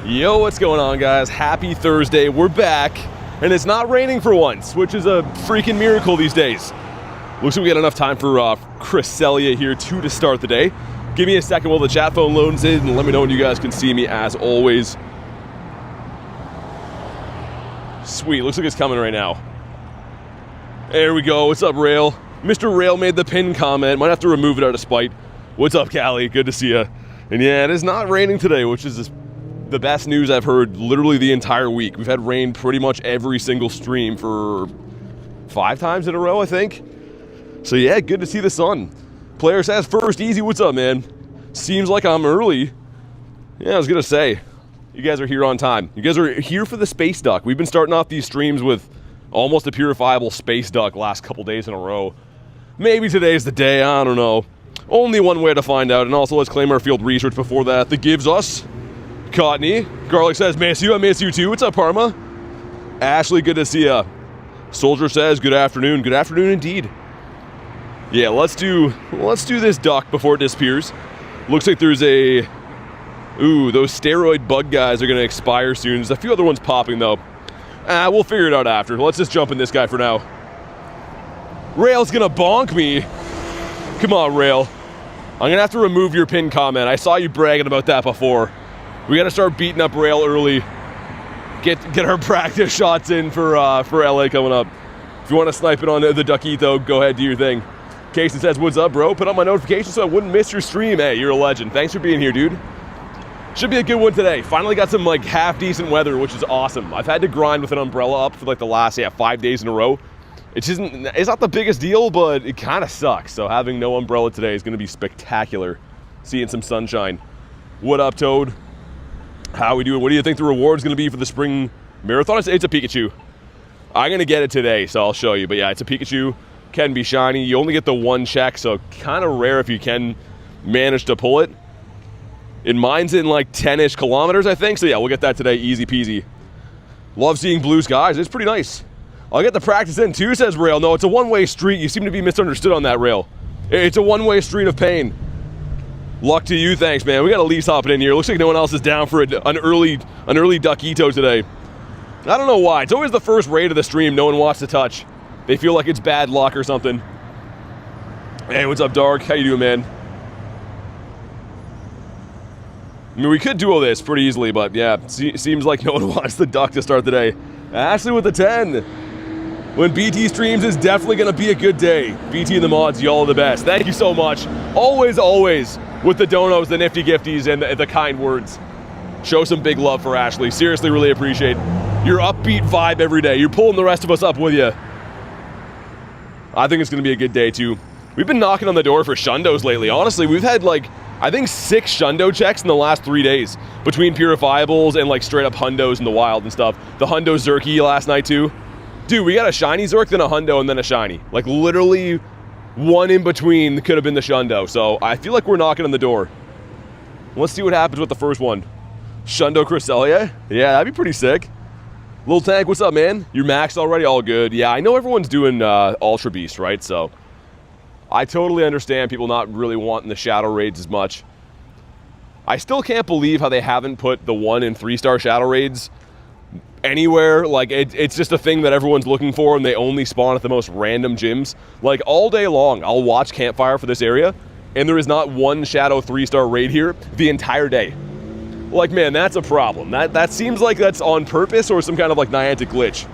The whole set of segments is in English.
Yo, what's going on, guys? Happy Thursday. We're back, and it's not raining for once, which is a freaking miracle these days. Looks like we got enough time for Cresselia here to start the day. Give me a second while the chat phone loads in, and let me know when you guys can see me, as always. Sweet, looks like it's coming right now. There we go. What's up, Rail? Mr. Rail made the pin comment. Might have to remove it out of spite. What's up, Callie? Good to see you. And yeah, it is not raining today, which is the best news I've heard literally the entire week. We've had rain pretty much every single stream for 5 times in a row, I think. So yeah, good to see the sun. Player says first, easy, what's up, man? Seems like I'm early. Yeah, I was gonna say, you guys are here on time. You guys are here for the Space Duck. We've been starting off these streams with almost a purifiable Space Duck last couple days in a row. Maybe today's the day, I don't know. Only one way to find out, and also let's claim our field research before that gives us Cottony. Garlic says, miss you, I miss you too. What's up, Parma? Ashley, good to see ya. Soldier says, good afternoon. Good afternoon indeed. Yeah, let's do this duck before it disappears. Looks like there's a... Ooh, those steroid bug guys are going to expire soon. There's a few other ones popping, though. We'll figure it out after. Let's just jump in this guy for now. Rail's going to bonk me. Come on, Rail. I'm going to have to remove your pin comment. I saw you bragging about that before. We got to start beating up Rail early. Get our practice shots in for LA coming up. If you want to snipe it on the Duckito, go ahead, do your thing. Casey says, what's up, bro? Put on my notifications so I wouldn't miss your stream. Hey, you're a legend. Thanks for being here, dude. Should be a good one today. Finally got some like half-decent weather, which is awesome. I've had to grind with an umbrella up for like the last 5 days in a row. It's not the biggest deal, but it kind of sucks. So having no umbrella today is going to be spectacular. Seeing some sunshine. What up, Toad? How we doing? What do you think the reward's going to be for the spring marathon? It's a Pikachu. I'm going to get it today, so I'll show you. But yeah, it's a Pikachu. Can be shiny. You only get the one check, so kind of rare if you can manage to pull it. And mine's in like 10-ish kilometers, I think. So yeah, we'll get that today. Easy peasy. Love seeing blue skies. It's pretty nice. I'll get the practice in too, says Rail. No, it's a one-way street. You seem to be misunderstood on that, Rail. It's a one-way street of pain. Luck to you, thanks, man. We got Elise hopping in here. Looks like no one else is down for an early Duckito today. I don't know why. It's always the first raid of the stream no one wants to touch. They feel like it's bad luck or something. Hey, what's up, Dark? How you doing, man? I mean, we could duo this pretty easily, but yeah, seems like no one wants the Duck to start the day. Ashley with the 10. When BT streams is definitely going to be a good day. BT and the mods, y'all are the best. Thank you so much. Always with the donos, the nifty gifties, and the kind words. Show some big love for Ashley. Seriously, really appreciate your upbeat vibe every day. You're pulling the rest of us up with you. I think it's going to be a good day, too. We've been knocking on the door for Shundos lately. Honestly, we've had, I think 6 Shundo checks in the last 3 days. Between purifiables and, straight-up Hundos in the wild and stuff. The Hundo Xurkitree last night, too. Dude, we got a shiny Xurk, then a Hundo, and then a shiny. Literally, one in between could have been the Shundo. So, I feel like we're knocking on the door. Let's see what happens with the first one. Shundo Cresselia? Yeah, that'd be pretty sick. Little Tank, what's up, man? You're maxed already? All good. Yeah, I know everyone's doing Ultra Beast, right? So, I totally understand people not really wanting the Shadow Raids as much. I still can't believe how they haven't put the 1 and 3-star Shadow Raids anywhere. It's just a thing that everyone's looking for, and they only spawn at the most random gyms. All day long, I'll watch Campfire for this area, and there is not one Shadow 3-star raid here the entire day. Man, that's a problem. That seems like that's on purpose or some kind of Niantic glitch.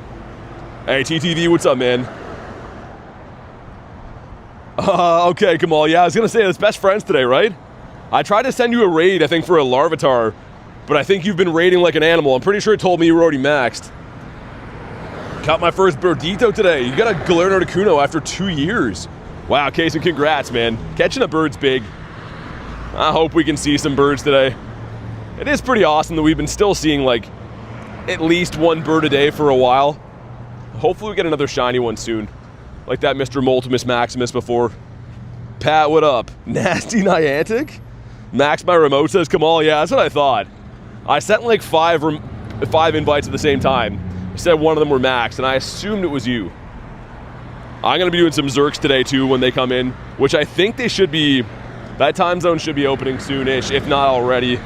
Hey, TTV, what's up, man? Okay, Kamal. Yeah, I was going to say, it's best friends today, right? I tried to send you a raid, I think, for a Larvitar, but I think you've been raiding like an animal. I'm pretty sure it told me you were already maxed. Caught my first Birdito today. You got a Galarian Articuno after 2 years. Wow, Casey, congrats, man. Catching a bird's big. I hope we can see some birds today. It is pretty awesome that we've been still seeing, at least one bird a day for a while. Hopefully we get another shiny one soon. Like that Mr. Multimus Maximus before. Pat, what up? Nasty Niantic? Max my remote says Kamal. Yeah, that's what I thought. I sent 5 invites at the same time. I said one of them were Max, and I assumed it was you. I'm going to be doing some Zerks today, too, when they come in, which I think they should be... That time zone should be opening soon-ish, if not already.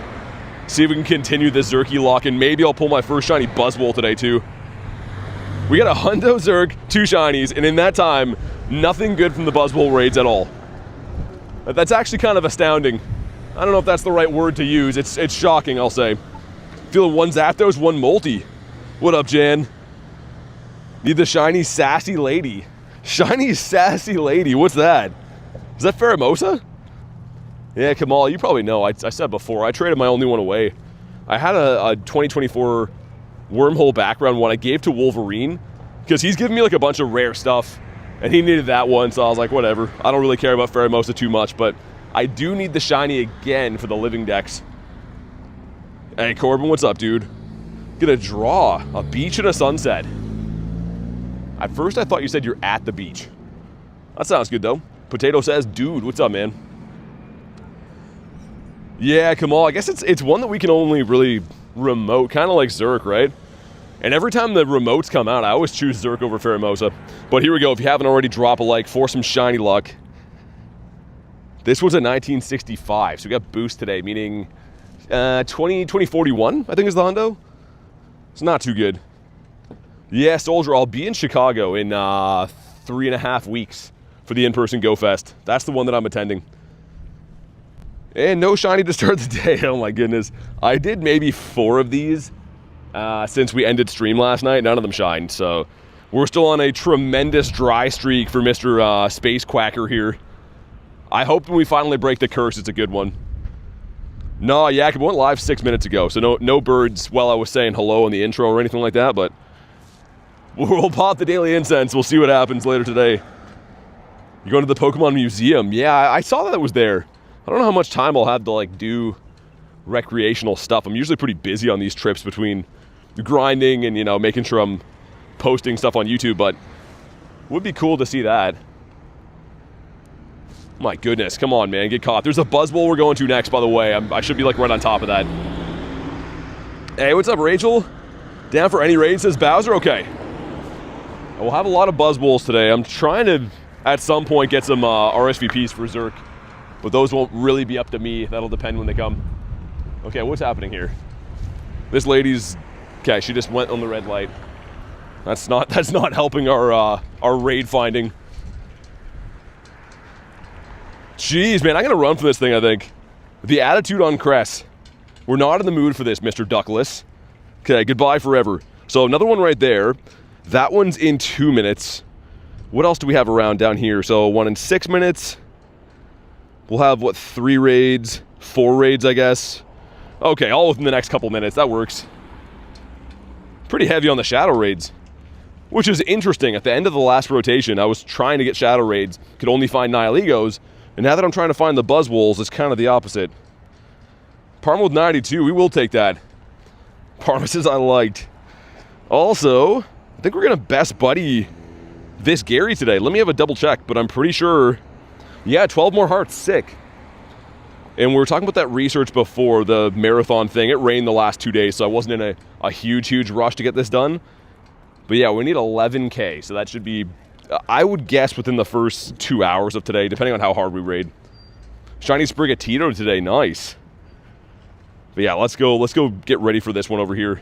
See if we can continue this Xurky lock, and maybe I'll pull my first shiny Buzzwole today too. We got a Hundo Xurk, 2 shinies, and in that time, nothing good from the Buzzwole Raids at all. That's actually kind of astounding. I don't know if that's the right word to use. It's shocking, I'll say. Feeling 1 Zapdos, 1 Molty. What up, Jan? Need the shiny Sassy Lady. Shiny Sassy Lady, what's that? Is that Pheromosa? Yeah, Kamal, you probably know. I said before, I traded my only one away. I had a 2024 Wormhole background one I gave to Wolverine, because he's giving me like a bunch of rare stuff, and he needed that one, so I was like, whatever. I don't really care about Pheromosa too much, but I do need the shiny again for the living decks. Hey, Corbin, what's up, dude? Gonna draw a beach and a sunset. At first, I thought you said you're at the beach. That sounds good, though. Potato says, dude, what's up, man? Yeah, Kamal, I guess it's one that we can only really remote, kind of like Xurk, right? And every time the remotes come out, I always choose Xurk over Pheromosa. But here we go. If you haven't already, drop a like for some shiny luck. This was a 1965, so we got boost today, meaning 2041, I think is the hundo. It's not too good. Yeah, Soldier, I'll be in Chicago in 3.5 weeks for the in-person Go Fest. That's the one that I'm attending. And no shiny to start the day. Oh my goodness. I did maybe 4 of these since we ended stream last night. None of them shined, so we're still on a tremendous dry streak for Mr. Space Quacker here. I hope when we finally break the curse, it's a good one. No, yeah, we went live 6 minutes ago, so no birds while I was saying hello in the intro or anything like that, but we'll pop the daily incense. We'll see what happens later today. You going to the Pokemon Museum? Yeah, I saw that it was there. I don't know how much time I'll have to like do recreational stuff. I'm usually pretty busy on these trips between grinding and, you know, making sure I'm posting stuff on YouTube, but it would be cool to see that. My goodness, come on, man, get caught. There's a Buzzwole we're going to next, by the way. I should be like right on top of that. Hey, what's up, Rachel? Down for any raid, says Bowser? Okay. We'll have a lot of Buzzwoles today. I'm trying to, at some point, get some RSVPs for Xurk, but those won't really be up to me. That'll depend when they come. Okay, what's happening here? This lady's, okay, she just went on the red light. That's not helping our raid finding. Jeez, man, I'm gonna run for this thing, I think. The attitude on Cress. We're not in the mood for this, Mr. Duckless. Okay, goodbye forever. So another one right there. That one's in 2 minutes. What else do we have around down here? So one in 6 minutes. We'll have, what, 3 raids? 4 raids, I guess. Okay, all within the next couple minutes. That works. Pretty heavy on the shadow raids. Which is interesting. At the end of the last rotation, I was trying to get shadow raids. Could only find Nihiligos. And now that I'm trying to find the Buzzwoles, it's kind of the opposite. Parma with 92, we will take that. Parma says I liked. Also, I think we're going to best buddy this Gary today. Let me have a double check, but I'm pretty sure, yeah, 12 more hearts, sick. And we were talking about that research before, the marathon thing. It rained the last 2 days, so I wasn't in a huge rush to get this done. But yeah, we need 11K, so that should be, I would guess, within the first 2 hours of today, depending on how hard we raid. Shiny Sprigatito today, nice. But yeah, let's go get ready for this one over here.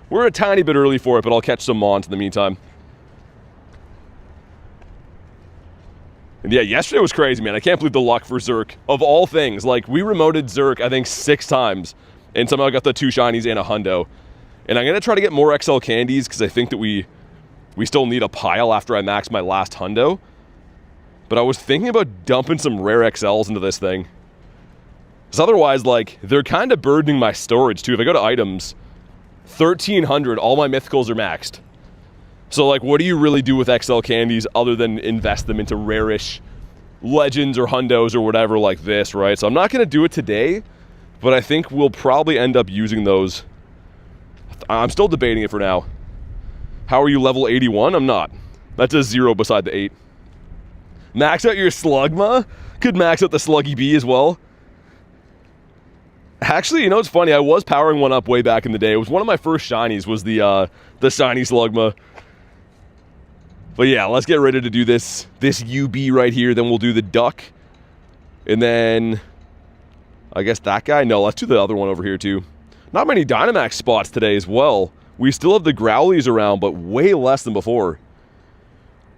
We're a tiny bit early for it, but I'll catch some Mons in the meantime. And yeah, yesterday was crazy, man. I can't believe the luck for Xurk. Of all things, like, we remoted Xurk, I think, 6 times, and somehow got the 2 shinies and a hundo. And I'm going to try to get more XL candies, because I think that we still need a pile after I max my last hundo. But I was thinking about dumping some rare XLs into this thing. Because otherwise, like, they're kind of burdening my storage, too. If I go to items, 1,300, all my mythicals are maxed. So, like, what do you really do with XL candies other than invest them into rarish legends or hundos or whatever like this, right? So I'm not going to do it today, but I think we'll probably end up using those. I'm still debating it for now. How are you level 81? I'm not. That's a 0 beside the 8. Max out your Slugma? Could max out the Sluggy B as well. Actually, you know, it's funny. I was powering one up way back in the day. It was one of my first shinies, was the shiny Slugma. But yeah, let's get ready to do this UB right here. Then we'll do the duck. And then, I guess that guy? No, let's do the other one over here too. Not many Dynamax spots today as well. We still have the Growlies around, but way less than before.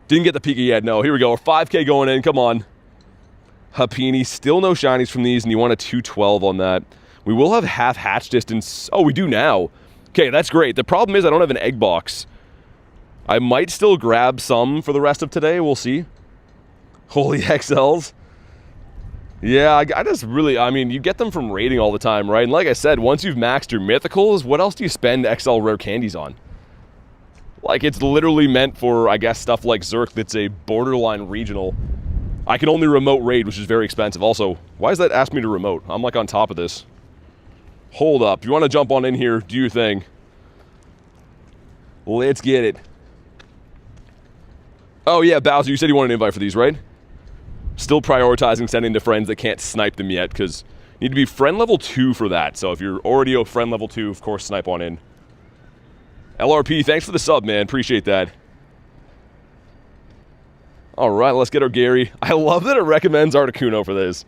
Didn't get the Pika yet. No, here we go. 5K going in. Come on. Happini. Still no shinies from these, and you want a 212 on that. We will have half hatch distance. Oh, we do now. Okay, that's great. The problem is I don't have an egg box. I might still grab some for the rest of today. We'll see. Holy XLs. Yeah, I just really, I mean, you get them from raiding all the time, right? And like I said, once you've maxed your mythicals, what else do you spend XL rare candies on? Like, it's literally meant for, I guess, stuff like Zurk that's a borderline regional. I can only remote raid, which is very expensive. Also, why does that ask me to remote? I'm like on top of this. Hold up. You want to jump on in here, do your thing. Let's get it. Oh yeah, Bowser, you said you wanted an invite for these, right? Still prioritizing sending to friends that can't snipe them yet, because you need to be friend level 2 for that. So if you're already a friend level 2, of course, snipe on in. LRP, thanks for the sub, man. Appreciate that. All right, let's get our Gary. I love that it recommends Articuno for this.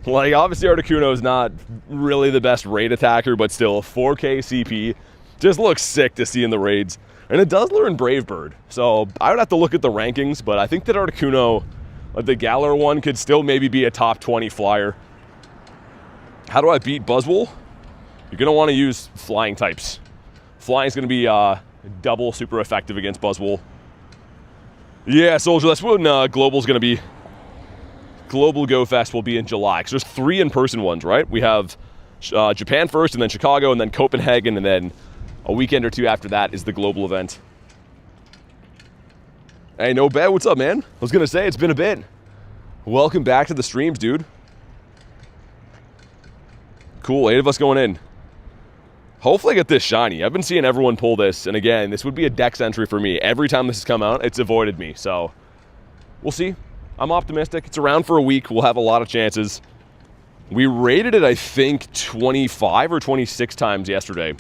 Like, obviously Articuno is not really the best raid attacker, but still, a 4K CP just looks sick to see in the raids. And it does learn Brave Bird, so I would have to look at the rankings, but I think that Articuno, like the Galar one, could still maybe be a top 20 flyer. How do I beat Buzzwole? You're going to want to use flying types. Flying is going to be double super effective against Buzzwole. Yeah, Soldier, that's when Global's going to be. Global Go Fest will be in July, because there's 3 in-person ones, right? We have Japan first, and then Chicago, and then Copenhagen, and then a weekend or 2 after that is the global event. Hey, no bad. What's up, man? I was going to say, it's been a bit. Welcome back to the streams, dude. Cool, 8 of us going in. Hopefully I get this shiny. I've been seeing everyone pull this, and again, this would be a dex entry for me. Every time this has come out, it's avoided me, so we'll see. I'm optimistic. It's around for a week. We'll have a lot of chances. We rated it, I think, 25 or 26 times yesterday.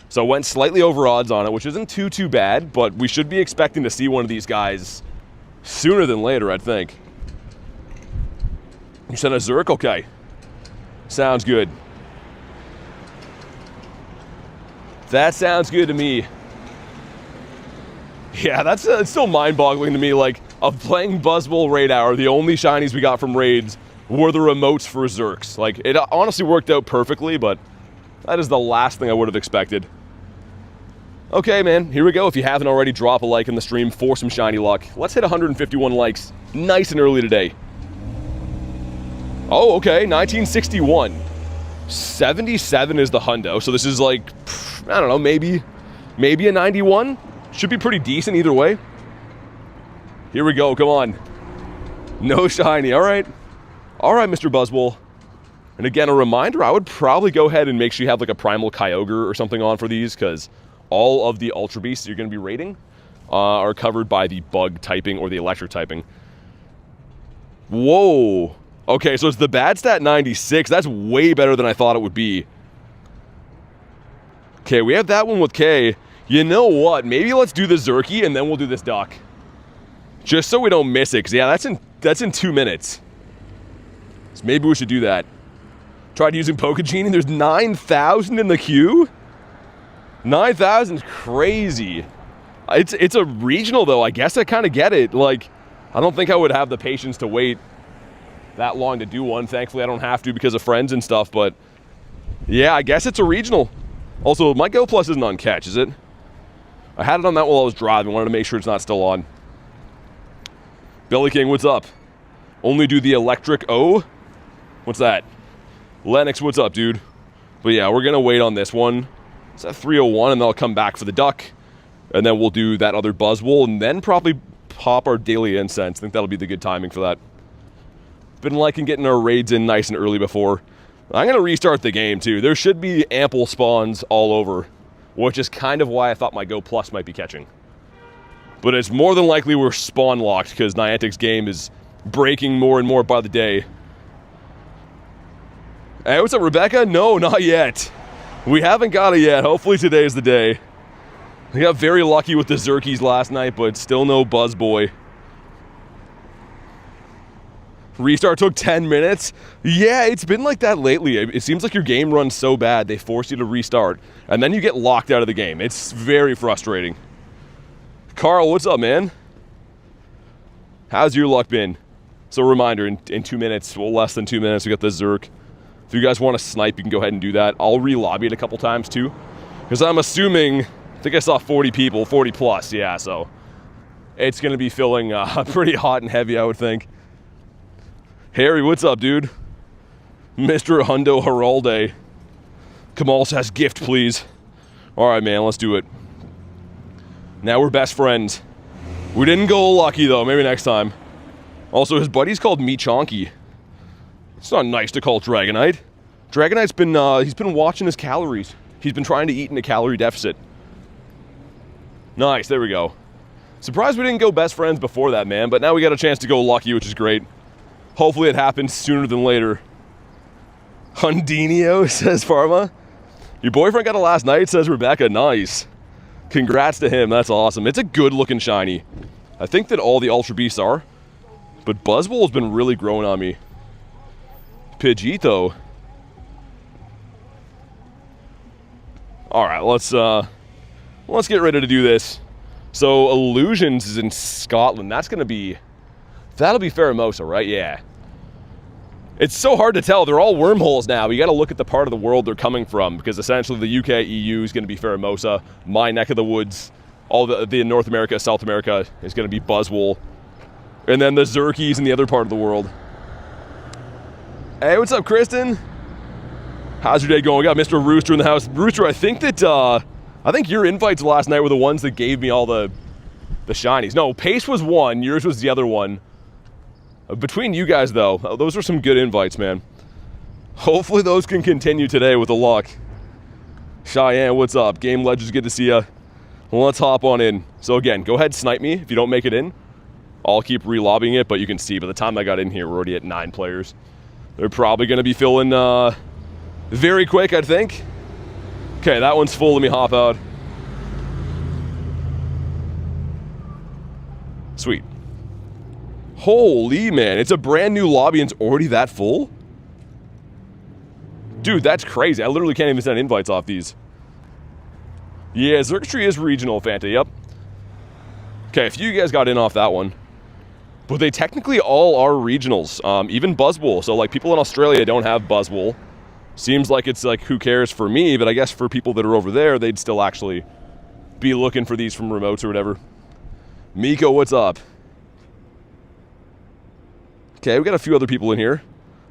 So went slightly over odds on it, which isn't too bad, but we should be expecting to see one of these guys sooner than later, I think. You sent a Zurk? Okay. Sounds good. That sounds good to me. Yeah, that's it's still mind-boggling to me. Like, of playing Buzzwole Raid Hour, the only shinies we got from raids were the remotes for Zurks. Like, it honestly worked out perfectly, but that is the last thing I would have expected. Okay, man, here we go. If you haven't already, drop a like in the stream for some shiny luck. Let's hit 151 likes nice and early today. Oh, okay, 1961. 77 is the hundo, so this is like, I don't know, maybe a 91. Should be pretty decent either way. Here we go, come on. No shiny, all right. All right, Mr. Buzzwole. And again, a reminder, I would probably go ahead and make sure you have like a Primal Kyogre or something on for these, because all of the Ultra Beasts you're going to be raiding are covered by the bug typing or the electric typing. Whoa. Okay, so it's the bad stat 96. That's way better than I thought it would be. Okay, we have that one with K. You know what? Maybe let's do the Zurky and then we'll do this Duck. Just so we don't miss it, because yeah, that's in 2 minutes. So maybe we should do that. Tried using Pokegenie. There's 9,000 in the queue? 9,000 is crazy. It's a regional, though. I guess I kind of get it. Like, I don't think I would have the patience to wait that long to do one. Thankfully, I don't have to because of friends and stuff, but yeah, I guess it's a regional. Also, my Go Plus isn't on catch, is it? I had it on that while I was driving. Wanted to make sure it's not still on. Billy King, what's up? Only do the electric O? What's that? Lennox, what's up, dude? But yeah, we're going to wait on this one. It's at 301, and then I'll come back for the Duck. And then we'll do that other Buzzwole, and then probably pop our daily incense. I think that'll be the good timing for that. Been liking getting our raids in nice and early before. I'm going to restart the game, too. There should be ample spawns all over, which is kind of why I thought my Go Plus might be catching. But it's more than likely we're spawn locked, because Niantic's game is breaking more and more by the day. Hey, what's up, Rebecca? No, not yet. We haven't got it yet. Hopefully today's the day. I got very lucky with the Zurkies last night, but still no Buzzboy. Restart took 10 minutes. Yeah, it's been like that lately. It seems like your game runs so bad, they force you to restart, and then you get locked out of the game. It's very frustrating. Carl, what's up, man? How's your luck been? So reminder, in 2 minutes, well, less than 2 minutes, we got the Xurk. If you guys want to snipe, you can go ahead and do that. I'll re-lobby it a couple times, too. Because I'm assuming, I think I saw 40 people, 40 plus, yeah, so it's going to be filling pretty hot and heavy, I would think. Harry, what's up, dude? Mr. Hundo Haralde. Kamal says gift, please. All right, man, let's do it. Now we're best friends. We didn't go lucky, though. Maybe next time. Also, his buddy's called Me Chonky. It's not nice to call Dragonite. Dragonite's been, he's been watching his calories. He's been trying to eat in a calorie deficit. Nice, there we go. Surprised we didn't go best friends before that, man, but now we got a chance to go lucky, which is great. Hopefully it happens sooner than later. Hundinio, says Pharma. Your boyfriend got it last night, says Rebecca. Nice. Congrats to him, that's awesome. It's a good looking shiny. I think that all the Ultra Beasts are, but Buzzwole's been really growing on me. Pidgeotto. Alright, let's get ready to do this. So Illusions is in Scotland. That'll be Pheromosa, right? Yeah. It's so hard to tell. They're all wormholes now. You got to look at the part of the world they're coming from, because essentially the UK, EU is going to be Pheromosa. My neck of the woods, all the North America, South America is going to be Buzzwole. And then the Xurkies in the other part of the world. Hey, what's up, Kristen? How's your day going? We got Mr. Rooster in the house. Rooster, I think your invites last night were the ones that gave me all the shinies. No, Pace was one. Yours was the other one. Between you guys, though, those were some good invites, man. Hopefully those can continue today with the luck. Cheyenne, what's up? Game Legends, good to see ya. Well, let's hop on in. So again, go ahead, snipe me. If you don't make it in, I'll keep re-lobbying it, but you can see by the time I got in here, we're already at 9 players. They're probably going to be filling very quick, I think. Okay, that one's full. Let me hop out. Sweet. Holy man, it's a brand new lobby and it's already that full? Dude, that's crazy. I literally can't even send invites off these. Yeah, Xurkitree is regional, Fanta, yep. Okay, a few of you guys got in off that one. But they technically all are regionals, even Buzzwole. So like people in Australia don't have Buzzwole. Seems like it's like, who cares for me, but I guess for people that are over there, they'd still actually be looking for these from remotes or whatever. Miko, what's up? Okay, we got a few other people in here.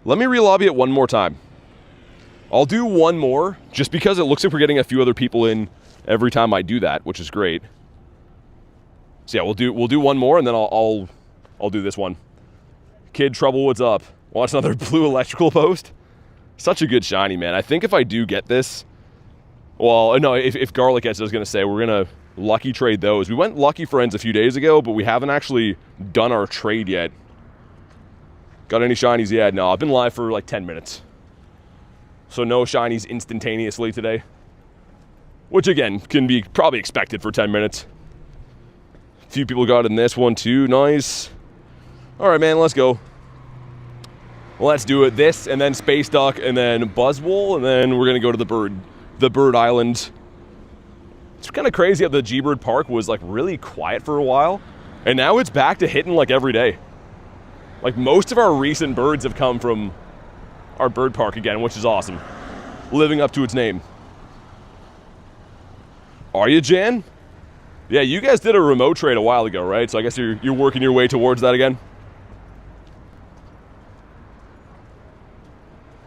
Let me re-lobby it one more time. I'll do one more, just because it looks like we're getting a few other people in every time I do that, which is great. So yeah, we'll do one more, and then I'll do this one. Kid Trouble, what's up? Watch another blue electrical post. Such a good shiny, man. I think if I do get this, well, no, if Garlic gets it, I was gonna say we're gonna lucky trade those. We went Lucky Friends a few days ago, but we haven't actually done our trade yet. Got any shinies yet? No, I've been live for like 10 minutes. So no shinies instantaneously today. Which again, can be probably expected for 10 minutes. A few people got in this one too, nice. All right, man, let's go. Let's do it. This, and then Space Duck, and then Buzzwole, and then we're gonna go to the bird island. It's kind of crazy how the G-Bird Park was like really quiet for a while, and now it's back to hitting like every day. Like most of our recent birds have come from our bird park again, which is awesome. Living up to its name. Are you, Jan? Yeah, you guys did a remote trade a while ago, right? So I guess you're working your way towards that again.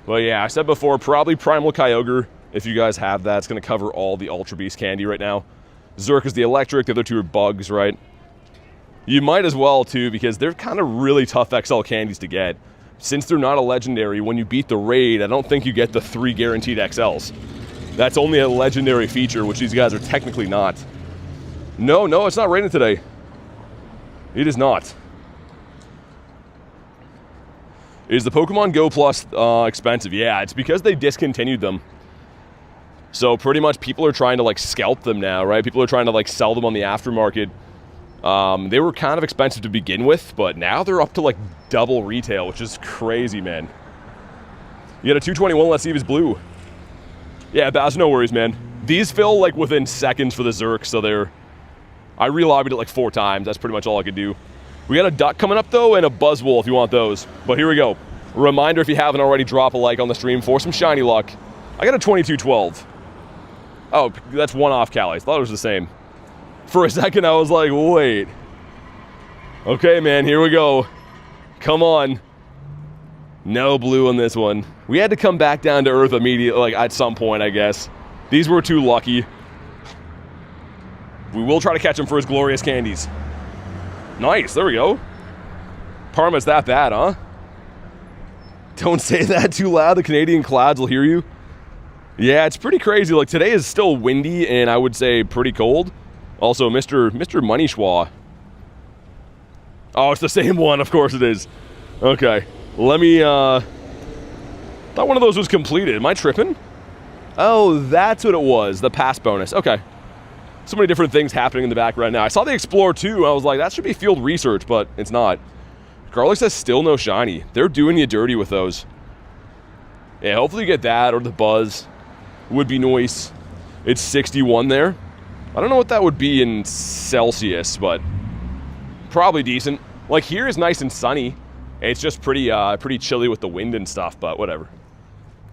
Well, yeah, I said before, probably Primal Kyogre. If you guys have that, it's going to cover all the Ultra Beast candy right now. Xurk is the electric, the other two are bugs, right? You might as well, too, because they're kind of really tough XL candies to get. Since they're not a legendary, when you beat the raid, I don't think you get the 3 guaranteed XLs. That's only a legendary feature, which these guys are technically not. No, it's not raining today. It is not. Is the Pokemon GO Plus expensive? Yeah, it's because they discontinued them. So pretty much people are trying to like scalp them now, right? People are trying to like sell them on the aftermarket. They were kind of expensive to begin with, but now they're up to like double retail, which is crazy, man. You got a 221, let's see if it's blue. Yeah, Baz, no worries, man. These fill like within seconds for the Zerk, so they're... I re-lobbied it like 4 times, that's pretty much all I could do. We got a duck coming up though, and a Buzzwole if you want those. But here we go. Reminder, if you haven't already, drop a like on the stream for some shiny luck. I got a 2212. Oh, that's one off Cali. I thought it was the same. For a second, I was like, wait. Okay, man, here we go. Come on. No blue on this one. We had to come back down to earth immediately, like at some point, I guess. These were too lucky. We will try to catch him for his glorious candies. Nice, there we go. Parma's that bad, huh? Don't say that too loud, the Canadian clouds will hear you. Yeah, it's pretty crazy. Like, today is still windy and I would say pretty cold. Also, Mr. Money Schwa. Oh, it's the same one, of course it is. Okay, let me, thought one of those was completed. Am I tripping? Oh, that's what it was, the pass bonus. Okay. So many different things happening in the background now. I saw the Explorer 2, I was like, that should be field research, but it's not. Garlic says still no shiny. They're doing you dirty with those. Yeah, hopefully you get that or the Buzz. Would be nice. It's 61 there. I don't know what that would be in Celsius, but probably decent. Like, here is nice and sunny. It's just pretty chilly with the wind and stuff, but whatever.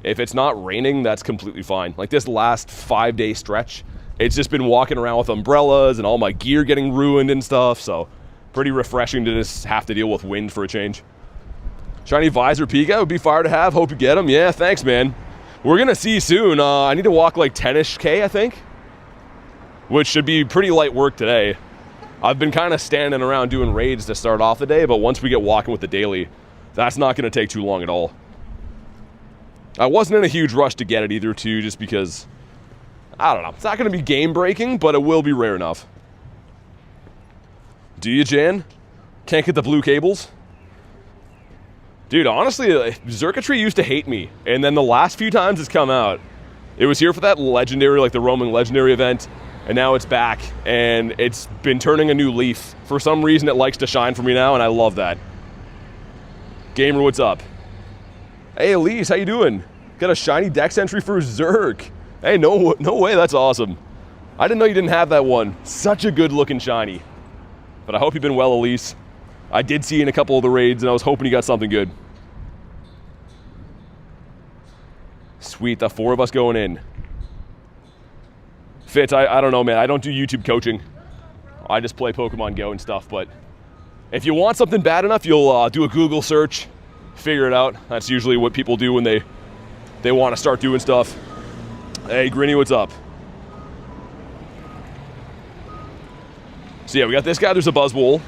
If it's not raining, that's completely fine. Like, this last 5-day stretch, it's just been walking around with umbrellas and all my gear getting ruined and stuff, so pretty refreshing to just have to deal with wind for a change. Shiny Visor Pika would be fire to have. Hope you get them. Yeah, thanks, man. We're going to see soon. I need to walk like 10-ish K, I think, which should be pretty light work today. I've been kind of standing around doing raids to start off the day, but once we get walking with the daily, that's not going to take too long at all. I wasn't in a huge rush to get it either, too, just because, I don't know. It's not going to be game-breaking, but it will be rare enough. Do you, Jan? Can't get the blue cables? Dude, honestly, Xurkitree used to hate me, and then the last few times it's come out, it was here for that legendary, like the roaming legendary event, and now it's back, and it's been turning a new leaf. For some reason, it likes to shine for me now, and I love that. Gamer, what's up? Hey, Elise, how you doing? Got a shiny dex entry for Zerk. Hey, no way, that's awesome. I didn't know you didn't have that one. Such a good-looking shiny. But I hope you've been well, Elise. I did see you in a couple of the raids, and I was hoping you got something good. Sweet, the 4 of us going in. Fitz, I don't know, man. I don't do YouTube coaching. I just play Pokemon GO and stuff, but if you want something bad enough, you'll do a Google search, figure it out. That's usually what people do when they want to start doing stuff. Hey, Grinny, what's up? So yeah, we got this guy. There's a Buzzwole.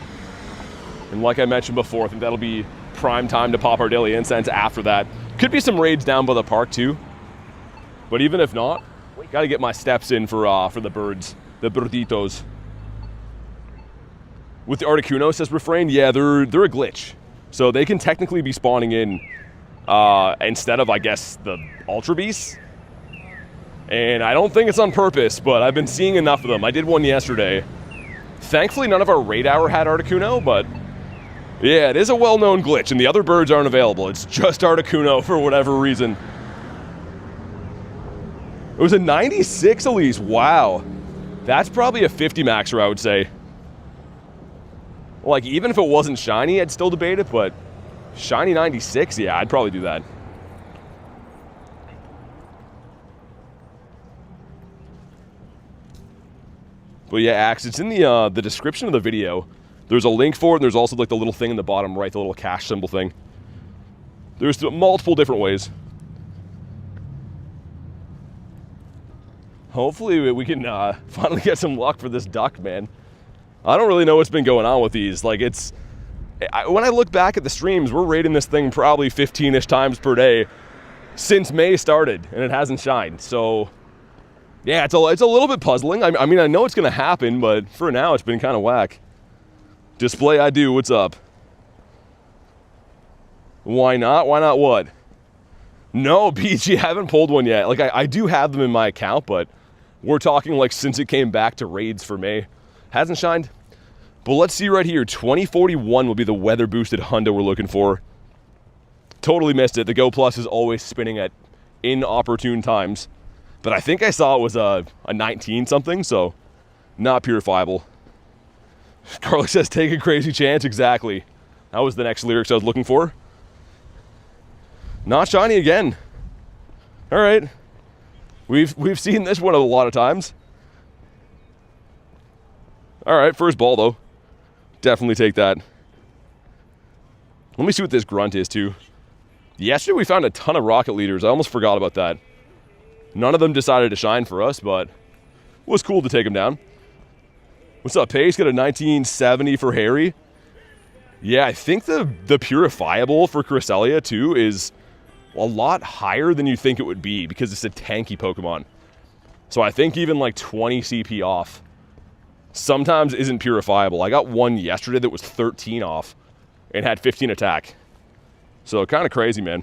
And like I mentioned before, I think that'll be prime time to pop our daily incense after that. Could be some raids down by the park too. But even if not, got to get my steps in for the birds, the birditos. With the Articuno, says Refrain, yeah, they're a glitch. So they can technically be spawning in instead of, I guess, the Ultra Beasts. And I don't think it's on purpose, but I've been seeing enough of them. I did one yesterday. Thankfully, none of our raid hour had Articuno, but yeah, it is a well-known glitch, and the other birds aren't available. It's just Articuno for whatever reason. It was a 96, Elise. Wow. That's probably a 50 maxer, I would say. Like, even if it wasn't shiny, I'd still debate it, but shiny 96, yeah, I'd probably do that. But yeah, Axe, it's in the description of the video. There's a link for it, and there's also like the little thing in the bottom right, the little cash symbol thing. There's multiple different ways. Hopefully we can finally get some luck for this duck, man. I don't really know what's been going on with these. Like, when I look back at the streams, we're rating this thing probably 15-ish times per day since May started, and it hasn't shined. So yeah, it's a little bit puzzling. I mean, I know it's going to happen, but for now, it's been kind of whack. Display I do, what's up? Why not? Why not what? No, BG, I haven't pulled one yet. Like, I do have them in my account, but we're talking like since it came back to raids for May. Hasn't shined. But let's see right here. 2041 will be the weather-boosted hundo we're looking for. Totally missed it. The Go Plus is always spinning at inopportune times. But I think I saw it was a 19-something, so not purifiable. Garlic says, take a crazy chance. Exactly. That was the next lyrics I was looking for. Not shiny again. All right. We've seen this one a lot of times. All right, first ball, though. Definitely take that. Let me see what this grunt is, too. Yesterday, we found a ton of rocket leaders. I almost forgot about that. None of them decided to shine for us, but it was cool to take them down. What's up, Pace? Got a 1970 for Harry. Yeah, I think the purifiable for Cresselia, too, is a lot higher than you think it would be because it's a tanky Pokemon. So I think even like 20 CP off sometimes isn't purifiable. I got one yesterday that was 13 off and had 15 attack. So kind of crazy, man.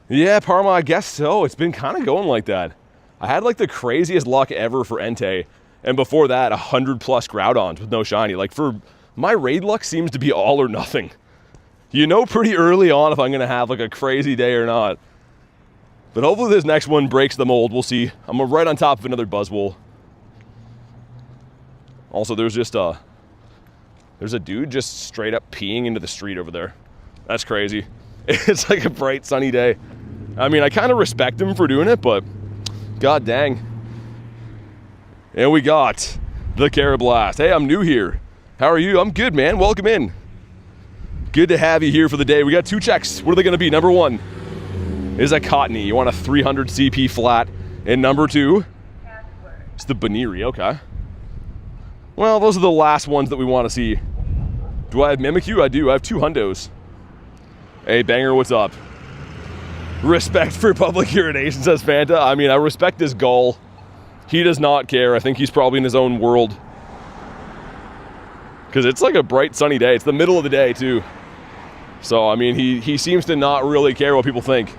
Yeah, Parma, I guess so. It's been kind of going like that. I had like the craziest luck ever for Entei, and before that, 100+ Groudons with no shiny. Like, for my raid luck seems to be all or nothing. You know pretty early on if I'm going to have like a crazy day or not. But hopefully this next one breaks the mold. We'll see. I'm right on top of another Buzzwole. Also, there's a dude just straight up peeing into the street over there. That's crazy. It's like a bright sunny day. I mean, I kind of respect him for doing it, but god dang. And we got the Carablast. Hey, I'm new here. How are you? I'm good, man. Welcome in. Good to have you here for the day. We got 2 checks. What are they going to be? Number 1 is a Cottony. You want a 300 CP flat. And number 2, it's the Baniri. Okay. Well, those are the last ones that we want to see. Do I have Mimikyu? I do. I have 2 hundos. Hey, Banger, what's up? Respect for public urination, says Fanta. I mean, I respect this gull. He does not care. I think he's probably in his own world. Because it's like a bright, sunny day. It's the middle of the day, too. So, I mean, he seems to not really care what people think.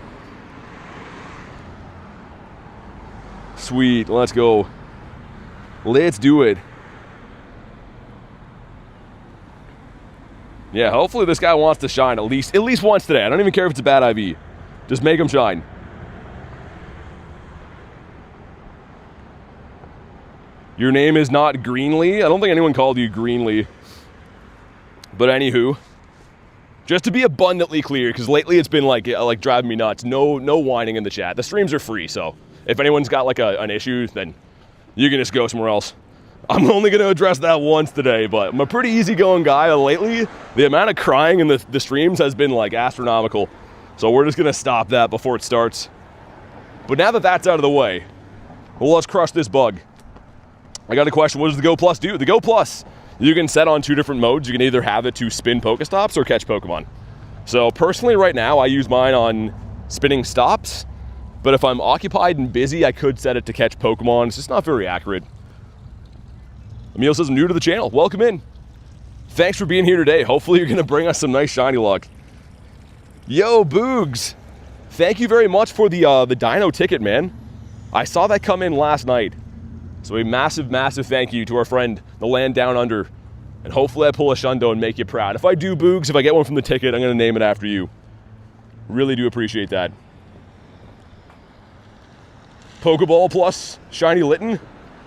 Sweet. Let's go. Let's do it. Yeah, hopefully this guy wants to shine at least once today. I don't even care if it's a bad IV. Just make him shine. Your name is not Greenlee? I don't think anyone called you Greenlee. But anywho, just to be abundantly clear, because lately it's been like driving me nuts. No whining in the chat. The streams are free, so if anyone's got like an issue, then you can just go somewhere else. I'm only going to address that once today, but I'm a pretty easygoing guy. Lately, the amount of crying in the streams has been like astronomical. So we're just going to stop that before it starts. But now that that's out of the way, well, let's crush this bug. I got a question. What does the Go Plus do? The Go Plus, you can set on 2 different modes. You can either have it to spin Pokestops or catch Pokemon. So personally right now, I use mine on spinning stops. But if I'm occupied and busy, I could set it to catch Pokemon. It's just not very accurate. Emil says, I'm new to the channel. Welcome in. Thanks for being here today. Hopefully you're going to bring us some nice shiny luck. Yo, Boogs. Thank you very much for the Dino ticket, man. I saw that come in last night. So a massive, massive thank you to our friend, the land down under. And hopefully I pull a Shundo and make you proud. If I do, Boogs, if I get one from the ticket, I'm going to name it after you. Really do appreciate that. Pokeball plus Shiny Litten.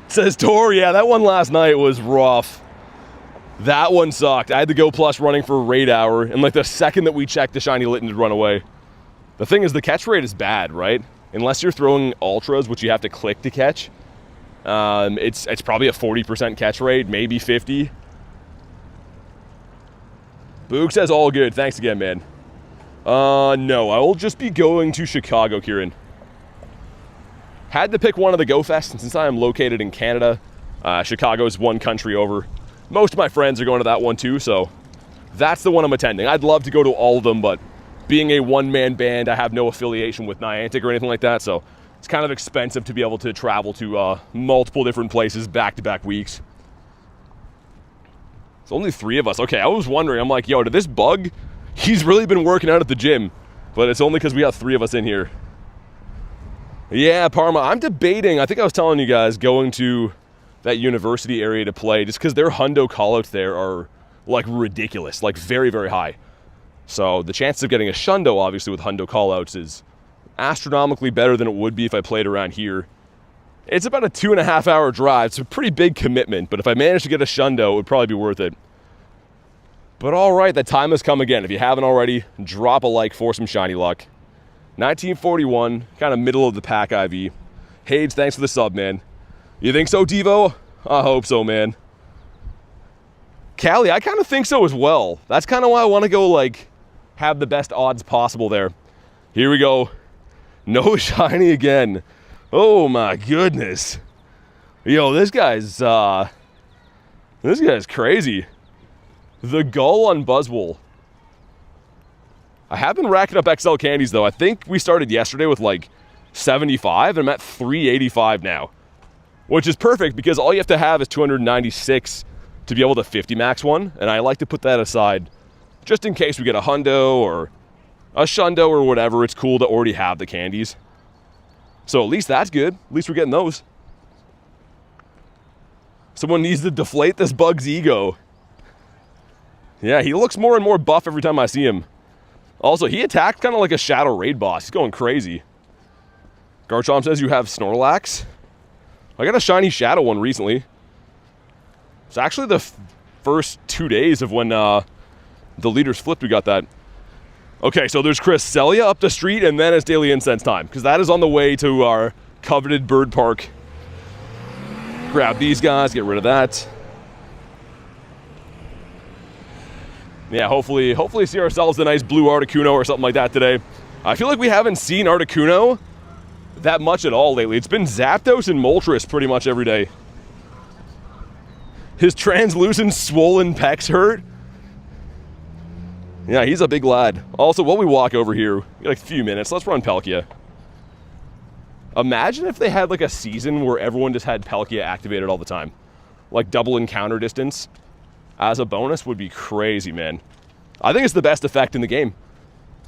Says Tor, yeah, that one last night was rough. That one sucked. I had the Go Plus running for a raid hour, and like the second that we checked, the Shiny Litten would run away. The thing is, the catch rate is bad, right? Unless you're throwing Ultras, which you have to click to catch, it's probably a 40% catch rate, maybe 50. Boog says all good. Thanks again, man. No, I will just be going to Chicago, Kieran. Had to pick one of the Go Fest, and since I am located in Canada, Chicago's one country over. Most of my friends are going to that one too, so that's the one I'm attending. I'd love to go to all of them, but being a one-man band, I have no affiliation with Niantic or anything like that, so it's kind of expensive to be able to travel to multiple different places back-to-back weeks. It's only 3 of us. Okay, I was wondering, I'm like, yo, did this bug? He's really been working out at the gym, but it's only because we got 3 of us in here. Yeah, Parma, I'm debating, I think I was telling you guys, going to that university area to play, just because their hundo callouts there are like ridiculous, like very, very high. So the chances of getting a shundo, obviously, with hundo callouts is astronomically better than it would be if I played around here. It's about a 2.5-hour drive. It's a pretty big commitment, but if I managed to get a shundo, it would probably be worth it. But all right, that time has come again. If you haven't already, drop a like for some shiny luck. 1941, kind of middle of the pack IV. Hades, thanks for the sub, man. You think so, Devo? I hope so, man. Callie, I kind of think so as well. That's kind of why I want to go, like, have the best odds possible there. Here we go. No shiny again. Oh my goodness. Yo, this guy's crazy. The gull on Buzzwole. I have been racking up XL candies though. I think we started yesterday with like 75 and I'm at 385 now. Which is perfect because all you have to have is 296 to be able to 50 max one. And I like to put that aside just in case we get a hundo or a shundo or whatever. It's cool to already have the candies. So at least that's good. At least we're getting those. Someone needs to deflate this bug's ego. Yeah, he looks more and more buff every time I see him. Also, he attacked kind of like a shadow raid boss. He's going crazy. Garchomp says you have Snorlax. I got a shiny shadow one recently. It's actually the first 2 days of when the leaders flipped, we got that. Okay, so there's Cresselia up the street, and then it's Daily Incense time, because that is on the way to our coveted bird park. Grab these guys, get rid of that. Yeah, hopefully see ourselves a nice blue Articuno or something like that today. I feel like we haven't seen Articuno that much at all lately. It's been Zapdos and Moltres pretty much every day. His translucent swollen pecs hurt. Yeah, he's a big lad. Also, while we walk over here, like a few minutes, let's run Palkia. Imagine if they had like a season where everyone just had Palkia activated all the time. Like double encounter distance as a bonus would be crazy, man. I think it's the best effect in the game.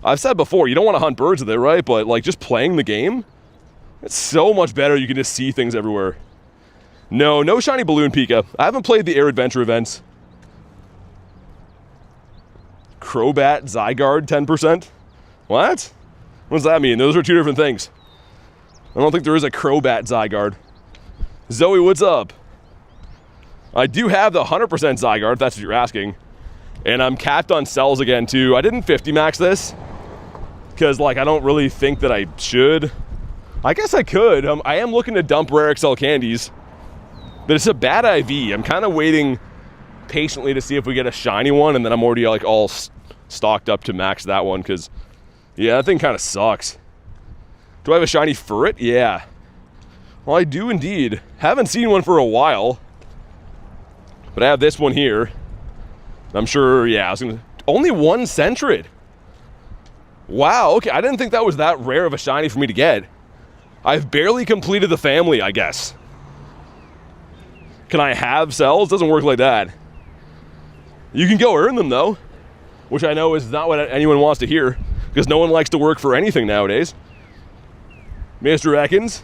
I've said before, you don't want to hunt birds with it, right? But like just playing the game, it's so much better. You can just see things everywhere. No shiny Balloon Pika. I haven't played the Air Adventure events. Crobat Zygarde 10%? What? What does that mean? Those are two different things. I don't think there is a Crobat Zygarde. Zoe, what's up? I do have the 100% Zygarde, if that's what you're asking. And I'm capped on cells again, too. I didn't 50 max this. Because, like, I don't really think that I should. I guess I could. I am looking to dump rare XL candies. But it's a bad IV. I'm kind of waiting patiently to see if we get a shiny one. And then I'm already, like, all stocked up to max that one. Because, yeah, that thing kind of sucks. Do I have a shiny Furret? Yeah. Well, I do indeed. Haven't seen one for a while. But I have this one here. I'm sure, yeah, I was gonna... Only one Sentret. Wow, okay, I didn't think that was that rare of a shiny for me to get. I've barely completed the family, I guess. Can I have cells? Doesn't work like that. You can go earn them, though. Which I know is not what anyone wants to hear. Because no one likes to work for anything nowadays. Mr. Ekins.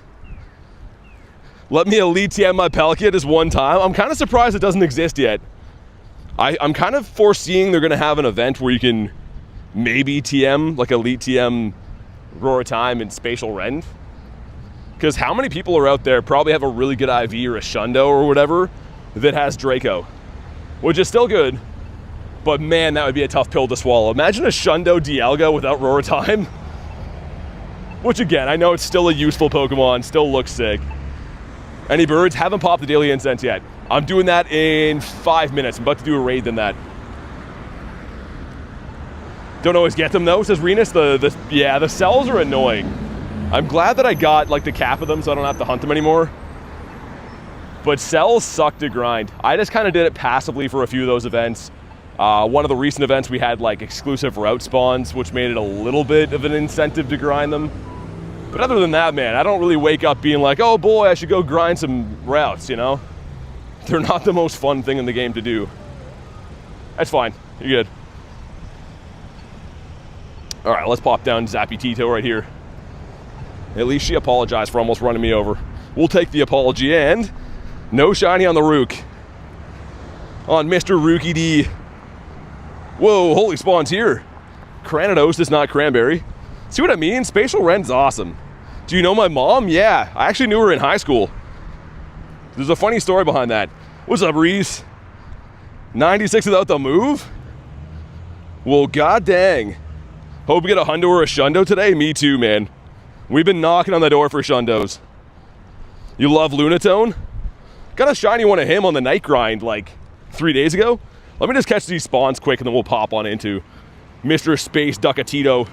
Let me elite TM my Palkia just one time. I'm kind of surprised it doesn't exist yet. I'm kind of foreseeing they're going to have an event where you can maybe TM, like elite TM Roar Time and Spatial Rend. Because how many people are out there probably have a really good IV or a Shundo or whatever that has Draco? Which is still good. But man, that would be a tough pill to swallow. Imagine a Shundo Dialga without Roar Time. Which again, I know it's still a useful Pokemon, still looks sick. Any birds? Haven't popped the Daily Incense yet. I'm doing that in 5 minutes. I'm about to do a raid than that. Don't always get them though, says Renus. Yeah, the cells are annoying. I'm glad that I got like the cap of them so I don't have to hunt them anymore. But cells suck to grind. I just kind of did it passively for a few of those events. One of the recent events we had like exclusive route spawns, which made it a little bit of an incentive to grind them. But other than that, man, I don't really wake up being like, oh boy, I should go grind some routes, you know? They're not the most fun thing in the game to do. That's fine. You're good. All right, let's pop down Zappy Tito right here. At least she apologized for almost running me over. We'll take the apology, and No shiny on the Rook. On Mr. Rookie D. Whoa, holy spawns here. Cranidos is not Cranberry. See what I mean? Spatial Ren's awesome. Do you know my mom? Yeah, I actually knew her in high school. There's a funny story behind that. What's up, Reese? 96 without the move? Well, god dang. Hope we get a hundo or a shundo today. Me too, man. We've been knocking on the door for shundos. You love Lunatone? Got a shiny one of him on the night grind like 3 days ago. Let me just catch these spawns quick and then we'll pop on into Mr. Space Ducatito.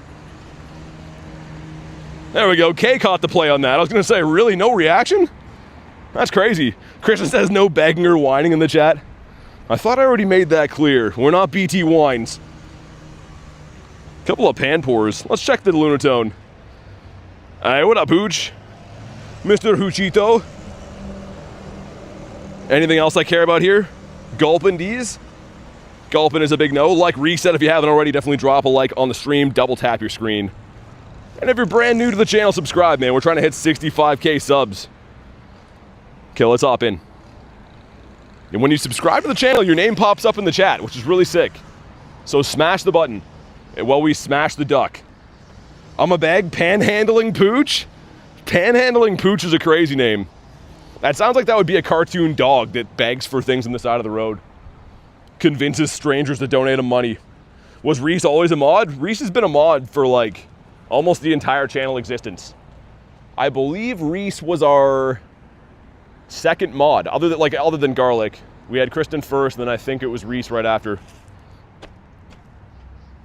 There we go. K caught the play on that. I was going to say, really? No reaction? That's crazy. Christian says no begging or whining in the chat. I thought I already made that clear. We're not BT whines. Couple of Panpours. Let's check the Lunatone. Hey, what up, Hooch? Mr. Hoochito. Anything else I care about here? Gulpin D's? Gulpin is a big no. Like Reset if you haven't already. Definitely drop a like on the stream. Double tap your screen. And if you're brand new to the channel, subscribe, man. We're trying to hit 65K subs. Okay, let's hop in. And when you subscribe to the channel, your name pops up in the chat, which is really sick. So smash the button while we smash the duck. I'm a bag panhandling pooch? Panhandling pooch is a crazy name. That sounds like that would be a cartoon dog that begs for things on the side of the road. Convinces strangers to donate him money. Was Reese always a mod? Reese has been a mod for like almost the entire channel existence. I believe Reese was our second mod, other than Garlic. We had Kristen first, and then I think it was Reese right after.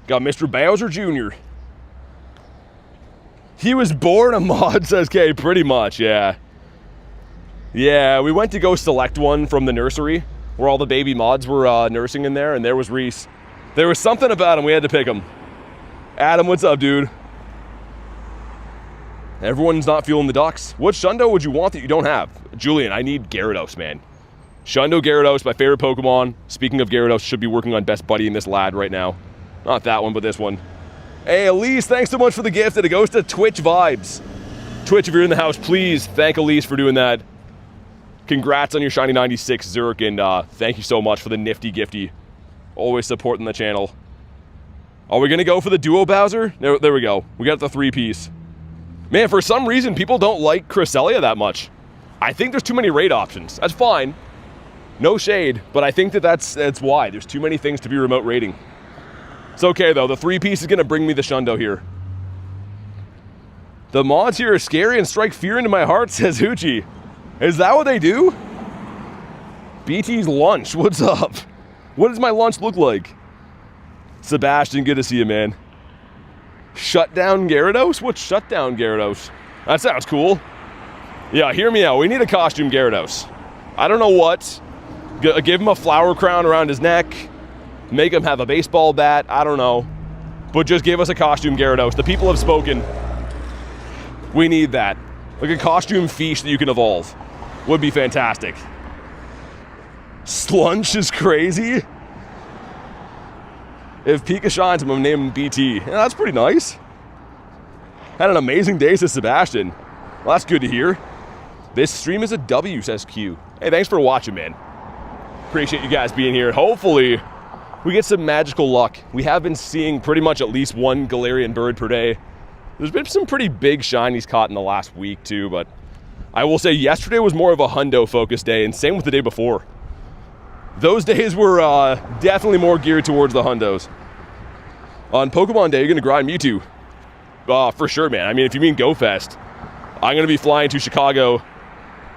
Got Mr. Bowser Jr. He was born a mod, says K, pretty much, yeah. Yeah, we went to go select one from the nursery, where all the baby mods were nursing in there, and there was Reese. There was something about him, we had to pick him. Adam, what's up, dude? Everyone's not feeling the ducks. What Shundo would you want that you don't have? Julian, I need Gyarados, man. Shundo Gyarados, my favorite Pokemon. Speaking of Gyarados, should be working on best buddy in this lad right now. Not that one, but this one. Hey, Elise, thanks so much for the gift. And it goes to Twitch Vibes. Twitch, if you're in the house, please thank Elise for doing that. Congrats on your Shiny 96, Zurk, and thank you so much for the nifty gifty. Always supporting the channel. Are we going to go for the Duo Bowser? There we go. We got the 3-piece. Man, for some reason, people don't like Cresselia that much. I think there's too many raid options. That's fine. No shade, but I think that's why. There's too many things to be remote raiding. It's okay, though. The 3-piece is going to bring me the Shundo here. The mods here are scary and strike fear into my heart, says Hoochie. Is that what they do? BT's lunch. What's up? What does my lunch look like? Sebastian, good to see you, man. Shut down Gyarados? What's shut down Gyarados? That sounds cool. Yeah, hear me out. We need a costume Gyarados. I don't know what. Give him a flower crown around his neck. Make him have a baseball bat. I don't know. But just give us a costume Gyarados. The people have spoken. We need that. Like a costume fish that you can evolve. Would be fantastic. Slunch is crazy. If Pika shines, I'm gonna name him BT. Yeah, that's pretty nice. Had an amazing day, says Sebastian. Well, that's good to hear. This stream is a W, says Q. Hey, thanks for watching, man. Appreciate you guys being here. Hopefully, we get some magical luck. We have been seeing pretty much at least one Galarian bird per day. There's been some pretty big shinies caught in the last week, too, but I will say yesterday was more of a hundo-focused day, and same with the day before. Those days were definitely more geared towards the hundos. On Pokemon Day, you're going to grind Mewtwo. For sure, man. I mean, if you mean Go Fest, I'm going to be flying to Chicago,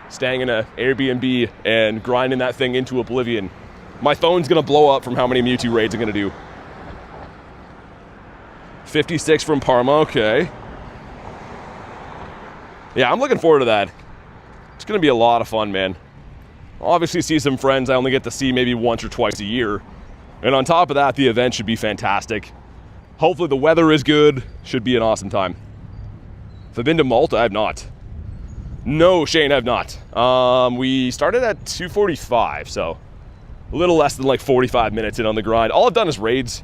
staying in an Airbnb, and grinding that thing into oblivion. My phone's going to blow up from how many Mewtwo raids I'm going to do. 56 from Parma, okay. Yeah, I'm looking forward to that. It's going to be a lot of fun, man. I'll obviously see some friends I only get to see maybe once or twice a year. And on top of that, the event should be fantastic. Hopefully the weather is good. Should be an awesome time. Have I been to Malta? I have not. No, Shane, I have not. We started at 2:45, so a little less than like 45 minutes in on the grind. All I've done is raids.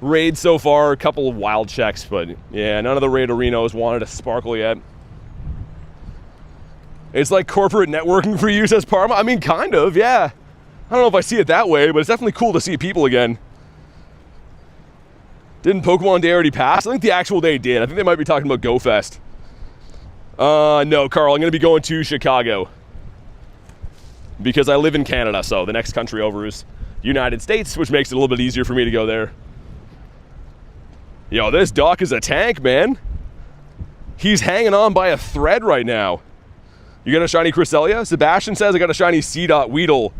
Raids so far, a couple of wild checks, but yeah, none of the raid arenas wanted to sparkle yet. It's like corporate networking for you, says Parma. I mean, kind of, yeah. I don't know if I see it that way, but it's definitely cool to see people again. Didn't Pokemon Day already pass? I think the actual day did. I think they might be talking about Go Fest. No, Carl, I'm going to be going to Chicago. Because I live in Canada, so the next country over is United States, which makes it a little bit easier for me to go there. Yo, this Doc is a tank, man. He's hanging on by a thread right now. You got a shiny Cresselia? Sebastian says I got a shiny C-Dot, Weedle,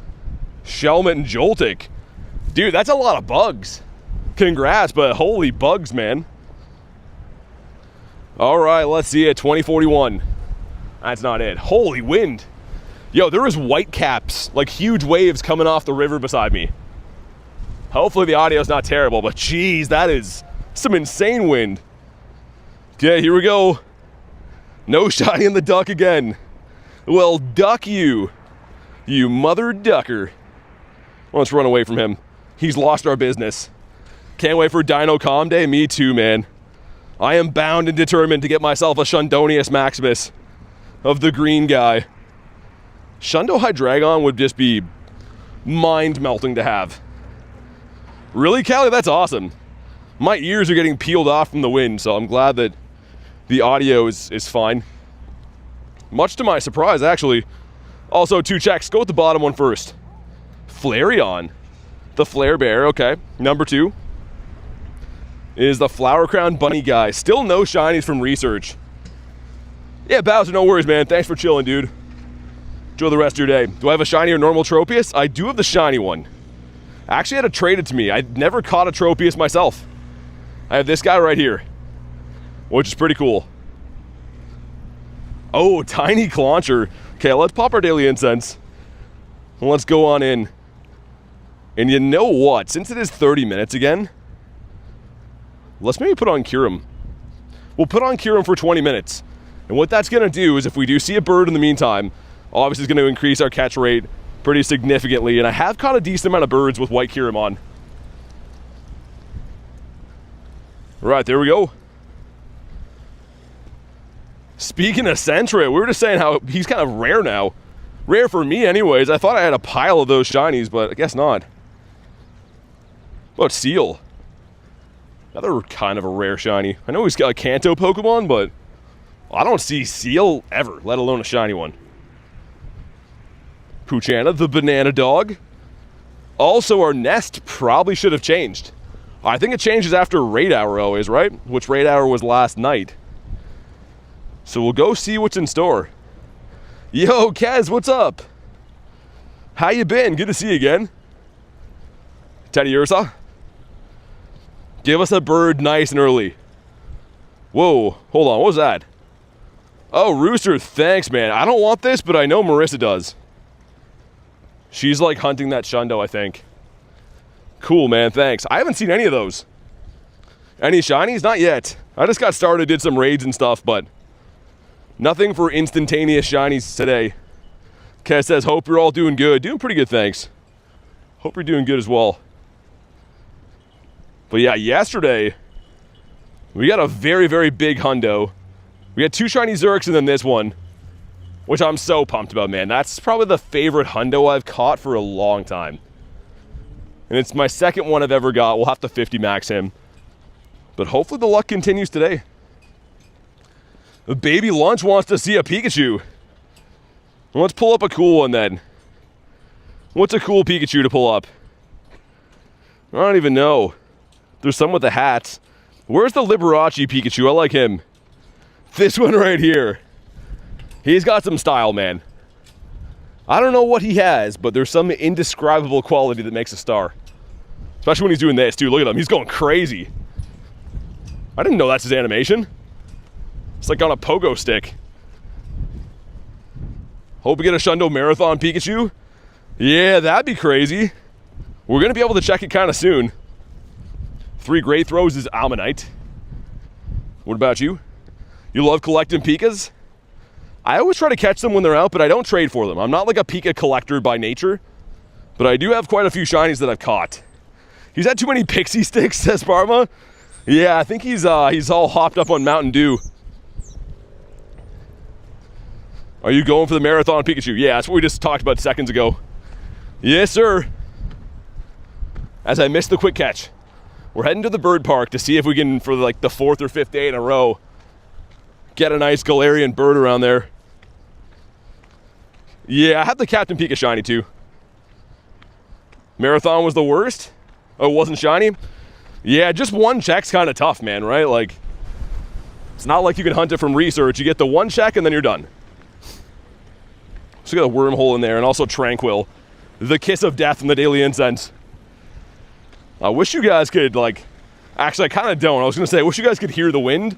Shelmet, and Joltik. Dude, that's a lot of bugs. Congrats, but holy bugs, man. All right, let's see it. 2041. That's not it. Holy wind. Yo, there is white caps, like huge waves coming off the river beside me. Hopefully the audio's not terrible, but geez, that is some insane wind. Okay, here we go. No shiny in the duck again. Well, duck you mother ducker. Well, let's run away from him. He's lost our business. Can't wait for Dino Calm Day. Me too, man. I am bound and determined to get myself a Shundonius Maximus of the green guy. Shundo Hydreigon would just be mind-melting to have. Really, Callie? That's awesome. My ears are getting peeled off from the wind, so I'm glad that the audio is fine. Much to my surprise, actually. Also, 2 checks. Go with the bottom one first. Flareon. The Flare Bear, okay. Number 2 is the Flower Crown Bunny guy. Still no shinies from research. Yeah, Bowser, no worries, man. Thanks for chilling, dude. Enjoy the rest of your day. Do I have a shiny or normal Tropius? I do have the shiny one. I actually had it traded to me. I never caught a Tropius myself. I have this guy right here, which is pretty cool. Oh, Tiny Clauncher. Okay, let's pop our daily incense. And let's go on in. And you know what? Since it is 30 minutes again, let's maybe put on Kyurem. We'll put on Kyurem for 20 minutes. And what that's going to do is if we do see a bird in the meantime, obviously it's going to increase our catch rate pretty significantly. And I have caught a decent amount of birds with white Kyurem on. Right, there we go. Speaking of Sentret, we were just saying how he's kind of rare now. Rare for me anyways. I thought I had a pile of those shinies, but I guess not. What about Seal? Another kind of a rare shiny. I know he's got a Kanto Pokemon, but I don't see Seal ever, let alone a shiny one. Poochana, the banana dog. Also, our nest probably should have changed. I think it changes after raid hour always, right? Which raid hour was last night. So we'll go see what's in store. Yo, Kaz, what's up? How you been? Good to see you again. Teddy Ursa. Give us a bird nice and early. Whoa, hold on, what was that? Oh, Rooster, thanks, man. I don't want this, but I know Marissa does. She's like hunting that Shundo, I think. Cool, man, thanks. I haven't seen any of those. Any shinies? Not yet. I just got started, did some raids and stuff, but nothing for instantaneous shinies today. Kaz says, hope you're all doing good. Doing pretty good, thanks. Hope you're doing good as well. But yeah, yesterday, we got a very, very big hundo. We had 2 shiny Zerks and then this one, which I'm so pumped about, man. That's probably the favorite hundo I've caught for a long time. And it's my second one I've ever got. We'll have to 50 max him. But hopefully the luck continues today. The baby Lunch wants to see a Pikachu. Let's pull up a cool one then. What's a cool Pikachu to pull up? I don't even know. There's some with the hats. Where's the Liberace Pikachu? I like him. This one right here. He's got some style, man. I don't know what he has, but there's some indescribable quality that makes a star. Especially when he's doing this, too. Look at him. He's going crazy. I didn't know that's his animation. It's like on a pogo stick. Hope we get a Shundo Marathon Pikachu. Yeah, that'd be crazy. We're going to be able to check it kind of soon. 3 Great Throws is Ammonite. What about you? You love collecting Pikas? I always try to catch them when they're out, but I don't trade for them. I'm not like a Pika collector by nature, but I do have quite a few shinies that I've caught. He's had too many pixie sticks, says Parma. Yeah, I think he's all hopped up on Mountain Dew. Are you going for the marathon Pikachu? Yeah, that's what we just talked about seconds ago. Yes, sir. As I missed the quick catch. We're heading to the bird park to see if we can, for like the 4th or 5th day in a row, get a nice Galarian bird around there. Yeah, I had the Captain Pika shiny too. Marathon was the worst? Oh, it wasn't shiny? Yeah, just one check's kind of tough, man, right? Like, it's not like you can hunt it from research. You get the one check and then you're done. So you got a wormhole in there, and also Tranquil. The kiss of death from the Daily Incense. I wish you guys could, like... Actually, I kind of don't. I was going to say, I wish you guys could hear the wind,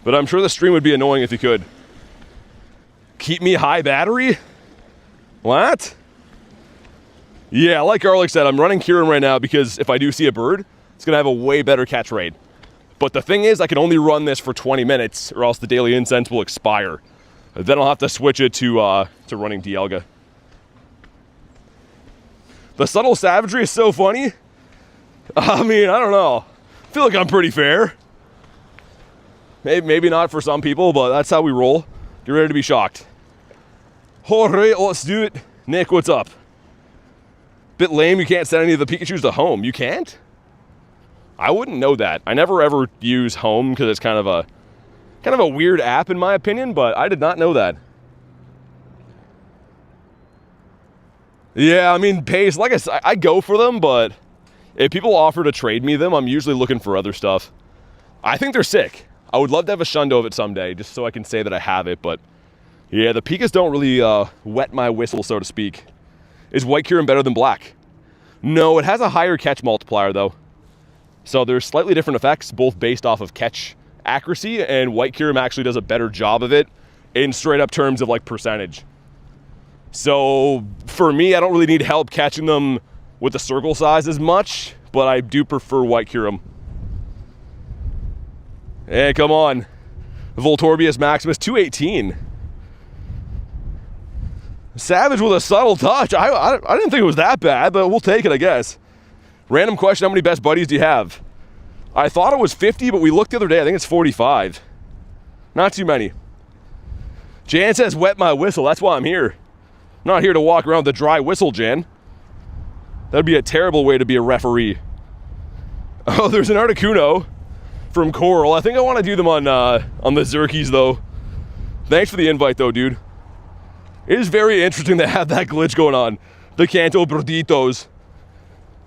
but I'm sure the stream would be annoying if you could. Keep me high battery? What? Yeah, like Garlic said, I'm running Kieran right now because if I do see a bird, it's going to have a way better catch rate. But the thing is, I can only run this for 20 minutes, or else the Daily Incense will expire. Then I'll have to switch it to running Dialga. The subtle savagery is so funny. I mean, I don't know. I feel like I'm pretty fair. Maybe not for some people, but that's how we roll. Get ready to be shocked. All right, let's do it. Nick, what's up? Bit lame you can't send any of the Pikachus to home. You can't? I wouldn't know that. I never ever use home because it's kind of a weird app in my opinion, but I did not know that. Yeah, I mean, pace, like I said, I go for them, but if people offer to trade me them, I'm usually looking for other stuff. I think they're sick. I would love to have a Shundo of it someday, just so I can say that I have it, but yeah, the Pikas don't really wet my whistle, so to speak. Is White Kyurem better than Black? No, it has a higher catch multiplier, though. So there's slightly different effects, both based off of catch accuracy, and White Kyurem actually does a better job of it in straight up terms of like percentage. So for me, I don't really need help catching them with the circle size as much, but I do prefer White Kyurem. Hey, come on. Voltorbius Maximus 218. Savage with a subtle touch. I didn't think it was that bad, but we'll take it, I guess. Random question, how many best buddies do you have? I thought it was 50, but we looked the other day. I think it's 45. Not too many. Jan says, wet my whistle. That's why I'm here. I'm not here to walk around with a dry whistle, Jan. That'd be a terrible way to be a referee. Oh, there's an Articuno from Coral. I think I want to do them on the Xurkies, though. Thanks for the invite, though, dude. It is very interesting to have that glitch going on. The Canto Burditos.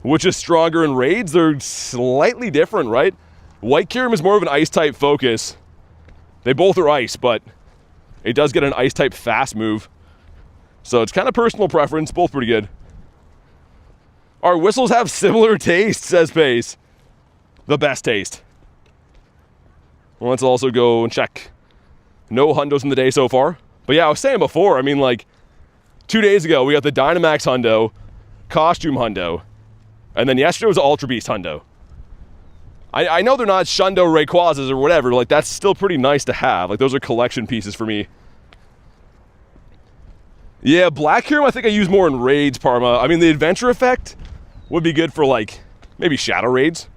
Which is stronger in raids? They're slightly different, right? White Kyurem is more of an ice-type focus. They both are ice, but it does get an ice-type fast move. So it's kind of personal preference, both pretty good. Our whistles have similar taste, says Pace. The best taste. Well, let's also go and check. No hundos in the day so far. But yeah, I was saying before, I mean, like, 2 days ago, we got the Dynamax hundo, Costume hundo, and then yesterday was Ultra Beast hundo. I know they're not Shundo Rayquazas or whatever, like, that's still pretty nice to have. Like, those are collection pieces for me. Yeah, Black Kyurem I think I use more in raids, Parma. I mean, the adventure effect would be good for, like, maybe shadow raids.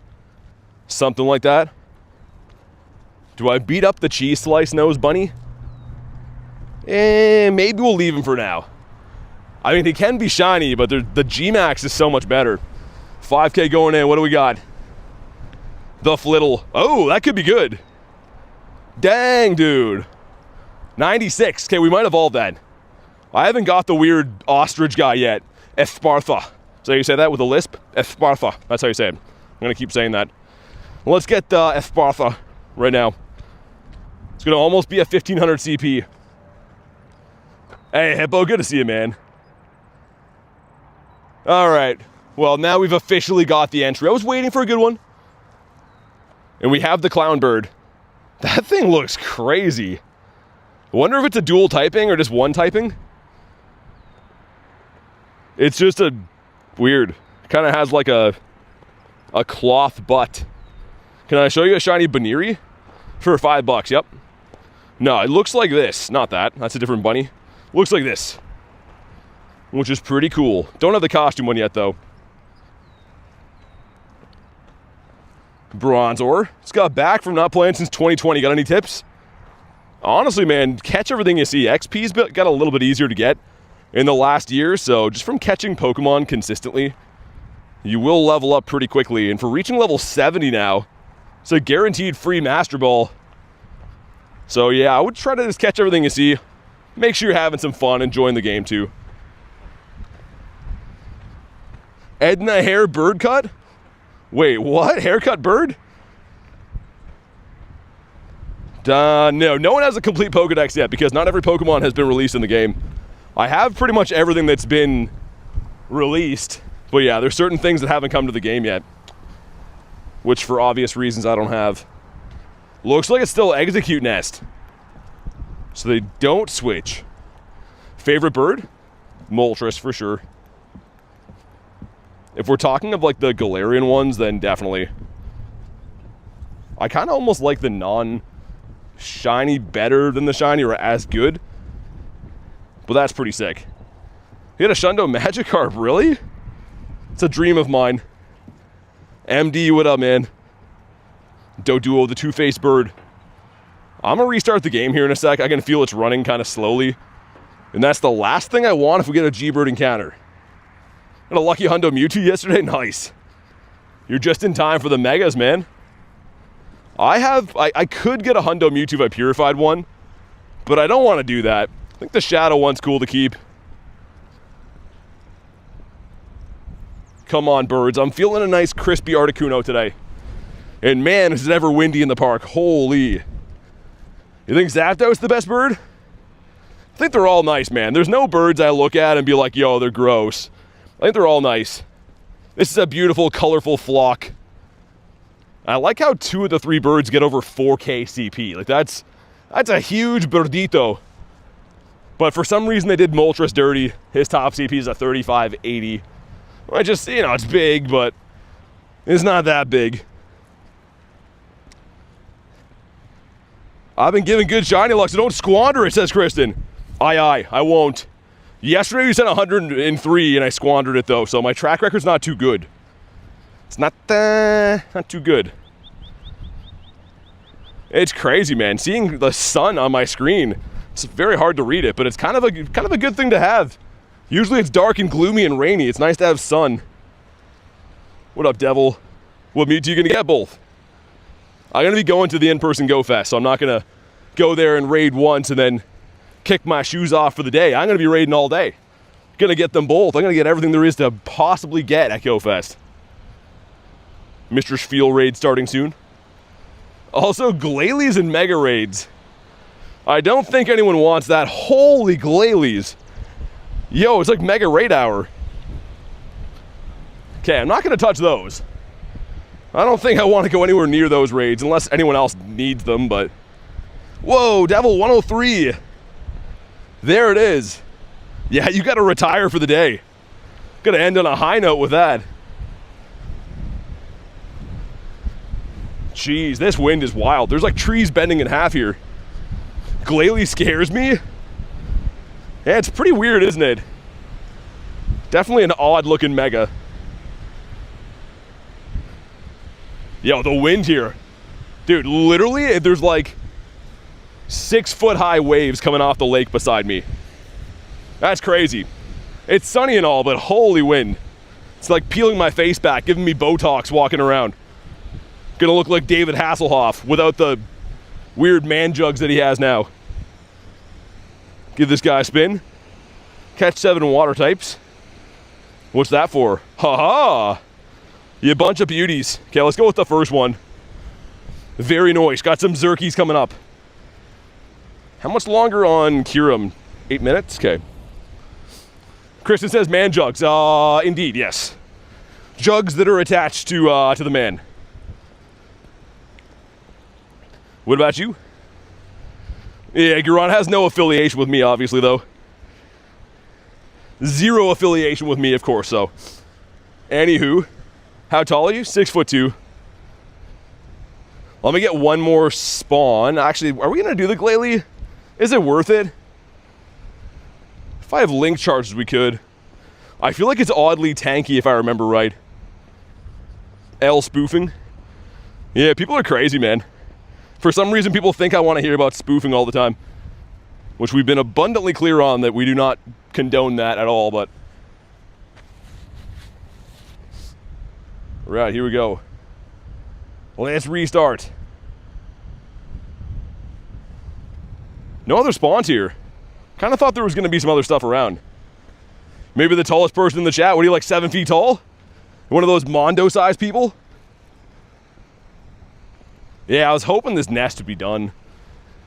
Something like that. Do I beat up the cheese slice nose bunny? Maybe we'll leave him for now. I mean, he can be shiny, but the G-Max is so much better. 5K going in. What do we got? The Flittle. Oh, that could be good. Dang, dude. 96. Okay, we might evolve that. I haven't got the weird ostrich guy yet. Espartha. So you say that with a lisp? Espartha. That's how you say it. I'm going to keep saying that. Let's get Espartha right now. It's going to almost be a 1500 CP. Hey, Hippo, good to see you, man. All right. Well, now we've officially got the entry. I was waiting for a good one. And we have the clown bird. That thing looks crazy. I wonder if it's a dual typing or just one typing. It's just a weird. Kind of has like a cloth butt. Can I show you a shiny Baniri? For $5, yep. No, it looks like this. Not that. That's a different bunny. Looks like this. Which is pretty cool. Don't have the costume one yet, though. Bronzor. Just got back from not playing since 2020. Got any tips? Honestly, man, catch everything you see. XP's got a little bit easier to get in the last year, so just from catching Pokemon consistently, you will level up pretty quickly. And for reaching level 70 now, it's a guaranteed free Master Ball. So yeah, I would try to just catch everything you see. Make sure you're having some fun, enjoying the game too. Edna hair bird cut? Wait, what? Haircut bird? No one has a complete Pokedex yet because not every Pokemon has been released in the game. I have pretty much everything that's been released, but yeah, there's certain things that haven't come to the game yet, which for obvious reasons I don't have. Looks like it's still Execute Nest, so they don't switch. Favorite bird? Moltres for sure. If we're talking of like the Galarian ones, then definitely. I kind of almost like the non-shiny better than the shiny, or as good. But that's pretty sick. He had a Shundo Magikarp, really? It's a dream of mine. MD, what up, man? Doduo, the two-faced bird. I'm gonna restart the game here in a sec. I can feel it's running kind of slowly. And that's the last thing I want if we get a G-Bird encounter. Got a lucky Hundo Mewtwo yesterday? Nice. You're just in time for the Megas, man. I could get a Hundo Mewtwo if I purified one, but I don't want to do that. I think the Shadow one's cool to keep. Come on, birds. I'm feeling a nice crispy Articuno today. And man, is it ever windy in the park. Holy. You think Zapdos the best bird? I think they're all nice, man. There's no birds I look at and be like, yo, they're gross. I think they're all nice. This is a beautiful, colorful flock. I like how 2 of the 3 birds get over 4K CP. Like, that's a huge birdito. But for some reason, they did Moltres dirty. His top CP is a 3580. I just, you know, it's big, but it's not that big. I've been giving good shiny luck, so don't squander it, says Kristen. Aye, I won't. Yesterday you sent 103 and I squandered it though, so my track record's not too good. It's not too good. It's crazy, man. Seeing the sun on my screen, it's very hard to read it, but it's kind of a good thing to have. Usually it's dark and gloomy and rainy. It's nice to have sun. What up, Devil? What Mewtwo you gonna get? Both. I'm gonna be going to the in-person Go Fest, so I'm not gonna go there and raid once and then kick my shoes off for the day. I'm gonna be raiding all day. Gonna get them both. I'm gonna get everything there is to possibly get at Go Fest. Mr. Spiel raid starting soon. Also, Glalie and Mega Raids. I don't think anyone wants that. Holy Glalie. Yo, it's like Mega Raid Hour. Okay, I'm not gonna touch those. I don't think I want to go anywhere near those raids unless anyone else needs them, but... Whoa, Devil 103. There it is. Yeah, you gotta retire for the day. Gotta end on a high note with that. Jeez, this wind is wild. There's like trees bending in half here. Glalie scares me. Yeah, it's pretty weird, isn't it? Definitely an odd looking Mega. Yo, the wind here. Dude, literally, there's like 6-foot high waves coming off the lake beside me. That's crazy. It's sunny and all, but holy wind. It's like peeling my face back, giving me Botox walking around. Gonna look like David Hasselhoff without the weird man jugs that he has now. Give this guy a spin. Catch 7 water types. What's that for? Ha-ha! You bunch of beauties. Okay, let's go with the first one. Very nice. Got some Xurkies coming up. How much longer on Kyurem? 8 minutes? Okay. Kristen says man jugs. Indeed, yes. Jugs that are attached to the man. What about you? Yeah, Guran has no affiliation with me, obviously, though. Zero affiliation with me, of course, so. Anywho, how tall are you? 6'2". Let me get one more spawn. Actually, are we gonna do the Glalie? Is it worth it? If I have link charges, we could. I feel like it's oddly tanky, if I remember right. L spoofing. Yeah, people are crazy, man. For some reason, people think I want to hear about spoofing all the time, which we've been abundantly clear on that we do not condone that at all, but... Right, here we go. Let's restart. No other spawns here. Kind of thought there was going to be some other stuff around. Maybe the tallest person in the chat. What are you, like 7 feet tall? One of those Mondo-sized people? Yeah, I was hoping this nest would be done.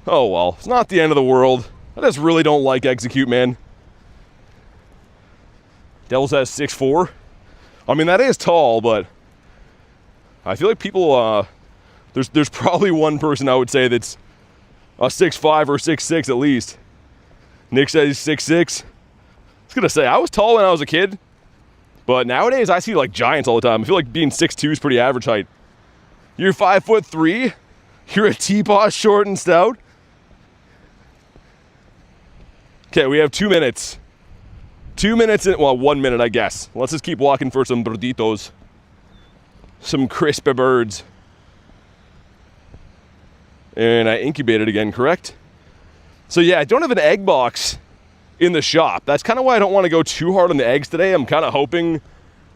Oh well, it's not the end of the world. I just really don't like Execute, man. Devil says 6'4". I mean, that is tall, but I feel like people, there's probably one person I would say that's a 6'5" or 6'6" at least. Nick says he's 6'6". I was gonna say, I was tall when I was a kid, but nowadays I see like giants all the time. I feel like being 6'2" is pretty average height. You're 5'3"? You're a teapot, short and stout? Okay, we have 2 minutes. 2 minutes, well, 1 minute, I guess. Let's just keep walking for some burditos. Some crispy birds. And I incubated again, correct? So yeah, I don't have an egg box in the shop. That's kind of why I don't want to go too hard on the eggs today. I'm kind of hoping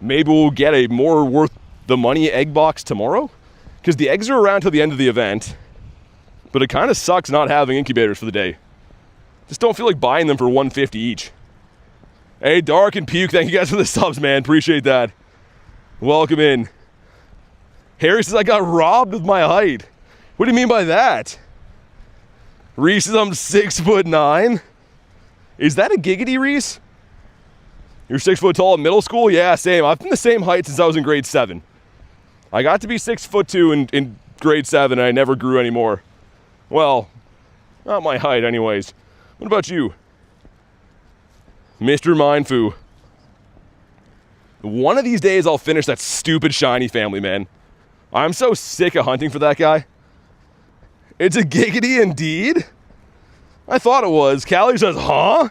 maybe we'll get a more worth the money egg box tomorrow, because the eggs are around till the end of the event, but it kind of sucks not having incubators for the day. Just don't feel like buying them for $150 each. Hey, Dark and Puke, thank you guys for the subs, man. Appreciate that. Welcome in. Harry says I got robbed of my height. What do you mean by that? Reese says I'm 6'9". Is that a giggity, Reese? You're 6 foot tall in middle school? Yeah, same. I've been the same height since I was in grade 7. I got to be 6'2" in grade 7, and I never grew anymore. Well, not my height anyways. What about you? Mr. Mindfu. One of these days I'll finish that stupid shiny family, man. I'm so sick of hunting for that guy. It's a giggity indeed? I thought it was. Callie says, huh?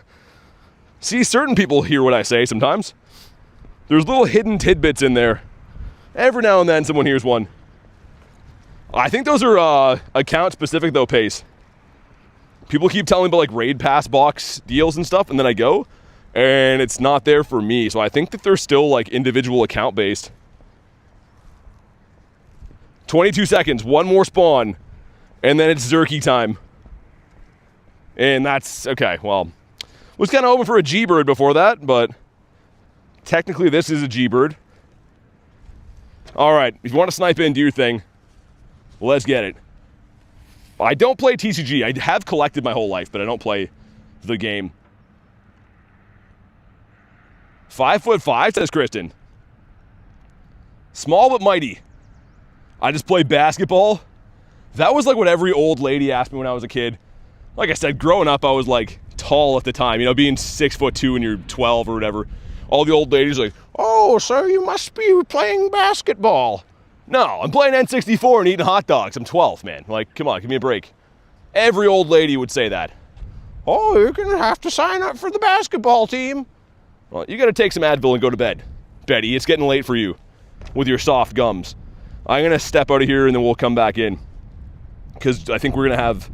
See, certain people hear what I say sometimes. There's little hidden tidbits in there. Every now and then someone hears one. I think those are account specific though, Pace. People keep telling me about like raid pass box deals and stuff, and then I go, and it's not there for me. So I think that they're still like individual account based. 22 seconds, one more spawn, and then it's Xurkitree time. And that's, okay, well, was kind of hoping for a G-Bird before that, but technically this is a G-Bird. All right, if you want to snipe in, do your thing. Let's get it. I don't play TCG. I have collected my whole life, but I don't play the game. 5'5", says Kristen. Small but mighty. I just play basketball. That was like what every old lady asked me when I was a kid. Like I said, growing up, I was like tall at the time. You know, being 6'2" when you're 12 or whatever. All the old ladies are like, oh, so you must be playing basketball. No, I'm playing N64 and eating hot dogs. I'm 12, man. Like, come on, give me a break. Every old lady would say that. Oh, you're going to have to sign up for the basketball team. Well, you got to take some Advil and go to bed. Betty, it's getting late for you with your soft gums. I'm going to step out of here and then we'll come back in, because I think we're going to have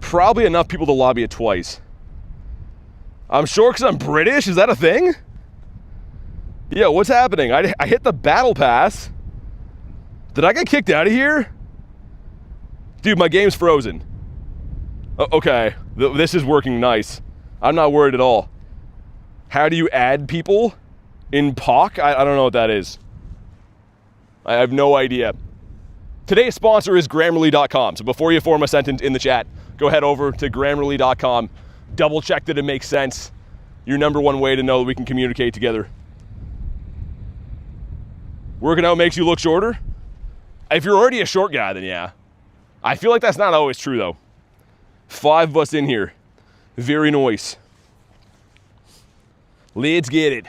probably enough people to lobby it twice. I'm sure because I'm British. Is that a thing? Yeah, what's happening? I hit the battle pass. Did I get kicked out of here? Dude, my game's frozen. Okay, this is working nice. I'm not worried at all. How do you add people in POC? I don't know what that is. I have no idea. Today's sponsor is Grammarly.com. So before you form a sentence in the chat, go head over to Grammarly.com. Double check that it makes sense. Your number one way to know that we can communicate together. Working out makes you look shorter? If you're already a short guy, then yeah. I feel like that's not always true, though. 5 of us in here. Very nice. Let's get it.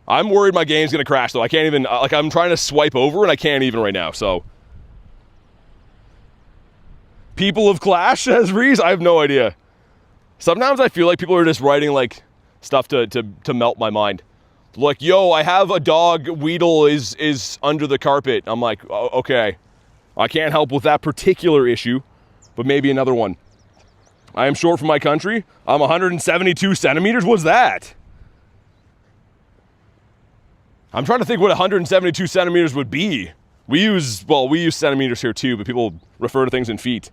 I'm worried my game's gonna crash, though. I can't even, like, I'm trying to swipe over and I can't even right now, so. People of Clash, says Reese? I have no idea. Sometimes I feel like people are just writing, like, stuff to melt my mind. Like, yo, I have a dog, Weedle is under the carpet. I'm like, oh, okay. I can't help with that particular issue, but maybe another one. I am short for my country. I'm 172 centimeters. What's that? I'm trying to think what 172 centimeters would be. We use centimeters here too, but people refer to things in feet.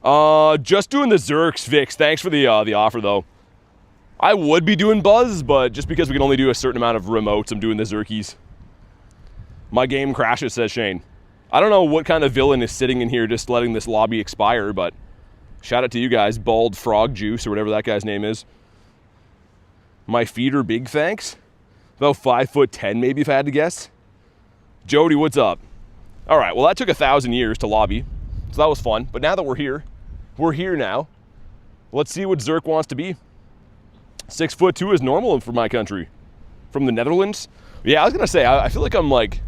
Just doing the Xurks, Vix. Thanks for the offer, though. I would be doing Buzz, but just because we can only do a certain amount of remotes, I'm doing the Xurkies. My game crashes, says Shane. I don't know what kind of villain is sitting in here just letting this lobby expire, but shout out to you guys. Bald Frog Juice, or whatever that guy's name is. My feet are big, thanks. About 5'10", maybe, if I had to guess. Jody, what's up? All right, well, that took 1,000 years to lobby, so that was fun. But now that we're here now. Let's see what Xurk wants to be. 6'2" is normal for my country. From the Netherlands? Yeah, I was gonna say, I feel like I'm like,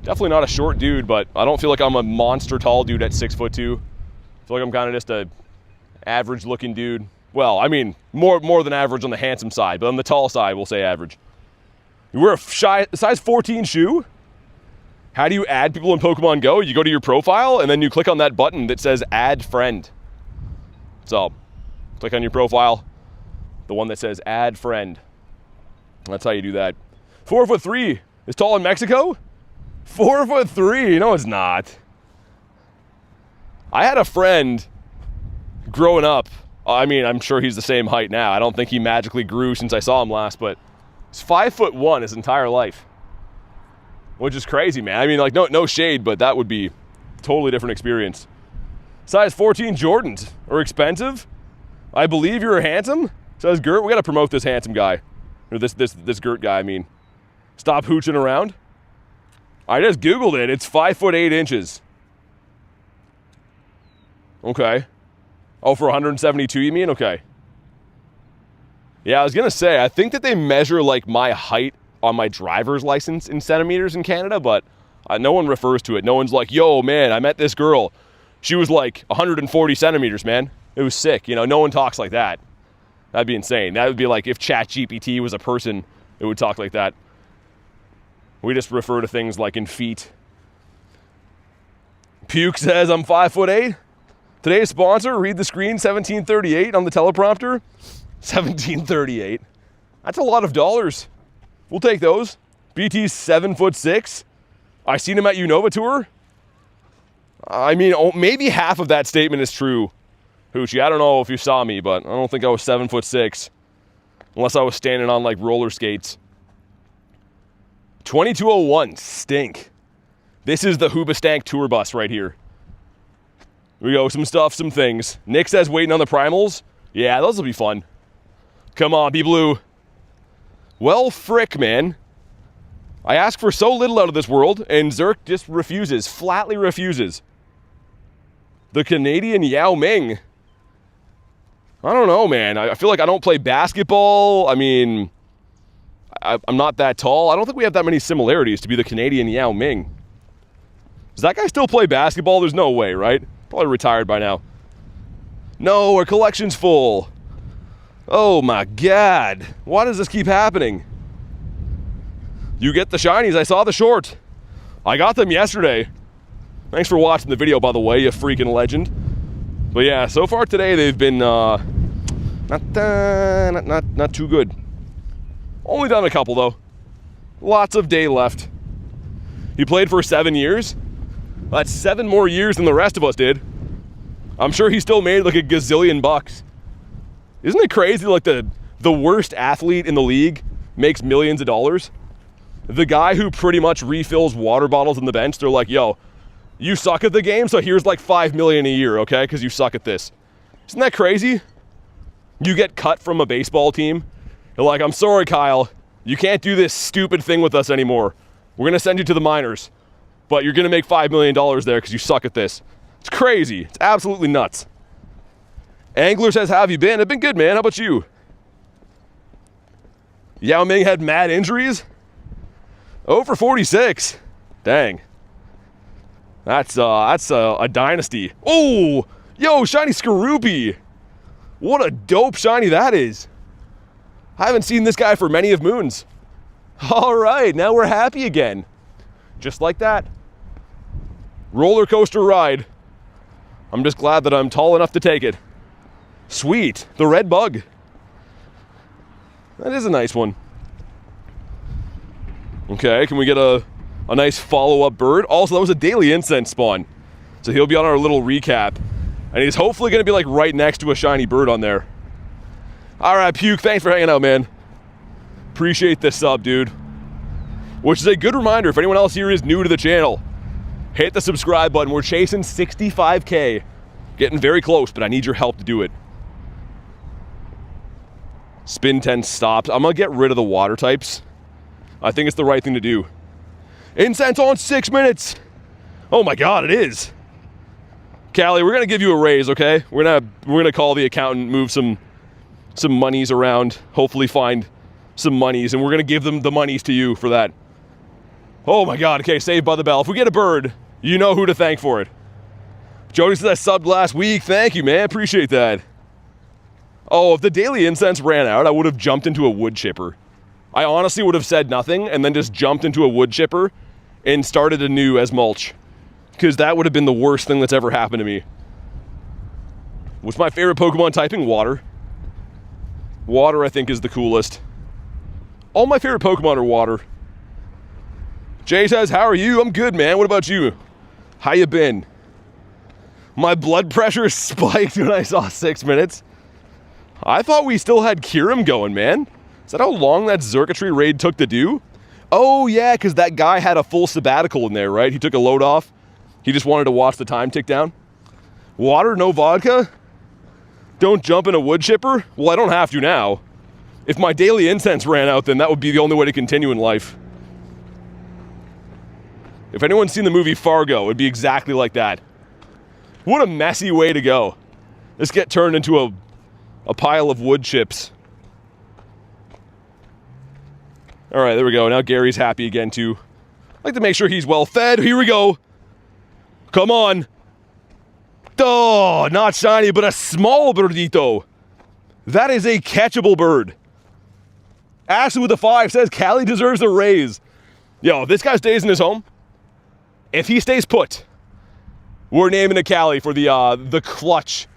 definitely not a short dude, but I don't feel like I'm a monster tall dude at 6'2". I feel like I'm kind of just a average looking dude. Well, I mean, more than average on the handsome side, but on the tall side, we'll say average. You wear a size 14 shoe? How do you add people in Pokemon GO? You go to your profile, and then you click on that button that says Add Friend. So, click on your profile, the one that says Add Friend. That's how you do that. 4'3" is tall in Mexico? 4'3", no it's not. I had a friend growing up. I mean, I'm sure he's the same height now. I don't think he magically grew since I saw him last, but he's 5'1" his entire life. Which is crazy, man. I mean, like, no shade, but that would be a totally different experience. Size 14 Jordans are expensive. I believe you're handsome, says Gert. We gotta promote this handsome guy. Or this Gert guy, I mean. Stop hooching around. I just Googled it. It's 5'8" inches. Okay. Oh, for 172, you mean? Okay. Yeah, I was gonna say, I think that they measure, like, my height on my driver's license in centimeters in Canada, but no one refers to it. No one's like, yo, man, I met this girl. She was like 140 centimeters, man. It was sick. You know, no one talks like that. That'd be insane. That would be like if ChatGPT was a person, it would talk like that. We just refer to things like in feet. Puke says I'm 5'8". Today's sponsor, read the screen, 1738 on the teleprompter. 1738. That's a lot of dollars. We'll take those. BT's 7'6". I seen him at Unova Tour. I mean, maybe half of that statement is true, Hoochie. I don't know if you saw me, but I don't think I was 7'6", unless I was standing on like roller skates. 2201, stink. This is the Hoobastank tour bus right here. Here we go, some stuff, some things. Nick says waiting on the primals. Yeah, those will be fun. Come on, be blue. Well, frick, man. I ask for so little out of this world, and Xurk just refuses, flatly refuses. The Canadian Yao Ming. I don't know, man. I feel like I don't play basketball. I mean, I'm not that tall. I don't think we have that many similarities to be the Canadian Yao Ming. Does that guy still play basketball? There's no way, right? Probably retired by now. No, our collection's full. Oh my God. Why does this keep happening? You get the shinies. I saw the short. I got them yesterday. Thanks for watching the video, by the way, you freaking legend. But yeah, so far today they've been not too good. Only done a couple though. Lots of day left. He played for 7 years. That's 7 more years than the rest of us did. I'm sure he still made like a gazillion bucks. Isn't it crazy, like the worst athlete in the league makes millions of dollars? The guy who pretty much refills water bottles on the bench, they're like, yo, you suck at the game, so here's like $5 million a year, okay? Because you suck at this. Isn't that crazy? You get cut from a baseball team. They're like, I'm sorry, Kyle. You can't do this stupid thing with us anymore. We're going to send you to the minors. But you're going to make $5 million there because you suck at this. It's crazy. It's absolutely nuts. Angler says, how have you been? I've been good, man. How about you? Yao Ming had mad injuries? 0 for 46. Dang. That's a dynasty. Oh, yo, shiny Skorupi. What a dope shiny that is. I haven't seen this guy for many of moons. All right, now we're happy again. Just like that. Roller coaster ride. I'm just glad that I'm tall enough to take it. Sweet. The red bug. That is a nice one. Okay, can we get a nice follow-up bird? Also, that was a daily incense spawn. So he'll be on our little recap. And he's hopefully going to be like right next to a shiny bird on there. Alright, Puke, thanks for hanging out, man. Appreciate this sub, dude. Which is a good reminder, if anyone else here is new to the channel, hit the subscribe button. We're chasing 65K. Getting very close, but I need your help to do it. Spin 10 stopped. I'm going to get rid of the water types. I think it's the right thing to do. Incense on 6 minutes. Oh my god, it is. Callie, we're going to give you a raise, okay? We're going to call the accountant, move some monies around, hopefully find some monies, and we're going to give them the monies to you for that. Oh my god, okay, saved by the bell. If we get a bird, you know who to thank for it. Jody says I subbed last week. Thank you, man. Appreciate that. Oh, if the daily incense ran out, I would have jumped into a wood chipper. I honestly would have said nothing and then just jumped into a wood chipper and started anew as mulch. Because that would have been the worst thing that's ever happened to me. What's my favorite Pokemon typing? Water. Water, I think, is the coolest. All my favorite Pokemon are water. Jay says, how are you? I'm good, man. What about you? How you been? My blood pressure spiked when I saw 6 minutes. I thought we still had Kyurem going, man. Is that how long that Xurkitree raid took to do? Oh, yeah, because that guy had a full sabbatical in there, right? He took a load off. He just wanted to watch the time tick down. Water, no vodka? Don't jump in a wood chipper? Well, I don't have to now. If my daily incense ran out, then that would be the only way to continue in life. If anyone's seen the movie Fargo, it'd be exactly like that. What a messy way to go. Let's get turned into a pile of wood chips. Alright, there we go. Now Gary's happy again, too. I'd like to make sure he's well fed. Here we go. Come on. Oh, not shiny, but a small birdito. That is a catchable bird. Ashley with a 5 says Callie deserves a raise. Yo, if this guy stays in his home, if he stays put, we're naming a Callie for the clutch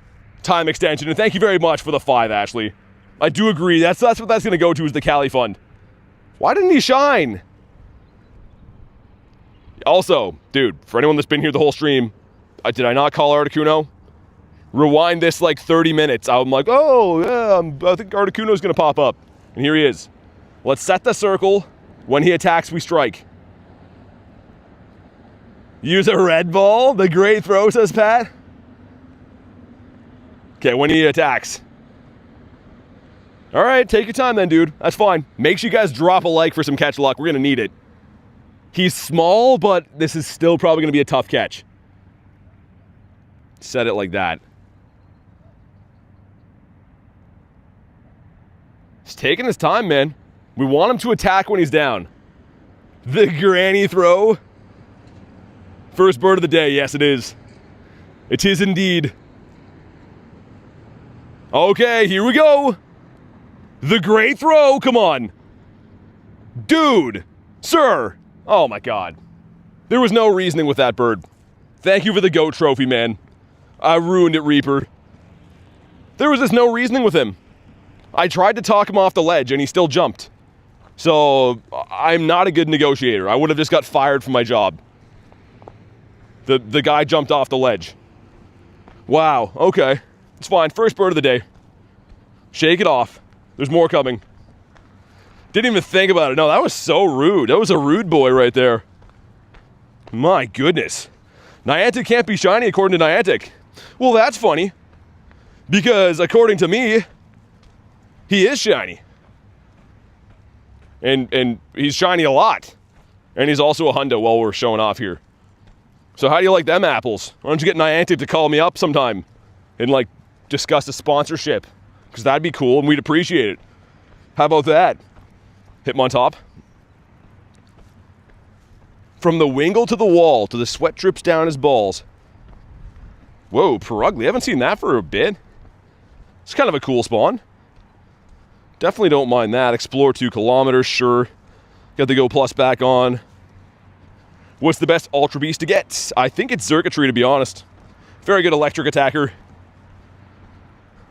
time extension. And thank you very much for the 5, Ashley. I do agree. That's what that's going to go to, is the Callie fund. Why didn't he shine? Also, dude, for anyone that's been here the whole stream, did I not call Articuno? Rewind this like 30 minutes. I'm like, oh, yeah, I think Articuno's going to pop up. And here he is. Let's set the circle. When he attacks, we strike. Use a red ball. The great throw, says Pat. Okay, when he attacks. All right, take your time then, dude. That's fine. Make sure you guys drop a like for some catch luck. We're going to need it. He's small, but this is still probably going to be a tough catch. Set it like that. He's taking his time, man. We want him to attack when he's down. The granny throw. First bird of the day. Yes, it is. It is indeed. Okay, here we go. The great throw. Come on. Dude. Sir. Oh, my God. There was no reasoning with that bird. Thank you for the GOAT trophy, man. I ruined it, Reaper. There was just no reasoning with him. I tried to talk him off the ledge, and he still jumped. So, I'm not a good negotiator. I would have just got fired from my job. The guy jumped off the ledge. Wow, okay. It's fine. First bird of the day. Shake it off. There's more coming. Didn't even think about it. No, that was so rude. That was a rude boy right there. My goodness. Niantic can't be shiny according to Niantic. Well, that's funny. Because according to me, he is shiny. And he's shiny a lot. And he's also a hundo while we're showing off here. So how do you like them apples? Why don't you get Niantic to call me up sometime and like discuss a sponsorship? Because that'd be cool and we'd appreciate it. How about that? Hit him on top. From the wingle to the wall to the sweat drips down his balls. Whoa, Perugly. I haven't seen that for a bit. It's kind of a cool spawn. Definitely don't mind that. Explore 2 kilometers, sure. Got the Go Plus back on. What's the best Ultra Beast to get? I think it's Xurkitree, to be honest. Very good electric attacker.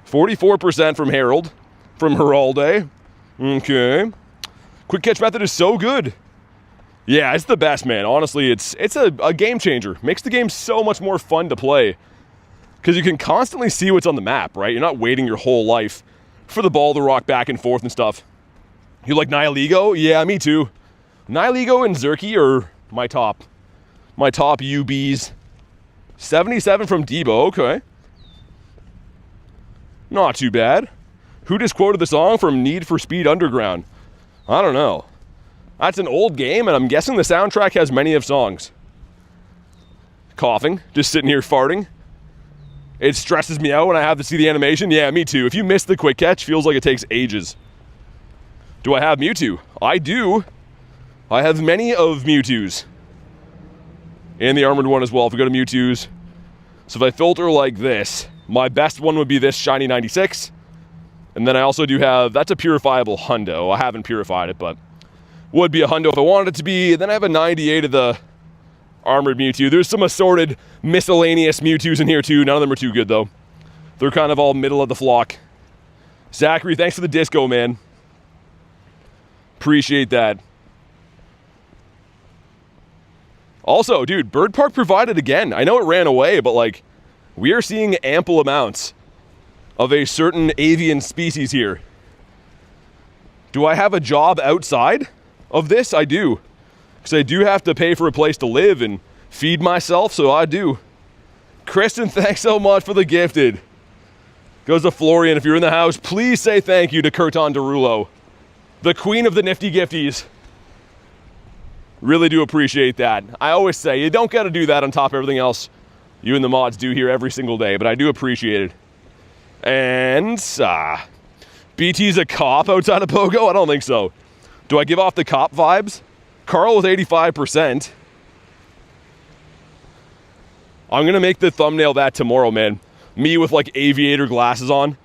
44% from Harold. From Heralde. Okay. Quick catch method is so good. Yeah, it's the best, man. Honestly, it's a game changer. Makes the game so much more fun to play. Because you can constantly see what's on the map, right? You're not waiting your whole life for the ball to rock back and forth and stuff. You like Nihilego? Yeah, me too. Nihilego and Xurkitree are my top UBs. 77 from Debo, okay. Not too bad. Who just quoted the song from Need for Speed Underground? I don't know. That's an old game, and I'm guessing the soundtrack has many of songs. Coughing, just sitting here farting. It stresses me out when I have to see the animation. Yeah, me too. If you miss the quick catch, feels like it takes ages. Do I have Mewtwo? I do. I have many of Mewtwo's. And the armored one as well, if we go to Mewtwo's. So if I filter like this, my best one would be this Shiny 96. And then I also do have, that's a purifiable hundo. I haven't purified it, but would be a hundo if I wanted it to be. Then I have a 98 of the armored Mewtwo. There's some assorted miscellaneous Mewtwo's in here too. None of them are too good though. They're kind of all middle of the flock. Zachary, thanks for the disco, man. Appreciate that. Also, dude, Bird Park provided again. I know it ran away, but like, we are seeing ample amounts of a certain avian species here. Do I have a job outside of this? I do. Because I do have to pay for a place to live and feed myself, so I do. Kristen, thanks so much for the gifted. Goes to Florian. If you're in the house, please say thank you to Kurton Derulo, the queen of the nifty gifties. Really do appreciate that. I always say, you don't got to do that on top of everything else you and the mods do here every single day, but I do appreciate it. And, BT's a cop outside of Pogo? I don't think so. Do I give off the cop vibes? Carl with 85%. I'm going to make the thumbnail that tomorrow, man. Me with, like, aviator glasses on.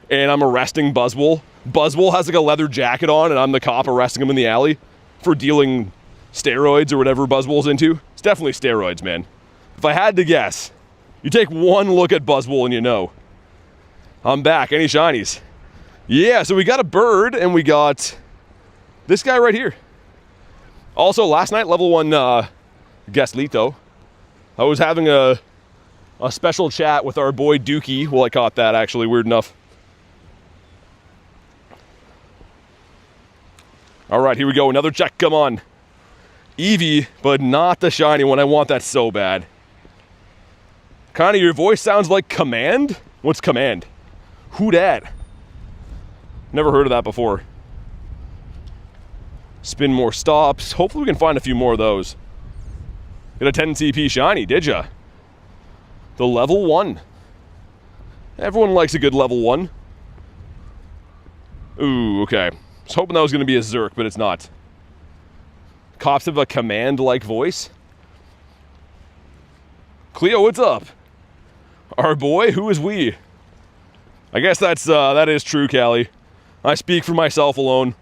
And I'm arresting Buzzwole. Buzzwole has, like, a leather jacket on, and I'm the cop arresting him in the alley for dealing steroids or whatever Buzzwole's into. It's definitely steroids, man. If I had to guess, you take one look at Buzzwole and you know. I'm back. Any shinies? Yeah, so we got a bird, and we got this guy right here. Also, last night, level 1 guest Lito. I was having a special chat with our boy Dookie. Well, I caught that, actually. Weird enough. All right, here we go. Another check. Come on. Eevee, but not the shiny one. I want that so bad. Kinda, your voice sounds like Command? What's Command? Who dat? Never heard of that before. Spin more stops. Hopefully we can find a few more of those. Get a 10 CP shiny, did ya? The level 1. Everyone likes a good level 1. Ooh, okay. I was hoping that was going to be a Zerk, but it's not. Cops have a command-like voice. Cleo, what's up? Our boy, who is we? I guess that is true, Callie. I speak for myself alone.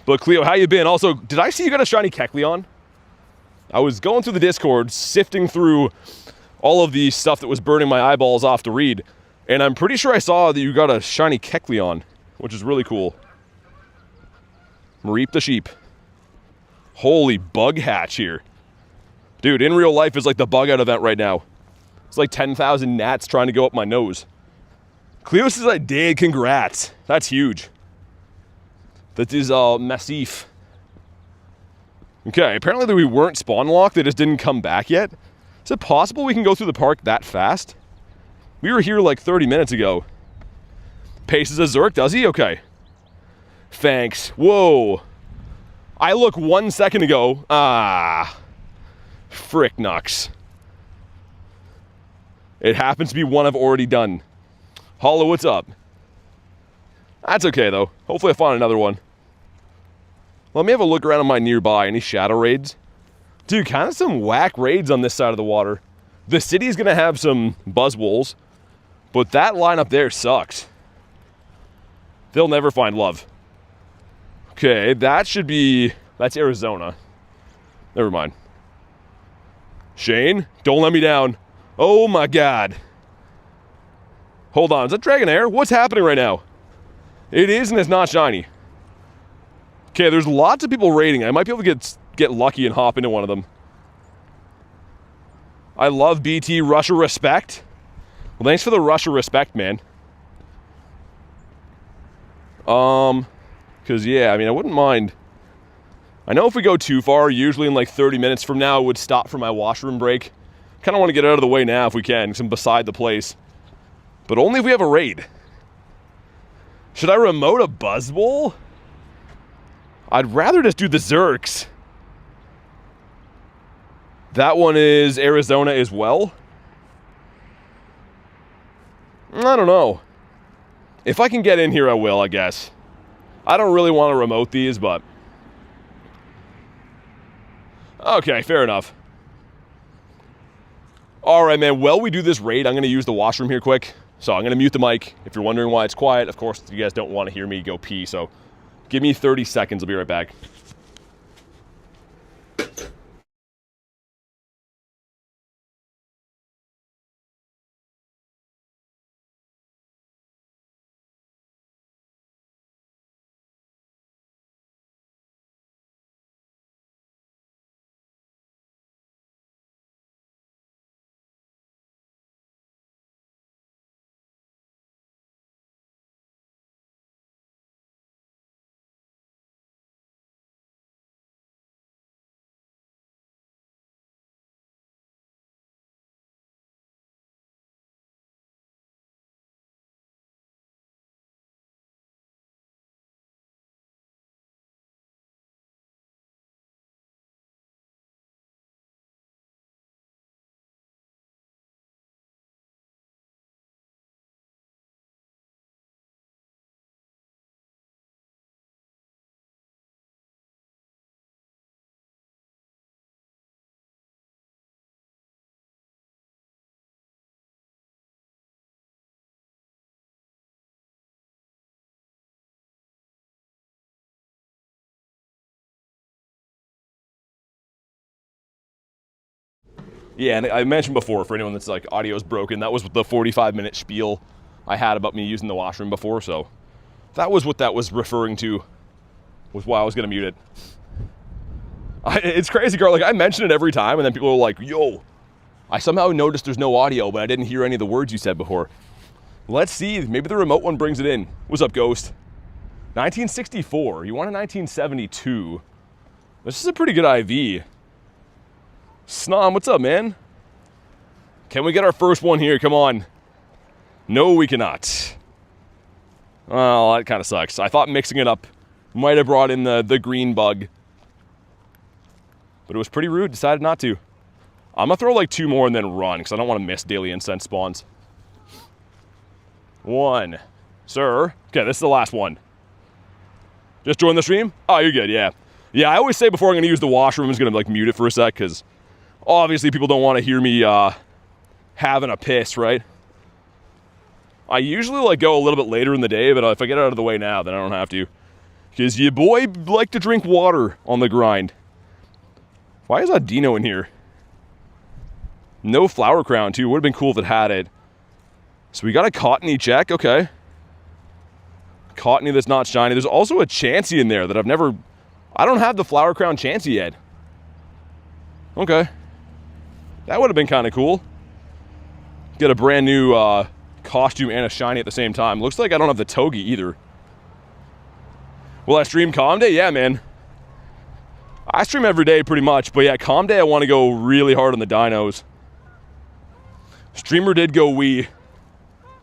But Cleo, how you been? Also, did I see you got a shiny Kecleon? I was going through the Discord, sifting through all of the stuff that was burning my eyeballs off to read, and I'm pretty sure I saw that you got a shiny Kecleon, which is really cool. Reap the sheep. Holy bug hatch here. Dude, in real life is like the bug out event right now. It's like 10,000 gnats trying to go up my nose. Cleo says I did, congrats. That's huge. That is massif. Okay, apparently we weren't spawn locked, they just didn't come back yet. Is it possible we can go through the park that fast? We were here like 30 minutes ago. Paces a Zerk, does he? Okay. Thanks. Whoa. I look 1 second ago. Frick Nux. It happens to be one I've already done. Hollow, what's up? That's okay though. Hopefully I find another one. Let me have a look around on my nearby. Any shadow raids? Dude, kind of some whack raids on this side of the water. The city's gonna have some Buzzwoles, but that lineup there sucks. They'll never find love. Okay, that should be... That's Arizona. Never mind. Shane, don't let me down. Oh my god. Hold on, is that Dragonair? What's happening right now? It is and it's not shiny. Okay, there's lots of people raiding. I might be able to get lucky and hop into one of them. I love BT Russia Respect. Well, thanks for the Russia Respect, man. Because, yeah, I mean, I wouldn't mind. I know if we go too far, usually in like 30 minutes from now, it would stop for my washroom break. Kind of want to get out of the way now if we can, because I'm beside the place. But only if we have a raid. Should I remote a Buzzwole? I'd rather just do the Xurks. That one is Arizona as well. I don't know. If I can get in here, I will, I guess. I don't really want to remote these, but... Okay, fair enough. Alright, man. While we do this raid, I'm going to use the washroom here quick. So I'm going to mute the mic. If you're wondering why it's quiet, of course, you guys don't want to hear me go pee. So give me 30 seconds. I'll be right back. Yeah, and I mentioned before, for anyone that's like, audio's broken, that was the 45-minute spiel I had about me using the washroom before, so that was what that was referring to, was why I was going to mute it. It's crazy, Carl. Like, I mention it every time, and then people are like, yo, I somehow noticed there's no audio, but I didn't hear any of the words you said before. Let's see. Maybe the remote one brings it in. What's up, Ghost? 1964. You want a 1972. This is a pretty good IV. Snom, what's up, man? Can we get our first one here? Come on. No, we cannot. Well, that kind of sucks. I thought mixing it up might have brought in the green bug. But it was pretty rude. Decided not to. I'm going to throw like 2 more and then run, because I don't want to miss daily incense spawns. 1. Sir. Okay, this is the last one. Just join the stream? Oh, you're good, yeah. Yeah, I always say before I'm going to use the washroom, I'm just going to like mute it for a sec, because obviously people don't want to hear me having a piss, right? I usually like go a little bit later in the day, but if I get out of the way now, then I don't have to. Because your boy like to drink water on the grind. Why is that Dino in here? No flower crown, too. Would have been cool if it had it. So we got a Cottony check. Okay. Cottony that's not shiny. There's also a Chansey in there that I've never... I don't have the flower crown Chansey yet. Okay. That would have been kind of cool. Get a brand new costume and a shiny at the same time. Looks like I don't have the Togi either. Will I stream Calm Day? Yeah, man. I stream every day pretty much, but yeah, Calm Day I want to go really hard on the dinos. Streamer did go wee.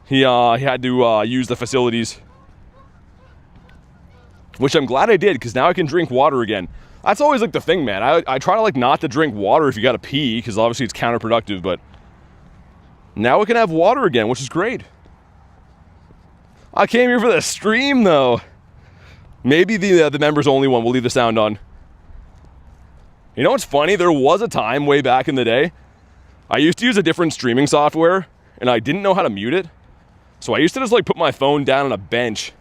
He had to use the facilities. Which I'm glad I did, because now I can drink water again. That's always like the thing, man. I try to like not to drink water if you gotta pee, because obviously it's counterproductive, but now we can have water again, which is great. I came here for the stream though. Maybe the members only one. We'll leave the sound on. You know what's funny? There was a time way back in the day, I used to use a different streaming software, and I didn't know how to mute it. So I used to just like put my phone down on a bench,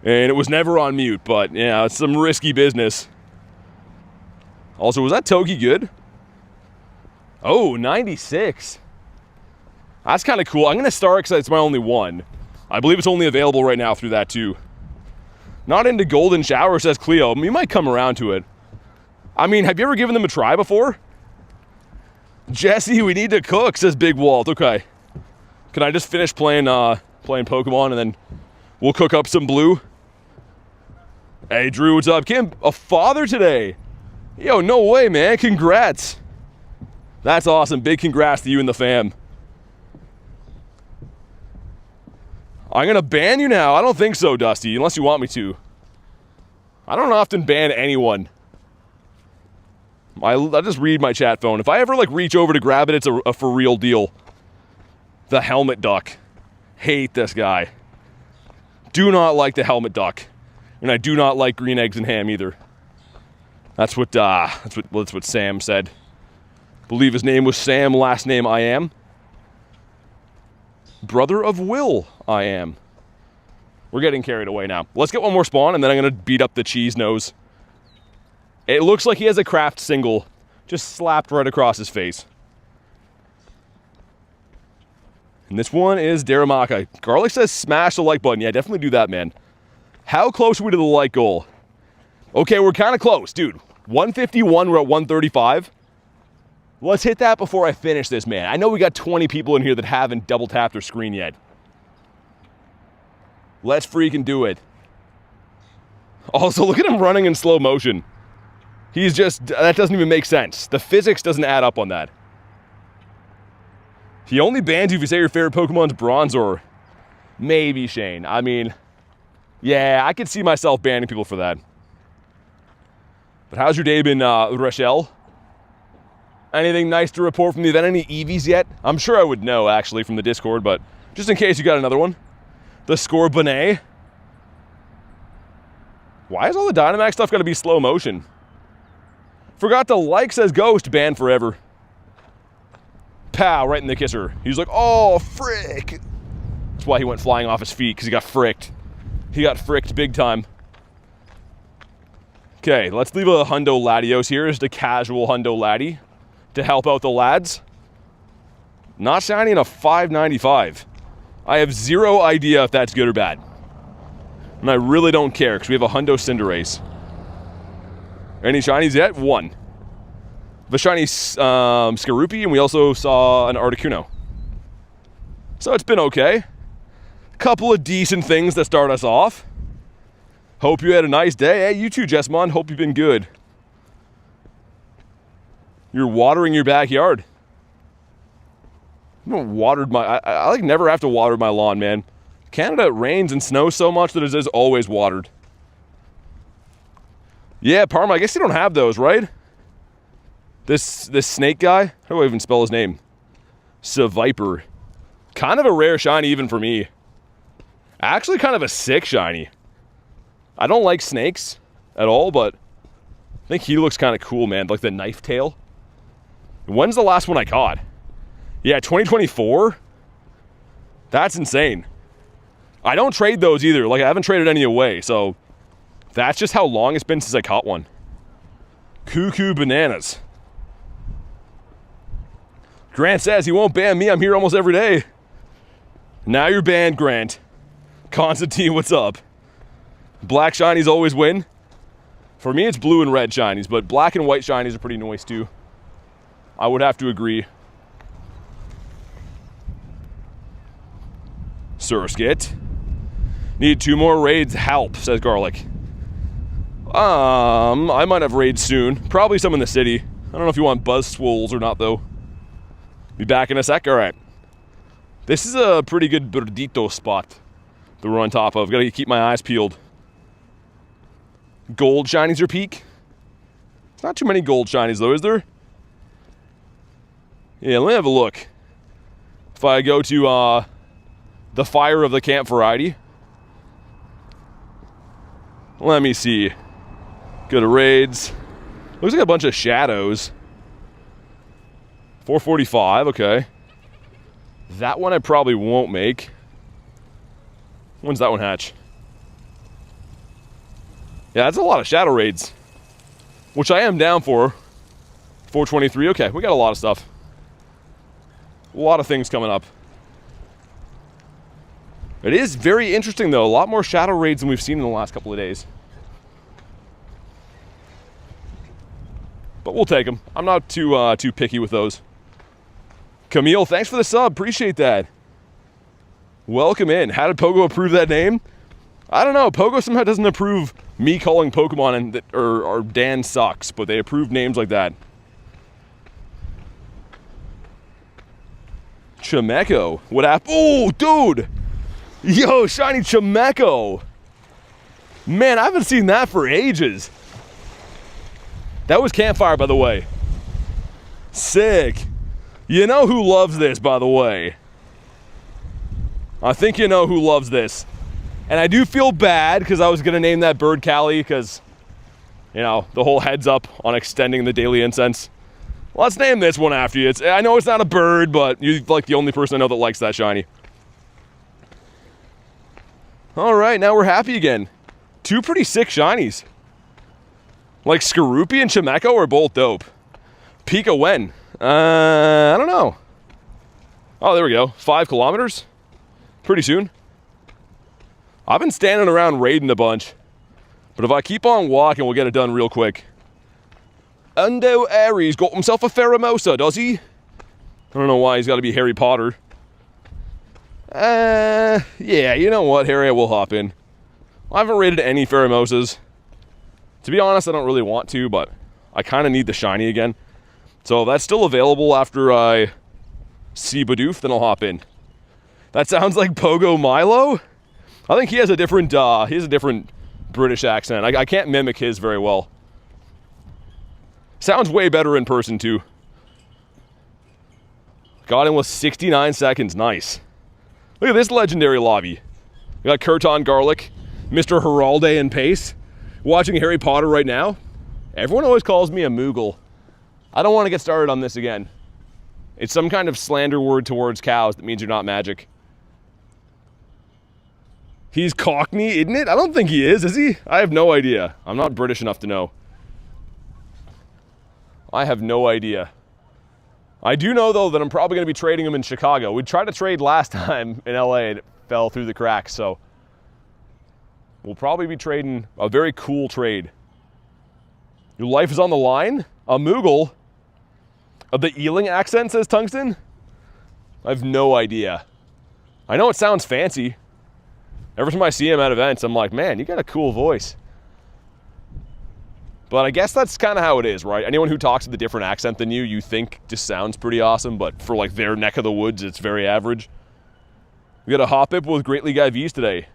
and it was never on mute, but yeah, it's some risky business. Also, was that Toki good? Oh, 96. That's kind of cool. I'm going to start because it's my only one. I believe it's only available right now through that too. Not into Golden Shower, says Cleo. You might come around to it. I mean, have you ever given them a try before? Jesse, we need to cook, says Big Walt. Okay. Can I just finish playing Pokemon and then we'll cook up some blue? Hey, Drew, what's up? Kim, a father today. Yo, no way, man. Congrats. That's awesome. Big congrats to you and the fam. I'm going to ban you now. I don't think so, Dusty, unless you want me to. I don't often ban anyone. I just read my chat phone. If I ever, like, reach over to grab it, it's a for real deal. The helmet duck. Hate this guy. Do not like the helmet duck. And I do not like green eggs and ham either. That's what Sam said. Believe his name was Sam, last name I am. Brother of Will, I am. We're getting carried away now. Let's get one more spawn, and then I'm going to beat up the cheese nose. It looks like he has a craft single just slapped right across his face. And this one is Daramaka. Garlic says smash the like button. Yeah, definitely do that, man. How close are we to the like goal? Okay, we're kind of close, dude. 151, we're at 135. Let's hit that before I finish this, man. I know we got 20 people in here that haven't double tapped their screen yet. Let's freaking do it. Also, look at him running in slow motion. He's just, that doesn't even make sense. The physics doesn't add up on that. He only bans you if you say your favorite Pokemon's Bronzor. Maybe, Shane. I mean, yeah, I could see myself banning people for that. But how's your day been, Rochelle? Anything nice to report from the event? Any EVs yet? I'm sure I would know, actually, from the Discord, but just in case you got another one. The Scorbunny. Why is all the Dynamax stuff got to be slow motion? Forgot to like, says Ghost, banned forever. Pow, right in the kisser. He's like, oh, frick. That's why he went flying off his feet, because he got fricked. He got fricked big time. Okay, let's leave a Hundo Latios here, just a casual Hundo Laddie to help out the lads. Not shiny in a 595. I have zero idea if that's good or bad. And I really don't care, because we have a Hundo Cinderace. Any shinies yet? One. The shiny Skarupi, and we also saw an Articuno. So it's been okay. Couple of decent things that start us off. Hope you had a nice day. Hey, you too, Jessmon. Hope you've been good. You're watering your backyard. I haven't watered my... I like never have to water my lawn, man. Canada, it rains and snows so much that it is always watered. Yeah, Parma, I guess you don't have those, right? This snake guy? How do I even spell his name? Seviper. Kind of a rare shiny even for me. Actually kind of a sick shiny. I don't like snakes at all, but I think he looks kind of cool, man. Like the knife tail. When's the last one I caught? Yeah, 2024? That's insane. I don't trade those either. Like, I haven't traded any away, so that's just how long it's been since I caught one. Cuckoo bananas. Grant says he won't ban me. I'm here almost every day. Now you're banned, Grant. Constantine, what's up? Black shinies always win. For me, it's blue and red shinies, but black and white shinies are pretty nice too. I would have to agree. Surskit. Need 2 more raids. Help, says Garlic. I might have raids soon. Probably some in the city. I don't know if you want Buzzwoles or not, though. Be back in a sec. All right. This is a pretty good Burdito spot that we're on top of. Gotta keep my eyes peeled. Gold shinies are peak. It's not too many gold shinies, though, is there? Yeah, let me have a look. If I go to the Fire of the Camp variety. Let me see. Go to raids. Looks like a bunch of shadows. 445, okay. That one I probably won't make. When's that one hatch? Yeah, that's a lot of shadow raids. Which I am down for. 423. Okay, we got a lot of stuff. A lot of things coming up. It is very interesting, though. A lot more shadow raids than we've seen in the last couple of days. But we'll take them. I'm not too picky with those. Camille, thanks for the sub. Appreciate that. Welcome in. How did Pogo approve that name? I don't know. Pogo somehow doesn't approve me calling Pokemon or Dan sucks, but they approve names like that. Chimecho. What happened? Oh, dude. Yo, shiny Chimecho. Man, I haven't seen that for ages. That was Campfire, by the way. Sick. You know who loves this, by the way. I think you know who loves this. And I do feel bad because I was going to name that bird Callie because, you know, the whole heads up on extending the daily incense. Let's name this one after you. I know it's not a bird, but you're like the only person I know that likes that shiny. All right, now we're happy again. Two pretty sick shinies. Like Xurkitree and Chimecho are both dope. Pika when? I don't know. Oh, there we go. 5 kilometers? Pretty soon. I've been standing around raiding a bunch. But if I keep on walking, we'll get it done real quick. Undo Aries got himself a Pheromosa, does he? I don't know why he's got to be Harry Potter. Yeah, you know what, Harry, I will hop in. I haven't raided any Pheromosas. To be honest, I don't really want to, but I kind of need the shiny again. So if that's still available after I see Bidoof, then I'll hop in. That sounds like Pogo Milo? I think he has a different British accent. I can't mimic his very well. Sounds way better in person, too. Got him with 69 seconds. Nice. Look at this legendary lobby. We got Kurton Garlic, Mr. Heralde and Pace. Watching Harry Potter right now. Everyone always calls me a Moogle. I don't want to get started on this again. It's some kind of slander word towards cows that means you're not magic. He's Cockney, isn't it? I don't think he is he? I have no idea. I'm not British enough to know. I have no idea. I do know, though, that I'm probably going to be trading him in Chicago. We tried to trade last time in LA and it fell through the cracks, so we'll probably be trading a very cool trade. Your life is on the line? A Moogle? The Ealing accent, says Tungsten? I have no idea. I know it sounds fancy. Every time I see him at events, I'm like, man, you got a cool voice. But I guess that's kind of how it is, right? Anyone who talks with a different accent than you think just sounds pretty awesome, but for like their neck of the woods, it's very average. We got a hop up with Great League IVs today.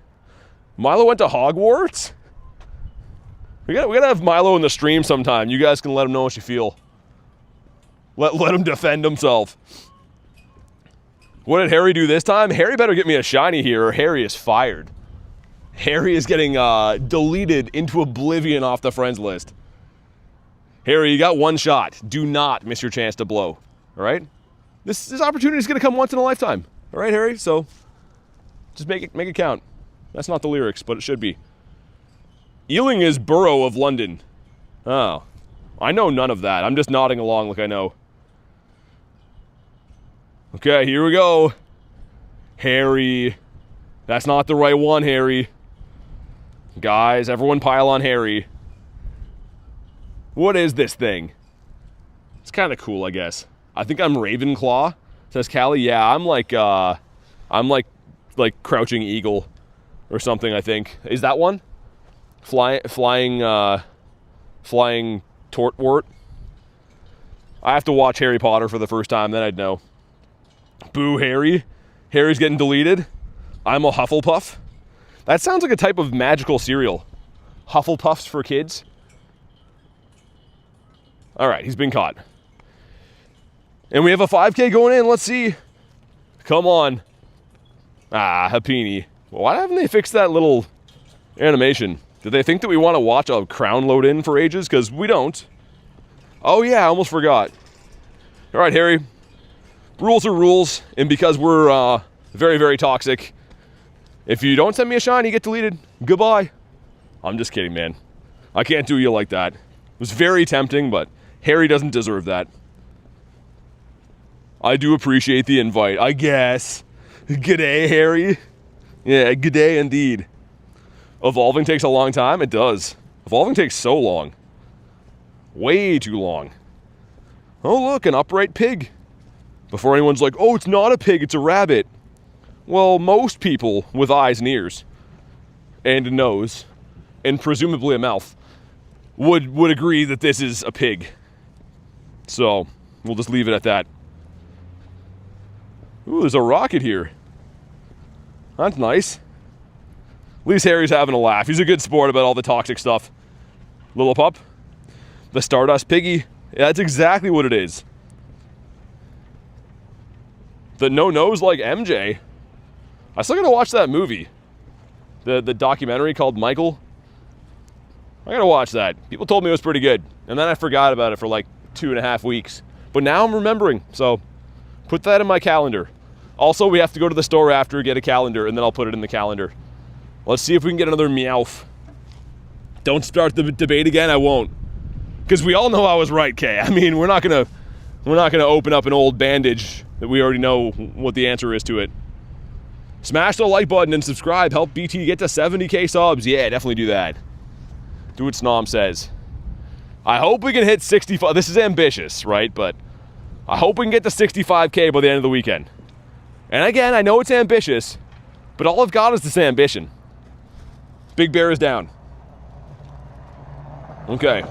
Milo went to Hogwarts? We gotta have Milo in the stream sometime. You guys can let him know what you feel. Let him defend himself. What did Harry do this time? Harry better get me a shiny here or Harry is fired. Harry is getting deleted into oblivion off the friends list. Harry, you got one shot. Do not miss your chance to blow. All right? This opportunity is going to come once in a lifetime. All right, Harry? So just make it count. That's not the lyrics, but it should be. Ealing is borough of London. Oh. I know none of that. I'm just nodding along like I know. Okay, here we go. Harry. That's not the right one, Harry. Guys, everyone pile on Harry. What is this thing? It's kind of cool, I guess. I think I'm Ravenclaw, says Callie. Yeah, I'm like Crouching Eagle or something, I think. Is that one? Flying Tortwort. I have to watch Harry Potter for the first time, then I'd know. Boo, Harry. Harry's getting deleted. I'm a Hufflepuff. That sounds like a type of magical cereal. Hufflepuffs for kids. All right, he's been caught. And we have a 5K going in. Let's see. Come on. Ah, Happini. Why haven't they fixed that little animation? Do they think that we want to watch a crown load in for ages? Because we don't. Oh, yeah, I almost forgot. All right, Harry. Rules are rules. And because we're very, very toxic, if you don't send me a shine, you get deleted. Goodbye. I'm just kidding, man. I can't do you like that. It was very tempting, but Harry doesn't deserve that. I do appreciate the invite, I guess. G'day, Harry. Yeah, g'day indeed. Evolving takes a long time? It does. Evolving takes so long. Way too long. Oh, look, an upright pig. Before anyone's like, oh, it's not a pig, it's a rabbit. Well, most people with eyes and ears and a nose and presumably a mouth would agree that this is a pig. So, we'll just leave it at that. Ooh, there's a rocket here. That's nice. At least Harry's having a laugh. He's a good sport about all the toxic stuff. Little pup. The Stardust Piggy. Yeah, that's exactly what it is. The no nose like MJ. I still gotta watch that movie. The documentary called Michael. I gotta watch that. People told me it was pretty good. And then I forgot about it for like 2.5 weeks. But now I'm remembering. So put that in my calendar. Also, we have to go to the store after, get a calendar, and then I'll put it in the calendar. Let's see if we can get another Meowth. Don't start the debate again, I won't. Because we all know I was right, Kay. I mean, we're not gonna open up an old bandage that we already know what the answer is to it. Smash the like button and subscribe. Help BT get to 70k subs. Yeah, definitely do that. Do what Snom says. I hope we can hit 65. This is ambitious, right? But I hope we can get to 65k by the end of the weekend. And again, I know it's ambitious, but all I've got is this ambition. Big Bear is down. Okay.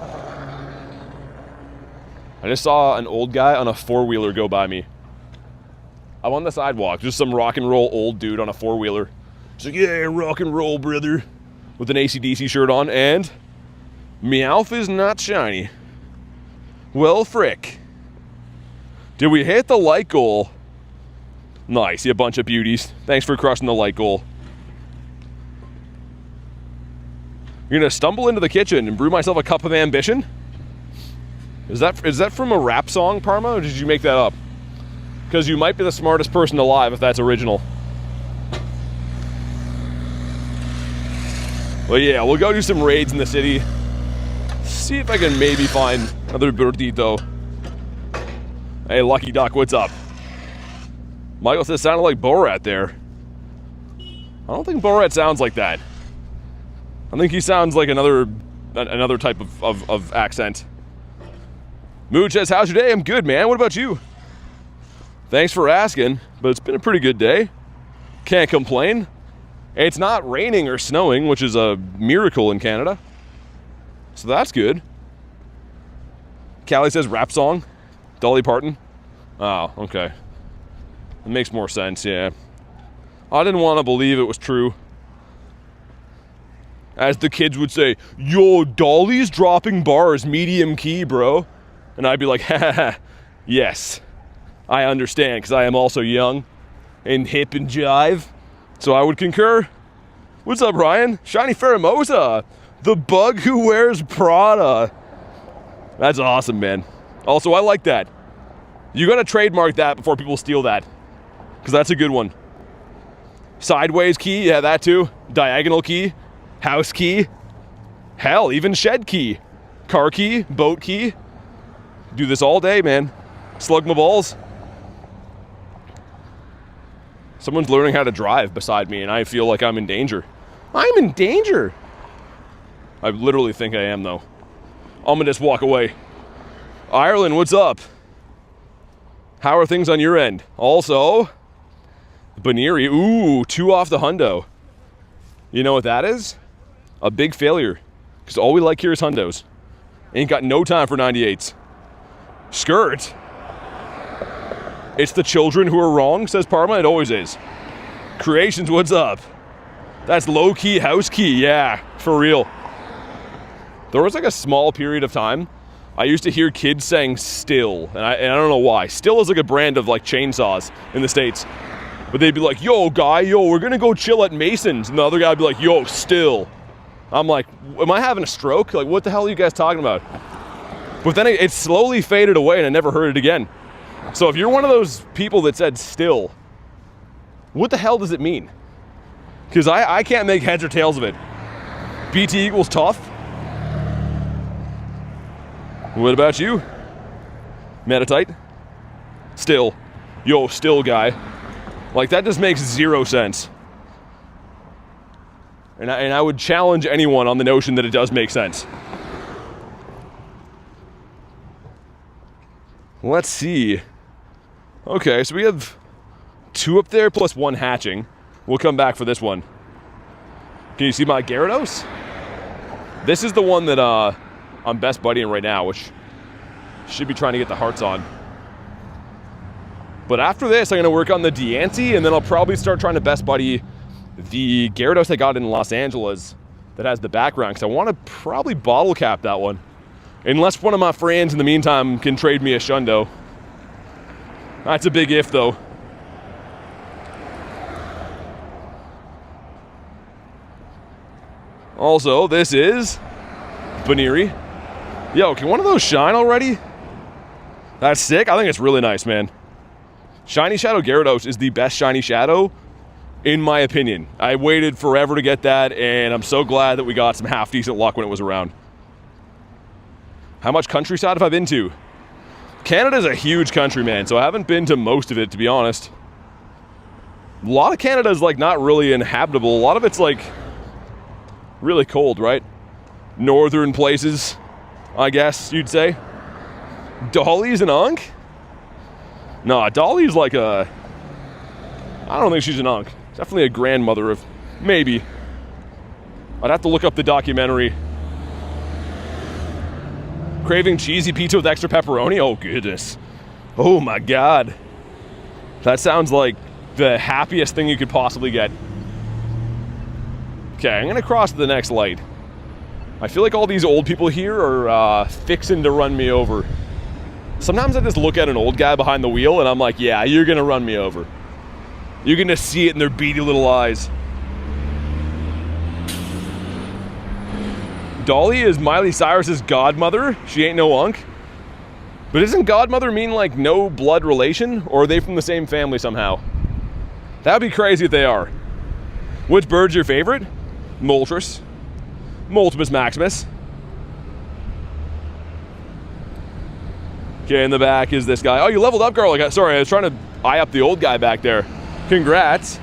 I just saw an old guy on a four-wheeler go by me. I'm on the sidewalk, just some rock and roll old dude on a four-wheeler. He's like, yeah, rock and roll, brother. With an AC/DC shirt on, and Meowth is not shiny. Well, frick. Did we hit the like goal? Nice, you bunch of beauties. Thanks for crushing the like goal. You're gonna stumble into the kitchen and brew myself a cup of ambition? Is that from a rap song, Parma, or did you make that up? Because you might be the smartest person alive if that's original. Well, yeah, we'll go do some raids in the city. See if I can maybe find another Birdito. Hey, Lucky Duck, what's up? Michael says, sounded like Borat there. I don't think Borat sounds like that. I think he sounds like another type of accent. Mood says, how's your day? I'm good, man. What about you? Thanks for asking, but it's been a pretty good day. Can't complain. It's not raining or snowing, which is a miracle in Canada. So that's good. Callie says, rap song. Dolly Parton. Oh, okay. It makes more sense, yeah. I didn't want to believe it was true. As the kids would say, yo, Dolly's dropping bars medium key, bro. And I'd be like, ha, yes. I understand, because I am also young and hip and jive. So I would concur. What's up, Ryan? Shiny Pheromosa. The bug who wears Prada. That's awesome, man. Also, I like that. You gotta trademark that before people steal that. Because that's a good one. Sideways key, yeah, that too. Diagonal key. House key. Hell, even shed key. Car key. Boat key. Do this all day, man. Slug my balls. Someone's learning how to drive beside me, and I feel like I'm in danger. I'm in danger! I literally think I am, though. I'm gonna just walk away. Ireland, what's up? How are things on your end? Also, Baneri, ooh, 2 off the hundo. You know what that is? A big failure. Because all we like here is hundos. Ain't got no time for 98s. Skirt. It's the children who are wrong, says Parma. It always is. Creations, what's up? That's low-key house key, yeah, for real. There was like a small period of time I used to hear kids saying still, and I don't know why. Still is like a brand of like chainsaws in the States. But they'd be like, yo, guy, yo, we're gonna go chill at Mason's. And the other guy would be like, yo, still. I'm like, am I having a stroke? Like, what the hell are you guys talking about? But then it slowly faded away and I never heard it again. So if you're one of those people that said still, what the hell does it mean? Because I can't make heads or tails of it. BT equals tough. What about you? Meditite. Still. Yo, still, guy. Like, that just makes zero sense. And I would challenge anyone on the notion that it does make sense. Let's see. Okay, so we have 2 up there plus 1 hatching. We'll come back for this one. Can you see my Gyarados? This is the one that I'm best buddying right now, which should be trying to get the hearts on. But after this, I'm going to work on the Deancey, and then I'll probably start trying to best buddy the Gyarados I got in Los Angeles that has the background, because I want to probably bottle cap that one. Unless one of my friends in the meantime can trade me a Shundo. That's a big if, though. Also, this is Baniri. Yo, can one of those shine already? That's sick. I think it's really nice, man. Shiny Shadow Gyarados is the best Shiny Shadow, in my opinion. I waited forever to get that, and I'm so glad that we got some half-decent luck when it was around. How much countryside have I been to? Canada's a huge country, man, so I haven't been to most of it, to be honest. A lot of Canada's, like, not really inhabitable. A lot of it's, like, really cold, right? Northern places, I guess you'd say. Dolly's an Unk? No, Dolly's like a... I don't think she's an Unk. Definitely a grandmother of... Maybe. I'd have to look up the documentary. Craving cheesy pizza with extra pepperoni? Oh, goodness. Oh, my God. That sounds like the happiest thing you could possibly get. Okay, I'm going to cross to the next light. I feel like all these old people here are fixing to run me over. Sometimes I just look at an old guy behind the wheel and I'm like, yeah, you're going to run me over. You're going to see it in their beady little eyes. Dolly is Miley Cyrus's godmother. She ain't no Unk. But doesn't godmother mean like no blood relation? Or are they from the same family somehow? That would be crazy if they are. Which bird's your favorite? Moltres. Multimus Maximus. Okay, in the back is this guy. Oh, you leveled up, Garlic. Sorry, I was trying to eye up the old guy back there. Congrats.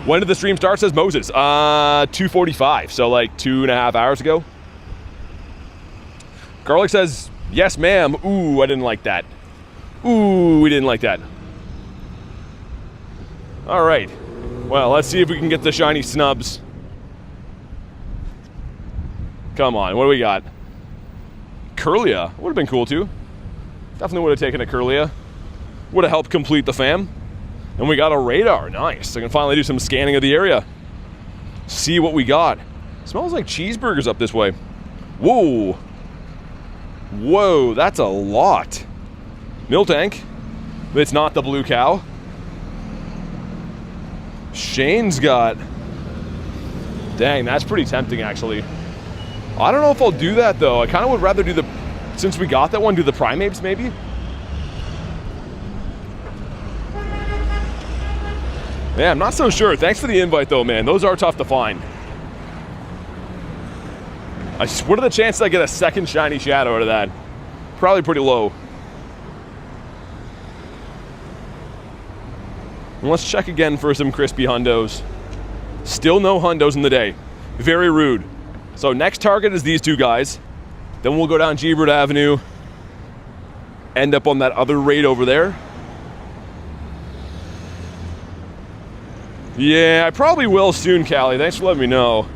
When did the stream start, says Moses? 2:45, so like 2.5 hours ago. Garlic says, yes, ma'am. Ooh, I didn't like that. Ooh, we didn't like that. All right. Well, let's see if we can get the shiny snubs. Come on, what do we got? Curlia. Would have been cool, too. Definitely would have taken a Curlia. Would have helped complete the fam. And we got a radar. Nice. I can finally do some scanning of the area. See what we got. Smells like cheeseburgers up this way. Whoa. Whoa, that's a lot. Miltank. It's not the blue cow. Shane's got... Dang, that's pretty tempting, actually. I don't know if I'll do that, though. I kind of would rather do the... Since we got that one, do the Primates, maybe? Yeah, I'm not so sure. Thanks for the invite, though, man. Those are tough to find. What are the chances I get a second shiny shadow out of that? Probably pretty low. And let's check again for some crispy hundos. Still no hundos in the day. Very rude. So next target is these two guys. Then we'll go down Gebert Avenue. End up on that other raid over there. Yeah, I probably will soon, Callie. Thanks for letting me know.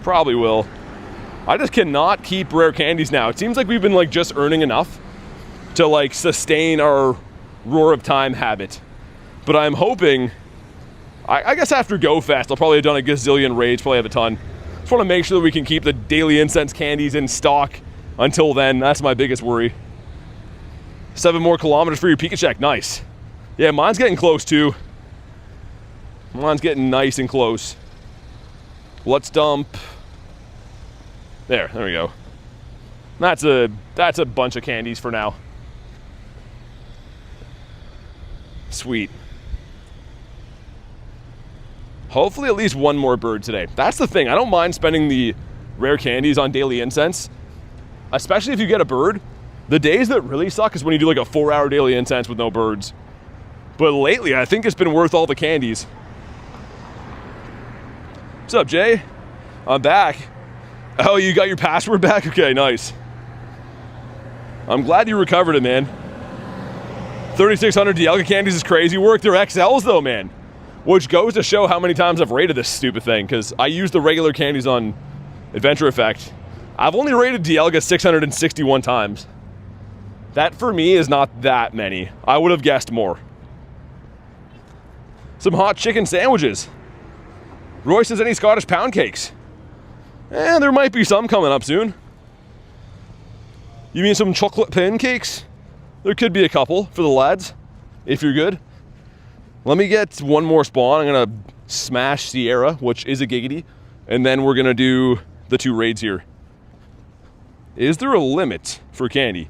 Probably will. I just cannot keep rare candies now. It seems like we've been like just earning enough to like sustain our Roar of Time habit. But I'm hoping, I guess after Go Fest, I'll probably have done a gazillion raids, probably have a ton. Just want to make sure that we can keep the daily incense candies in stock until then. That's my biggest worry. 7 more kilometers for your Pikachu. Nice. Yeah, mine's getting close too. Mine's getting nice and close. Let's dump. There we go. That's a bunch of candies for now. Sweet. Hopefully at least one more bird today. That's the thing. I don't mind spending the rare candies on daily incense. Especially if you get a bird The days that really suck is when you do like a 4-hour daily incense with no birds. But lately, I think it's been worth all the candies. What's up, Jay? I'm back. Oh, you got your password back? Okay, nice. I'm glad you recovered it, man. 3,600 Dialga candies is crazy work. They're XLs though, man. Which goes to show how many times I've rated this stupid thing, because I used the regular candies on Adventure Effect. I've only rated Dialga 661 times. That for me is not that many. I would have guessed more. Some hot chicken sandwiches. Roy says any Scottish pound cakes? There might be some coming up soon. You mean some chocolate pancakes? There could be a couple for the lads, if you're good. Let me get one more spawn. I'm gonna smash Sierra, which is a giggity, and then we're gonna do the 2 raids here. Is there a limit for candy?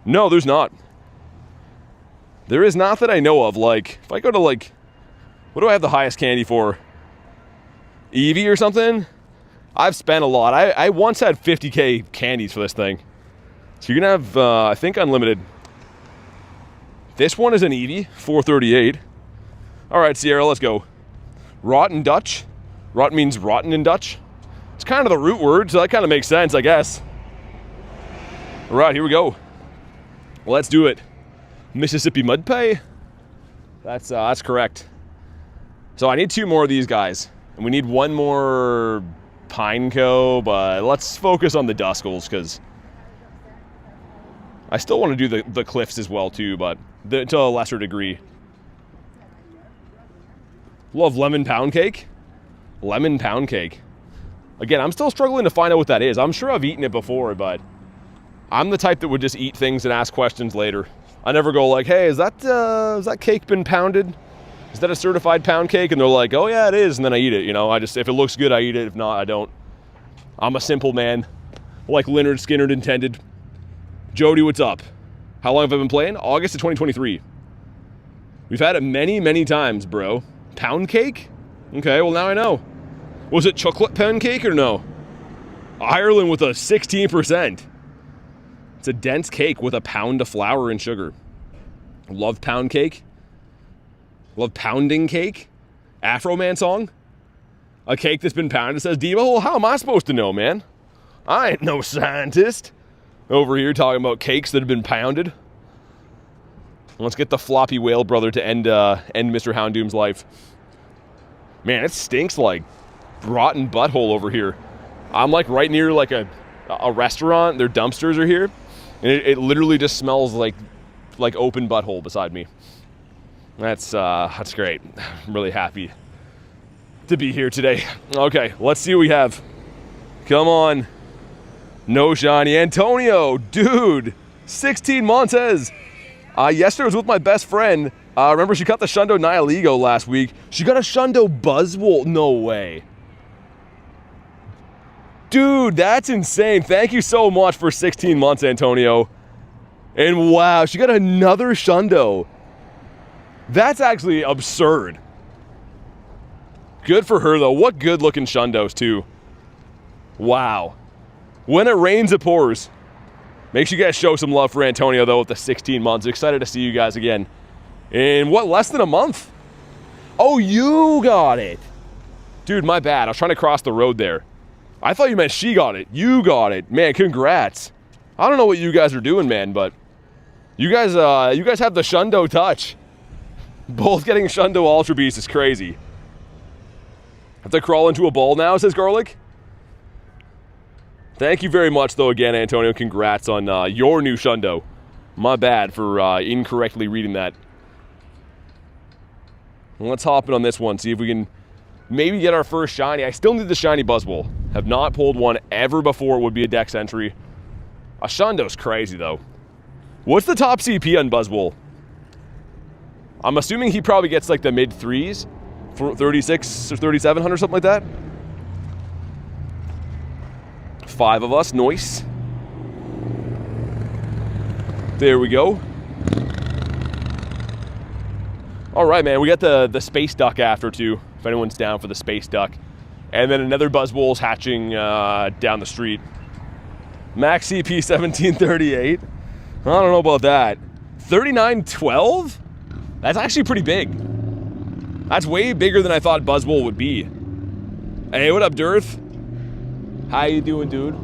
No, there's not. There is not that I know of. Like, if I go to like, what do I have the highest candy for? Eevee or something? I've spent a lot. I once had 50k candies for this thing. So you're gonna have, I think, unlimited. This one is an Eevee, 438. All right, Sierra, let's go. Rotten Dutch. Rot means rotten in Dutch. It's kind of the root word, so that kind of makes sense, I guess. All right, here we go. Let's do it. Mississippi Mud Pie. That's correct. So I need 2 more of these guys, and we need 1 more Pineco, but let's focus on the Duskuls, because I still want to do the Cliffs as well, too, but to a lesser degree. Love lemon pound cake. Lemon pound cake. Again, I'm still struggling to find out what that is. I'm sure I've eaten it before, but I'm the type that would just eat things and ask questions later. I never go like, hey, is that cake been pounded? Is that a certified pound cake? And they're like, oh yeah, it is. And then I eat it, you know. If it looks good, I eat it. If not, I don't. I'm a simple man. Like Leonard Skinner intended. Jody, what's up? How long have I been playing? August of 2023. We've had it many, many times, bro. Pound cake? Okay, well now I know. Was it chocolate pound cake or no? Ireland with a 16%. It's a dense cake with a pound of flour and sugar. Love pound cake. Love pounding cake. Afro Man song. A cake that's been pounded, says Diva. Well, how am I supposed to know, man? I ain't no scientist. Over here talking about cakes that have been pounded. Let's get the floppy whale brother to end Mr. Houndoom's life. Man, it stinks like rotten butthole over here. I'm like right near like a restaurant. Their dumpsters are here. And it literally just smells like open butthole beside me. That's great. I'm really happy to be here today. Okay, let's see what we have. Come on. No shiny. Antonio, dude. 16 Montez. Yesterday I was with my best friend. Remember she got the Shundo Nihilego last week. She got a Shundo Buzzwole. No way. Dude, that's insane. Thank you so much for 16 months, Antonio. And wow, she got another Shundo. That's actually absurd. Good for her, though. What good-looking Shundos, too. Wow. When it rains, it pours. Make sure you guys show some love for Antonio, though, with the 16 months. Excited to see you guys again. In, what, less than a month? Oh, you got it. Dude, my bad. I was trying to cross the road there. I thought you meant she got it. You got it. Man, congrats. I don't know what you guys are doing, man, but you guys have the Shundo touch. Both getting Shundo Ultra Beast is crazy. Have to crawl into a ball now, says Garlic. Thank you very much, though, again, Antonio. Congrats on your new Shundo. My bad for incorrectly reading that. Let's hop in on this one, see if we can maybe get our first shiny. I still need the shiny Buzzwole. Have not pulled one ever before. It would be a dex entry. A Shundo's crazy, though. What's the top CP on Buzzwole? I'm assuming he probably gets like the mid-3s. 36 or 3,700, something like that. 5 of us, nice. There we go. All right, man, we got the space duck after, too, if anyone's down for the space duck. And then another Buzzwole's hatching down the street. Max CP 1738. I don't know about that. 3912? That's actually pretty big. That's way bigger than I thought Buzzwole would be. Hey, what up, Dirth? How you doing, dude?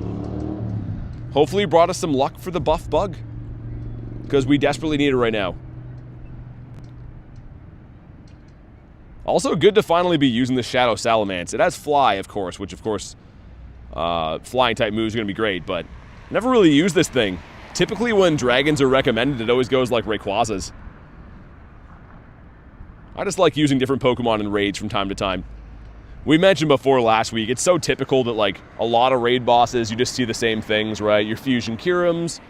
Hopefully you brought us some luck for the buff bug. Because we desperately need it right now. Also good to finally be using the Shadow Salamence. It has Fly, of course, which of course, flying type moves are going to be great, but never really used this thing. Typically when dragons are recommended, it always goes like Rayquazas. I just like using different Pokemon in raids from time to time. We mentioned before last week, it's so typical that like a lot of raid bosses, you just see the same things, right? Your Fusion Kirums,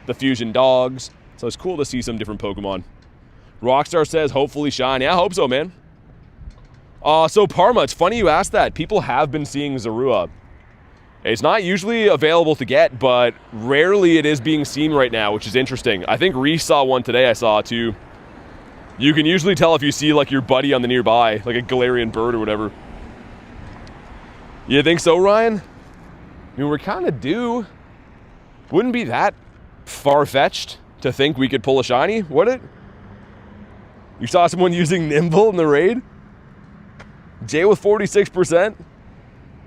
the Fusion Dogs. So it's cool to see some different Pokemon. Rockstar says, hopefully shine. Yeah, I hope so, man. So Parma, it's funny you asked that. People have been seeing Zorua. It's not usually available to get, but rarely it is being seen right now, which is interesting. I think Reese saw one today, I saw too. You can usually tell if you see like your buddy on the nearby, like a Galarian bird or whatever. You think so, Ryan? I mean, we're kind of due. Wouldn't be that far-fetched to think we could pull a shiny, would it? You saw someone using Nimble in the raid? Jay with 46%?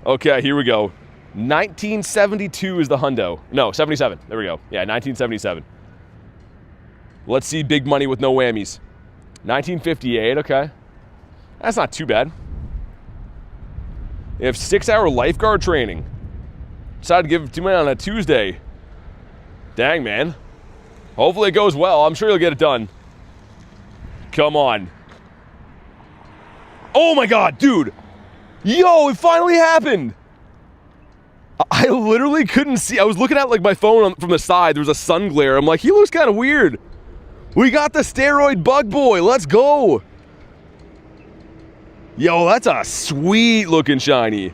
Okay, here we go. 1972 is the hundo. No, 77. There we go. Yeah, 1977. Let's see big money with no whammies. 1958, okay. That's not too bad. You have 6-hour lifeguard training. Decided to give it to me on a Tuesday. Dang, man. Hopefully it goes well. I'm sure you'll get it done. Come on. Oh my god, dude. Yo, it finally happened. I literally couldn't see. I was looking at like my phone from the side. There was a sun glare. I'm like, he looks kind of weird. We got the steroid bug boy. Let's go. Yo, that's a sweet looking shiny.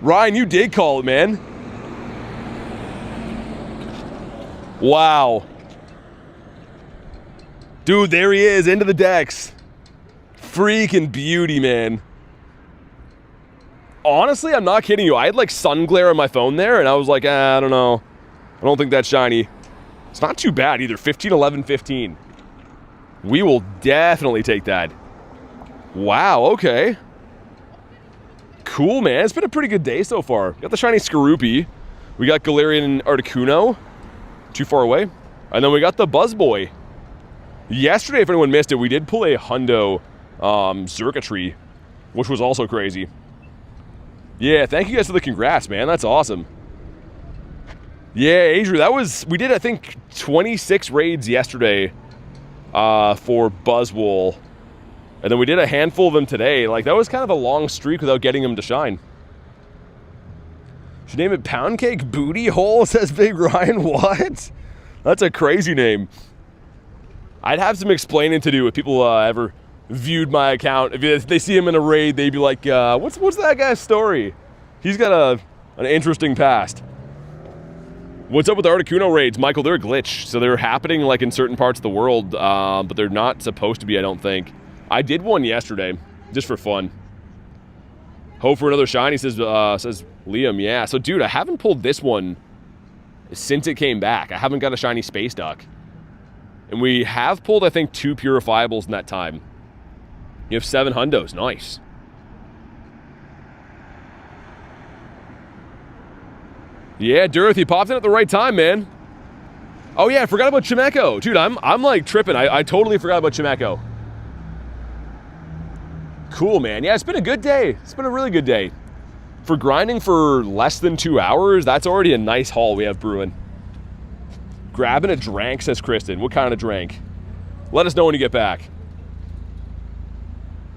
Ryan, you did call it, man. Wow. Dude, there he is, into the decks. Freaking beauty, man. Honestly, I'm not kidding you. I had like sun glare on my phone there, and I was like, I don't know. I don't think that's shiny. It's not too bad either. 15, 11, 15. We will definitely take that. Wow, okay. Cool, man. It's been a pretty good day so far. Got the shiny Skorupi. We got Galarian and Articuno. Too far away. And then we got the Buzzboy. Yesterday, if anyone missed it, we did pull a hundo Xurkitree, which was also crazy. Yeah, thank you guys for the congrats, man. That's awesome. Yeah, Adrian, we did, I think, 26 raids yesterday for Buzzwole. And then we did a handful of them today. Like, that was kind of a long streak without getting them to shine. Should name it Pound Cake Booty Hole, says Big Ryan. What? That's a crazy name. I'd have some explaining to do if people ever viewed my account. If they see him in a raid, they'd be like, what's that guy's story? He's got an interesting past. What's up with the Articuno raids? Michael, they're a glitch. So they're happening like in certain parts of the world, but they're not supposed to be, I don't think. I did one yesterday, just for fun. Hope for another shiny, says Liam. Yeah, so dude, I haven't pulled this one since it came back. I haven't got a shiny Space Duck. And we have pulled, I think, 2 purifiables in that time. You have 7 hundos. Nice. Yeah, Dorothy popped in at the right time, man. Oh yeah, I forgot about Chimecho. Dude, I'm like tripping. I totally forgot about Chimecho. Cool, man. Yeah, it's been a good day. It's been a really good day. For grinding for less than 2 hours, that's already a nice haul we have brewing. Grabbing a drank, says Kristen. What kind of drank? Let us know when you get back.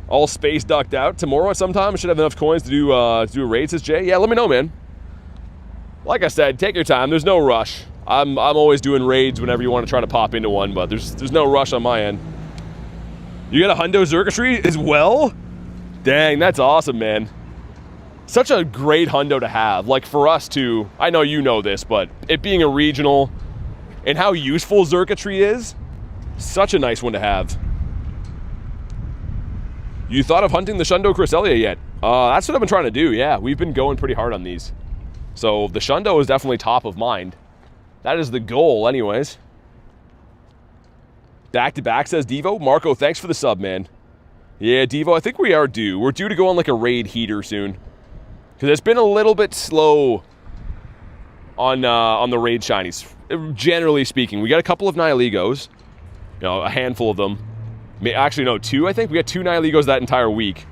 All space ducked out. Tomorrow at some time, I should have enough coins to do a raid, says Jay. Yeah, let me know, man. Like I said, take your time. There's no rush. I'm always doing raids whenever you want to try to pop into one, but there's no rush on my end. You got a hundo Xurkitree as well? Dang, that's awesome, man. Such a great hundo to have. Like, for us, too. I know you know this, but it being a regional and how useful Xurkitree is, such a nice one to have. You thought of hunting the Shundo Cresselia yet? That's what I've been trying to do, yeah. We've been going pretty hard on these. So the Shundo is definitely top of mind. That is the goal, anyways. Back-to-back, says Devo. Marco, thanks for the sub, man. Yeah, Devo, I think we are due. We're due to go on like a raid heater soon. Because it's been a little bit slow on the raid shinies. Generally speaking, we got a couple of Nihiligos. You know, a handful of them. Actually, no, 2, I think. We got 2 Nihiligos that entire week.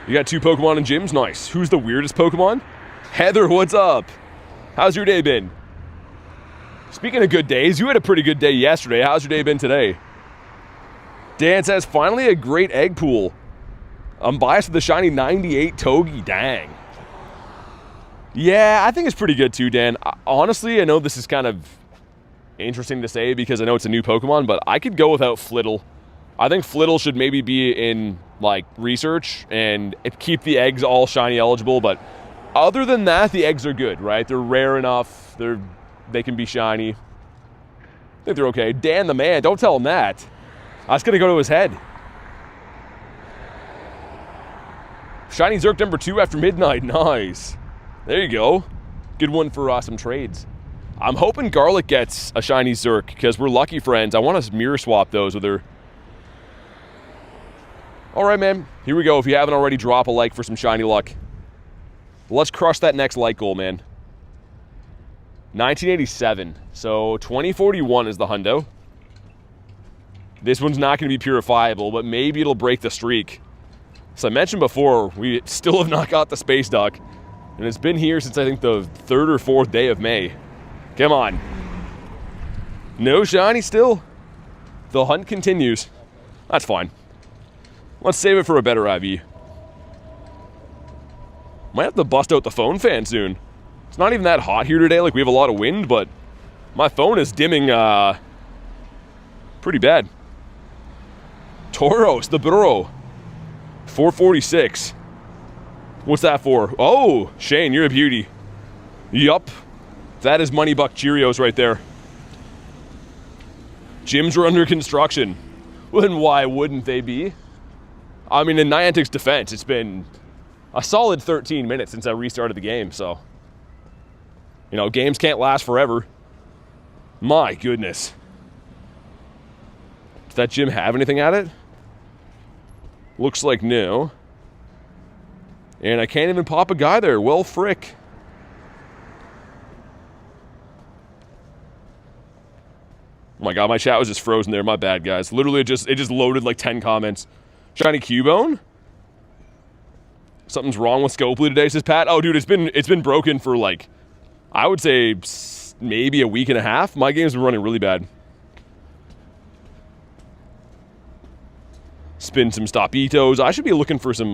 You got 2 Pokemon in gyms? Nice. Who's the weirdest Pokemon? Heather, what's up? How's your day been? Speaking of good days, you had a pretty good day yesterday. How's your day been today? Dan says, finally a great egg pool. I'm biased with the shiny 98 Togi. Dang. Yeah, I think it's pretty good too, Dan. Honestly, I know this is kind of interesting to say because I know it's a new Pokemon, but I could go without Flittle. I think Flittle should maybe be in, like, research and keep the eggs all shiny eligible, but other than that, the eggs are good, right? They're rare enough. They can be shiny. I think they're okay. Dan the man, don't tell him that. I was going to go to his head. Shiny Zerk number 2 after midnight. Nice. There you go. Good one for some trades. I'm hoping Garlic gets a shiny Zerk because we're lucky friends. I want to mirror swap those with her. All right, man. Here we go. If you haven't already, drop a like for some shiny luck. Let's crush that next like goal, man. 1987. So 2041 is the hundo. This one's not going to be purifiable, but maybe it'll break the streak. So I mentioned before, we still have not got the Space Duck. And it's been here since I think the 3rd or 4th day of May. Come on. No shiny still. The hunt continues. That's fine. Let's save it for a better IV. Might have to bust out the phone fan soon. It's not even that hot here today. Like, we have a lot of wind, but my phone is dimming pretty bad. Tauros, the burro. 446. What's that for? Oh, Shane, you're a beauty. Yup. That is Money Buck Cheerios right there. Gyms are under construction. Well, then why wouldn't they be? I mean, in Niantic's defense, it's been a solid 13 minutes since I restarted the game, so... You know, games can't last forever. My goodness. Does that gym have anything at it? Looks like no. And I can't even pop a guy there. Well, frick. Oh my god, my chat was just frozen there. My bad, guys. Literally, it just loaded like 10 comments. Shiny Cubone? Something's wrong with Scopely today, says Pat. Oh, dude, it's been broken for like, I would say maybe a week and a half. My game's been running really bad. Spin some Stopitos. I should be looking for some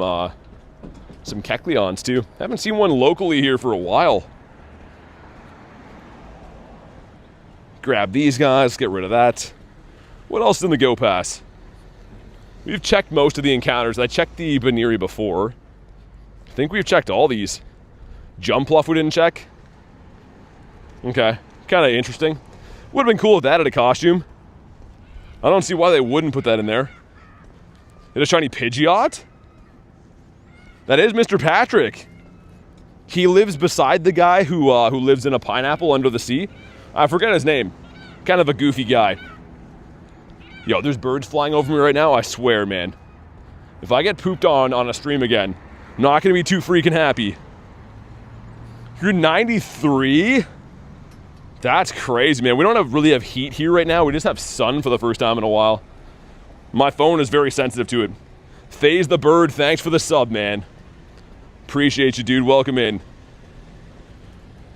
Kecleons too. Haven't seen one locally here for a while. Grab these guys, get rid of that. What else is in the Go Pass? We've checked most of the encounters. I checked the Baniri before. I think we've checked all these. Jumpluff we didn't check. Okay, kind of interesting. Would have been cool if that had a costume. I don't see why they wouldn't put that in there. Is it a shiny Pidgeot? That is Mr. Patrick. He lives beside the guy who lives in a pineapple under the sea. I forget his name. Kind of a goofy guy. Yo, there's birds flying over me right now. I swear, man. If I get pooped on a stream again, I'm not going to be too freaking happy. You're 93? That's crazy, man. We don't really have heat here right now. We just have sun for the first time in a while. My phone is very sensitive to it. Phase the Bird, thanks for the sub, man. Appreciate you, dude. Welcome in.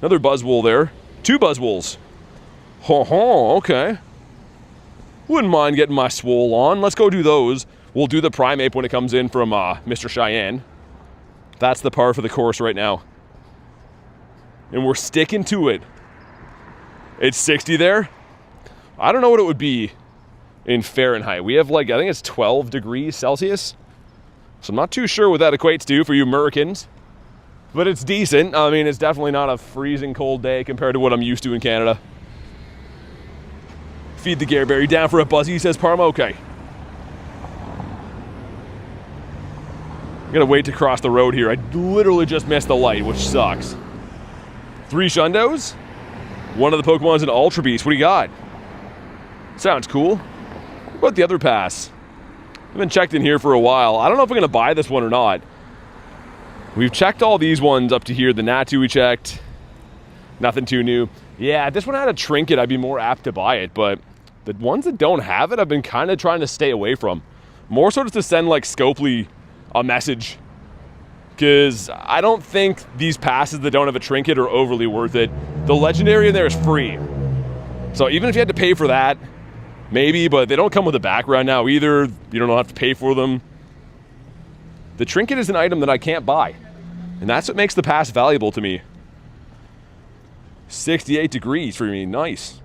Another Buzzwole there. 2 Buzzwoles. Ho-ho, okay. Wouldn't mind getting my swole on. Let's go do those. We'll do the Primeape when it comes in from Mr. Cheyenne. That's the par for the course right now. And we're sticking to it. It's 60 there. I don't know what it would be in Fahrenheit. We have like, I think it's 12 degrees Celsius. So I'm not too sure what that equates to for you Americans. But it's decent. I mean, it's definitely not a freezing cold day compared to what I'm used to in Canada. Feed the Gareberry. Down for a Buzzy, says Parma. Okay. I gotta wait to cross the road here. I literally just missed the light, which sucks. 3 Shundos. One of the Pokemon's an Ultra Beast. What do you got? Sounds cool. What about the other pass? I've been checked in here for a while. I don't know if I'm going to buy this one or not. We've checked all these ones up to here. The Natu we checked. Nothing too new. Yeah, if this one had a trinket, I'd be more apt to buy it. But the ones that don't have it, I've been kind of trying to stay away from. More so just to send, like, Scopely a message. Because I don't think these passes that don't have a trinket are overly worth it. The Legendary in there is free. So even if you had to pay for that, maybe, but they don't come with a background now either. You don't have to pay for them. The trinket is an item that I can't buy. And that's what makes the pass valuable to me. 68 degrees for me, nice.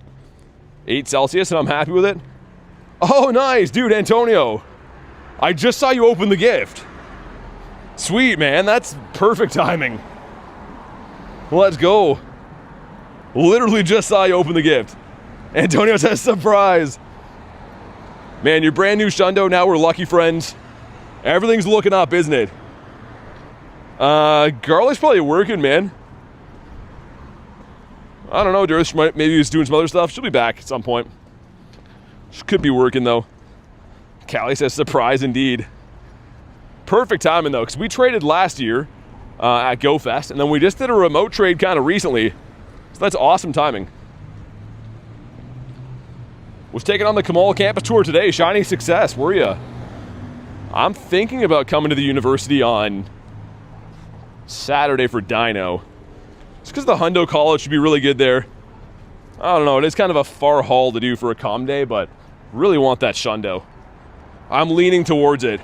8 Celsius and I'm happy with it. Oh, nice, dude, Antonio. I just saw you open the gift. Sweet, man, that's perfect timing. Let's go. Literally just saw you open the gift. Antonio says surprise. Man, your brand new Shundo, now we're lucky friends. Everything's looking up, isn't it? Garlic's probably working, man. I don't know, Durst, maybe he's doing some other stuff. She'll be back at some point. She could be working, though. Callie says surprise indeed. Perfect timing, though, because we traded last year at GoFest, and then we just did a remote trade kind of recently. So that's awesome timing. Was taking on the Kamal campus tour today. Shining success, were ya? I'm thinking about coming to the university on Saturday for Dino. Just because the Hundo College should be really good there. I don't know, it is kind of a far haul to do for a comm day, but really want that Shundo. I'm leaning towards it.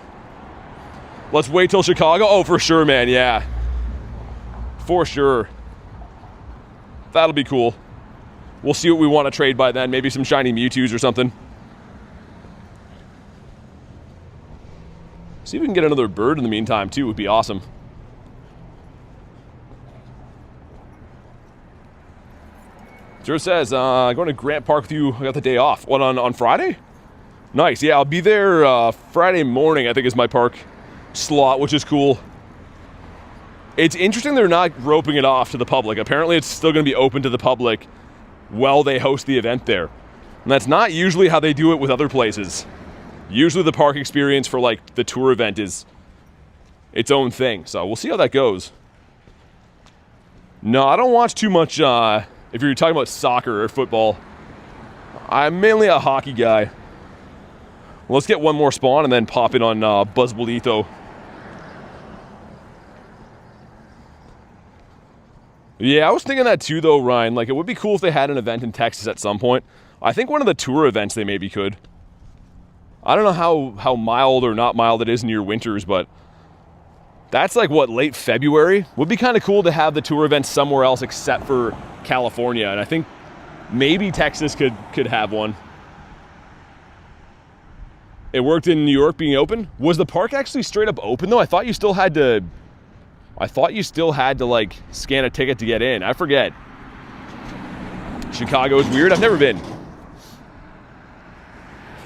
Let's wait till Chicago. Oh, for sure, man, yeah. For sure. That'll be cool. We'll see what we want to trade by then. Maybe some shiny Mewtwo's or something. See if we can get another bird in the meantime, too. Would be awesome. Drew says, going to Grant Park with you. I got the day off. What, on Friday? Nice. Yeah, I'll be there Friday morning, I think is my park slot, which is cool. It's interesting they're not roping it off to the public. Apparently it's still going to be open to the public while they host the event there. And that's not usually how they do it with other places. Usually the park experience for, like, the tour event is its own thing. So we'll see how that goes. No, I don't watch too much, if you're talking about soccer or football. I'm mainly a hockey guy. Well, let's get one more spawn and then pop it on Buzzwole. Yeah, I was thinking that too, though, Ryan. Like, it would be cool if they had an event in Texas at some point. I think one of the tour events they maybe could. I don't know how mild or not mild it is in your winters, but that's like, what, late February? Would be kind of cool to have the tour event somewhere else except for California, and I think maybe Texas could have one. It worked in New York being open. Was the park actually straight up open, though? I thought you still had to, like, scan a ticket to get in. I forget. Chicago is weird. I've never been.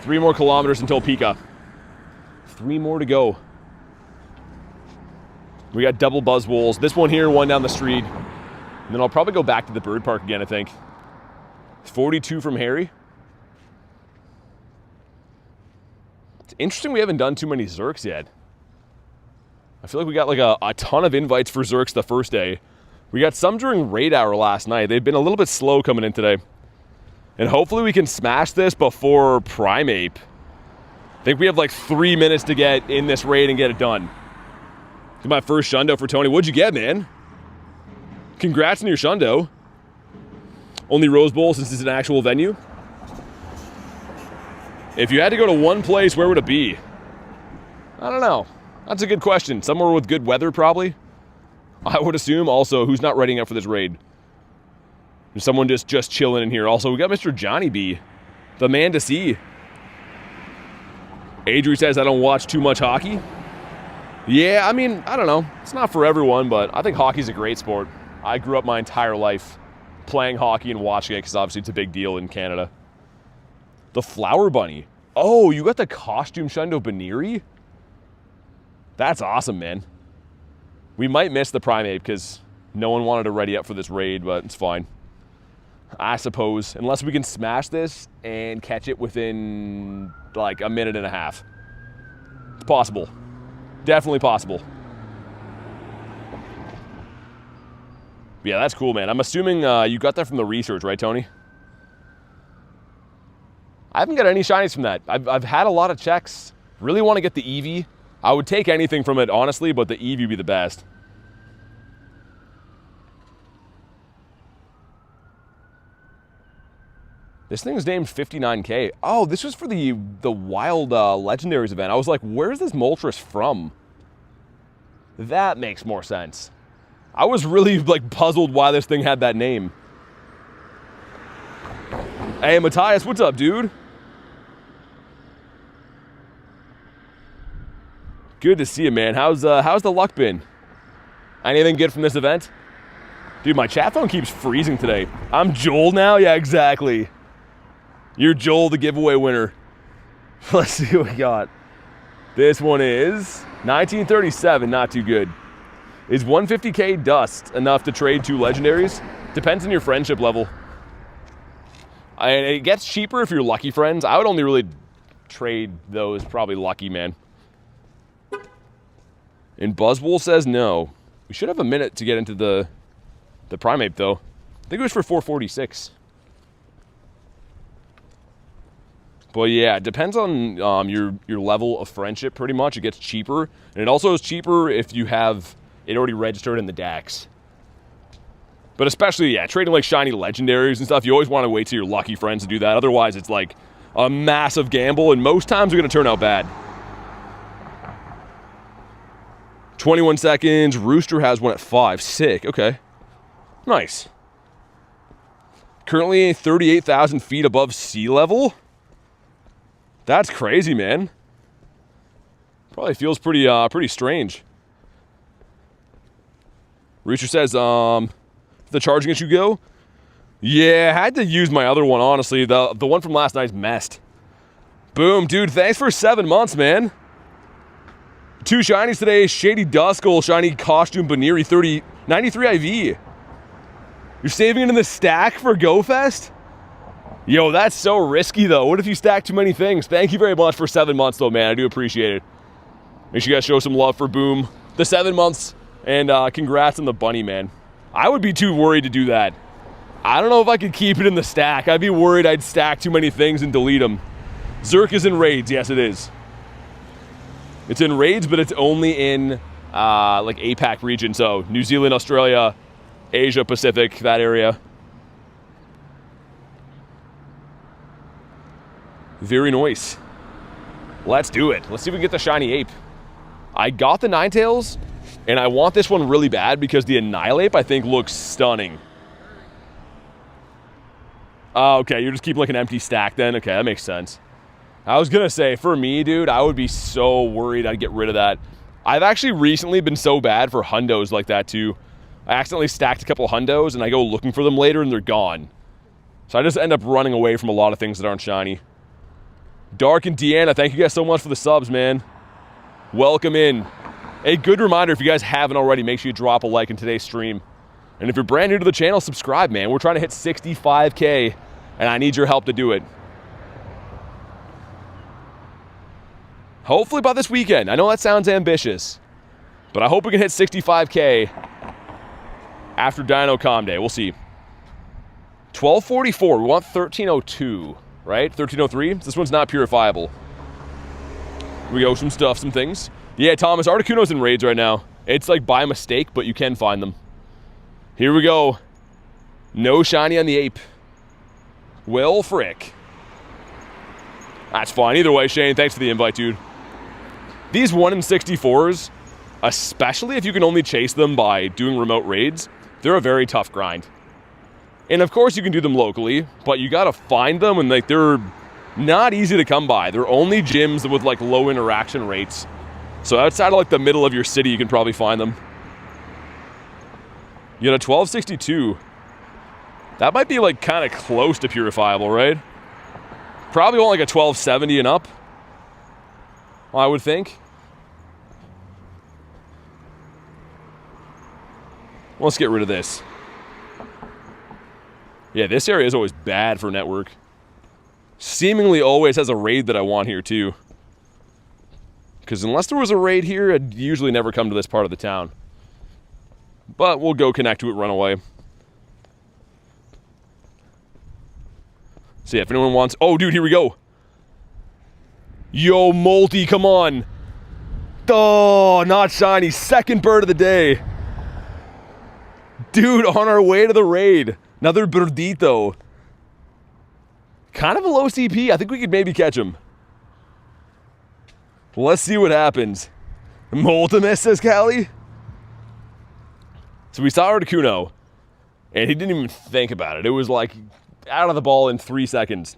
3 more kilometers until Pika. 3 more to go. We got double Buzzwoles. This one here, one down the street. And then I'll probably go back to the bird park again, I think. 42 from Harry. It's interesting we haven't done too many Zerks yet. I feel like we got like a ton of invites for Zerks the first day. We got some during raid hour last night. They've been a little bit slow coming in today. And hopefully we can smash this before Primeape. I think we have like 3 minutes to get in this raid and get it done. It's my first Shundo for Tony. What'd you get, man? Congrats on your Shundo. Only Rose Bowl since it's an actual venue. If you had to go to one place, where would it be? I don't know. That's a good question. Somewhere with good weather, probably. I would assume. Also, who's not readying up for this raid? There's someone just chilling in here. Also, we got Mr. Johnny B, the man to see. Adri says I don't watch too much hockey. Yeah, I mean, I don't know. It's not for everyone, but I think hockey's a great sport. I grew up my entire life playing hockey and watching it because obviously it's a big deal in Canada. The Flower Bunny. Oh, you got the costume Shundo Baniri? That's awesome, man. We might miss the Primeape because No one wanted to ready up for this raid, but it's fine. I suppose, unless we can smash this and catch it within like a minute and a half. It's possible. Definitely possible. Yeah, that's cool, man. I'm assuming you got that from the research, right, Tony? I haven't got any shinies from that. I've had a lot of checks. Really want to get the Eevee. I would take anything from it, honestly, but the Eevee would be the best. This thing's named 59K. Oh, this was for the Wild Legendaries event. I was like, where's this Moltres from? That makes more sense. I was really like puzzled why this thing had that name. Hey, Matthias, what's up, dude? Good to see you, man. How's the luck been? Anything good from this event? Dude, my chat phone keeps freezing today. I'm Joel now? Yeah, exactly. You're Joel, the giveaway winner. Let's see what we got. This one is 1937, not too good. Is 150k dust enough to trade 2 legendaries? Depends on your friendship level. And it gets cheaper if you're lucky friends. I would only really trade those probably lucky, man. And Buzzwole says no. We should have a minute to get into the primate, though. I think it was for 446. But yeah, it depends on your level of friendship, pretty much. It gets cheaper. And it also is cheaper if you have it already registered in the DAX. But especially, yeah, trading like shiny legendaries and stuff, you always want to wait till your lucky friends to do that. Otherwise, it's like a massive gamble, and most times are going to turn out bad. 21 seconds. Rooster has one at 5. Sick. Okay. Nice. Currently 38,000 feet above sea level. That's crazy, man. Probably feels pretty strange. Rooster says, the charging issue go? Yeah, I had to use my other one, honestly. The one from last night's messed. Boom, dude, thanks for 7 months, man. 2 shinies today. Shady Duskull, shiny costume, Baniri, 93 IV. You're saving it in the stack for GoFest? Yo, that's so risky, though. What if you stack too many things? Thank you very much for 7 months, though, man. I do appreciate it. Make sure you guys show some love for Boom. The 7 months, and congrats on the bunny, man. I would be too worried to do that. I don't know if I could keep it in the stack. I'd be worried I'd stack too many things and delete them. Xurk is in raids. Yes, it is. It's in raids, but it's only in like APAC region. So New Zealand, Australia, Asia, Pacific, that area. Very nice. Let's do it. Let's see if we can get the shiny ape. I got the Ninetales, and I want this one really bad because the Annihilape, I think, looks stunning. Oh, okay, you're just keeping like an empty stack then? Okay, that makes sense. I was gonna say, for me, dude, I would be so worried I'd get rid of that. I've actually recently been so bad for hundos like that too. I accidentally stacked a couple hundos and I go looking for them later and they're gone. So I just end up running away from a lot of things that aren't shiny. Dark and Deanna, thank you guys so much for the subs, man. Welcome in. A good reminder, if you guys haven't already, make sure you drop a like in today's stream. And if you're brand new to the channel, subscribe, man. We're trying to hit 65K, and I need your help to do it. Hopefully by this weekend. I know that sounds ambitious, but I hope we can hit 65K after Dino Com Day. We'll see. 1244. We want 1302, right? 1303. This one's not purifiable. Here we go. Some stuff, some things. Yeah, Thomas, Articuno's in raids right now. It's like by mistake, but you can find them. Here we go. No shiny on the ape. Well, frick. That's fine. Either way, Shane, thanks for the invite, dude. These 1 in 64s, especially if you can only chase them by doing remote raids, they're a very tough grind. And of course you can do them locally, but you gotta find them, and like they're not easy to come by. They're only gyms with like low interaction rates. So outside of like the middle of your city, you can probably find them. You got a 1262. That might be like kind of close to purifiable, right? Probably want like a 1270 and up, I would think. Let's get rid of this. Yeah, this area is always bad for network. Seemingly always has a raid that I want here too. Because unless there was a raid here, I'd usually never come to this part of the town. But we'll go connect to it, run away. So yeah, if anyone wants... Oh, dude, here we go. Yo, Molty, come on. Oh, not shiny. Second bird of the day. Dude, on our way to the raid. Another birdito. Kind of a low CP. I think we could maybe catch him. Let's see what happens. Moltimus, says Callie. So we saw Articuno, and he didn't even think about it. It was like out of the ball in 3 seconds.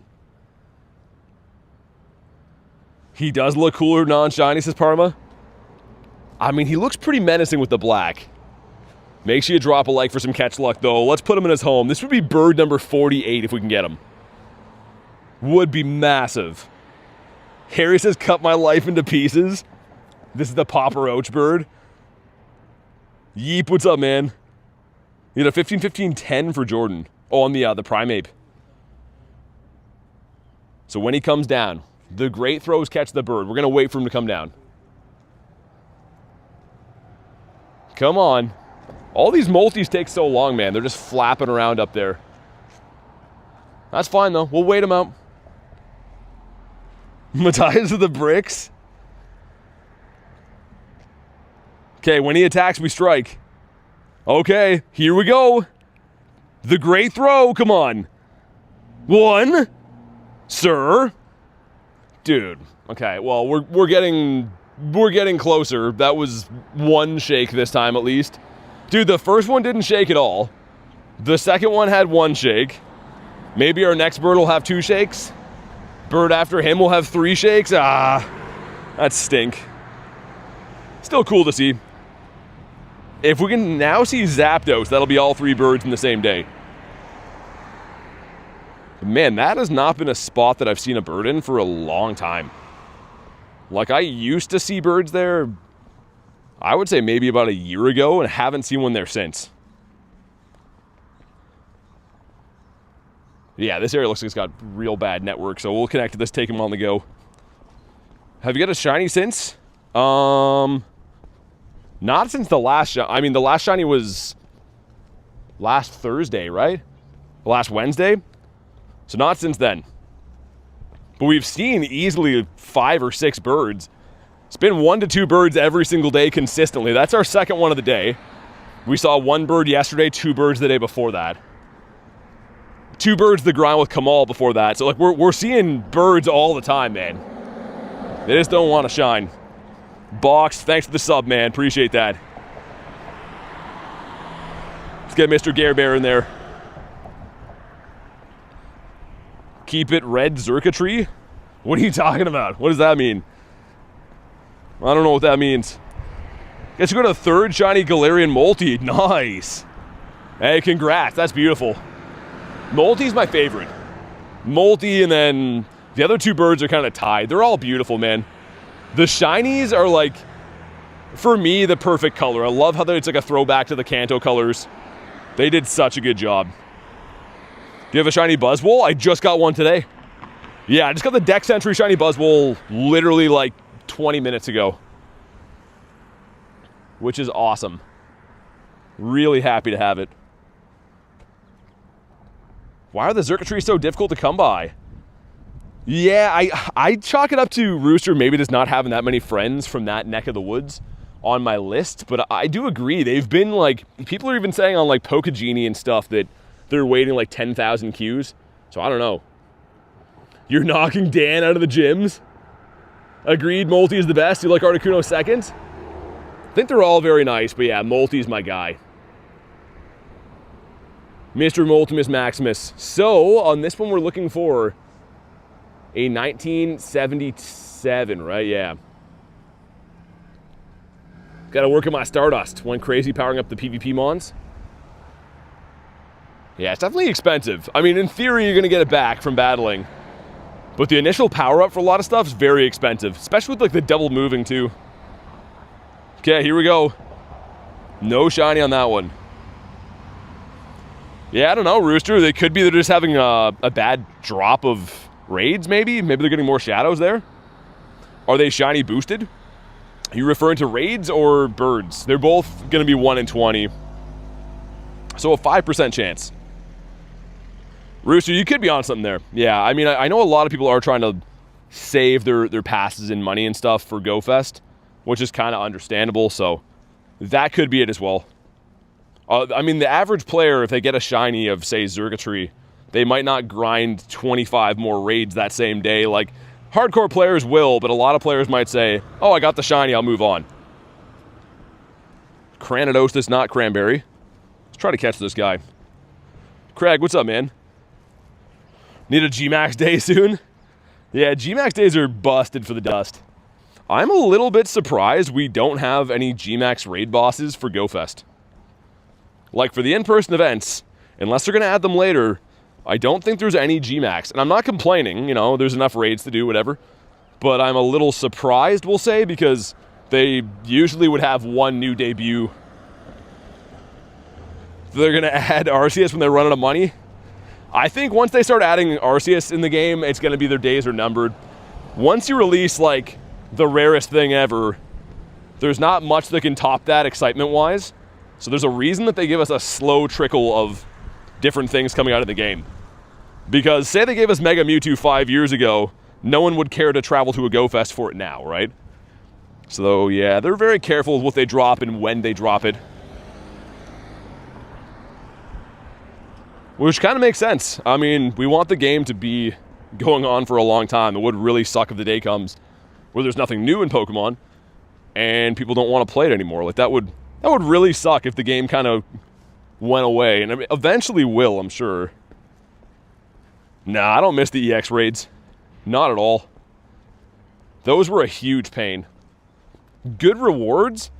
He does look cooler non-shiny, says Parma. I mean, he looks pretty menacing with the black. Make sure you drop a like for some catch luck, though. Let's put him in his home. This would be bird number 48 if we can get him. Would be massive. Harry says, cut my life into pieces. This is the Papa Roach bird. Yeep, what's up, man? You know, 15-15-10 for Jordan. Oh, on the Primeape. So when he comes down, the great throws catch the bird. We're going to wait for him to come down. Come on. All these multis take so long, man. They're just flapping around up there. That's fine, though. We'll wait him out. Matthias of the bricks. Okay, when he attacks, we strike. Okay, here we go. The great throw, come on. One. Sir. Dude. Okay, well, we're getting closer. That was one shake this time at least. Dude, the first one didn't shake at all. The second one had one shake. Maybe our next bird will have 2 shakes. Bird after him will have 3 shakes. Ah, that stink. Still cool to see. If we can now see Zapdos, that'll be all 3 birds in the same day. Man, that has not been a spot that I've seen a bird in for a long time. Like, I used to see birds there, I would say maybe about a year ago, and haven't seen one there since. Yeah, this area looks like it's got real bad network, so we'll connect to this, take him on the go. Have you got a shiny since? Not since the last shiny. I mean, the last shiny was last Thursday, right? Last Wednesday? So not since then. But we've seen easily 5 or 6 birds. It's been 1 to 2 birds every single day consistently. That's our second one of the day. We saw 1 bird yesterday, 2 birds the day before that. 2 birds the grind with Kamal before that. So like we're seeing birds all the time, man. They just don't want to shine. Box, thanks for the sub, man. Appreciate that. Let's get Mr. Gare Bear in there. Keep it red Xurkitree? What are you talking about? What does that mean? I don't know what that means. Guess you go to the 3rd shiny Galarian Molty. Nice. Hey, congrats. That's beautiful. Molty's my favorite. Molty, and then the other 2 birds are kind of tied. They're all beautiful, man. The shinies are like, for me, the perfect color. I love how it's like a throwback to the Kanto colors. They did such a good job. Do you have a shiny Buzzwole? I just got one today. Yeah, I just got the Dex Entry shiny Buzzwole literally like 20 minutes ago. Which is awesome. Really happy to have it. Why are the Xurkitree so difficult to come by? Yeah, I chalk it up to Rooster maybe just not having that many friends from that neck of the woods on my list, but I do agree. They've been like, people are even saying on like Pokegenie and stuff that they're waiting like 10,000 queues. So I don't know. You're knocking Dan out of the gyms? Agreed, Molty is the best. You like Articuno second? I think they're all very nice, but yeah, Molty's my guy. Mr. Moltimus Maximus. So, on this one we're looking for a 1977, right? Yeah. Gotta work on my Stardust. Went crazy powering up the PvP mons. Yeah, it's definitely expensive. I mean, in theory, you're gonna get it back from battling. But the initial power-up for a lot of stuff is very expensive. Especially with, like, the double moving, too. Okay, here we go. No shiny on that one. Yeah, I don't know, Rooster. They could be they're just having a bad drop of raids, maybe? Maybe they're getting more shadows there? Are they shiny boosted? Are you referring to raids or birds? They're both going to be 1 in 20. So a 5% chance. Rooster, you could be on something there. Yeah, I mean, I know a lot of people are trying to save their passes and money and stuff for Go Fest, which is kind of understandable, so that could be it as well. I mean, the average player, if they get a shiny of, say, Xurkitree, they might not grind 25 more raids that same day. Like, hardcore players will, but a lot of players might say, oh, I got the shiny, I'll move on. Cranidostis, not Cranberry. Let's try to catch this guy. Craig, what's up, man? Need a G-Max day soon? Yeah, G-Max days are busted for the dust. I'm a little bit surprised we don't have any G-Max raid bosses for Go Fest. Like, for the in-person events, unless they're going to add them later, I don't think there's any G-Max. And I'm not complaining, you know, there's enough raids to do, whatever. But I'm a little surprised, we'll say, because they usually would have one new debut. They're going to add Arceus when they're running out of money. I think once they start adding Arceus in the game, it's going to be their days are numbered. Once you release, like, the rarest thing ever, there's not much that can top that excitement-wise. So there's a reason that they give us a slow trickle of different things coming out of the game. Because say they gave us Mega Mewtwo 5 years ago, no one would care to travel to a Go Fest for it now, right? So yeah, they're very careful with what they drop and when they drop it. Which kind of makes sense. I mean, we want the game to be going on for a long time. It would really suck if the day comes where there's nothing new in Pokemon and people don't want to play it anymore. Like, that would really suck if the game kind of went away. And I mean, eventually will, I'm sure. Nah, I don't miss the EX raids. Not at all. Those were a huge pain. Good rewards,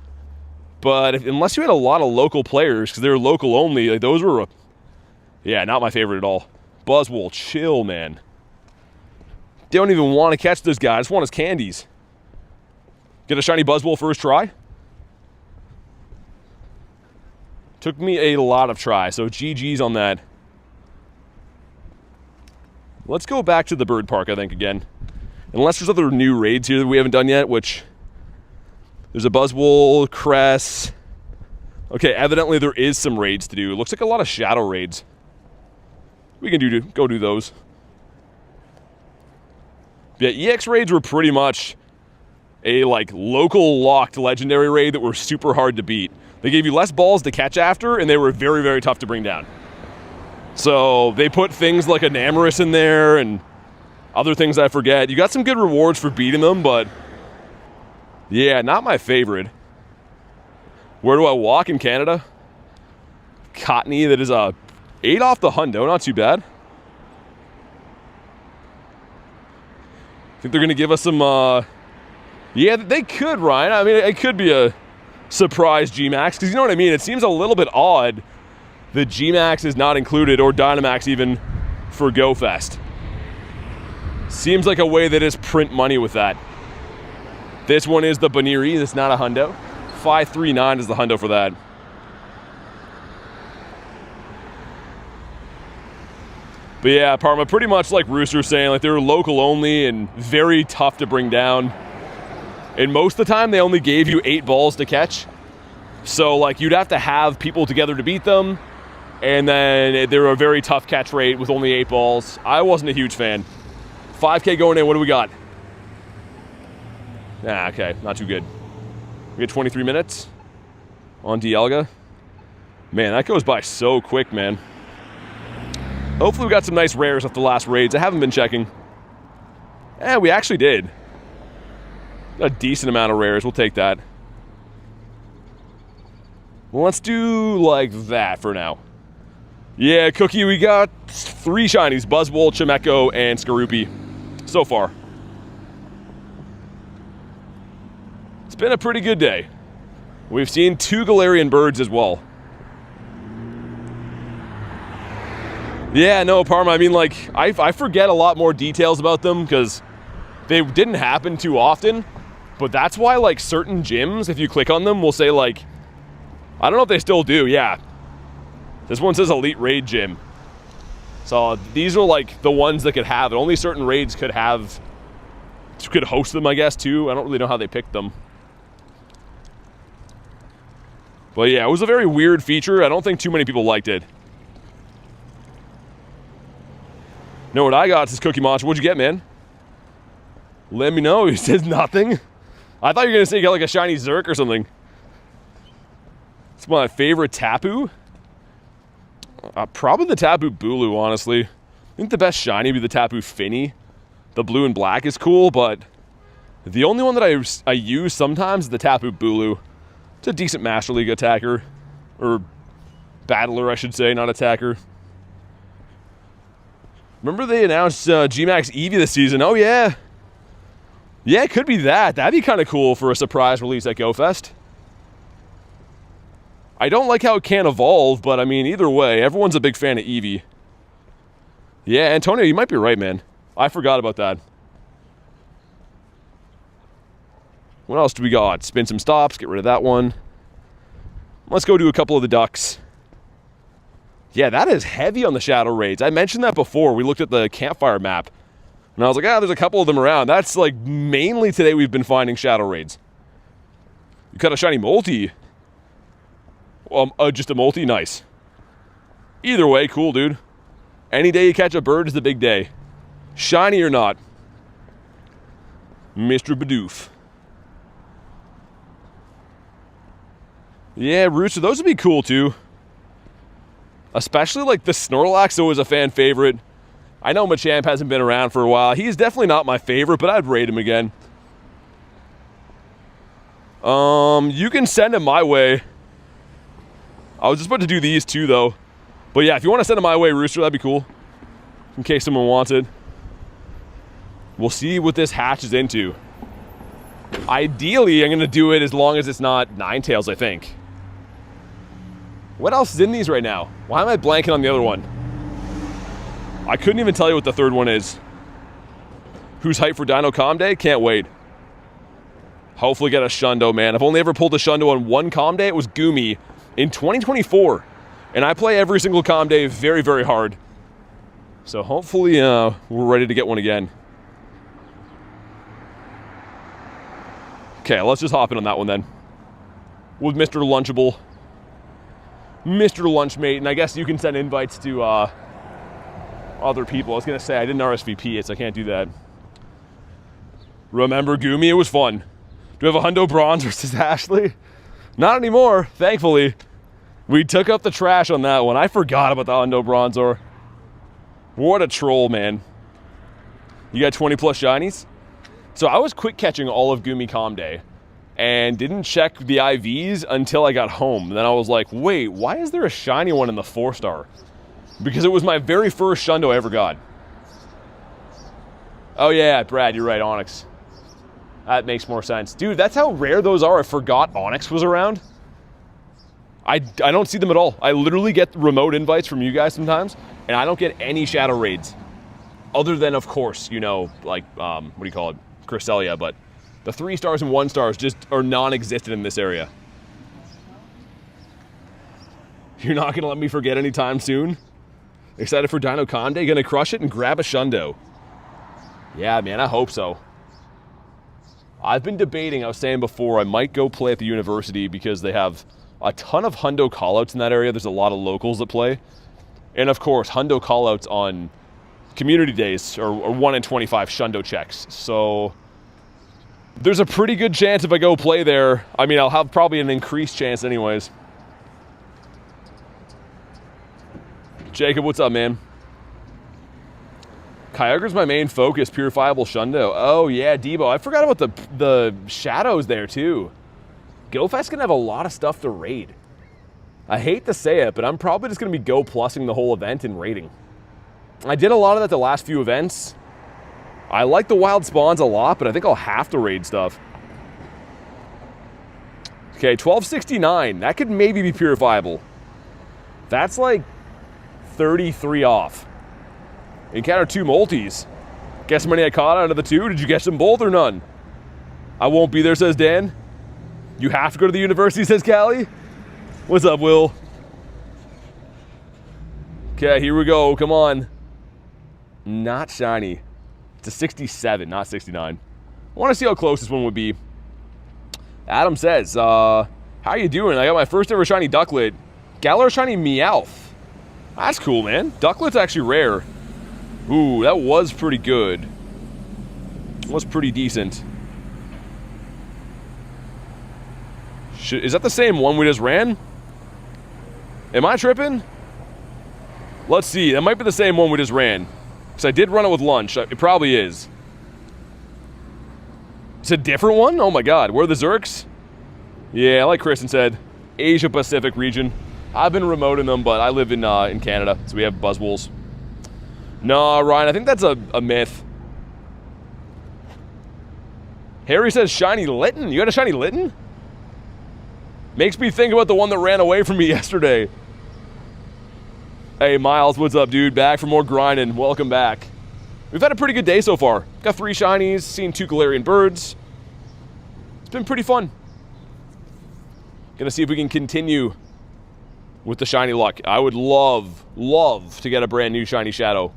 but unless you had a lot of local players, because they were local only, like, those were, yeah, not my favorite at all. Buzzwole, chill, man. Don't even want to catch this guy. I just want his candies. Get a shiny Buzzwole first try. Took me a lot of try, so GG's on that. Let's go back to the bird park, I think, again. Unless there's other new raids here that we haven't done yet, which... There's a Buzzwole, Cress. Okay, evidently there is some raids to do. It looks like a lot of shadow raids. We can go do those. Yeah, EX raids were pretty much a, like, local locked legendary raid that were super hard to beat. They gave you less balls to catch after, and they were very, very tough to bring down. So they put things like a Namorous in there and other things I forget. You got some good rewards for beating them, but yeah, not my favorite. Where do I walk in Canada? Cottony, that is a 8 off the hundo, not too bad. Think they're going to give us some, yeah, they could, Ryan. I mean, it could be a surprise G-Max, because you know what I mean? It seems a little bit odd that G-Max is not included, or Dynamax even, for Go Fest. Seems like a way that is print money with that. This one is the Baniri, that's not a hundo. 539 is the hundo for that. But yeah, Parma, pretty much like Rooster saying, like, they were local only and very tough to bring down. And most of the time, they only gave you 8 balls to catch. So, like, you'd have to have people together to beat them. And then they were a very tough catch rate with only 8 balls. I wasn't a huge fan. 5K going in, what do we got? Ah, okay, not too good. We get 23 minutes on Dialga. Man, that goes by so quick, man. Hopefully we got some nice rares off the last raids. I haven't been checking. Eh, we actually did. A decent amount of rares. We'll take that. Well, let's do like that for now. Yeah, Cookie, we got 3 shinies. Buzzwole, Chimecho, and Skorupi so far. It's been a pretty good day. We've seen 2 Galarian birds as well. Yeah, no, Parma, I mean, like, I forget a lot more details about them because they didn't happen too often. But that's why, like, certain gyms, if you click on them, will say, like, I don't know if they still do, yeah. This one says Elite Raid Gym. So these are like the ones that could have it. Only certain raids could host them, I guess, too. I don't really know how they picked them. But yeah, it was a very weird feature. I don't think too many people liked it. Know what I got? Says Cookie Monster. What'd you get, man? Let me know. He says nothing. I thought you were going to say you got like a shiny Zerk or something. It's my favorite Tapu. Probably the Tapu Bulu, honestly. I think the best shiny would be the Tapu Finny. The blue and black is cool, but the only one that I use sometimes is the Tapu Bulu. It's a decent Master League attacker. Or battler, I should say, not attacker. Remember they announced G-Max Eevee this season? Oh, yeah. Yeah, it could be that. That'd be kind of cool for a surprise release at GoFest. I don't like how it can't evolve, but I mean, either way, everyone's a big fan of Eevee. Yeah, Antonio, you might be right, man. I forgot about that. What else do we got? Spin some stops, get rid of that one. Let's go do a couple of the ducks. Yeah, that is heavy on the shadow raids. I mentioned that before. We looked at the campfire map. And I was like, there's a couple of them around. That's like mainly today we've been finding shadow raids. You got a shiny multi. Just a multi, nice. Either way, cool, dude. Any day you catch a bird is the big day. Shiny or not. Mr. Bidoof. Yeah, Rooster, those would be cool too. Especially like the Snorlax always a fan favorite. I know Machamp hasn't been around for a while. He's definitely not my favorite, but I'd rate him again. You can send him my way. I was just about to do these two, though. But yeah, if you want to send them my way, Rooster, that'd be cool. In case someone wants it. We'll see what this hatches into. Ideally, I'm going to do it as long as it's not Ninetales, I think. What else is in these right now? Why am I blanking on the other one? I couldn't even tell you what the third one is. Who's hyped for Dino Calm Day? Can't wait. Hopefully get a Shundo, man. I've only ever pulled a Shundo on one Calm Day. It was Goomy in 2024. And I play every single Calm Day very, very hard. So hopefully we're ready to get one again. Okay, let's just hop in on that one then. With Mr. Lunchable. Mr. Lunchmate. And I guess you can send invites to other people. I was going to say, I didn't RSVP it, so I can't do that. Remember Goomy? It was fun. Do we have a Hundo Bronze versus Ashley? Not anymore, thankfully. We took up the trash on that one. I forgot about the Hundo Bronzor. What a troll, man. You got 20 plus shinies? So I was quick catching all of Goomy Calm Day and didn't check the IVs until I got home. And then I was like, wait, why is there a shiny one in the 4-star? Because it was my very first Shundo I ever got. Oh yeah, Brad, you're right, Onyx. That makes more sense. Dude, that's how rare those are. I forgot Onyx was around. I don't see them at all. I literally get remote invites from you guys sometimes, and I don't get any shadow raids. Other than, of course, you know, like, what do you call it? Cresselia, but the 3-stars and 1-stars just are non-existent in this area. You're not going to let me forget anytime soon? Excited for Dino Calm Day? Gonna crush it and grab a Shundo. Yeah, man, I hope so. I've been debating, I was saying before, I might go play at the university because they have a ton of Hundo callouts in that area. There's a lot of locals that play. And of course, Hundo callouts on community days are 1 in 25 Shundo checks. So there's a pretty good chance if I go play there, I mean, I'll have probably an increased chance anyways. Jacob, what's up, man? Kyogre's my main focus, purifiable Shundo. Oh yeah, Debo. I forgot about the shadows there too. GoFest can have a lot of stuff to raid. I hate to say it, but I'm probably just going to be Go Plussing the whole event and raiding. I did a lot of that the last few events. I like the wild spawns a lot, but I think I'll have to raid stuff. Okay, 1269. That could maybe be purifiable. That's like 33 off. Encounter 2 multis. Guess how many I caught out of the 2? Did you guess them both or none? I won't be there, says Dan. You have to go to the university, says Callie. What's up, Will? Okay, here we go. Come on. Not shiny. It's a 67, not 69. I want to see how close this one would be. Adam says, how you doing? I got my first ever shiny Ducklet. Galar shiny Meowth. That's cool, man. Ducklet's actually rare. Ooh, that was pretty good. Was pretty decent. Is that the same one we just ran? Am I tripping? Let's see. That might be the same one we just ran. Because I did run it with lunch. It probably is. It's a different one? Oh my god. Where are the Zurks? Yeah, like Kristen said, Asia Pacific region. I've been remoting them, but I live in Canada, so we have Buzzwoles. No, Ryan, I think that's a myth. Harry says shiny Litten. You got a shiny Litten? Makes me think about the one that ran away from me yesterday. Hey, Miles, what's up, dude? Back for more grinding. Welcome back. We've had a pretty good day so far. Got 3 shinies, seen 2 Galarian birds. It's been pretty fun. Gonna see if we can continue with the shiny luck. I would love to get a brand new shiny Shadow.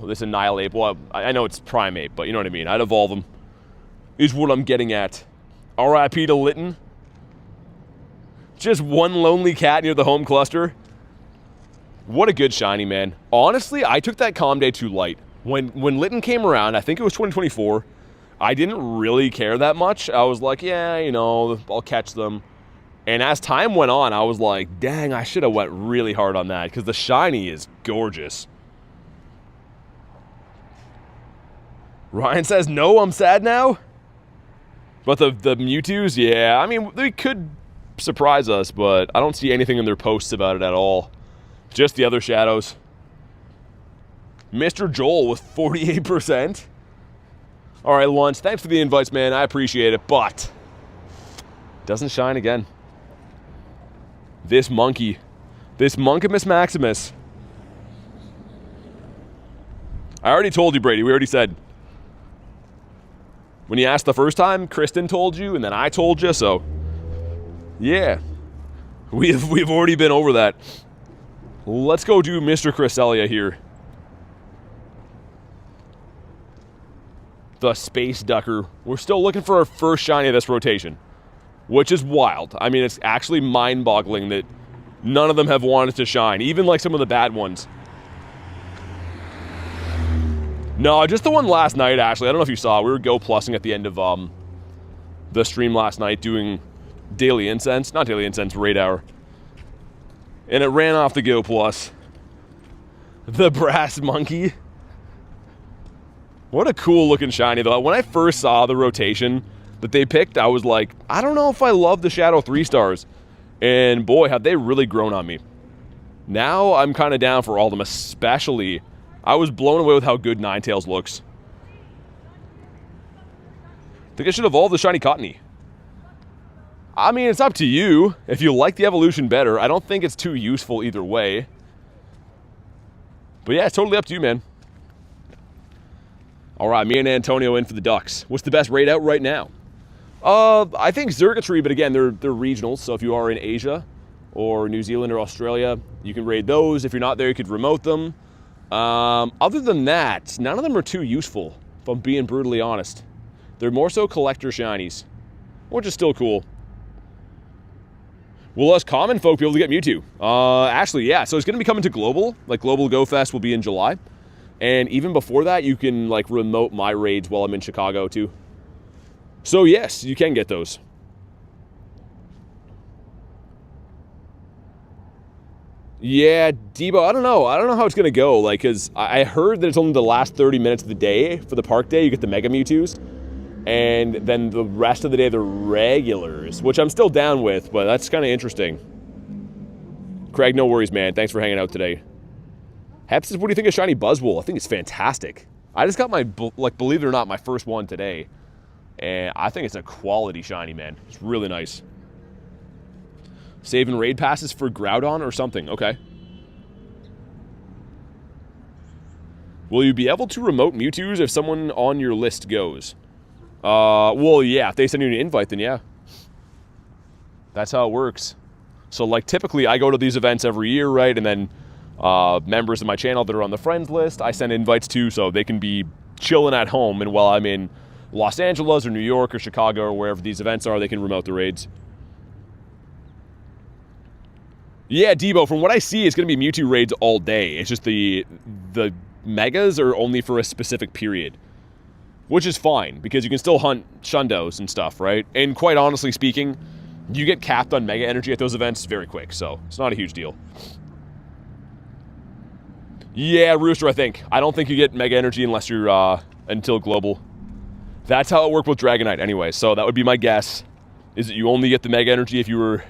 Oh, this Annihilate. Well, I know it's Primate, but you know what I mean. I'd evolve them. Is what I'm getting at. R.I.P. to Litten. Just one lonely cat near the home cluster. What a good shiny, man. Honestly, I took that Calm Day too light. When Litten came around, I think it was 2024, I didn't really care that much. I was like, yeah, you know, I'll catch them. And as time went on, I was like, dang, I should have went really hard on that, because the shiny is gorgeous. Ryan says, no, I'm sad now? But the Mewtwo's, yeah, I mean, they could surprise us, but I don't see anything in their posts about it at all. Just the other shadows. Mr. Joel with 48%. All right, Lunch, thanks for the invites, man. I appreciate it, but doesn't shine again. This monkey. This Monkimus Maximus. I already told you, Brady. We already said. When you asked the first time, Kristen told you, and then I told you, so yeah. We've already been over that. Let's go do Mr. Cresselia here. The Space Ducker. We're still looking for our first shiny of this rotation, which is wild. I mean, it's actually mind-boggling that none of them have wanted to shine, even like some of the bad ones. No, just the one last night, actually. I don't know if you saw. We were Go Plussing at the end of the stream last night doing Daily Incense. Not Daily Incense, Raid Hour. And it ran off the Go Plus. The Brass Monkey. What a cool looking shiny, though. When I first saw the rotation that they picked, I was like, I don't know if I love the Shadow 3 stars. And boy, have they really grown on me. Now I'm kind of down for all of them, especially... I was blown away with how good Ninetales looks. I think I should evolve the shiny Cottony. I mean, it's up to you. If you like the evolution better, I don't think it's too useful either way. But yeah, it's totally up to you, man. All right, me and Antonio in for the Ducks. What's the best raid out right now? I think Xurkitree, but again, they're regionals. So if you are in Asia or New Zealand or Australia, you can raid those. If you're not there, you could remote them. Other than that, none of them are too useful, if I'm being brutally honest. They're more so collector shinies, which is still cool. Will us common folk be able to get Mewtwo? Actually, yeah. So it's going to be coming to Global. Like, Global Go Fest will be in July. And even before that, you can, like, remote my raids while I'm in Chicago, too. So, yes, you can get those. Yeah, Debo, I don't know. I don't know how it's going to go. Like, because I heard that it's only the last 30 minutes of the day for the park day. You get the Mega Mewtwo's. And then the rest of the day, they're regulars, which I'm still down with, but that's kind of interesting. Craig, no worries, man. Thanks for hanging out today. Hep says, what do you think of shiny Buzzwole? I think it's fantastic. I just got my, like, believe it or not, my first one today. And I think it's a quality shiny, man. It's really nice. Saving raid passes for Groudon or something. Okay. Will you be able to remote Mewtwo's if someone on your list goes? Well, yeah. If they send you an invite, then yeah. That's how it works. So, like, typically I go to these events every year, right? And then members of my channel that are on the friends list, I send invites to so they can be chilling at home, and while I'm in Los Angeles or New York or Chicago or wherever these events are, they can remote the raids. Yeah, Debo, from what I see, it's going to be Mewtwo raids all day. It's just the megas are only for a specific period, which is fine, because you can still hunt Shundos and stuff, right? And quite honestly speaking, you get capped on mega energy at those events very quick, so it's not a huge deal. Yeah, Rooster, I don't think you get mega energy unless you're, until global. That's how it worked with Dragonite anyway, so that would be my guess, is that you only get the mega energy if you were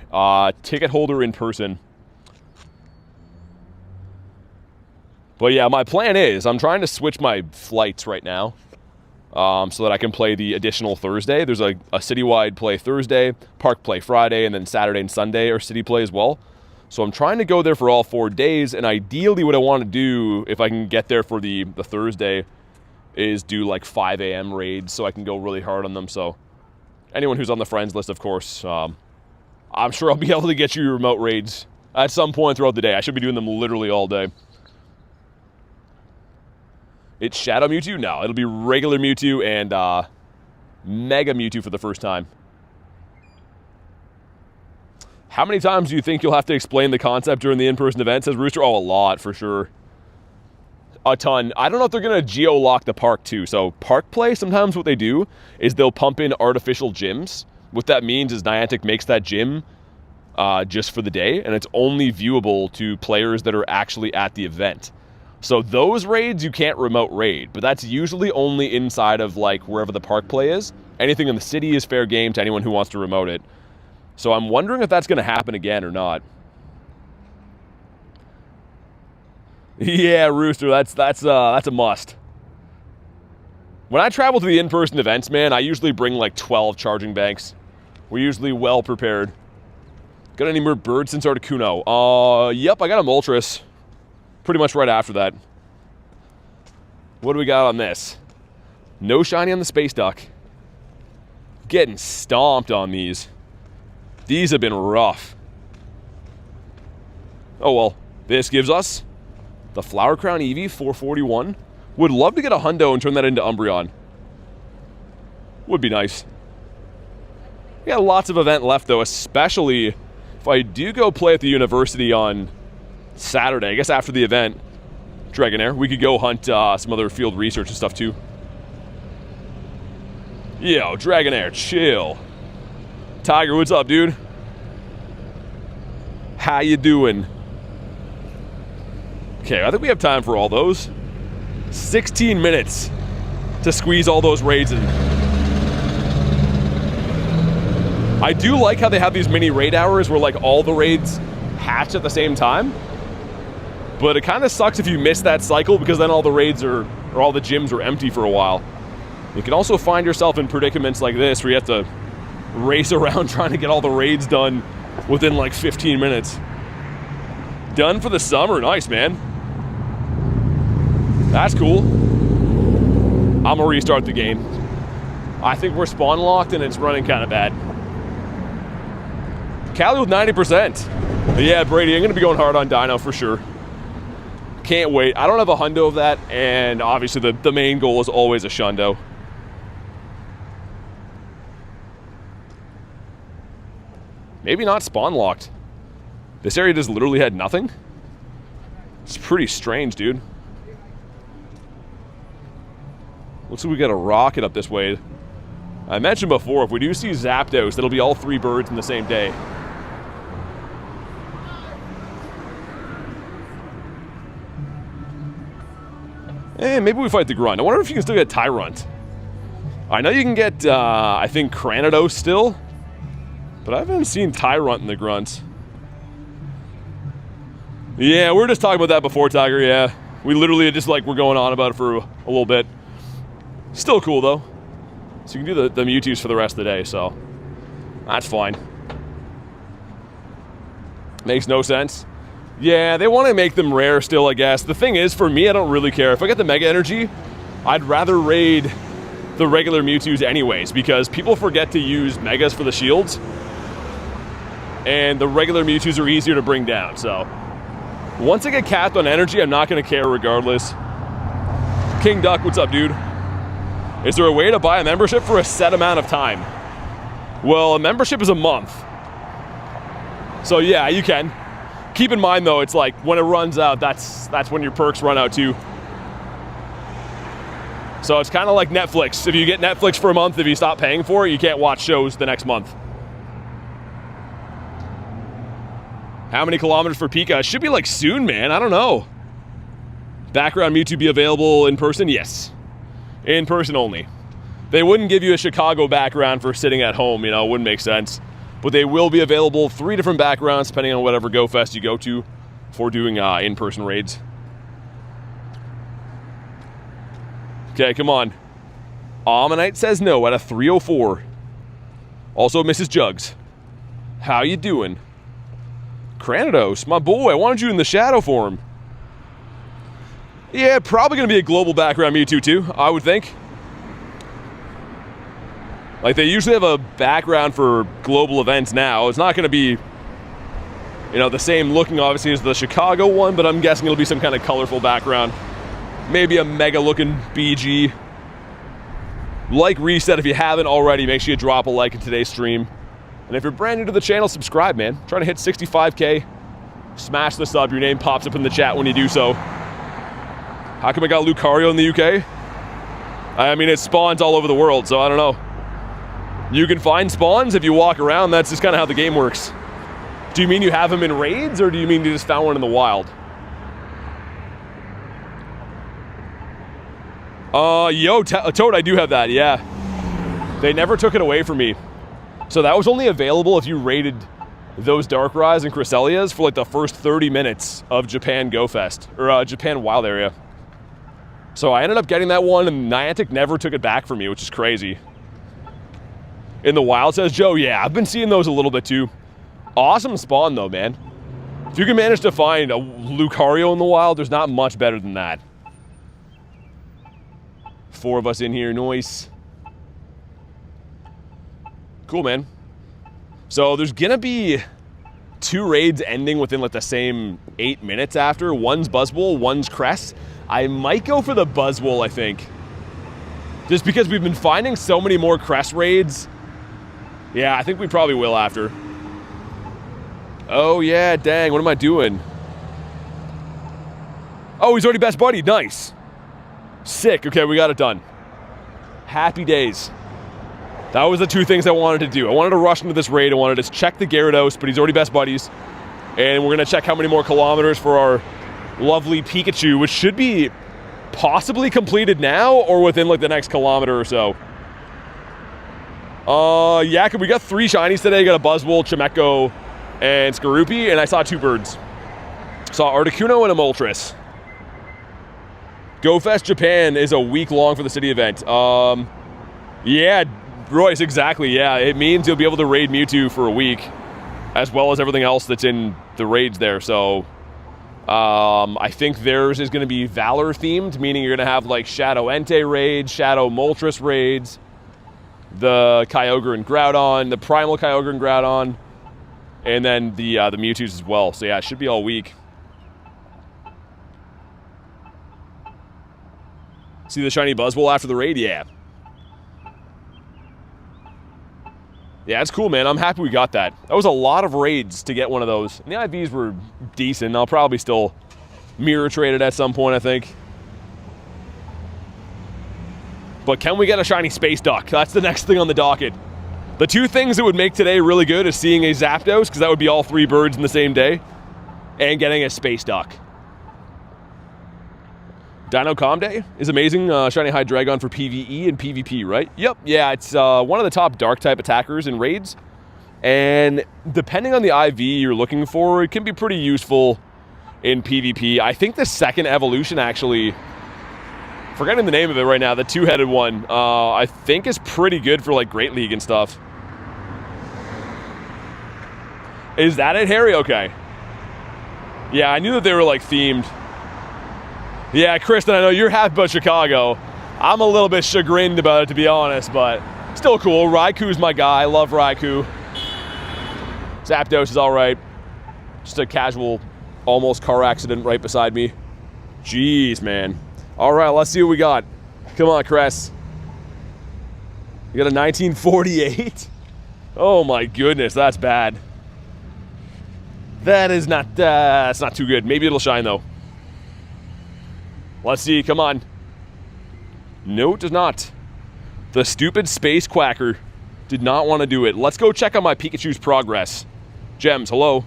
ticket holder in person. But yeah, my plan is, I'm trying to switch my flights right now, so that I can play the additional Thursday. There's a citywide play Thursday, park play Friday, and then Saturday and Sunday are city play as well. So I'm trying to go there for all 4 days, and ideally what I want to do, if I can get there for the Thursday, is do like 5 a.m. raids so I can go really hard on them. So anyone who's on the friends list, of course, I'm sure I'll be able to get you remote raids at some point throughout the day. I should be doing them literally all day. It's Shadow Mewtwo? No, it'll be regular Mewtwo and Mega Mewtwo for the first time. How many times do you think you'll have to explain the concept during the in-person event? Says Rooster. Oh, a lot, for sure. A ton. I don't know if they're going to geo-lock the park, too. So park play, sometimes what they do is they'll pump in artificial gyms. What that means is Niantic makes that gym just for the day, and it's only viewable to players that are actually at the event. So those raids you can't remote raid, but that's usually only inside of like wherever the park play is. Anything in the city is fair game to anyone who wants to remote it. So I'm wondering if that's going to happen again or not. Yeah, Rooster, that's a must. When I travel to the in-person events, man, I usually bring like 12 charging banks. We're usually well prepared. Got any more birds since Articuno? Yep, I got a Moltres. Pretty much right after that. What do we got on this? No shiny on the Space Duck. Getting stomped on these. These have been rough. Oh well, this gives us the Flower Crown Eevee, 441. Would love to get a hundo and turn that into Umbreon. Would be nice. We got lots of event left though, especially if I do go play at the university on Saturday. I guess after the event, Dragonair, we could go hunt some other field research and stuff too. Yo, Dragonair, chill. Tiger, what's up, dude? How you doing? Okay, I think we have time for all those. 16 minutes to squeeze all those raids in. I do like how they have these mini raid hours where like all the raids hatch at the same time. But it kind of sucks if you miss that cycle, because then all the raids or all the gyms are empty for a while. You can also find yourself in predicaments like this where you have to race around trying to get all the raids done within like 15 minutes. Done for the summer. Nice, man. That's cool. I'm gonna restart the game. I think we're spawn locked and it's running kind of bad. Callie with 90%. But yeah, Brady, I'm gonna be going hard on Dino for sure. Can't wait. I don't have a hundo of that, and obviously the main goal is always a shundo. Maybe not spawn locked. This area just literally had nothing. It's pretty strange, dude. Looks like we got a rocket up this way. I mentioned before, if we do see Zapdos, it'll be all 3 birds in the same day. Maybe we fight the Grunt. I wonder if you can still get Tyrunt. I know you can get, I think, Cranidos still. But I haven't seen Tyrunt in the Grunts. Yeah, we were just talking about that before, Tiger, yeah. We literally just, like, we're going on about it for a little bit. Still cool, though. So you can do the Mewtwo's for the rest of the day, so that's fine. Makes no sense. Yeah, they want to make them rare still, I guess. The thing is, for me, I don't really care. If I get the Mega Energy, I'd rather raid the regular Mewtwo's anyways, because people forget to use Megas for the shields. And the regular Mewtwo's are easier to bring down, so Once I get capped on energy, I'm not going to care regardless. King Duck, what's up, dude? Is there a way to buy a membership for a set amount of time? Well, a membership is a month. So yeah, you can. Keep in mind though, it's like when it runs out, that's when your perks run out too. So it's kind of like Netflix. If you get Netflix for a month, if you stop paying for it, you can't watch shows the next month. How many kilometers for Pika? It should be like soon, man. I don't know. Background Mewtwo be available in person? Yes. In person only. They wouldn't give you a Chicago background for sitting at home, you know, it wouldn't make sense. But they will be available 3 different backgrounds depending on whatever Go Fest you go to for doing in-person raids. Okay, come on. Ammonite says no at a 304. Also, Mrs. Jugs. How you doing? Cranidos, my boy, I wanted you in the shadow form. Yeah, probably going to be a global background Mewtwo too, I would think. Like, they usually have a background for global events now. It's not going to be, you know, the same looking, obviously, as the Chicago one, but I'm guessing it'll be some kind of colorful background. Maybe a mega-looking BG. Like Reset, if you haven't already, make sure you drop a like in today's stream. And if you're brand new to the channel, subscribe, man. Trying to hit 65K. Smash the sub. Your name pops up in the chat when you do so. How come I got Lucario in the UK? I mean, it spawns all over the world, so I don't know. You can find spawns if you walk around. That's just kind of how the game works. Do you mean you have them in raids, or do you mean you just found one in the wild? Toad, I do have that, yeah. They never took it away from me. So that was only available if you raided those Darkrai's and Cresselias for like the first 30 minutes of Japan Go Fest, or Japan Wild Area. So I ended up getting that one, and Niantic never took it back from me, which is crazy. In the wild, says Joe, yeah, I've been seeing those a little bit too. Awesome spawn though, man. If you can manage to find a Lucario in the wild, there's not much better than that. 4 of us in here, nice. Cool, man. So there's gonna be 2 raids ending within like the same 8 minutes after. One's Buzzwole, one's Crest. I might go for the Buzzwole, I think. Just because we've been finding so many more Crest raids. Yeah, I think we probably will after. Oh yeah, dang, what am I doing? Oh, he's already best buddy, nice. Sick, okay, we got it done. Happy days. That was the 2 things I wanted to do. I wanted to rush into this raid. I wanted to check the Gyarados, but he's already best buddies. And we're going to check how many more kilometers for our lovely Pikachu, which should be possibly completed now or within like the next kilometer or so. Yeah, we got 3 shinies today. We got a Buzzwole, Chimecho, and Skorupi, and I saw 2 birds. Saw Articuno and a Moltres. Go Fest Japan is a week long for the city event. Yeah, Royce, exactly, yeah. It means you'll be able to raid Mewtwo for a week, as well as everything else that's in the raids there, so... I think theirs is going to be Valor themed, meaning you're going to have like Shadow Entei raids, Shadow Moltres raids, the Kyogre and Groudon, the Primal Kyogre and Groudon, and then the Mewtwo's as well. So yeah, it should be all week. See the shiny Buzzwole after the raid? Yeah. Yeah, it's cool, man. I'm happy we got that. That was a lot of raids to get one of those. And the IVs were decent. I'll probably still mirror trade it at some point, I think. But can we get a shiny Space Duck? That's the next thing on the docket. The 2 things that would make today really good is seeing a Zapdos, because that would be all 3 birds in the same day, and getting a Space Duck. Dino Comday is amazing. Shiny Hydreigon for PvE and PvP, right? Yep, yeah, it's one of the top Dark-type attackers in raids. And depending on the IV you're looking for, it can be pretty useful in PvP. I think the second evolution, actually, forgetting the name of it right now, the 2-headed one, I think is pretty good for, like, Great League and stuff. Is that it, Harry? Okay. Yeah, I knew that they were, like, themed. Yeah, Kristen, I know you're happy about Chicago. I'm a little bit chagrined about it, to be honest, but still cool. Raikou's my guy. I love Raikou. Zapdos is all right. Just a casual Almost car accident right beside me. Jeez, man. All right, let's see what we got. Come on, Cress. You got a 1948? Oh my goodness, that's bad. That is not, that's not too good. Maybe it'll shine though. Let's see, come on. No, it does not. The stupid space quacker did not want to do it. Let's go check on my Pikachu's progress. Gems, hello.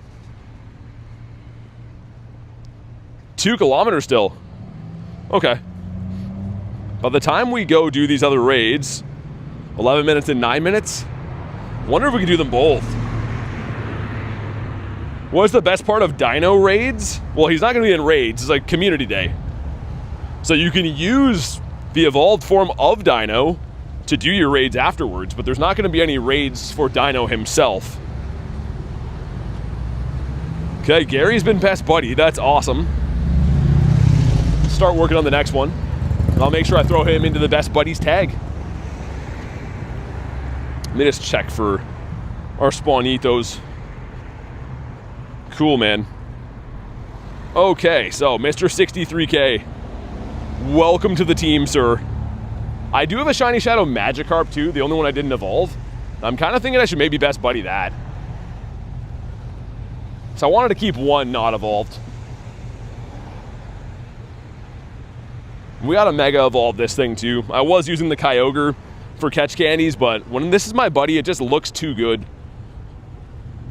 2 kilometers still. Okay. By the time we go do these other raids, 11 minutes and 9 minutes, wonder if we can do them both. What's the best part of Dino raids? Well, he's not going to be in raids. It's like community day. So you can use the evolved form of Dino to do your raids afterwards, but there's not going to be any raids for Dino himself. Okay, Gary's been best buddy. That's awesome. Start working on the next one. I'll make sure I throw him into the best buddies tag. Let me just check for our Spawnitos. Cool, man. Okay, so Mr. 63K. Welcome to the team, sir. I do have a Shiny Shadow Magikarp too, the only one I didn't evolve. I'm kind of thinking I should maybe best buddy that. So I wanted to keep one not evolved. We gotta Mega Evolve this thing too. I was using the Kyogre for catch candies, but when this is my buddy, it just looks too good.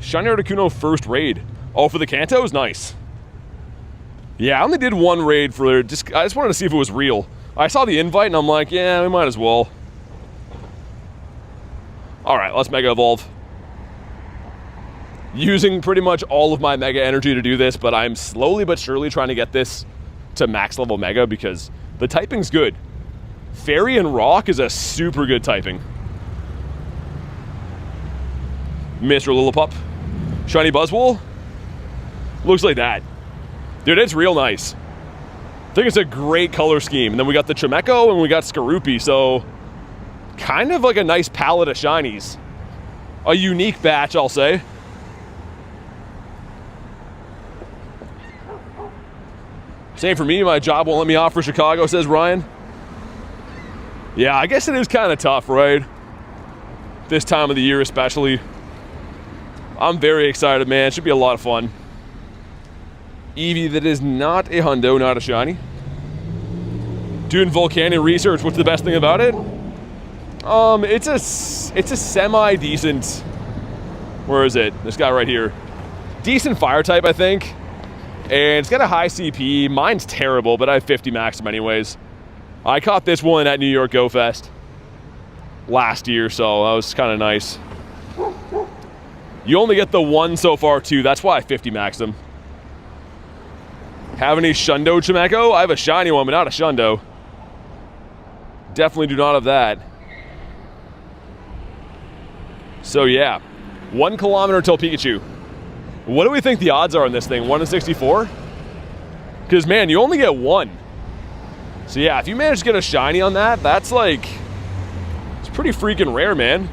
Shiny Articuno first raid. Oh, for the Kantos? Nice. Yeah, I only did one raid for I just wanted to see if it was real. I saw the invite and I'm like, yeah, we might as well. Alright, let's Mega Evolve. Using pretty much all of my Mega Energy to do this, but I'm slowly but surely trying to get this to max level Mega because the typing's good. Fairy and Rock is a super good typing. Mr. Lillipup. Shiny Buzzwole. Looks like that. Dude, it's real nice. I think it's a great color scheme. And then we got the Chimecho and we got Skorupi, so kind of like a nice palette of shinies. A unique batch, I'll say. Same for me, my job won't let me off for Chicago, says Ryan. Yeah, I guess it is kind of tough, right? This time of the year especially. I'm very excited, man. It should be a lot of fun. Eevee that is not a hundo, not a shiny. Doing Volcanic research, what's the best thing about it? It's a semi-decent... Where is it? This guy right here. Decent fire type, I think. And it's got a high CP. Mine's terrible, but I have 50 maximum anyways. I caught this one at New York Go Fest last year, so that was kind of nice. You only get the one so far, too. That's why I 50 maxed them. Have any Shundo Chimecho? I have a shiny one, but not a Shundo. Definitely do not have that. So, yeah. 1 kilometer till Pikachu. What do we think the odds are on this thing? 1 in 64? Because, man, you only get one. So, yeah, if you manage to get a shiny on that, that's like... It's pretty freaking rare, man.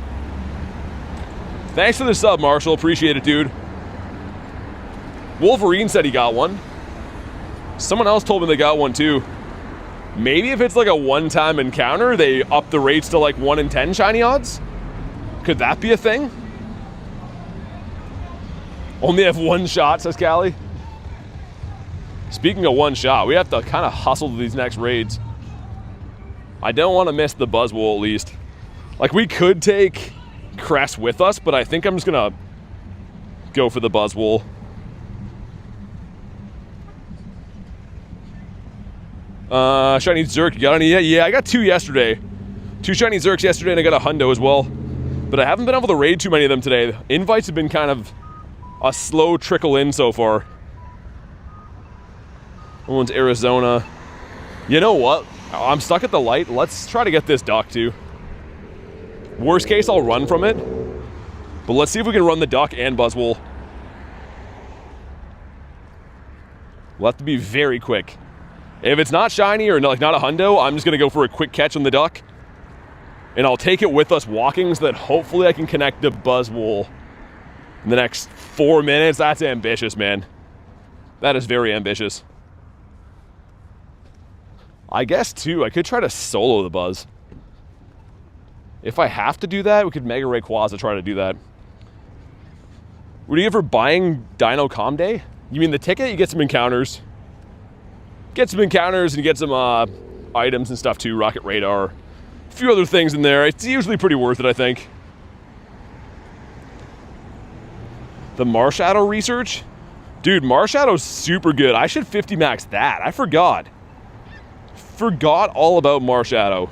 Thanks for the sub, Marshall. Appreciate it, dude. Wolverine said he got one. Someone else told me they got one, too. Maybe if it's like a one-time encounter, they up the rates to like 1 in 10 shiny odds? Could that be a thing? Only have one shot, says Callie. Speaking of one shot, we have to kind of hustle to these next raids. I don't want to miss the Buzzwole, at least. Like, we could take Crest with us, but I think I'm just going to go for the Buzzwole. Shiny Zerk, you got any yet? Yeah, I got 2 yesterday. 2 shiny Zerks yesterday, and I got a hundo as well. But I haven't been able to raid too many of them today. Invites have been kind of a slow trickle in so far. That one's Arizona. You know what? I'm stuck at the light. Let's try to get this duck too. Worst case, I'll run from it. But let's see if we can run the duck and Buzzwole. We'll have to be very quick. If it's not shiny or like not a hundo, I'm just going to go for a quick catch on the duck. And I'll take it with us walking so that hopefully I can connect the Buzzwole in the next 4 minutes. That's ambitious, man. That is very ambitious. I guess, too, I could try to solo the Buzz. If I have to do that, we could Mega Rayquaza try to do that. What do you get for buying Dino Com Day? You mean the ticket? You get some encounters. Get some encounters and you get some items and stuff, too. Rocket Radar. A few other things in there. It's usually pretty worth it, I think. The Marshadow research? Dude, Marshadow's super good. I should 50 max that. I forgot. Forgot all about Marshadow.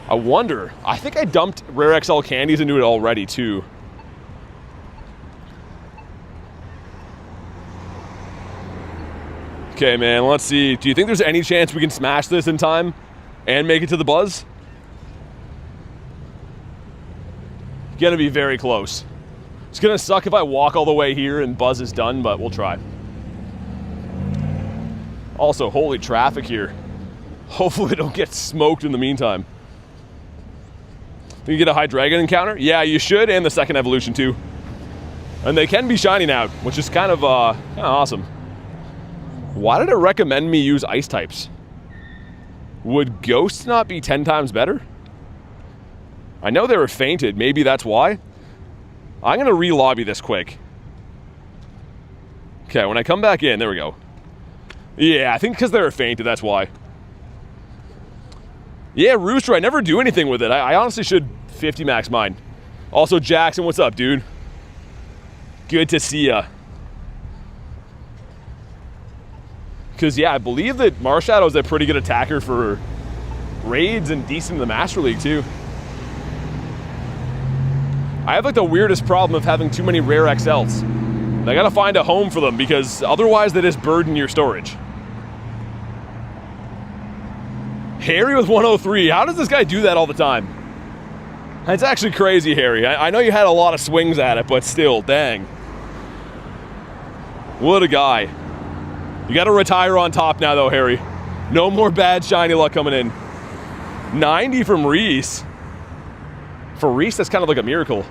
I wonder. I think I dumped Rare XL candies into it already, too. Okay, man, let's see. Do you think there's any chance we can smash this in time and make it to the Buzz? Gonna be very close. It's gonna suck if I walk all the way here and Buzz is done, but we'll try. Also, holy traffic here. Hopefully we don't get smoked in the meantime. Think you get a Hydreigon encounter? Yeah, you should, and the second evolution too. And they can be shiny now, which is kind of awesome. Why did it recommend me use ice types? Would Ghosts not be 10 times better? I know they were fainted, maybe that's why. I'm gonna re-lobby this quick. Okay, when I come back in, there we go. Yeah, I think because they were fainted, that's why. Yeah, Rooster, I never do anything with it. I honestly should 50 max mine. Also, Jackson, what's up, dude? Good to see ya. Because, yeah, I believe that Marshadow's a pretty good attacker for raids and decent in the Master League, too. I have, like, the weirdest problem of having too many rare XLs. And I gotta find a home for them because otherwise they just burden your storage. Harry with 103. How does this guy do that all the time? It's actually crazy, Harry. I know you had a lot of swings at it, but still, dang. What a guy. You got to retire on top now, though, Harry. No more bad shiny luck coming in. 90 from Reese. For Reese, that's kind of like a miracle.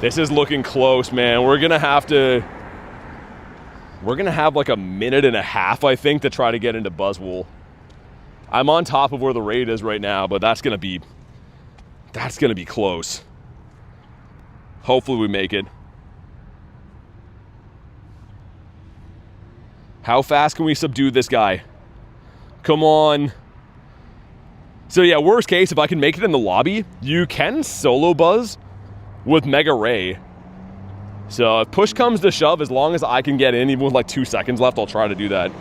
This is looking close, man. We're going to have like a minute and a half, I think, to try to get into Buzzwole. I'm on top of where the raid is right now, but that's going to be close. Hopefully we make it. How fast can we subdue this guy? Come on. So yeah, worst case, if I can make it in the lobby, you can solo Buzz with Mega Ray. So if push comes to shove, as long as I can get in, even with like 2 seconds left, I'll try to do that.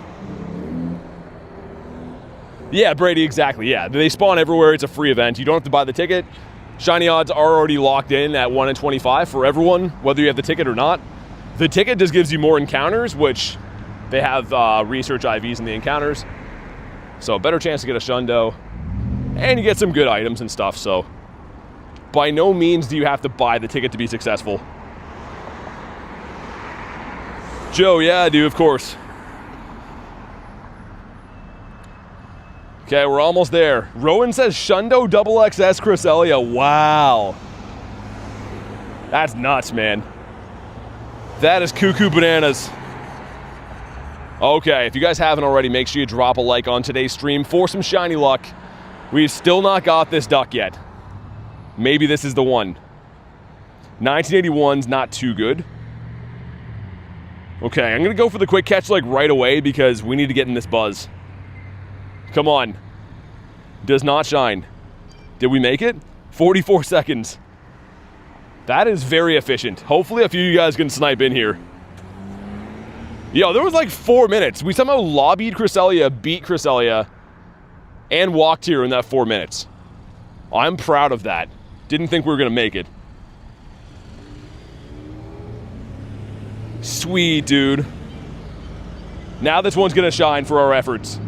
Yeah, Brady, exactly, yeah. They spawn everywhere, it's a free event. You don't have to buy the ticket. Shiny odds are already locked in at 1 in 25 for everyone, whether you have the ticket or not. The ticket just gives you more encounters, which they have research IVs in the encounters. So better chance to get a Shundo. And you get some good items and stuff, so. By no means do you have to buy the ticket to be successful. Joe, yeah, I do, of course. Okay, we're almost there. Rowan says Shundo double XS Cresselia. Wow. That's nuts, man. That is cuckoo bananas. Okay, if you guys haven't already, make sure you drop a like on today's stream for some shiny luck. We've still not got this duck yet. Maybe this is the one. 1981's not too good. Okay, I'm gonna go for the quick catch like right away because we need to get in this Buzz. Come on. Does not shine. Did we make it? 44 seconds. That is very efficient. Hopefully a few of you guys can snipe in here. Yo, there was like 4 minutes. We somehow lobbied Cresselia, beat Cresselia, and walked here in that 4 minutes. I'm proud of that. Didn't think we were gonna make it. Sweet, dude. Now this one's gonna shine for our efforts.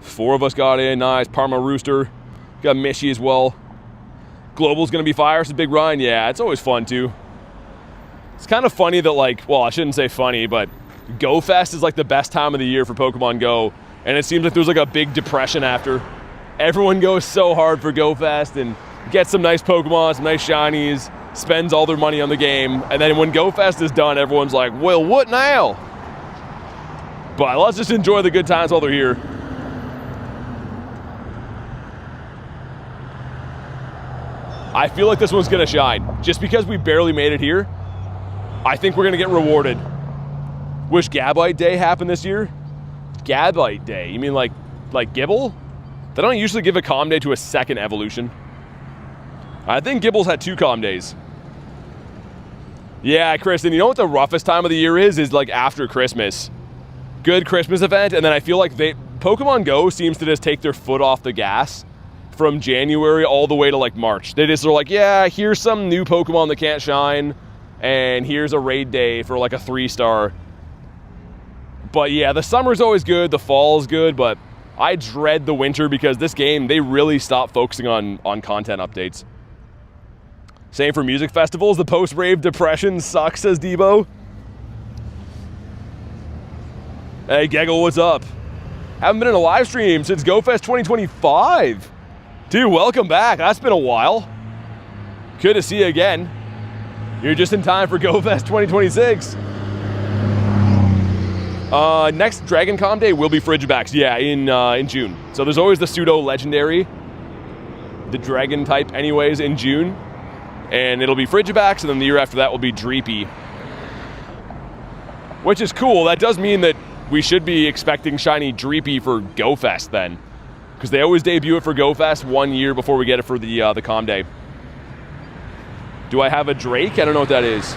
Four of us got in, nice. Parma Rooster. Got Mishy as well. Global's gonna be fire, it's a big run. Yeah, it's always fun too. It's kind of funny that like, well, I shouldn't say funny, but Go Fest is like the best time of the year for Pokemon Go. And it seems like there's like a big depression after. Everyone goes so hard for Go Fest and gets some nice Pokemon, some nice shinies, spends all their money on the game, and then when Go Fest is done, everyone's like, well, what now? But let's just enjoy the good times while they're here. I feel like this one's gonna shine. Just because we barely made it here, I think we're gonna get rewarded. Wish Gabite Day happened this year? Gabite Day, you mean like Gibble? They don't usually give a calm day to a second evolution. I think Gibble's had 2 calm days. Yeah, Kristen, you know what the roughest time of the year is like after Christmas. Good Christmas event, and then I feel like Pokemon Go seems to just take their foot off the gas from January all the way to like March. They just are like, yeah, here's some new Pokemon that can't shine, and here's a raid day for like a 3-star. But yeah, the summer's always good, the fall's good, but I dread the winter because this game, they really stop focusing on content updates. Same for music festivals. The post-rave depression sucks, says Debo. Hey, Geggle, what's up? Haven't been in a live stream since GoFest 2025. Dude, welcome back. That's been a while. Good to see you again. You're just in time for GoFest 2026. Next Dragon Con Day will be Frigibacks, yeah, in June. So there's always the pseudo-legendary, the dragon type anyways, in June. And it'll be Frigibacks, and then the year after that will be Dreepy. Which is cool. That does mean that we should be expecting shiny Dreepy for GoFest then. Because they always debut it for GoFest 1 year before we get it for the Com Day. Do I have a Drake? I don't know what that is.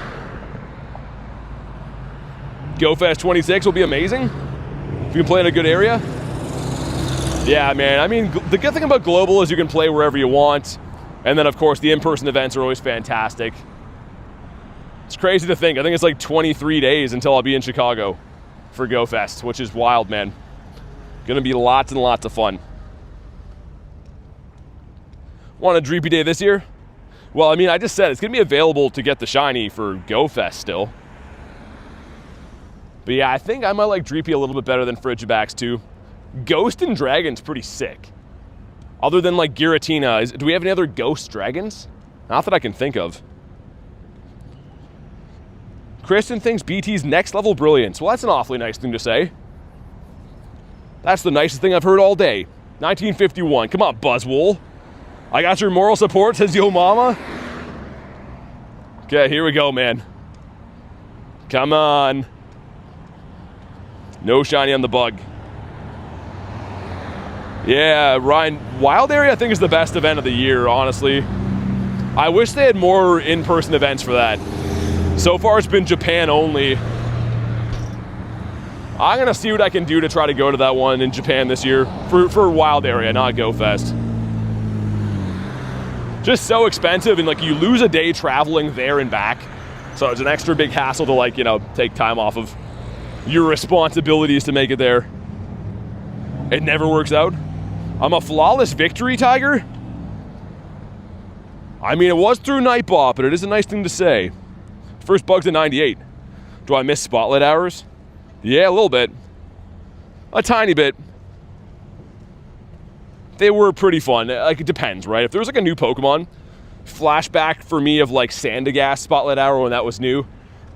GoFest 26 will be amazing. If you can play in a good area. Yeah, man. I mean, the good thing about Global is you can play wherever you want. And then, of course, the in-person events are always fantastic. It's crazy to think. I think it's like 23 days until I'll be in Chicago for GoFest, which is wild, man. Gonna be lots and lots of fun. Want a Dreepy Day this year? Well, I mean, I just said it's gonna be available to get the shiny for GoFest still. But yeah, I think I might like Dreepy a little bit better than Frigibacks too. Ghost and Dragon's pretty sick. Other than like Giratina, do we have any other Ghost Dragons? Not that I can think of. Kristen thinks BT's next level brilliance. Well, that's an awfully nice thing to say. That's the nicest thing I've heard all day. 1951. Come on, Buzzwole. I got your moral support, says Yo Mama. Okay, here we go, man. Come on. No shiny on the bug. Yeah, Ryan, Wild Area I think is the best event of the year, honestly. I wish they had more in-person events for that. So far it's been Japan only. I'm gonna see what I can do to try to go to that one in Japan this year for Wild Area, not GoFest. Just so expensive, and like you lose a day traveling there and back. So it's an extra big hassle to like, you know, take time off of your responsibilities to make it there. It never works out. I'm a flawless victory, Tiger. I mean, it was through Nightbot, but it is a nice thing to say. First bug's at 98. Do I miss spotlight hours? Yeah, a little bit. A tiny bit. They were pretty fun. Like, it depends, right? If there was like a new Pokemon, flashback for me of like Sandagast spotlight hour when that was new,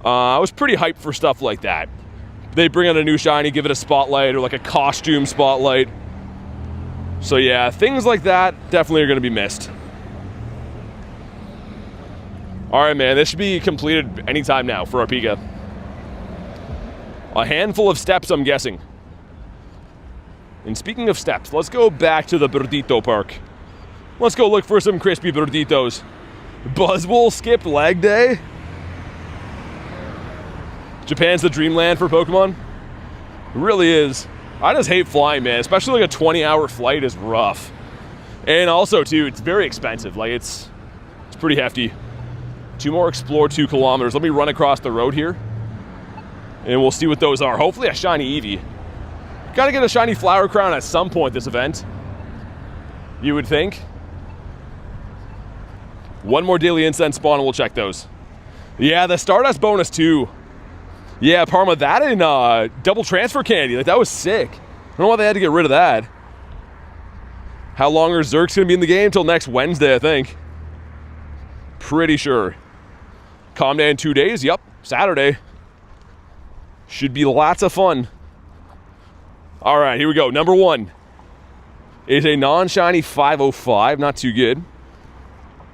I was pretty hyped for stuff like that. They bring out a new shiny, give it a spotlight, or like a costume spotlight. So yeah, things like that definitely are going to be missed. All right, man, this should be completed anytime now for our Pika. A handful of steps, I'm guessing. And speaking of steps, let's go back to the Burdito Park. Let's go look for some crispy Burditos. Buzzwole skipped leg day? Japan's the dreamland for Pokemon. It really is. I just hate flying, man. Especially like a 20-hour flight is rough. And also, too, it's very expensive. Like, it's pretty hefty. 2 more explore 2 kilometers. Let me run across the road here. And we'll see what those are. Hopefully a shiny Eevee. Gotta get a shiny Flower Crown at some point this event. You would think. 1 more daily incense spawn and we'll check those. Yeah, the Stardust bonus too. Yeah, Parma, that and double transfer candy. Like, that was sick. I don't know why they had to get rid of that. How long are Xurks going to be in the game? Till next Wednesday, I think. Pretty sure. Calm day in 2 days? Yep. Saturday. Should be lots of fun. All right, here we go. Number 1 is a non-shiny 505. Not too good.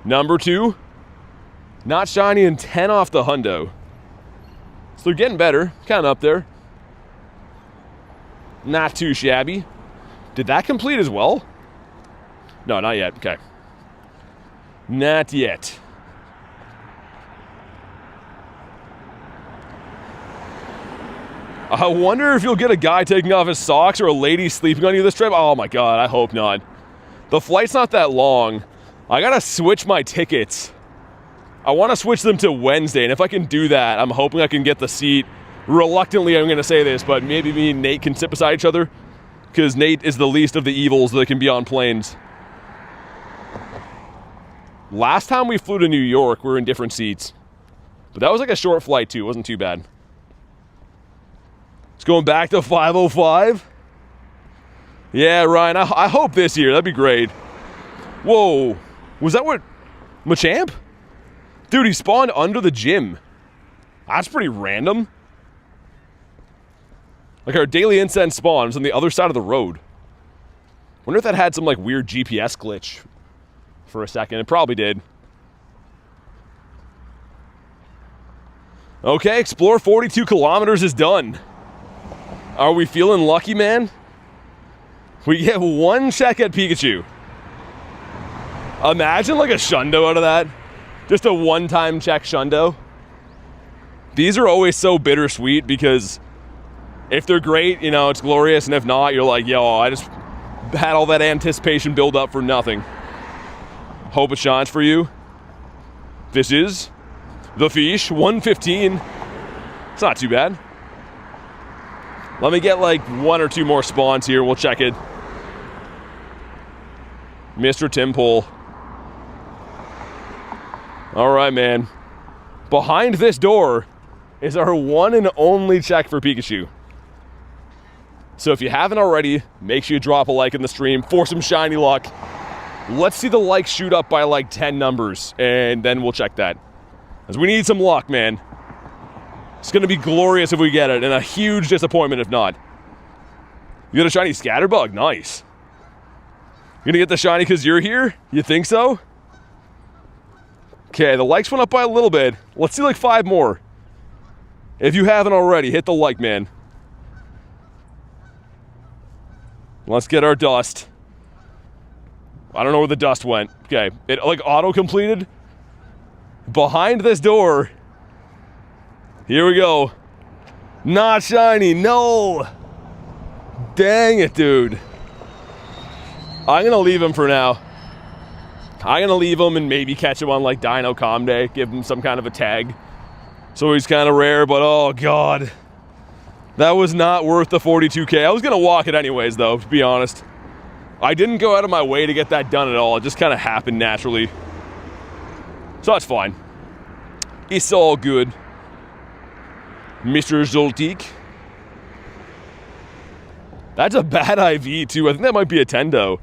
Number 2, not shiny and 10 off the hundo. So they're getting better. Kind of up there. Not too shabby. Did that complete as well? No, not yet. Okay. Not yet. I wonder if you'll get a guy taking off his socks or a lady sleeping on you this trip. Oh my god, I hope not. The flight's not that long. I gotta switch my tickets. I want to switch them to Wednesday, and if I can do that, I'm hoping I can get the seat. Reluctantly, I'm gonna say this, but maybe me and Nate can sit beside each other, because Nate is the least of the evils that can be on planes. Last time we flew to New York, we were in different seats. But that was like a short flight too, it wasn't too bad. It's going back to 505. Yeah, Ryan, I hope this year. That'd be great. Whoa. Was that what? Machamp? Dude, he spawned under the gym. That's pretty random. Like our daily incense spawn was on the other side of the road. Wonder if that had some like weird GPS glitch for a second. It probably did. Okay, explore 42 kilometers is done. Are we feeling lucky, man? We get 1 check at Pikachu. Imagine like a Shundo out of that. Just a one-time check Shundo. These are always so bittersweet because if they're great, you know, it's glorious. And if not, you're like, yo, I just had all that anticipation build up for nothing. Hope it shines for you. This is the Fish 115. It's not too bad. Let me get like 1 or 2 more spawns here. We'll check it. Mr. Timpole. All right, man. Behind this door is our one and only check for Pikachu. So if you haven't already, make sure you drop a like in the stream for some shiny luck. Let's see the likes shoot up by like 10 numbers, and then we'll check that. Because we need some luck, man. It's going to be glorious if we get it, and a huge disappointment if not. You got a shiny Scatterbug? Nice. You're going to get the shiny because you're here? You think so? Okay, the likes went up by a little bit. Let's see like 5 more. If you haven't already, hit the like, man. Let's get our dust. I don't know where the dust went. Okay, it like auto-completed. Behind this door. Here we go. Not shiny, no. Dang it, dude. I'm gonna leave him for now. I'm gonna leave him and maybe catch him on like Dino Com Day. Give him some kind of a tag. So he's kind of rare, but oh god. That was not worth the 42K. I was gonna walk it anyways though, to be honest. I didn't go out of my way to get that done at all. It just kind of happened naturally. So that's fine. It's all good. Mr. Zoltik. That's a bad IV too. I think that might be a Tendo.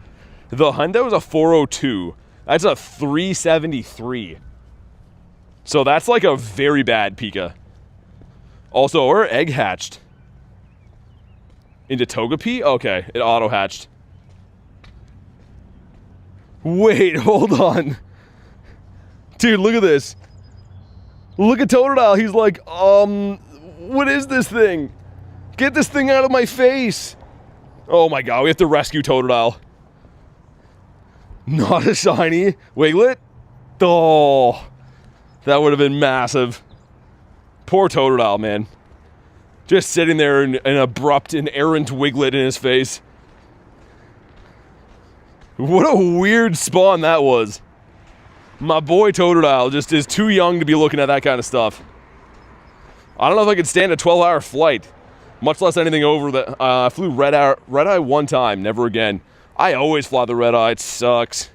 The Hundo is a 402. That's a 373. So that's like a very bad Pika. Also, our egg hatched. Into Togepi? Okay, it auto hatched. Wait, hold on. Dude, look at this. Look at Totodile. He's like, what is this thing? Get this thing out of my face. Oh my god, we have to rescue Totodile. Not a shiny. Wiglet? Oh, that would have been massive. Poor Totodile, man. Just sitting there in an abrupt and errant Wiglet in his face. What a weird spawn that was. My boy Totodile just is too young to be looking at that kind of stuff. I don't know if I could stand a 12-hour flight, much less anything over the... I flew Red Eye one time, never again. I always fly the Red Eye, it sucks.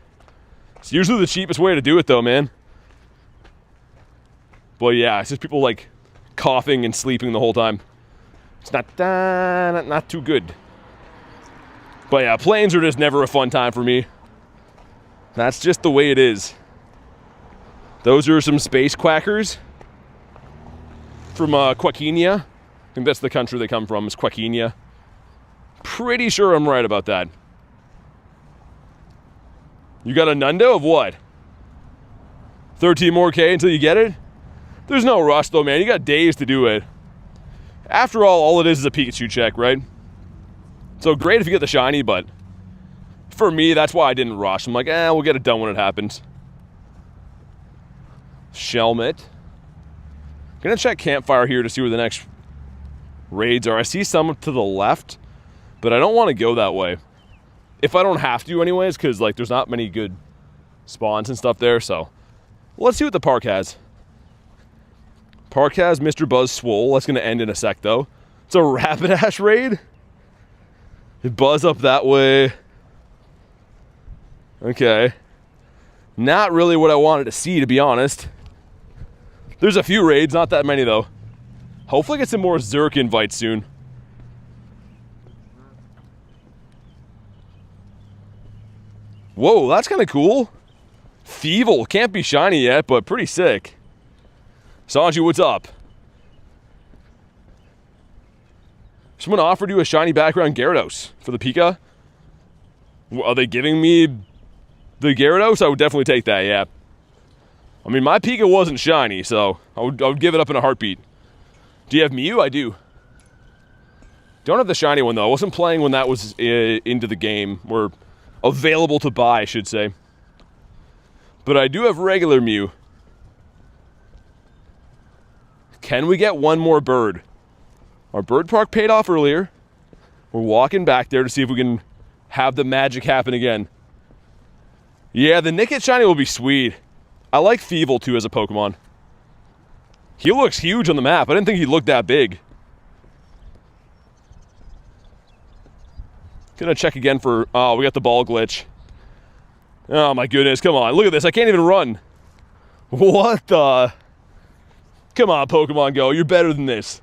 It's usually the cheapest way to do it though, man. But yeah, it's just people like coughing and sleeping the whole time. It's not too good. But yeah, planes are just never a fun time for me. That's just the way it is. Those are some space quackers from Quaquinia. I think that's the country they come from, is Quaquinia. Pretty sure I'm right about that. You got a Nundo of what? 13 more K until you get it? There's no rush though, man. You got days to do it. After all it is a Pikachu check, right? So great if you get the shiny, but for me, that's why I didn't rush. I'm like, we'll get it done when it happens. Shelmet. Gonna check Campfire here to see where the next raids are. I see some to the left, but I don't want to go that way. If I don't have to anyways, because like there's not many good spawns and stuff there, so let's see what the park has. Park has Mr. Buzzwole. That's gonna end in a sec though. It's a Rapidash raid. Buzz up that way. Okay. Not really what I wanted to see, to be honest. There's a few raids, not that many though. Hopefully get some more Zurk invites soon. Whoa, that's kind of cool. Thievul, can't be shiny yet, but pretty sick. Sanji, what's up? Someone offered you a shiny background Gyarados for the Pika. Are they giving me the Gyarados? I would definitely take that, yeah. I mean, my Pika wasn't shiny, so I would give it up in a heartbeat. Do you have Mew? I do. Don't have the shiny one, though. I wasn't playing when that was into the game, or available to buy, I should say. But I do have regular Mew. Can we get one more bird? Our bird park paid off earlier. We're walking back there to see if we can have the magic happen again. Yeah, the Nickit shiny will be sweet. I like Thievul too as a Pokemon. He looks huge on the map. I didn't think he looked that big. Gonna check again for... Oh, we got the ball glitch. Oh my goodness, come on. Look at this, I can't even run. What the... Come on, Pokemon Go, you're better than this.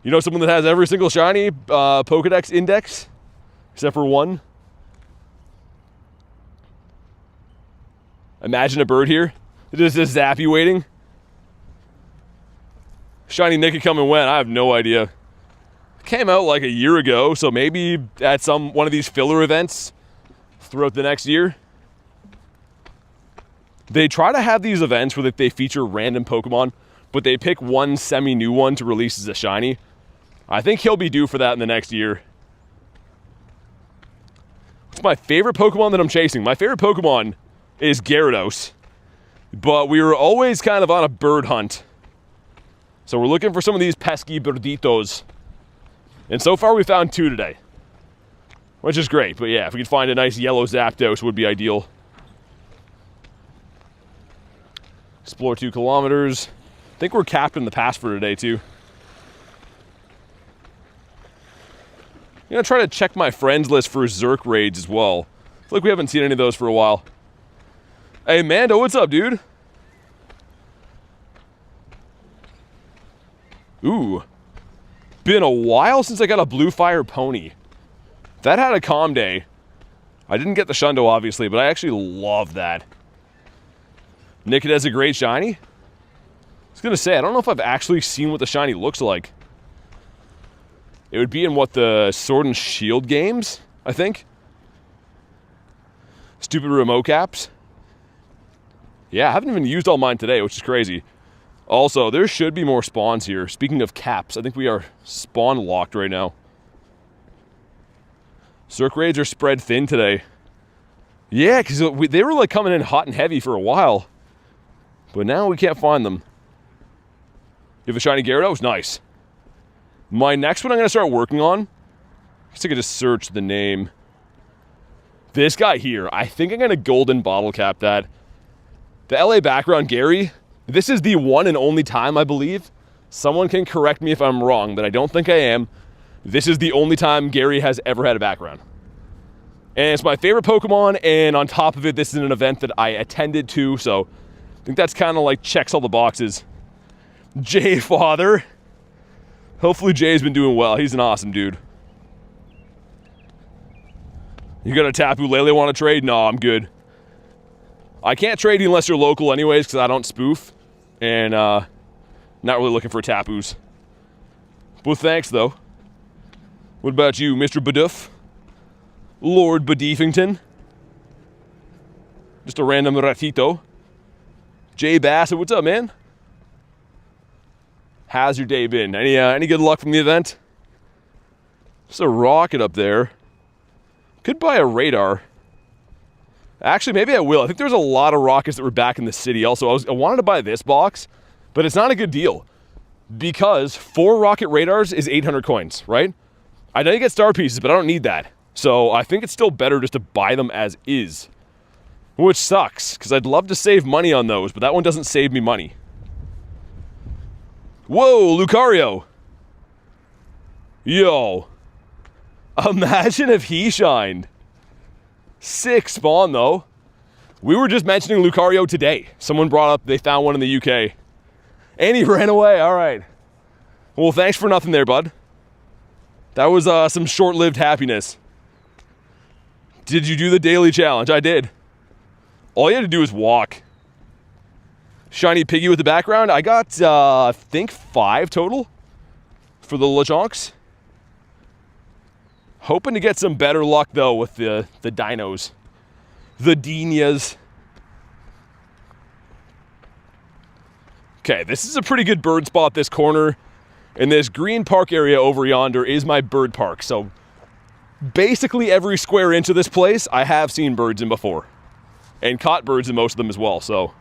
You know someone that has every single shiny Pokedex index? Except for one? Imagine a bird here. Just a Zappy waiting. Shiny Nickit come and went, I have no idea. Came out like a year ago, so maybe at one of these filler events throughout the next year. They try to have these events where they feature random Pokemon, but they pick one semi-new one to release as a shiny. I think he'll be due for that in the next year. What's my favorite Pokemon that I'm chasing? My favorite Pokemon is Gyarados, but we were always kind of on a bird hunt. So we're looking for some of these pesky birditos. And so far we found 2 today, which is great. But yeah, if we could find a nice yellow Zapdos, would be ideal. Explore 2 kilometers. I think we're capped in the pass for today too. I'm gonna try to check my friends list for Zurk raids as well. I feel like we haven't seen any of those for a while. Hey Mando, what's up, dude? Ooh. Been a while since I got a Blue Fire Pony. That had a calm day. I didn't get the Shundo, obviously, but I actually love that. Nickit has a great shiny. I was gonna say, I don't know if I've actually seen what the shiny looks like. It would be in what, the Sword and Shield games, I think. Stupid remote caps. Yeah, I haven't even used all mine today, which is crazy. Also, there should be more spawns here. Speaking of caps, I think we are spawn locked right now. Zurk raids are spread thin today. Yeah, because they were like coming in hot and heavy for a while. But now we can't find them. You have a shiny Gyarados? Nice. My next one I'm going to start working on, I guess I could just search the name. This guy here, I think I'm going to golden bottle cap that. The LA background Gary, this is the one and only time, I believe. Someone can correct me if I'm wrong, but I don't think I am. This is the only time Gary has ever had a background. And it's my favorite Pokemon, and on top of it, this is an event that I attended to, so I think that's kind of like checks all the boxes. Jay Father. Hopefully Jay's been doing well. He's an awesome dude. You got a Tapu Lele want to trade? No, I'm good. I can't trade you unless you're local anyways, because I don't spoof. And, not really looking for Tapus. Well, thanks, though. What about you, Mr. Baduff? Lord Badeffington? Just a random ratito. Jay Bassett, what's up, man? How's your day been? Any good luck from the event? Just a rocket up there. Could buy a radar. Actually, maybe I will. I think there's a lot of rockets that were back in the city. Also, I wanted to buy this box, but it's not a good deal because 4 rocket radars is 800 coins, right? I know you get star pieces, but I don't need that. So I think it's still better just to buy them as is, which sucks because I'd love to save money on those, but that one doesn't save me money. Whoa, Lucario. Yo. Imagine if he shined. Sick spawn, though. We were just mentioning Lucario today. Someone brought up they found one in the UK. And he ran away. All right. Well, thanks for nothing there, bud. That was some short-lived happiness. Did you do the daily challenge? I did. All you had to do was walk. Shiny Piggy with the background. I got, I think, 5 total for the Lejonks. Hoping to get some better luck, though, with the dinos. The Dinias. Okay, this is a pretty good bird spot, this corner. And this green park area over yonder is my bird park. So, basically every square inch of this place, I have seen birds in before. And caught birds in most of them as well, so...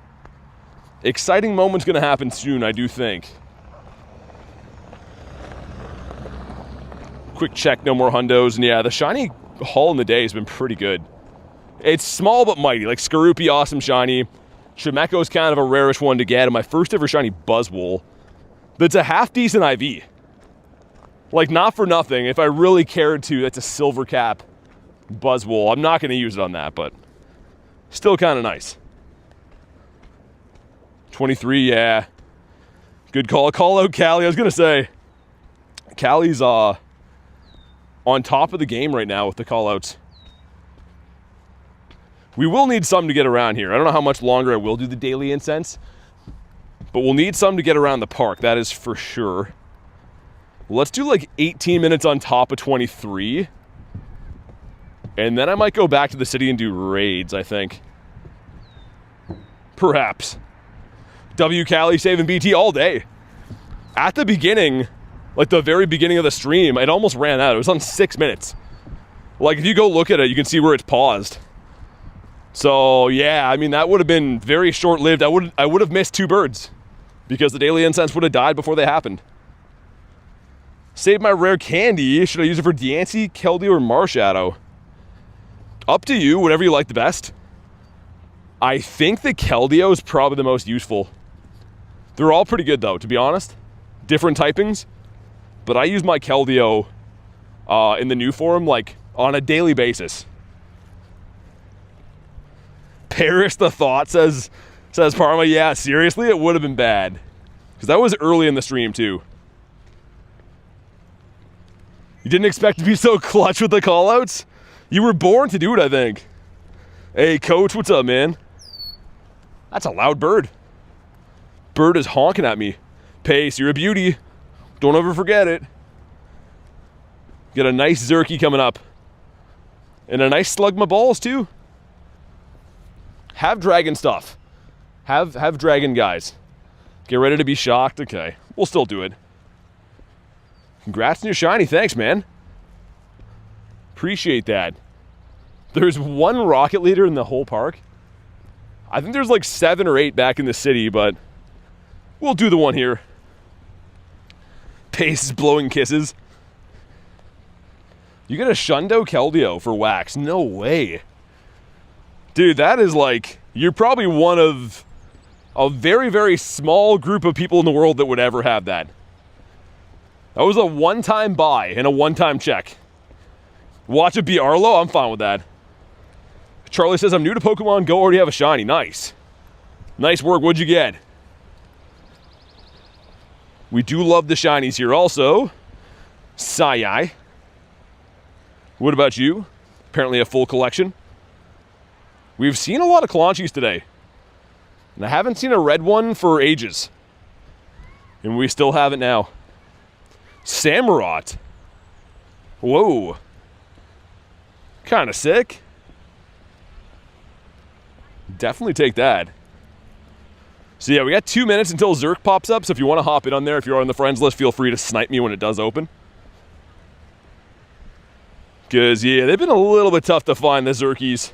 Exciting moment's going to happen soon, I do think. Quick check, no more hundos. And yeah, the shiny haul in the day has been pretty good. It's small but mighty. Like Xurkitree, awesome shiny. Chimeko's kind of a rarish one to get. And my first ever shiny Buzzwole. That's a half-decent IV. Like, not for nothing. If I really cared to, that's a silver cap Buzzwole. I'm not going to use it on that, but still kind of nice. 23, yeah. Good call. Call out Callie. I was going to say, Callie's on top of the game right now with the call-outs. We will need some to get around here. I don't know how much longer I will do the daily incense, but we'll need some to get around the park. That is for sure. Let's do like 18 minutes on top of 23. And then I might go back to the city and do raids, I think. Perhaps. W Cali saving BT all day. At the beginning, like the very beginning of the stream, it almost ran out. It was on 6 minutes. Like if you go look at it, you can see where it's paused. So yeah, I mean that would have been very short-lived. I would have missed 2 birds because the daily incense would have died before they happened. Save my rare candy. Should I use it for Diancie, Keldeo, or Marshadow? Up to you, whatever you like the best. I think the Keldeo is probably the most useful. They're all pretty good though, to be honest. Different typings. But I use my Keldeo in the new form like on a daily basis. Perish the thought, says Parma. Yeah, seriously, it would have been bad. Because that was early in the stream too. You didn't expect to be so clutch with the callouts? You were born to do it, I think. Hey, coach, what's up, man? That's a loud bird. Bird is honking at me. Pace, you're a beauty. Don't ever forget it. Get a nice Xurkitree coming up. And a nice Slugma balls, too. Have dragon stuff. Have dragon guys. Get ready to be shocked. Okay, we'll still do it. Congrats on your shiny. Thanks, man. Appreciate that. There's 1 rocket leader in the whole park. I think there's like 7 or 8 back in the city, but we'll do the one here. Pace is blowing kisses. You get a Shundo Keldeo for wax. No way. Dude, that is like, you're probably one of a very, very small group of people in the world that would ever have that. That was a one-time buy and a one-time check. Watch it be Arlo, I'm fine with that. Charlie says, I'm new to Pokemon GO, already have a shiny. Nice. Nice work, what'd you get? We do love the shinies here also. Sai. What about you? Apparently a full collection. We've seen a lot of Clonchies today. And I haven't seen a red one for ages. And we still have it now. Samurott. Whoa. Kind of sick. Definitely take that. So yeah, we got 2 minutes until Xurk pops up, so if you want to hop in on there, if you're on the friends list, feel free to snipe me when it does open. Because, yeah, they've been a little bit tough to find, the Xurkies.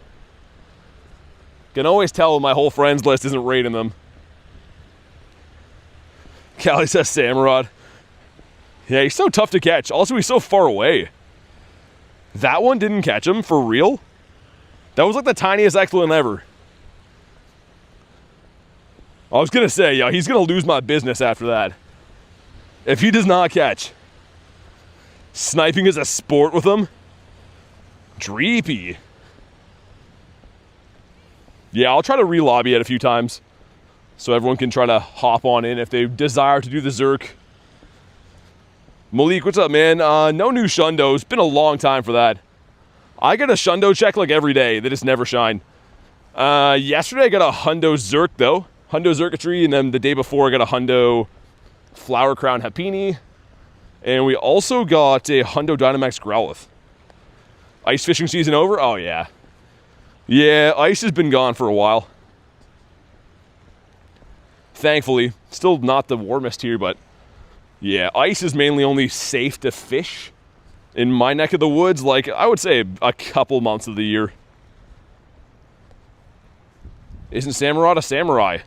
Can always tell when my whole friends list isn't rating them. Callie says Samurott. Yeah, he's so tough to catch. Also, he's so far away. That one didn't catch him, for real? That was like the tiniest excellent ever. I was going to say, yeah, he's going to lose my business after that. If he does not catch. Sniping is a sport with him. Dreepy. Yeah, I'll try to re-lobby it a few times. So everyone can try to hop on in if they desire to do the Xurk. Malik, what's up, man? No new Shundo. It's been a long time for that. I get a Shundo check like every day. They just never shine. Yesterday I got a Hundo Xurk, though. Hundo Xurkitree, and then the day before I got a Hundo Flower Crown Happini. And we also got a Hundo Dynamax Growlithe. Ice fishing season over? Oh, yeah. Yeah, ice has been gone for a while. Thankfully. Still not the warmest here, but yeah, ice is mainly only safe to fish in my neck of the woods, like, I would say a couple months of the year. Isn't Samurott a samurai?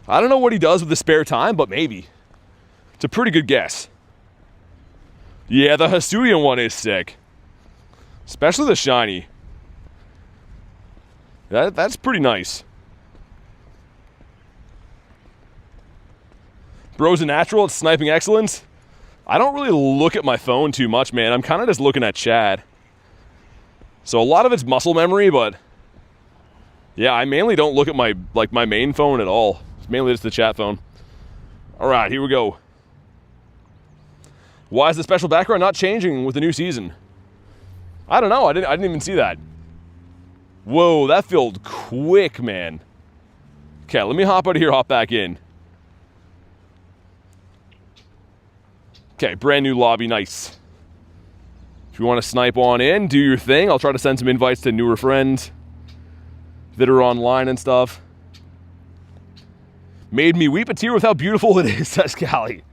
I don't know what he does with the spare time, but maybe. It's a pretty good guess. Yeah, the Hisuian one is sick. Especially the shiny. That's pretty nice. Bro's a natural at sniping excellence. I don't really look at my phone too much, man. I'm kind of just looking at chat. So a lot of it's muscle memory, but yeah, I mainly don't look at my main phone at all. It's mainly just the chat phone. All right, here we go. Why is the special background not changing with the new season? I don't know. I didn't even see that. Whoa, that filled quick, man. Okay, let me hop out of here, hop back in. Okay, brand new lobby, nice. If you want to snipe on in, do your thing. I'll try to send some invites to newer friends that are online and stuff. Made me weep a tear with how beautiful it is, says Callie.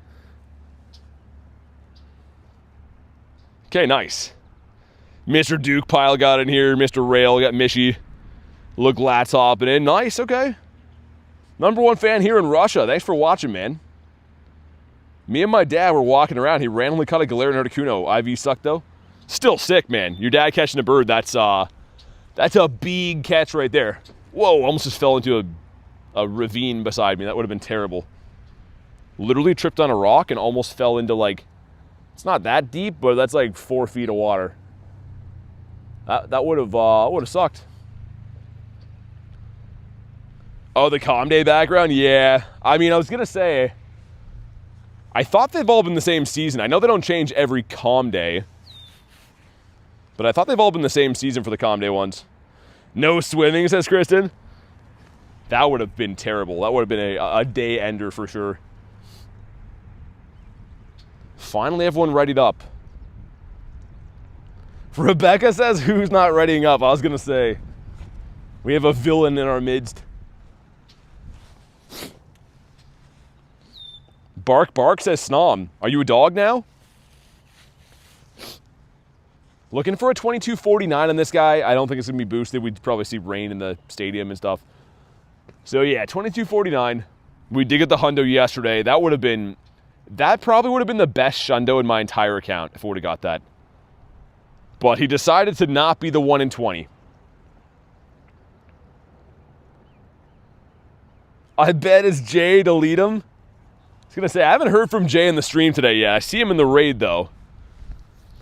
Okay, nice. Mr. Duke Pile got in here. Mr. Rail got Mishy. Look, Lat's hopping in. Nice, okay. #1 fan here in Russia. Thanks for watching, man. Me and my dad were walking around. He randomly caught a Galarian Articuno. IV sucked, though. Still sick, man. Your dad catching a bird, that's a big catch right there. Whoa, almost just fell into a ravine beside me. That would have been terrible. Literally tripped on a rock and almost fell into, like, it's not that deep, but that's like 4 feet of water. That would have sucked. Oh, the Calm Day background? Yeah. I mean, I was going to say, I thought they've all been the same season. I know they don't change every Calm Day, but I thought they've all been the same season for the Calm Day ones. No swimming, says Kristen. That would have been terrible. That would have been a day ender for sure. Finally, everyone readied up. Rebecca says, who's not readying up? I was going to say, we have a villain in our midst. Bark Bark says, Snom, are you a dog now? Looking for a 2249 on this guy. I don't think it's going to be boosted. We'd probably see rain in the stadium and stuff. So yeah, 2249. We did get the Hundo yesterday. That probably would have been the best Shundo in my entire account if I would have got that. But he decided to not be the 1 in 20. I bet it's Jay to lead him. I was going to say, I haven't heard from Jay in the stream today yet. I see him in the raid, though.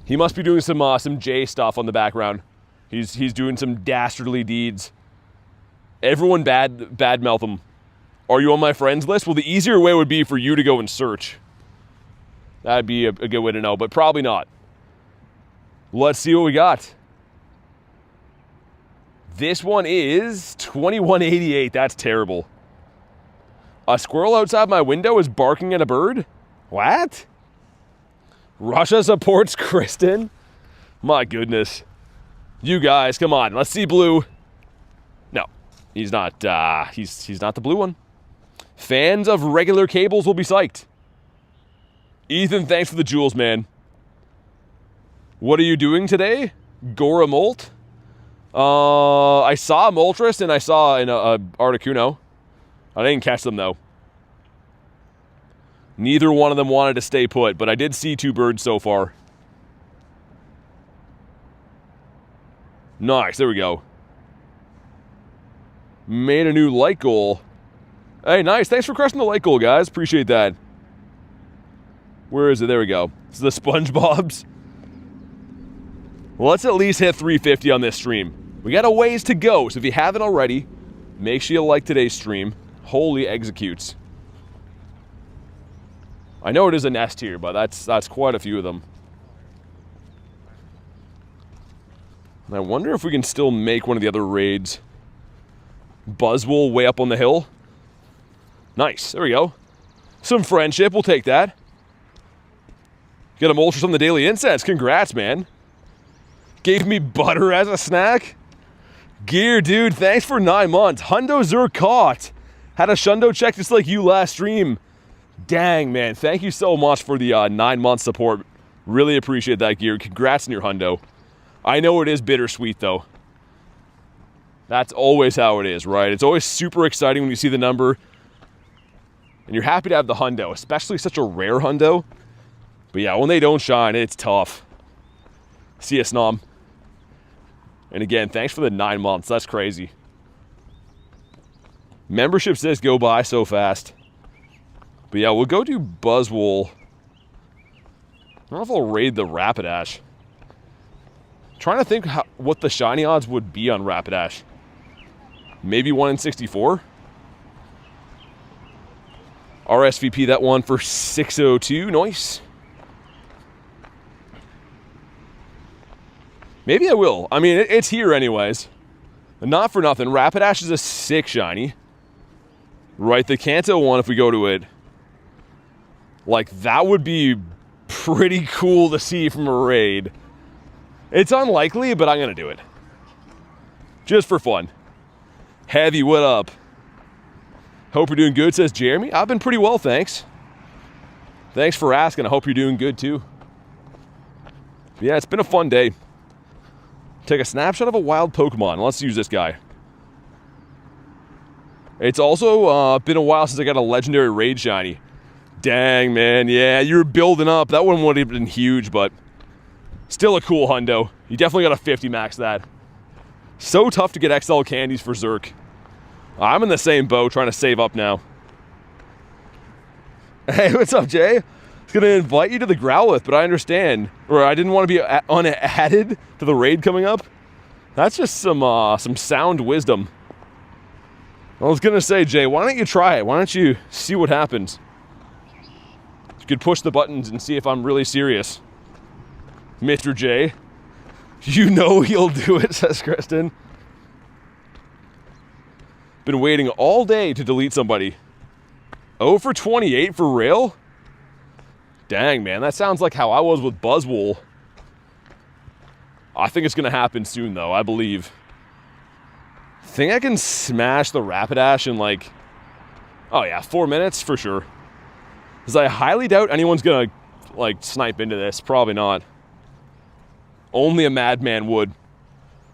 He must be doing some Jay stuff on the background. He's doing some dastardly deeds. Everyone badmouth him. Are you on my friends list? Well, the easier way would be for you to go and search. That'd be a good way to know, but probably not. Let's see what we got. This one is 2188. That's terrible. A squirrel outside my window is barking at a bird? What? Russia supports Kristen? My goodness. You guys, come on. Let's see blue. No, he's not. He's not the blue one. Fans of regular cables will be psyched. Ethan, thanks for the jewels, man. What are you doing today? Gora Molt? I saw Moltres and I saw an Articuno. I didn't catch them, though. Neither one of them wanted to stay put, but I did see 2 birds so far. Nice, there we go. Made a new light goal. Hey, nice. Thanks for crushing the light goal, guys. Appreciate that. Where is it? There we go. It's the SpongeBob's. Well, let's at least hit 350 on this stream. We got a ways to go, so if you haven't already, make sure you like today's stream. Holy executes. I know it is a nest here, but that's quite a few of them. And I wonder if we can still make one of the other raids. Buzzwole way up on the hill. Nice, there we go. Some friendship, we'll take that. Get a Moltres on the daily incense, congrats, man. Gave me butter as a snack. Gear, dude, thanks for 9 months. Hundo Zurkot. Had a shundo check just like you last stream. Dang, man, thank you so much for the 9-month support. Really appreciate that, Gear. Congrats on your hundo. I know it is bittersweet, though. That's always how it is, right? It's always super exciting when you see the number. And you're happy to have the hundo, especially such a rare hundo. But yeah, when they don't shine, it's tough. See ya, Snom. And again, thanks for the 9 months. That's crazy. Memberships just go by so fast. But yeah, we'll go do Buzzwole. I don't know if I'll raid the Rapidash. Trying to think what the shiny odds would be on Rapidash. Maybe 1 in 64? RSVP that one for 602. Nice. Maybe I will. I mean, it's here anyways. Not for nothing. Rapidash is a sick shiny. Right, the Kanto one, if we go to it. Like, that would be pretty cool to see from a raid. It's unlikely, but I'm going to do it. Just for fun. Heavy, what up? Hope you're doing good, says Jeremy. I've been pretty well, thanks. Thanks for asking. I hope you're doing good, too. But yeah, it's been a fun day. Take a snapshot of a wild Pokemon. Let's use this guy. It's also been a while since I got a legendary raid shiny. Dang, man. Yeah, you were building up. That one would have been huge, but still a cool hundo. You definitely got a 50 max that. So tough to get XL candies for Zurk. I'm in the same boat, trying to save up now. Hey, what's up, Jay? I was going to invite you to the Growlithe, but I understand. Or I didn't want to be unadded to the raid coming up. That's just some sound wisdom. I was going to say, Jay, why don't you try it? Why don't you see what happens? You could push the buttons and see if I'm really serious. Mr. J. You know he'll do it, says Kristen. Been waiting all day to delete somebody. 0 for 28 for real? Dang, man, that sounds like how I was with Buzzwole. I think it's going to happen soon, though, I believe. Think I can smash the Rapidash in, like... Oh, yeah, 4 minutes for sure. Because I highly doubt anyone's going to, like, snipe into this. Probably not. Only a madman would.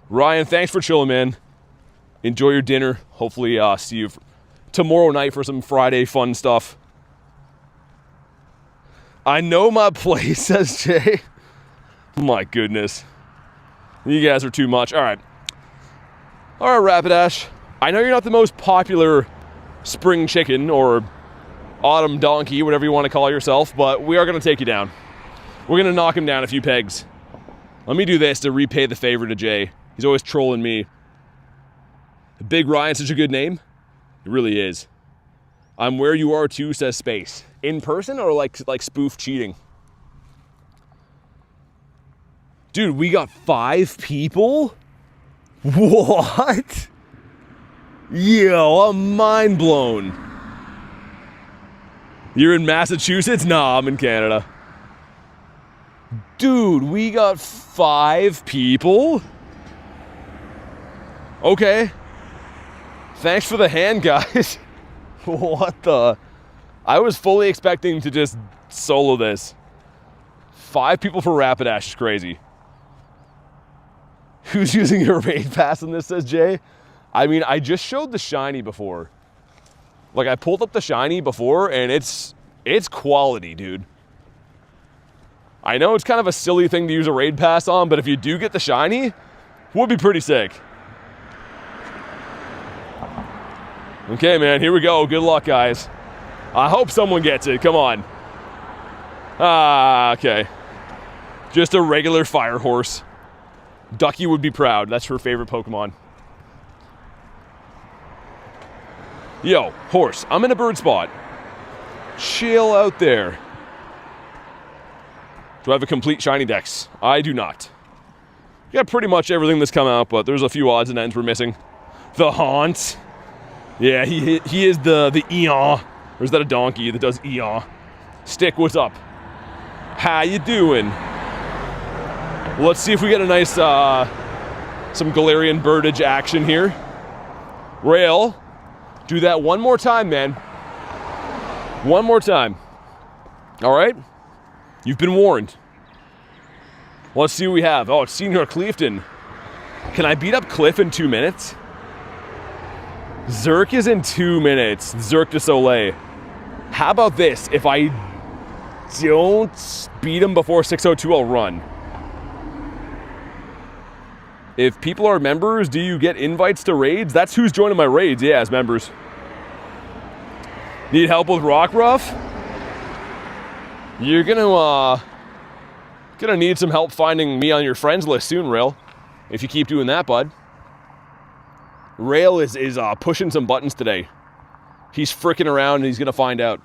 Ryan, thanks for chilling, man. Enjoy your dinner. Hopefully, see you tomorrow night for some Friday fun stuff. I know my place, says Jay. My goodness. You guys are too much. All right. All right, Rapidash. I know you're not the most popular spring chicken or autumn donkey, whatever you want to call yourself, but we are going to take you down. We're going to knock him down a few pegs. Let me do this to repay the favor to Jay. He's always trolling me. Big Ryan's such a good name. It really is. I'm where you are too, says Space. In person or like spoof cheating? Dude, we got 5 people? What? Yo, I'm mind blown. You're in Massachusetts? Nah, I'm in Canada. Dude, we got 5 people? Okay. Thanks for the hand, guys. What the? I was fully expecting to just solo this. 5 people for Rapidash is crazy. Who's using your raid pass in this, says Jay? I mean, I just showed the shiny before. Like, I pulled up the shiny before, and it's quality, dude. I know it's kind of a silly thing to use a raid pass on, but if you do get the shiny, would be pretty sick. Okay, man, here we go. Good luck, guys. I hope someone gets it. Come on. Ah, okay. Just a regular fire horse. Ducky would be proud. That's her favorite Pokemon. Yo, horse, I'm in a bird spot. Chill out there. Do I have a complete shiny dex? I do not. Got pretty much everything that's come out, but there's a few odds and ends we're missing. The Haunt. Yeah, he is the Eon. Or is that a donkey that does Eon? Stick, what's up? How you doing? Well, let's see if we get a nice, some Galarian birdage action here. Rail, do that one more time, man. One more time. All right? You've been warned. Let's see what we have. Oh, it's Senior Clifton. Can I beat up Cliff in 2 minutes? Zerk is in 2 minutes. Zerk de Soleil. How about this? If I don't beat him before 6:02, I'll run. If people are members, do you get invites to raids? That's who's joining my raids, yeah, as members. Need help with Rockruff? You're gonna need some help finding me on your friends list soon, Rail. If you keep doing that, bud. Rail is pushing some buttons today. He's fricking around and he's gonna find out.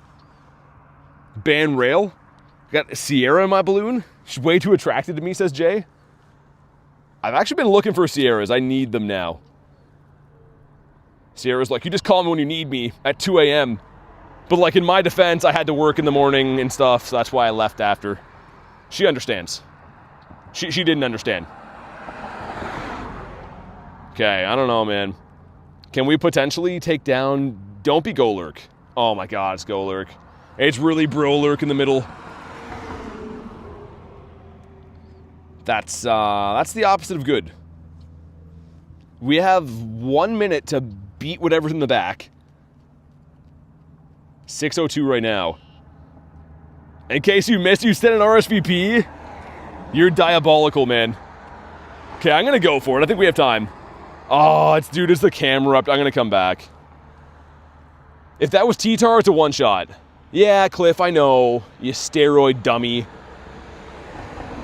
Ban Rail? Got Sierra in my balloon? She's way too attracted to me, says Jay. I've actually been looking for Sierras. I need them now. Sierra's like, you just call me when you need me at 2 a.m. But like in my defense, I had to work in the morning and stuff, so that's why I left after. She understands. She didn't understand. Okay, I don't know, man. Can we potentially take down... Don't be Golurk. Oh my god, it's Golurk. It's really Brolurk in the middle. That's the opposite of good. We have 1 minute to beat whatever's in the back. 6:02 right now. In case you missed, you sent an RSVP? You're diabolical, man. Okay, I'm gonna go for it. I think we have time. Oh, it's the camera up. I'm gonna come back. If that was T-Tar, it's a one-shot. Yeah, Cliff, I know. You steroid dummy.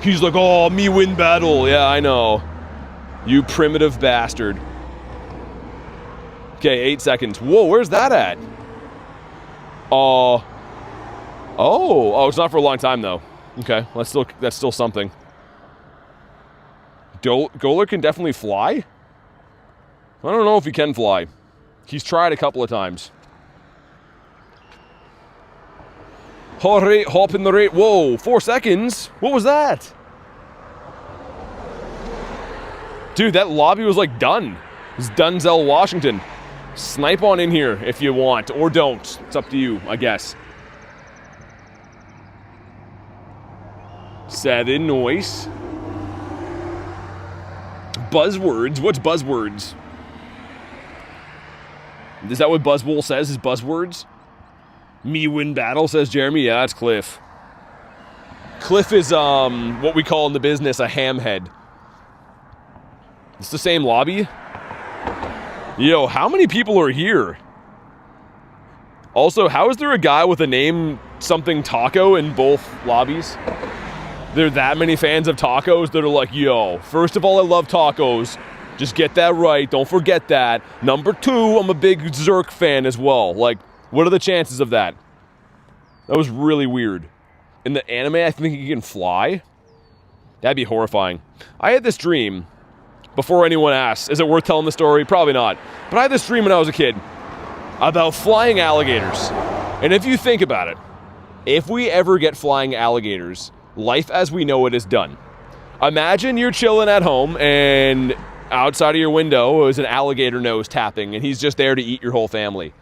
He's like, oh, me win battle. Yeah, I know. You primitive bastard. Okay, 8 seconds. Whoa, where's that at? Oh, it's not for a long time, though. Okay, that's still something. Golurk can definitely fly? I don't know if he can fly. He's tried a couple of times. Hop in the rate. Whoa, 4 seconds? What was that? Dude, that lobby was like done. It's Dunzel, Washington. Snipe on in here if you want, or don't. It's up to you, I guess. 7, noise. Buzzwords? What's buzzwords? Is that what Buzzwole says, is buzzwords? Me win battle, says Jeremy. Yeah, that's Cliff. Cliff is what we call in the business a hamhead. It's the same lobby. Yo, how many people are here? Also, how is there a guy with a name something taco in both lobbies? There are that many fans of tacos that are like, yo, first of all, I love tacos. Just get that right. Don't forget that. Number 2, I'm a big Zerk fan as well. Like, what are the chances of that? That was really weird. In the anime, I think he can fly. That'd be horrifying. I had this dream before anyone asks, is it worth telling the story? Probably not. But I had this dream when I was a kid about flying alligators. And if you think about it, if we ever get flying alligators, life as we know it is done. Imagine you're chilling at home and outside of your window is an alligator nose tapping and he's just there to eat your whole family.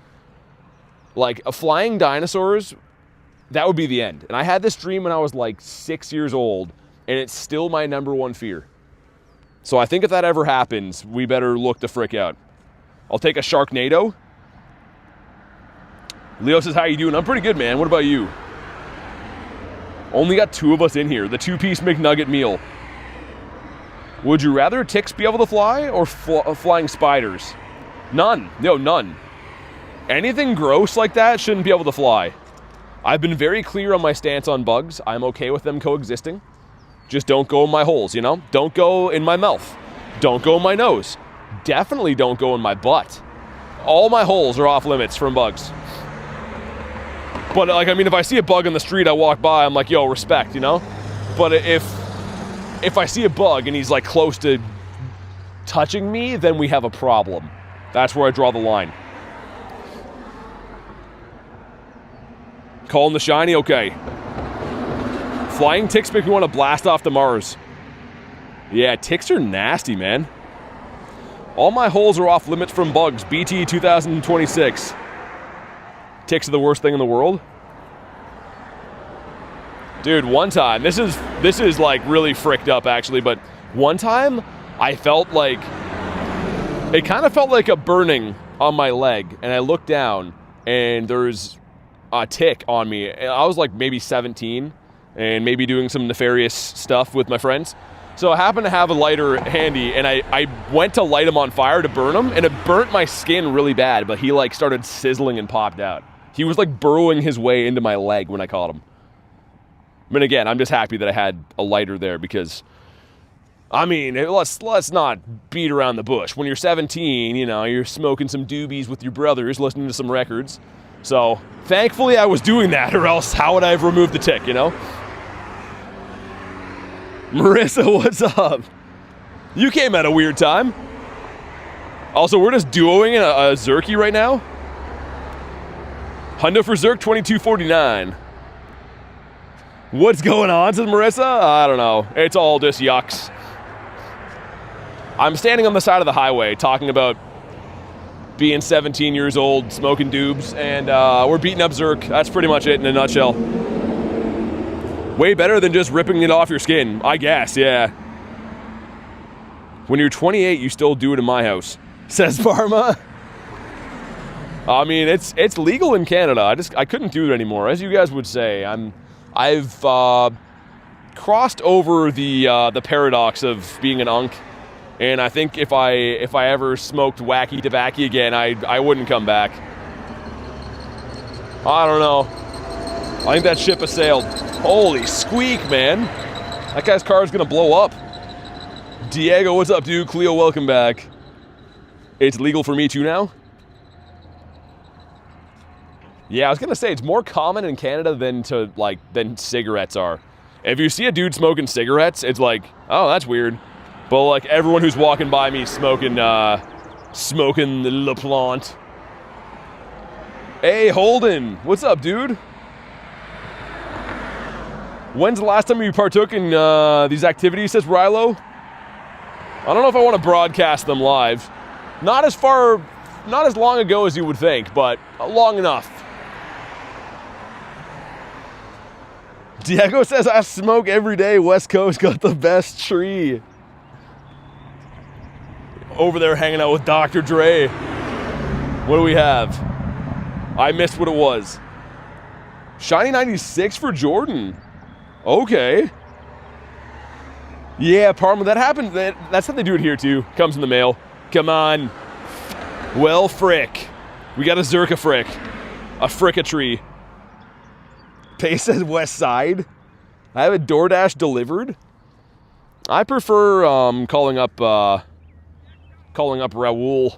Like, a flying dinosaurs, that would be the end. And I had this dream when I was like 6 years old, and it's still my #1 fear. So I think if that ever happens, we better look the frick out. I'll take a Sharknado. Leo says, how you doing? I'm pretty good, man. What about you? Only got 2 of us in here. The 2-piece McNugget meal. Would you rather ticks be able to fly or flying spiders? None. No, none. Anything gross like that shouldn't be able to fly. I've been very clear on my stance on bugs. I'm okay with them coexisting. Just don't go in my holes, you know? Don't go in my mouth. Don't go in my nose. Definitely don't go in my butt. All my holes are off limits from bugs. But, like, I mean, if I see a bug in the street, I walk by, I'm like, yo, respect, you know? But if I see a bug and he's, like, close to touching me, then we have a problem. That's where I draw the line. Calling the shiny? Okay. Flying ticks make me want to blast off to Mars. Yeah, ticks are nasty, man. All my holes are off limits from bugs. BT 2026. Ticks are the worst thing in the world. Dude, one time, this is like really fricked up actually, but one time I felt like, it kind of felt like a burning on my leg, and I looked down and there's a tick on me. I was like maybe 17 and maybe doing some nefarious stuff with my friends. So I happened to have a lighter handy, and I went to light him on fire to burn him, and it burnt my skin really bad, but he like started sizzling and popped out. He was like burrowing his way into my leg when I caught him. I mean, again, I'm just happy that I had a lighter there because, I mean, let's not beat around the bush. When you're 17, you know, you're smoking some doobies with your brothers, listening to some records. So, thankfully I was doing that, or else how would I have removed the tick, you know? Marissa, what's up? You came at a weird time. Also, we're just duoing a Xurkitree right now. Hundo for Xurk, 2249. What's going on, says Marissa? I don't know. It's all just yucks. I'm standing on the side of the highway talking about being 17 years old, smoking doobs, and we're beating up Xurk. That's pretty much it in a nutshell. Way better than just ripping it off your skin, I guess, yeah. When you're 28, you still do it in my house, says Parma. I mean, it's legal in Canada. I couldn't do it anymore. As you guys would say, I've crossed over the paradox of being an unk, and I think if I ever smoked wacky tobacco again, I wouldn't come back. I don't know. I think that ship has sailed. Holy squeak, man! That guy's car is gonna blow up. Diego, what's up, dude? Cleo, welcome back. It's legal for me too now. Yeah, I was gonna say, it's more common in Canada than cigarettes are. If you see a dude smoking cigarettes, it's like, oh, that's weird. But like everyone who's walking by me smoking the La Plante. Hey, Holden, what's up, dude? When's the last time you partook in these activities, says Rilo? I don't know if I want to broadcast them live. Not as long ago as you would think, but long enough. Diego says, I smoke every day. West Coast got the best tree. Over there hanging out with Dr. Dre. What do we have? I missed what it was. Shiny 96 for Jordan. Okay. Yeah, Parma, that happened. That's how they do it here too. Comes in the mail. Come on. Well, frick. We got a Xurkitree. A Xurkitree. Pay says West Side. I have a DoorDash delivered. I prefer calling up Raul.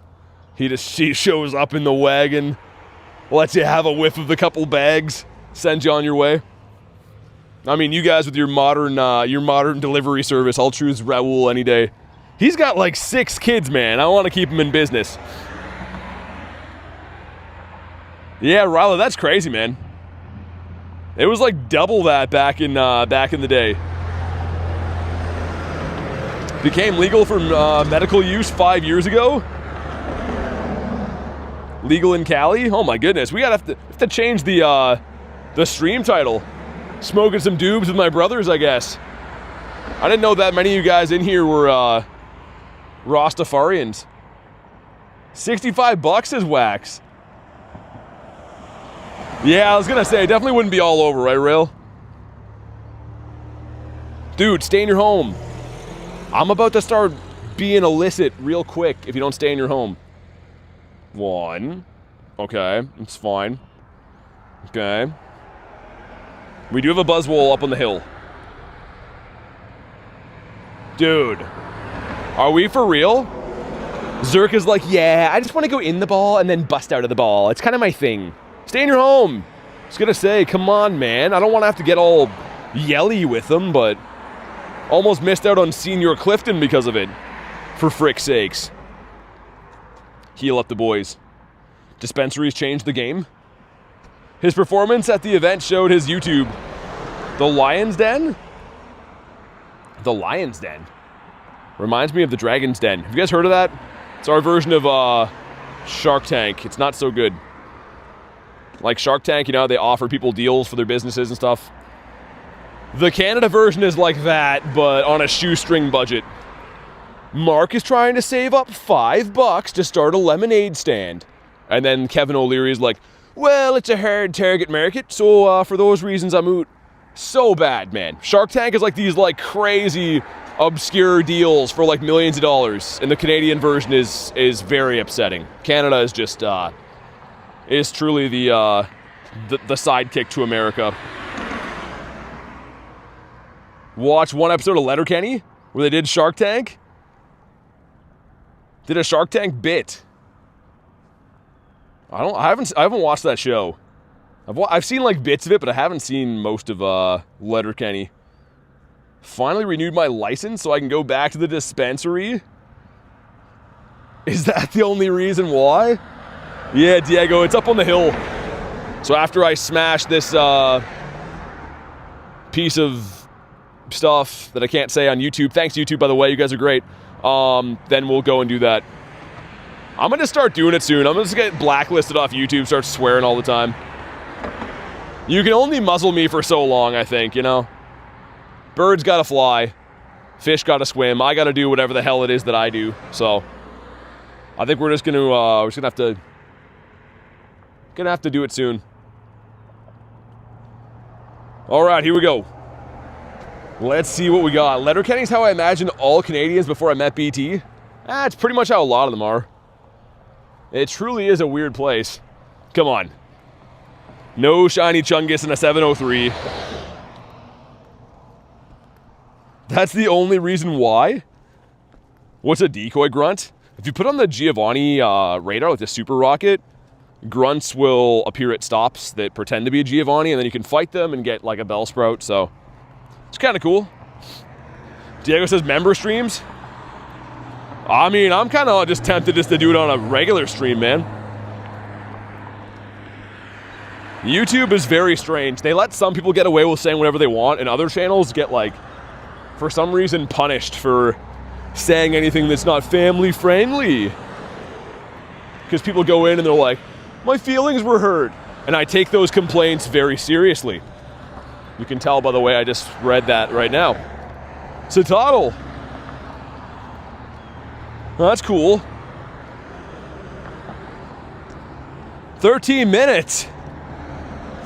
He shows up in the wagon, lets you have a whiff of the couple bags, sends you on your way. I mean, you guys with your modern delivery service, I'll choose Raul any day. He's got like 6 kids, man. I want to keep him in business. Yeah, Ryla, that's crazy, man. It was like double that back in the day. Became legal for medical use 5 years ago. Legal in Cali. Oh my goodness, we have to change the stream title. Smoking some doobs with my brothers, I guess. I didn't know that many of you guys in here were Rastafarians. $65 is wax. Yeah, I was gonna say, it definitely wouldn't be all over, right, Rail? Dude, stay in your home. I'm about to start being illicit real quick if you don't stay in your home. 1. Okay, it's fine. Okay. We do have a Buzzwole up on the hill. Dude. Are we for real? Zurk is like, yeah, I just want to go in the ball and then bust out of the ball. It's kind of my thing. Stay in your home. I was gonna say, come on, man. I don't want to have to get all yelly with them, but almost missed out on Senior Clifton because of it. For frick's sakes. Heal up the boys. Dispensaries changed the game. His performance at the event showed his YouTube. The Lion's Den? The Lion's Den. Reminds me of the Dragon's Den. Have you guys heard of that? It's our version of Shark Tank. It's not so good. Like Shark Tank, you know, they offer people deals for their businesses and stuff. The Canada version is like that, but on a shoestring budget. Mark is trying to save up $5 to start a lemonade stand. And then Kevin O'Leary is like, well, it's a hard target market, so for those reasons I'm out. So bad, man. Shark Tank is like these like crazy, obscure deals for like millions of dollars, and the Canadian version is very upsetting. Canada is just is truly the sidekick to America. Watch one episode of Letterkenny where they did Shark Tank. Did a Shark Tank bit. I haven't watched that show. I've seen like bits of it, but I haven't seen most of Letterkenny. Finally renewed my license so I can go back to the dispensary. Is that the only reason why? Yeah, Diego, it's up on the hill. So after I smash this piece of stuff that I can't say on YouTube, thanks YouTube, by the way, you guys are great, then we'll go and do that. I'm gonna start doing it soon. I'm gonna just get blacklisted off YouTube, start swearing all the time. You can only muzzle me for so long, I think, you know? Birds gotta fly, fish gotta swim, I gotta do whatever the hell it is that I do, so I think we're just gonna have to do it soon. Alright, here we go. Let's see what we got. Letterkenny's how I imagined all Canadians before I met BT. It's pretty much how a lot of them are. It truly is a weird place. Come on. No shiny Chungus in a 703. That's the only reason why? What's a decoy grunt? If you put on the Giovanni radar with the super rocket, grunts will appear at stops that pretend to be a Giovanni, and then you can fight them and get like a Bellsprout, so it's kind of cool. Diego says member streams. I mean, I'm kind of just tempted just to do it on a regular stream, man. YouTube is very strange. They let some people get away with saying whatever they want, and other channels get, like, for some reason punished for saying anything that's not family friendly. Because people go in and they're like, my feelings were hurt. And I take those complaints very seriously. You can tell by the way I just read that right now. Citadel. Oh, that's cool. 13 minutes.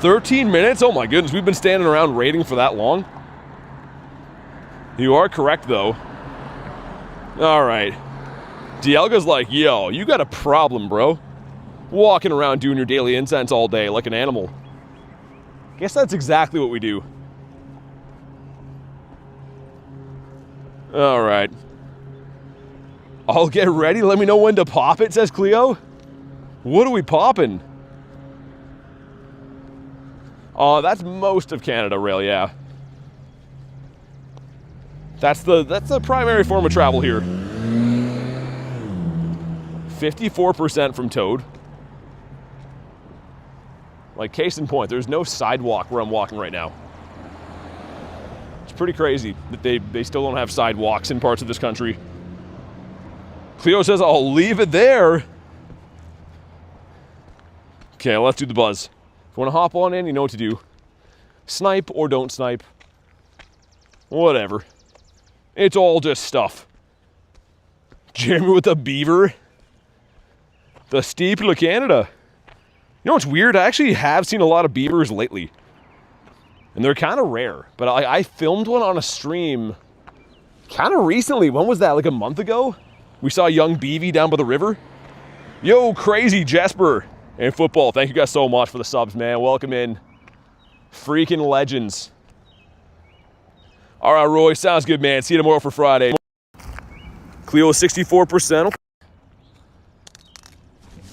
13 minutes? Oh my goodness, we've been standing around waiting for that long. You are correct, though. Alright. Dialga's like, yo, you got a problem, bro. Walking around doing your daily incense all day like an animal. Guess that's exactly what we do. Alright. I'll get ready. Let me know when to pop it, says Cleo. What are we popping? Oh, that's most of Canada Rail, yeah. That's the primary form of travel here. 54% from Toad. Like, case in point, there's no sidewalk where I'm walking right now. It's pretty crazy that they still don't have sidewalks in parts of this country. Cleo says, I'll leave it there. Okay, let's do the buzz. If you want to hop on in, you know what to do. Snipe or don't snipe. Whatever. It's all just stuff. Jeremy with the beaver. The steeple of Canada. You know what's weird? I actually have seen a lot of beavers lately. And they're kind of rare. But I filmed one on a stream kind of recently. When was that? Like a month ago? We saw a young beavy down by the river. Yo, crazy Jesper. And football, thank you guys so much for the subs, man. Welcome in. Freaking legends. All right, Roy, sounds good, man. See you tomorrow for Friday. Cleo 64%.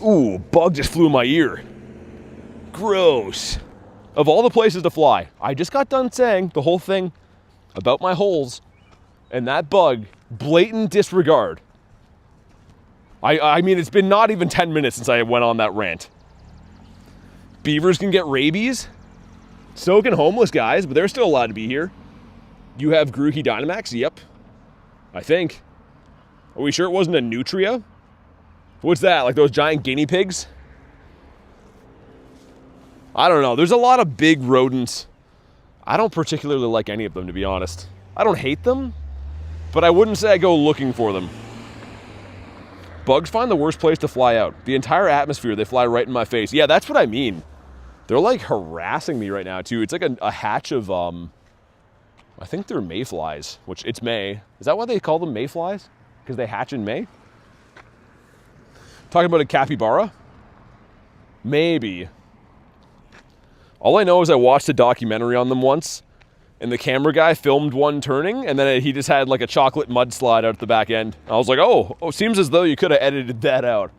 Ooh, bug just flew in my ear. Gross. Of all the places to fly, I just got done saying the whole thing about my holes, and that bug, blatant disregard. I mean, it's been not even 10 minutes since I went on that rant. Beavers can get rabies. So can homeless guys, but they're still allowed to be here. You have Xurkitree Dynamax? Yep. I think. Are we sure it wasn't a nutria? What's that? Like those giant guinea pigs? I don't know. There's a lot of big rodents. I don't particularly like any of them, to be honest. I don't hate them, but I wouldn't say I go looking for them. Bugs find the worst place to fly out. The entire atmosphere, they fly right in my face. Yeah, that's what I mean. They're like harassing me right now, too. It's like a hatch of, I think they're mayflies, which it's May. Is that why they call them mayflies? Because they hatch in May? Talking about a capybara? Maybe. All I know is I watched a documentary on them once, and the camera guy filmed one turning, and then he just had like a chocolate mudslide out at the back end. I was like, oh, seems as though you could have edited that out.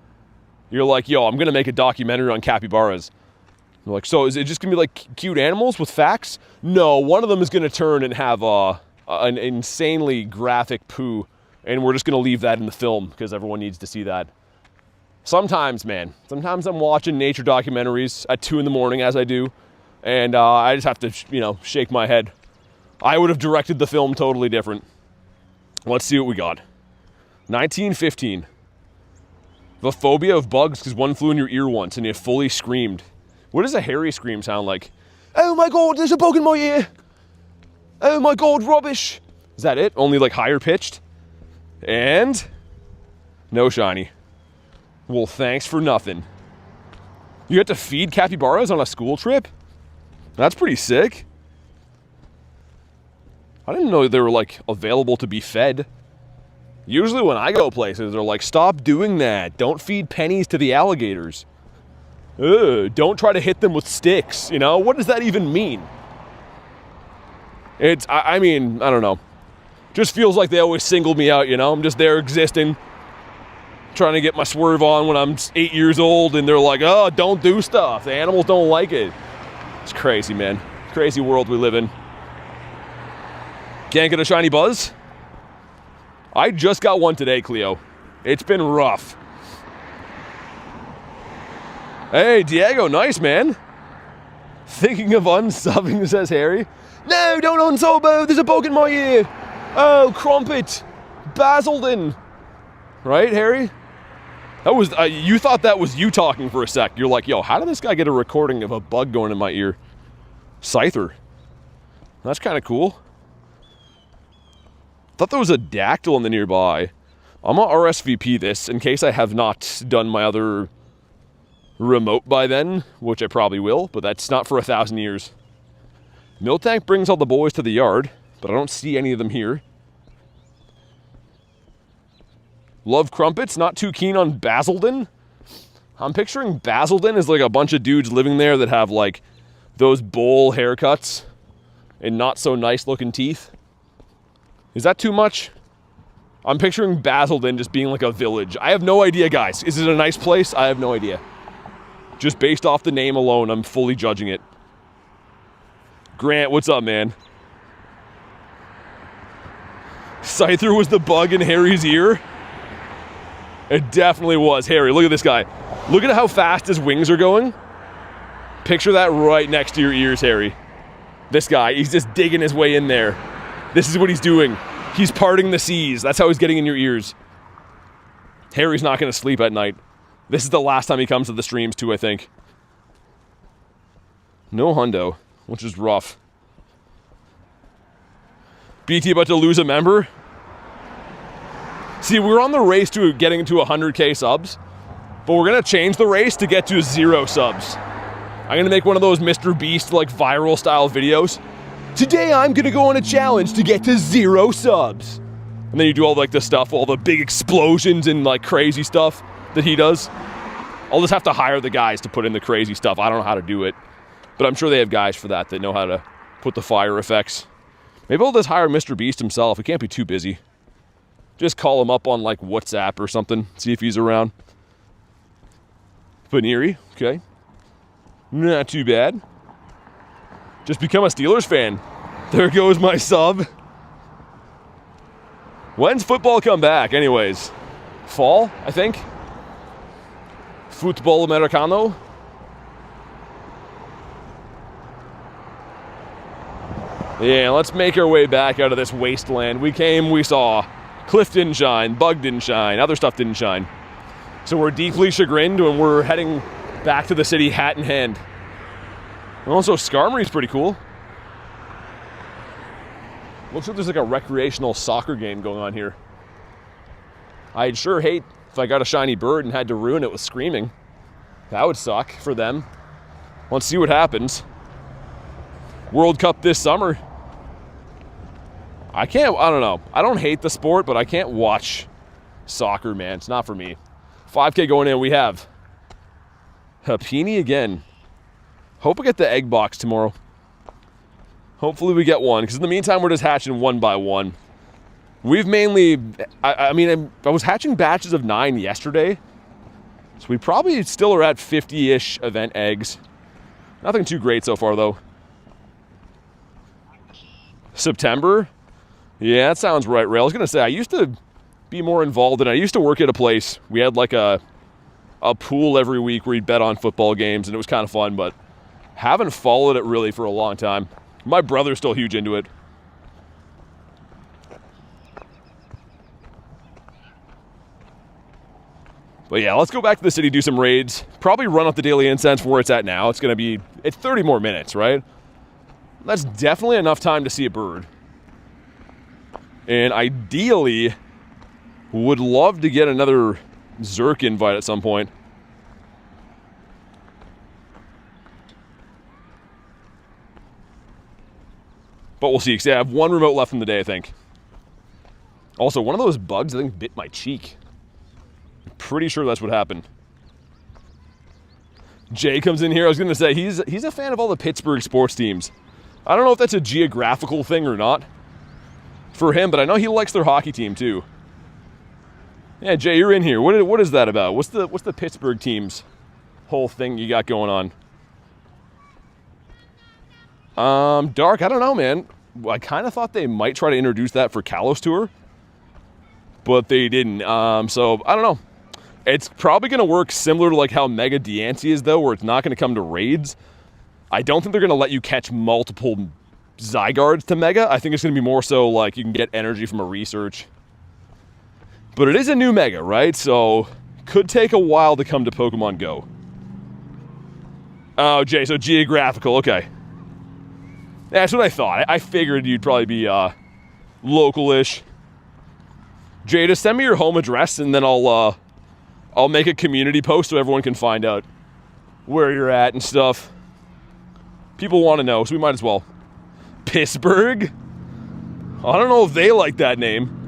You're like, yo, I'm going to make a documentary on capybaras. I'm like, so is it just going to be like cute animals with facts? No, one of them is going to turn and have an insanely graphic poo, and we're just going to leave that in the film because everyone needs to see that. Sometimes, man, sometimes I'm watching nature documentaries at 2 in the morning, as I do, and I just have to, shake my head. I would have directed the film totally different. Let's see what we got. 1915. The phobia of bugs because one flew in your ear once and you fully screamed. What does a hairy scream sound like? Oh my god, there's a bug in my ear! Oh my god, rubbish! Is that it? Only like higher pitched? And no shiny. Well, thanks for nothing. You had to feed capybaras on a school trip? That's pretty sick. I didn't know they were like available to be fed. Usually when I go places, they're like, stop doing that. Don't feed pennies to the alligators. Ugh, don't try to hit them with sticks, What does that even mean? I mean, I don't know. Just feels like they always single me out, I'm just there existing, trying to get my swerve on when I'm 8 years old, and they're like, oh, don't do stuff. The animals don't like it. It's crazy, man. Crazy world we live in. Can't get a shiny buzz? I just got one today, Cleo. It's been rough. Hey, Diego, nice, man. Thinking of unsubbing, says Harry. No, don't unsub, there's a bug in my ear. Oh, Crumpet. Basildon. Right, Harry? That was, you thought that was you talking for a sec. You're like, yo, how did this guy get a recording of a bug going in my ear? Scyther. That's kind of cool. Thought there was a dactyl in the nearby. I'm gonna RSVP this in case I have not done my other remote by then, which I probably will, but that's not for 1,000 years. Miltank brings all the boys to the yard, but I don't see any of them here. Love Crumpets, not too keen on Basildon. I'm picturing Basildon as like a bunch of dudes living there that have like those bowl haircuts and not so nice looking teeth. Is that too much? I'm picturing Basildon just being like a village. I have no idea, guys. Is it a nice place? I have no idea. Just based off the name alone, I'm fully judging it. Grant, what's up, man? Scyther was the bug in Harry's ear? It definitely was. Harry, look at this guy. Look at how fast his wings are going. Picture that right next to your ears, Harry. This guy, he's just digging his way in there. This is what he's doing. He's parting the seas. That's how he's getting in your ears. Harry's not going to sleep at night. This is the last time he comes to the streams too, I think. No hundo, which is rough. BT about to lose a member. See, we're on the race to getting to 100k subs, but we're going to change the race to get to 0 subs. I'm going to make one of those Mr. Beast, like, viral style videos. Today I'm going to go on a challenge to get to 0 subs. And then you do all, like, the stuff, all the big explosions and, like, crazy stuff that he does. I'll just have to hire the guys to put in the crazy stuff. I don't know how to do it. But I'm sure they have guys for that know how to put the fire effects. Maybe I'll just hire Mr. Beast himself. He can't be too busy. Just call him up on, like, WhatsApp or something. See if he's around. Paneri, okay. Not too bad. Just become a Steelers fan. There goes my sub. When's football come back, anyways? Fall, I think. Football Americano. Yeah, let's make our way back out of this wasteland. We came, we saw. Cliff didn't shine, Bug didn't shine, other stuff didn't shine. So we're deeply chagrined and we're heading back to the city hat in hand. And also, Skarmory's pretty cool. Looks like there's like a recreational soccer game going on here. I'd sure hate if I got a shiny bird and had to ruin it with screaming. That would suck for them. Let's see what happens. World Cup this summer. I don't know. I don't hate the sport, but I can't watch soccer, man. It's not for me. 5K going in, we have Happini again. Hope we get the egg box tomorrow. Hopefully we get one, because in the meantime, we're just hatching one by one. We've mainly, I mean, I was hatching batches of 9 yesterday, so we probably still are at 50-ish event eggs. Nothing too great so far, though. September? Yeah, that sounds right, Ray. I was going to say, I used to be more involved in it. I used to work at a place. We had like a pool every week where we'd bet on football games, and it was kind of fun, but haven't followed it really for a long time. My brother's still huge into it. But yeah, let's go back to the city, do some raids. Probably run up the daily incense from where it's at now. It's 30 more minutes, right? That's definitely enough time to see a bird. And ideally, would love to get another Xurk invite at some point. But we'll see, because I have one remote left in the day, I think. Also, one of those bugs, I think, bit my cheek. I'm pretty sure that's what happened. Jay comes in here. I was going to say, he's a fan of all the Pittsburgh sports teams. I don't know if that's a geographical thing or not for him, but I know he likes their hockey team, too. Yeah, Jay, you're in here. What is that about? What's the Pittsburgh team's whole thing you got going on? Dark, I don't know, man. I kind of thought they might try to introduce that for Kalos Tour, but they didn't. So, I don't know. It's probably going to work similar to like how Mega Deancey is, though, where it's not going to come to raids. I don't think they're going to let you catch multiple Zygardes to Mega. I think it's going to be more so like you can get energy from a research. But it is a new Mega, right? So, could take a while to come to Pokemon GO. Oh, Jay, so geographical, okay. That's what I thought. I figured you'd probably be local-ish. Jay, just send me your home address, and then I'll make a community post so everyone can find out where you're at and stuff. People want to know, so we might as well. Pittsburgh? I don't know if they like that name.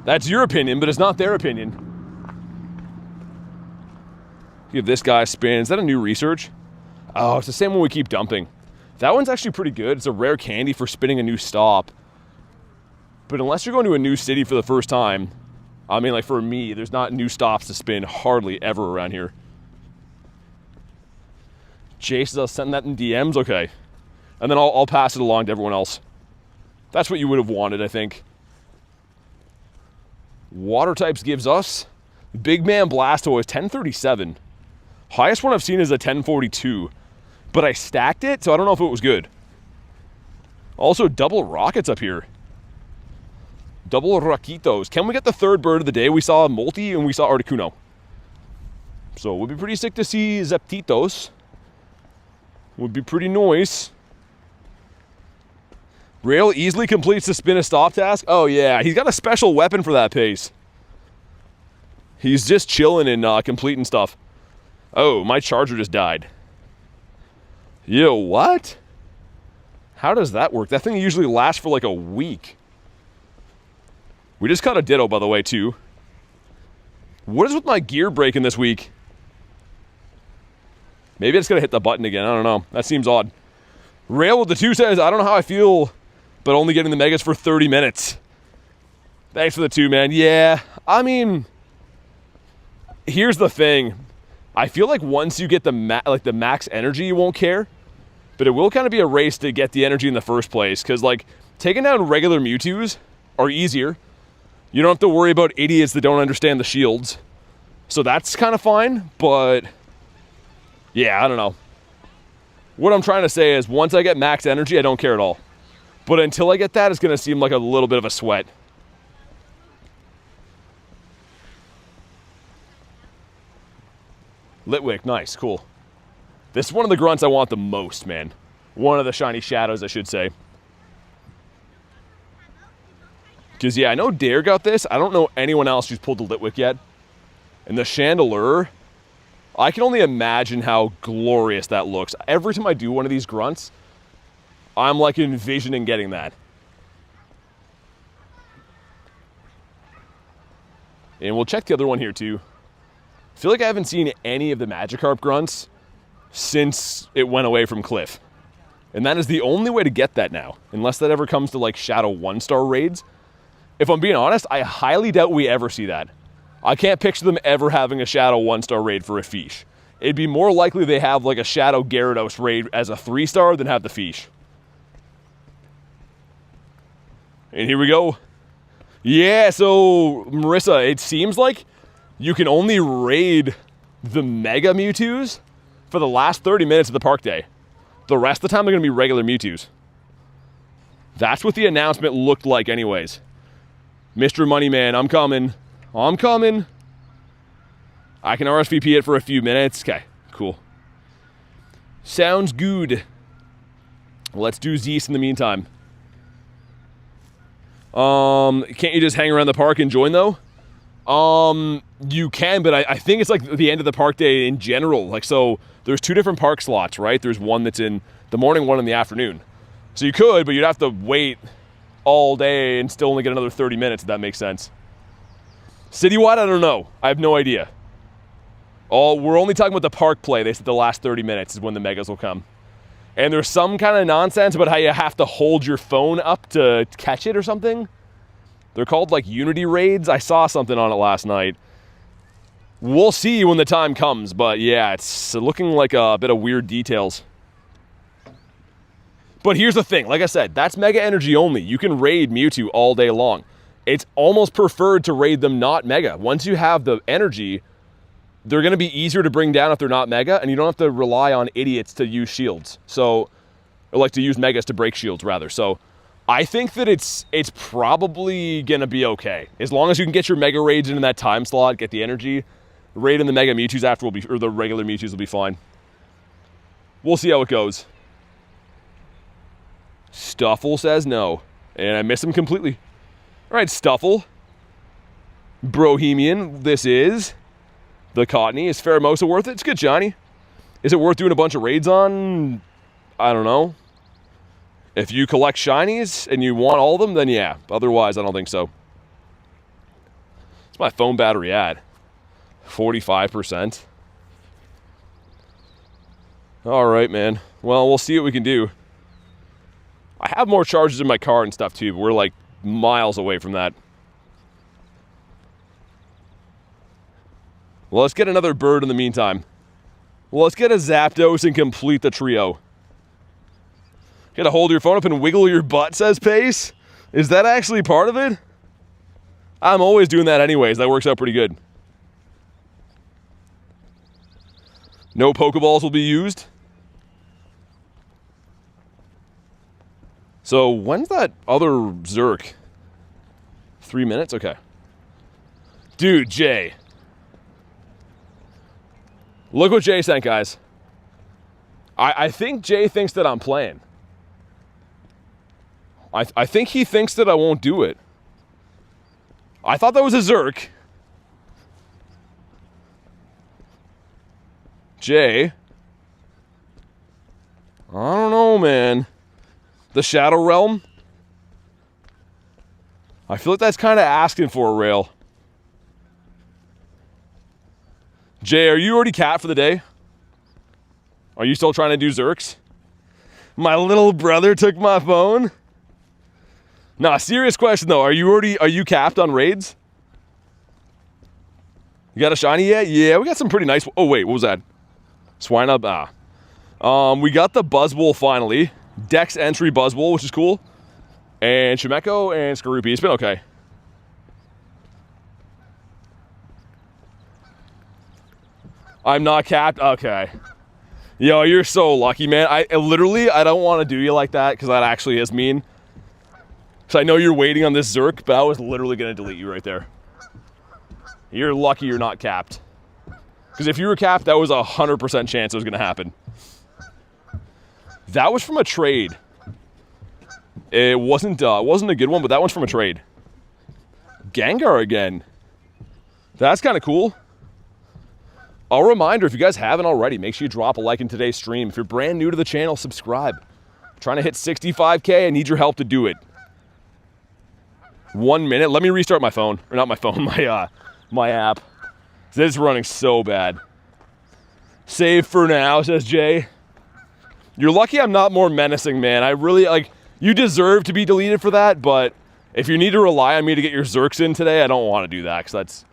That's your opinion, but it's not their opinion. Give this guy a spin. Is that a new research? Oh, it's the same one we keep dumping. That one's actually pretty good. It's a rare candy for spinning a new stop. But unless you're going to a new city for the first time, I mean, like for me, there's not new stops to spin hardly ever around here. Jay says I'll send that in DMs? Okay. And then I'll pass it along to everyone else. That's what you would have wanted, I think. Water types gives us Big Man Blastoise, 1037. Highest one I've seen is a 1042. But I stacked it, so I don't know if it was good. Also, double rockets up here. Double Rakitos. Can we get the third bird of the day? We saw Molty and we saw Articuno. So it would be pretty sick to see Zeptitos. Would be pretty nice. Rail easily completes the spin a stop task. Oh yeah, he's got a special weapon for that pace. He's just chilling and completing stuff. Oh, my charger just died. Yo, what? How does that work? That thing usually lasts for like a week. We just caught a Ditto, by the way, too. What is with my gear breaking this week? Maybe I just gotta hit the button again. I don't know. That seems odd. Rail with the 2 says, I don't know how I feel, but only getting the megas for 30 minutes. Thanks for the 2, man. Yeah, I mean, here's the thing. I feel like once you get the max energy, you won't care. But it will kind of be a race to get the energy in the first place. Because, like, taking down regular Mewtwo's are easier. You don't have to worry about idiots that don't understand the shields. So that's kind of fine. But, yeah, I don't know. What I'm trying to say is once I get max energy, I don't care at all. But until I get that, it's going to seem like a little bit of a sweat. Litwick, nice, cool. This is one of the grunts I want the most, man. One of the shiny shadows, I should say. Because, yeah, I know Dare got this. I don't know anyone else who's pulled the Litwick yet. And the Chandelure, I can only imagine how glorious that looks. Every time I do one of these grunts, I'm, like, envisioning getting that. And we'll check the other one here, too. I feel like I haven't seen any of the Magikarp grunts since it went away from Cliff. And that is the only way to get that now, unless that ever comes to like Shadow 1-star raids. If I'm being honest, I highly doubt we ever see that. I can't picture them ever having a Shadow 1-star raid for a Fish. It'd be more likely they have like a Shadow Gyarados raid as a 3-star than have the Fish. And here we go. Yeah, so Marissa, it seems like you can only raid the Mega Mewtwo's for the last 30 minutes of the park day. The rest of the time, they're going to be regular Mewtwo's. That's what the announcement looked like anyways. Mr. Moneyman, I'm coming. I'm coming. I can RSVP it for a few minutes. Okay, cool. Sounds good. Let's do Zeus in the meantime. Can't you just hang around the park and join, though? You can, but I think it's like the end of the park day in general. Like, so there's 2 different park slots, right? There's one that's in the morning, one in the afternoon. So you could, but you'd have to wait all day and still only get another 30 minutes, if that makes sense. Citywide, I don't know. I have no idea. We're only talking about the park play. They said the last 30 minutes is when the megas will come. And there's some kind of nonsense about how you have to hold your phone up to catch it or something. They're called like Unity Raids. I saw something on it last night. We'll see when the time comes, but yeah, it's looking like a bit of weird details. But here's the thing, like I said, that's Mega Energy only. You can raid Mewtwo all day long. It's almost preferred to raid them not Mega. Once you have the energy, they're going to be easier to bring down if they're not Mega, and you don't have to rely on idiots to use shields. So, or like to use Megas to break shields, rather. So, I think that it's probably going to be okay. As long as you can get your Mega Raids into that time slot, get the energy, raiding the Mega Mewtwo's after will be, or the regular Mewtwo's will be fine. We'll see how it goes. Stuffle says no, and I miss him completely. All right, Stuffle. Brohemian, this is the Cottony. Is Pheromosa worth it? It's good, Johnny. Is it worth doing a bunch of raids on? I don't know. If you collect shinies and you want all of them, then yeah. Otherwise, I don't think so. What's my phone battery at? 45%. All right, man. Well, we'll see what we can do. I have more charges in my car and stuff too, but we're like miles away from that. Well, let's get another bird in the meantime. Well, let's get a Zapdos and complete the trio. Gotta hold your phone up and wiggle your butt, says Pace. Is that actually part of it? I'm always doing that anyways. That works out pretty good. No Pokeballs will be used. So when's that other Zerk? 3 minutes? Okay. Dude, Jay. Look what Jay sent, guys. I think Jay thinks that I'm playing. I think he thinks that I won't do it. I thought that was a Zerk. Jay. I don't know, man. The Shadow Realm? I feel like that's kind of asking for a rail. Jay, are you already capped for the day? Are you still trying to do Zerks? My little brother took my phone? Nah, serious question though. Are you capped on raids? You got a shiny yet? Yeah, we got some pretty nice. Oh wait, what was that? Swine up. We got the Buzzwole finally. Dex entry Buzzwole, which is cool. And Shimeko and Xurkitree. It's been okay. I'm not capped? Okay. Yo, you're so lucky, man. I don't want to do you like that because that actually is mean. Because I know you're waiting on this Zerk, but I was literally going to delete you right there. You're lucky you're not capped. Because if you were capped, that was 100% chance it was going to happen. That was from a trade. It wasn't a good one, but that one's from a trade. Gengar again. That's kind of cool. A reminder, if you guys haven't already, make sure you drop a like in today's stream. If you're brand new to the channel, subscribe. I'm trying to hit 65K. I need your help to do it. 1 minute. Let me restart my phone. Or not my phone, my app. This is running so bad. Save for now, says Jay. You're lucky I'm not more menacing, man. I really, you deserve to be deleted for that, but if you need to rely on me to get your Zerks in today, I don't want to do that, because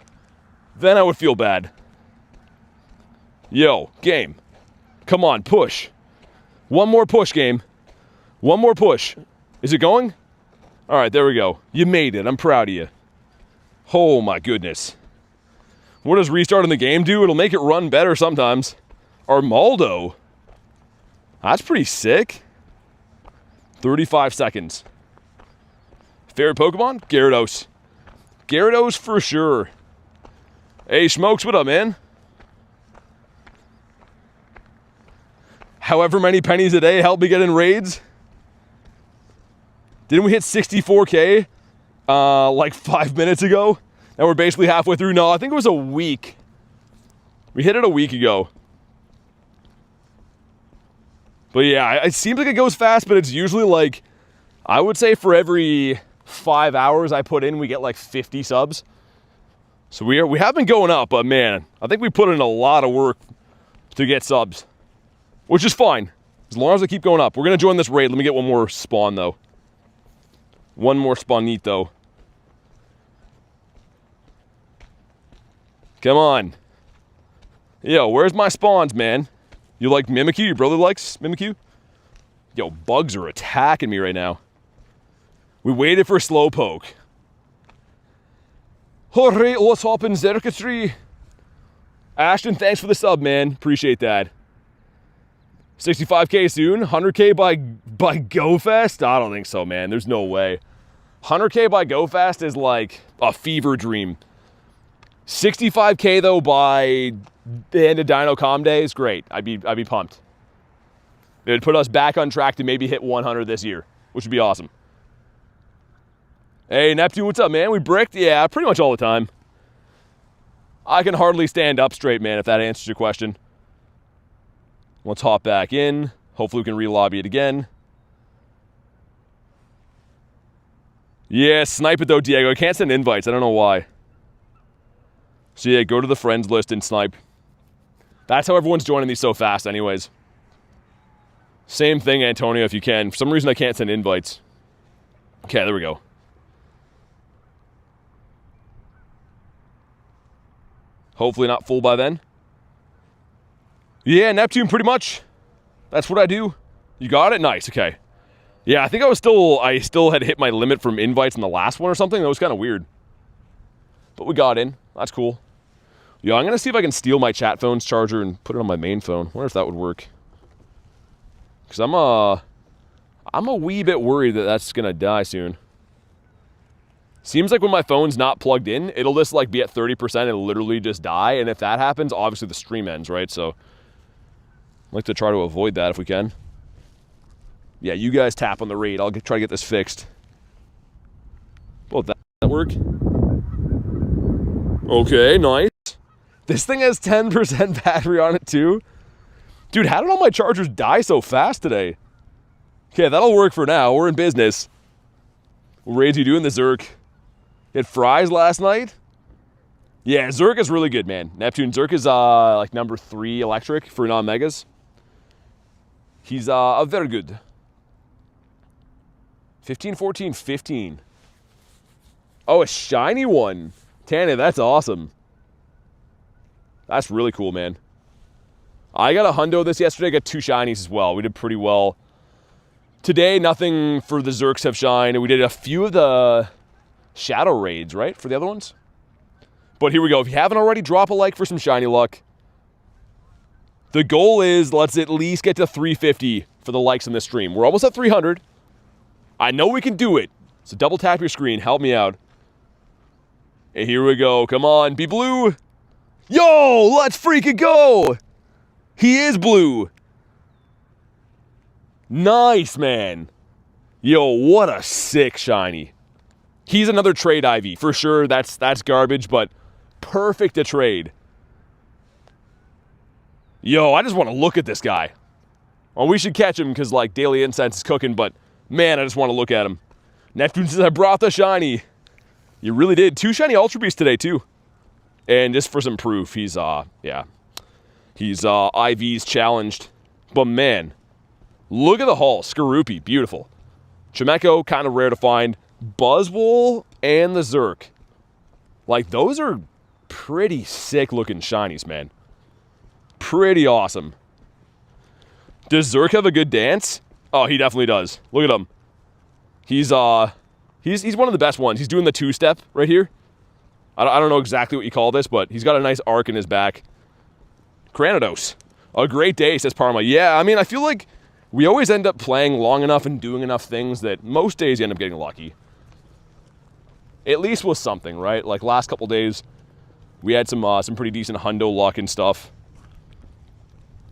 then I would feel bad. Yo, game. Come on, push. One more push, game. One more push. Is it going? All right, there we go. You made it. I'm proud of you. Oh, my goodness. What does restarting the game do? It'll make it run better sometimes. Armaldo. That's pretty sick. 35 seconds. Favorite Pokemon? Gyarados. Gyarados for sure. Hey, Smokes, what up, man? However many pennies a day help me get in raids. Didn't we hit 64K like 5 minutes ago? And we're basically halfway through. No, I think it was a week. We hit it a week ago. But yeah, it seems like it goes fast, but it's usually like, I would say for every 5 hours I put in, we get like 50 subs. So we have been going up, but man, I think we put in a lot of work to get subs. Which is fine, as long as I keep going up. We're going to join this raid. Let me get one more spawn, though. One more spawnito. Come on. Yo, where's my spawns, man? You like Mimikyu? Your brother likes Mimikyu? Yo, bugs are attacking me right now. We waited for a Slowpoke. Alright, let's hop in Xurkitree. Ashton, thanks for the sub, man. Appreciate that. 65K soon? 100K by GoFest? I don't think so, man. There's no way. 100K by GoFest is like a fever dream. 65K though by the end of Dino Com Day is great. I'd be pumped. It would put us back on track to maybe hit 100 this year, which would be awesome. Hey, Neptune, what's up, man? We bricked? Yeah, pretty much all the time. I can hardly stand up straight, man, if that answers your question. Let's hop back in. Hopefully we can re-lobby it again. Yeah, snipe it though, Diego. I can't send invites. I don't know why. So yeah, go to the friends list and snipe. That's how everyone's joining these so fast anyways. Same thing, Antonio, if you can. For some reason I can't send invites. Okay, there we go. Hopefully not full by then. Yeah, Neptune, pretty much. That's what I do. You got it? Nice, okay. Yeah, I think I still had hit my limit from invites in the last one or something. That was kind of weird. But we got in. That's cool. Yo, I'm going to see if I can steal my chat phone's charger and put it on my main phone. Wonder if that would work. Because I'm a wee bit worried that that's going to die soon. Seems like when my phone's not plugged in, it'll just like be at 30% and it'll literally just die. And if that happens, obviously the stream ends, right? So I'd like to try to avoid that if we can. Yeah, you guys tap on the raid. I'll try to get this fixed. Well, that work? Okay, nice. This thing has 10% battery on it too. Dude, how did all my chargers die so fast today? Okay, that'll work for now. We're in business. What raids you doing the Xurk? You had fries last night? Yeah, Xurk is really good, man. Neptune, Xurk is like number 3 electric for non-megas. He's very good. 15, 14, 15. Oh, a shiny one. Tanya, that's awesome. That's really cool, man. I got a hundo this yesterday. I got 2 shinies as well. We did pretty well. Today, nothing for the Xurks have shined. We did a few of the shadow raids, right? For the other ones. But here we go. If you haven't already, drop a like for some shiny luck. The goal is let's at least get to 350 for the likes in this stream. We're almost at 300. I know we can do it. So double tap your screen. Help me out. And here we go. Come on. Be blue. Yo, let's freaking go. He is blue. Nice, man. Yo, what a sick shiny. He's another trade IV. For sure, that's garbage, but perfect to trade. Yo, I just want to look at this guy. Well, we should catch him because, like, Daily Incense is cooking, but, man, I just want to look at him. Neptune says, I brought the shiny. You really did. 2 shiny Ultra Beasts today, too. And just for some proof, he's, yeah. He's, IV's challenged. But, man, look at the hull. Skorupi, beautiful. Chimecho, kind of rare to find. Buzzwole and the Xurk. Like, those are pretty sick-looking shinies, man. Pretty awesome. Does Xurk have a good dance? Oh, he definitely does. Look at him. He's one of the best ones. He's doing the 2-step right here. I don't know exactly what you call this, but he's got a nice arc in his back. Granados. A great day, says Parma. Yeah, I mean, I feel like we always end up playing long enough and doing enough things that most days you end up getting lucky. At least with something, right? Like last couple days, we had some pretty decent hundo luck and stuff.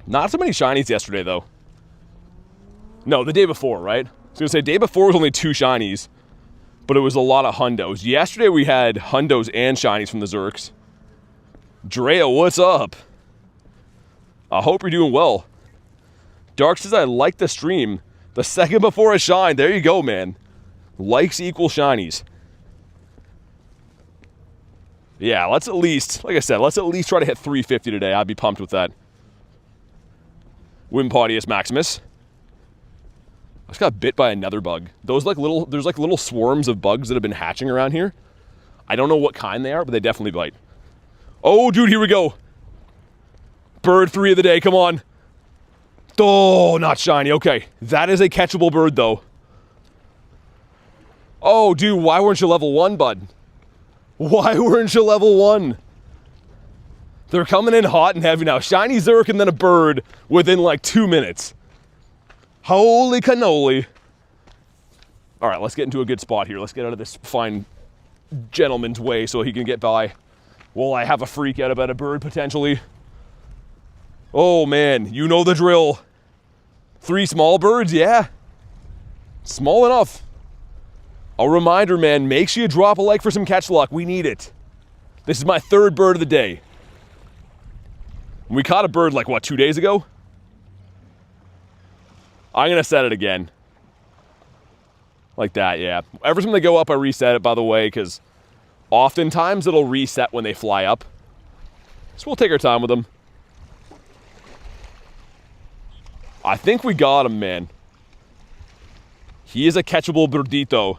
Not so many shinies yesterday, though. No, the day before, right? I was going to say, day before was only 2 shinies, but it was a lot of hundos. Yesterday, we had hundos and shinies from the Xurks. Drea, what's up? I hope you're doing well. Dark says, I like the stream. The second before a shine. There you go, man. Likes equal shinies. Yeah, let's at least, like I said, let's at least try to hit 350 today. I'd be pumped with that. Wimpodius Maximus. I just got bit by another bug. There's like little swarms of bugs that have been hatching around here. I don't know what kind they are, but they definitely bite. Oh, dude, here we go. Bird 3 of the day, come on. Oh, not shiny. Okay, that is a catchable bird, though. Oh, dude, why weren't you level 1, bud? Why weren't you level 1? They're coming in hot and heavy now. Shiny Xurk and then a bird within like 2 minutes. Holy cannoli. All right, let's get into a good spot here. Let's get out of this fine gentleman's way so he can get by. Will I have a freak out about a bird, potentially? Oh, man, you know the drill. 3 small birds, yeah. Small enough. A reminder, man, make sure you drop a like for some catch luck. We need it. This is my 3rd bird of the day. We caught a bird like, what, 2 days ago? I'm going to set it again. Like that, yeah. Every time they go up, I reset it, by the way, because oftentimes it'll reset when they fly up. So we'll take our time with them. I think we got him, man. He is a catchable birdito.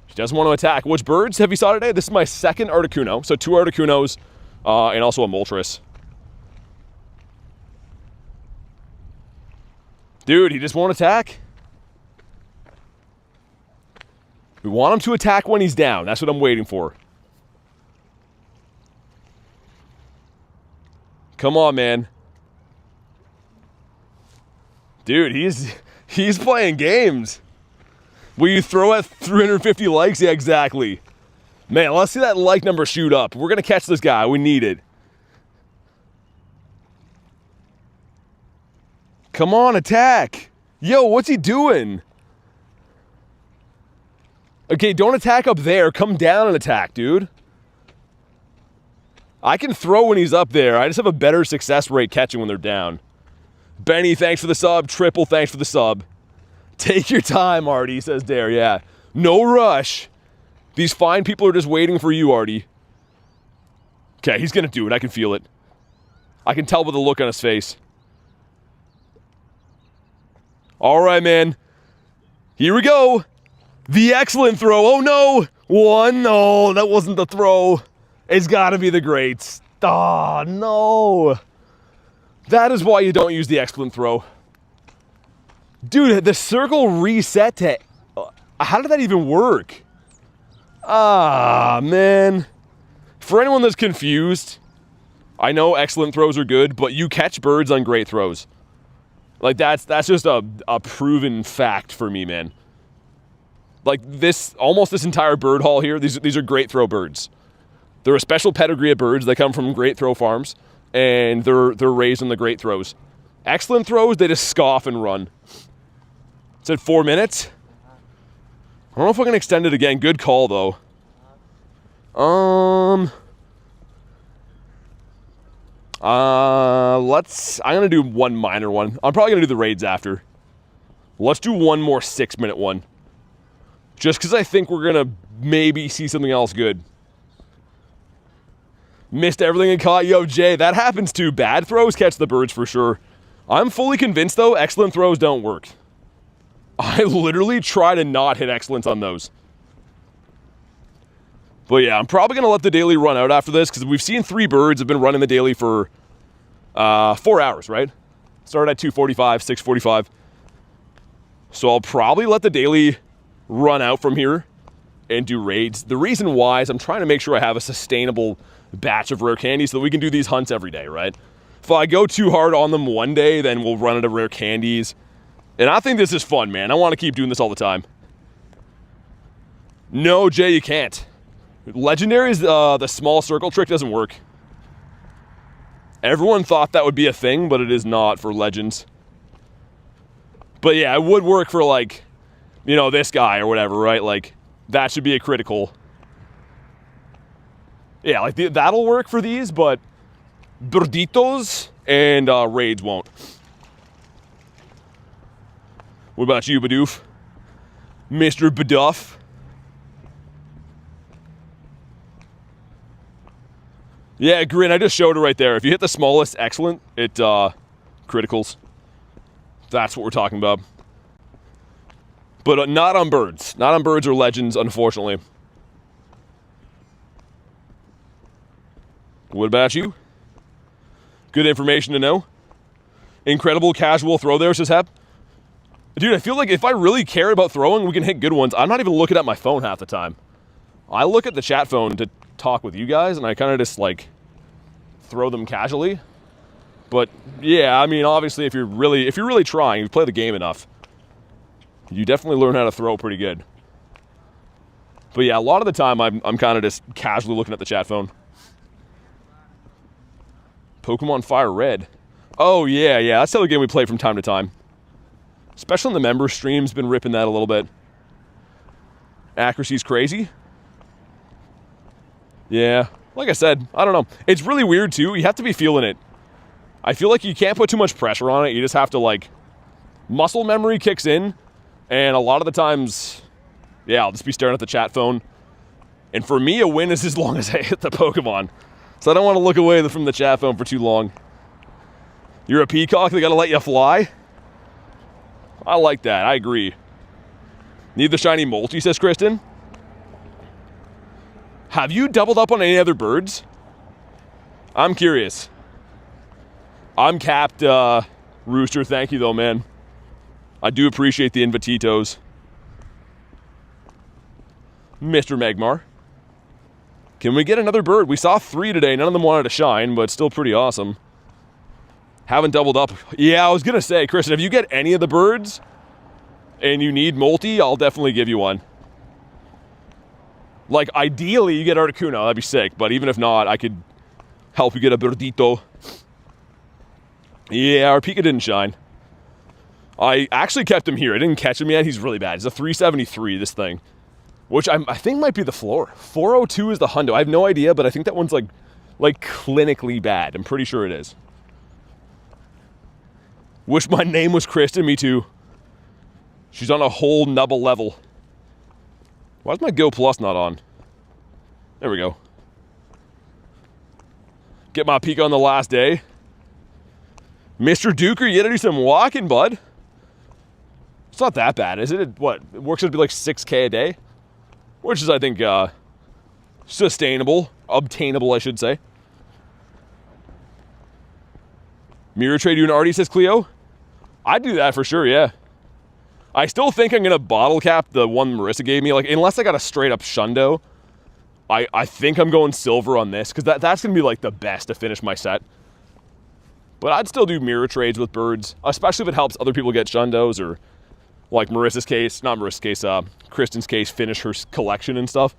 She doesn't want to attack. Which birds have you saw today? This is my 2nd Articuno. So 2 Articunos and also a Moltres. Dude, he just won't attack. We want him to attack when he's down. That's what I'm waiting for. Come on, man. Dude, he's playing games. Will you throw at 350 likes? Yeah, exactly. Man, let's see that like number shoot up. We're going to catch this guy. We need it. Come on, attack. Yo, what's he doing? Okay, don't attack up there. Come down and attack, dude. I can throw when he's up there. I just have a better success rate catching when they're down. Benny, thanks for the sub. Triple, thanks for the sub. Take your time, Artie, says Dare. Yeah. No rush. These fine people are just waiting for you, Artie. Okay, he's going to do it. I can feel it. I can tell by the look on his face. All right, man. Here we go. The excellent throw. Oh, no. One. No, that wasn't the throw. It's got to be the greats. Ah, no. That is why you don't use the excellent throw. Dude, the circle reset to... How did that even work? Ah, man. For anyone that's confused, I know excellent throws are good, but you catch birds on great throws. Like, that's just a proven fact for me, man. Like, almost this entire bird hall here, these are great throw birds. They're a special pedigree of birds. They come from great throw farms, and they're raised on the great throws. Excellent throws, they just scoff and run. It's at 4 minutes. I don't know if I can extend it again. Good call, though. I'm gonna do one minor one. I'm probably gonna do the raids after. Let's do one more 6-minute one. Just because I think we're gonna maybe see something else good. Missed everything and caught. Yo, Jay, that happens too. Bad throws catch the birds for sure. I'm fully convinced, though, excellent throws don't work. I literally try to not hit excellence on those. But yeah, I'm probably going to let the daily run out after this, because we've seen 3 birds have been running the daily for 4 hours, right? Started at 2:45, 6:45. So I'll probably let the daily run out from here and do raids. The reason why is I'm trying to make sure I have a sustainable batch of rare candy so that we can do these hunts every day, right? If I go too hard on them one day, then we'll run out of rare candies. And I think this is fun, man. I want to keep doing this all the time. No, Jay, you can't. Legendaries, the small circle trick doesn't work. Everyone thought that would be a thing, but it is not for legends. But yeah, it would work for, like, you know, this guy or whatever, right? Like, that should be a critical. Yeah, like, that'll work for these, but Birditos and raids won't. What about you, Badoof? Mr. Baduff? Yeah, Grin, I just showed it right there. If you hit the smallest excellent, it criticals. That's what we're talking about. But not on birds. Not on birds or legends, unfortunately. What about you? Good information to know. Incredible casual throw there, says Hep. Dude, I feel like if I really care about throwing, we can hit good ones. I'm not even looking at my phone half the time. I look at the chat phone to talk with you guys, and I kind of just, like, throw them casually. But, yeah, I mean, obviously, if you're really trying, you play the game enough, you definitely learn how to throw pretty good. But, yeah, a lot of the time, I'm kind of just casually looking at the chat phone. Pokemon Fire Red. Oh, yeah, that's the other game we play from time to time. Especially in the member streams, been ripping that a little bit. Accuracy's crazy. Yeah, like I said, I don't know. It's really weird, too. You have to be feeling it. I feel like you can't put too much pressure on it. You just have to, like, muscle memory kicks in. And a lot of the times, yeah, I'll just be staring at the chat phone. And for me, a win is as long as I hit the Pokemon. So I don't want to look away from the chat phone for too long. You're a peacock, they gotta let you fly? I like that, I agree. Need the shiny multi, says Kristen. Have you doubled up on any other birds? I'm curious. I'm capped, Rooster. Thank you, though, man. I do appreciate the invititos. Mr. Magmar. Can we get another bird? We saw 3 today. None of them wanted to shine, but still pretty awesome. Haven't doubled up. Yeah, I was going to say, Kristen, if you get any of the birds and you need multi, I'll definitely give you one. Like, ideally, you get Articuno. That'd be sick. But even if not, I could help you get a birdito. Yeah, our Pika didn't shine. I actually kept him here. I didn't catch him yet. He's really bad. He's a 373, this thing. Which I think might be the floor. 402 is the hundo. I have no idea, but I think that one's like clinically bad. I'm pretty sure it is. Wish my name was Kristen. Me too. She's on a whole nubble level. Why is my Go Plus not on? There we go. Get my Pika on the last day. Mr. Duker, you gotta do some walking, bud. It's not that bad, is it? What? It works out to be like 6K a day? Which is, I think, sustainable. Obtainable, I should say. Mirror trade you an Artie, says Cleo? I'd do that for sure, yeah. I still think I'm going to bottle cap the one Marissa gave me. Like, unless I got a straight up Shundo, I think I'm going silver on this. Because that's going to be, like, the best to finish my set. But I'd still do mirror trades with birds. Especially if it helps other people get Shundos or... like Marissa's case, not Marissa's case, Kristen's case, finish her collection and stuff.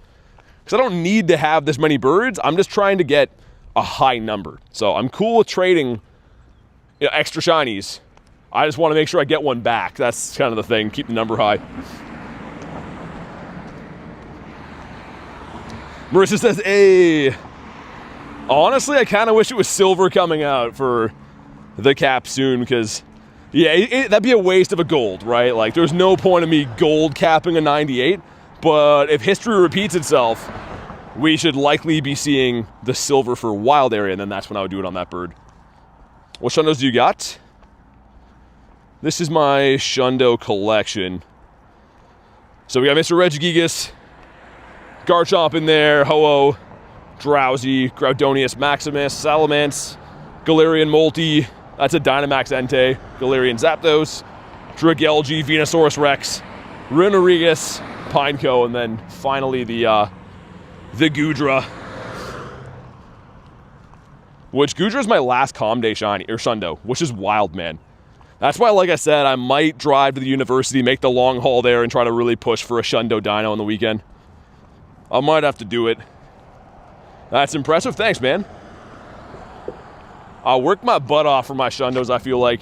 Because I don't need to have this many birds. I'm just trying to get a high number. So I'm cool with trading extra shinies. I just want to make sure I get one back. That's kind of the thing. Keep the number high. Marissa says, hey. Honestly, I kind of wish it was silver coming out for the cap soon because... yeah, that'd be a waste of a gold, right? Like, there's no point of me gold capping a 98, but if history repeats itself, we should likely be seeing the silver for wild area, and then that's when I would do it on that bird. What Shundos do you got? This is my Shundo collection. So we got Mr. Regigigas, Garchomp in there, Ho-Oh, Drowsy, Groudonius Maximus, Salamence, Galarian Molty, that's a Dynamax Entei, Galarian Zapdos, Dragalge, Venusaurus Rex, Runerigus, Pineco, and then finally the Goodra. Which Goodra is my last Calm Day shiny, or Shundo, which is wild, man. That's why, like I said, I might drive to the university, make the long haul there, and try to really push for a Shundo Dino on the weekend. I might have to do it. That's impressive. Thanks, man. I'll work my butt off for my Shundos, I feel like.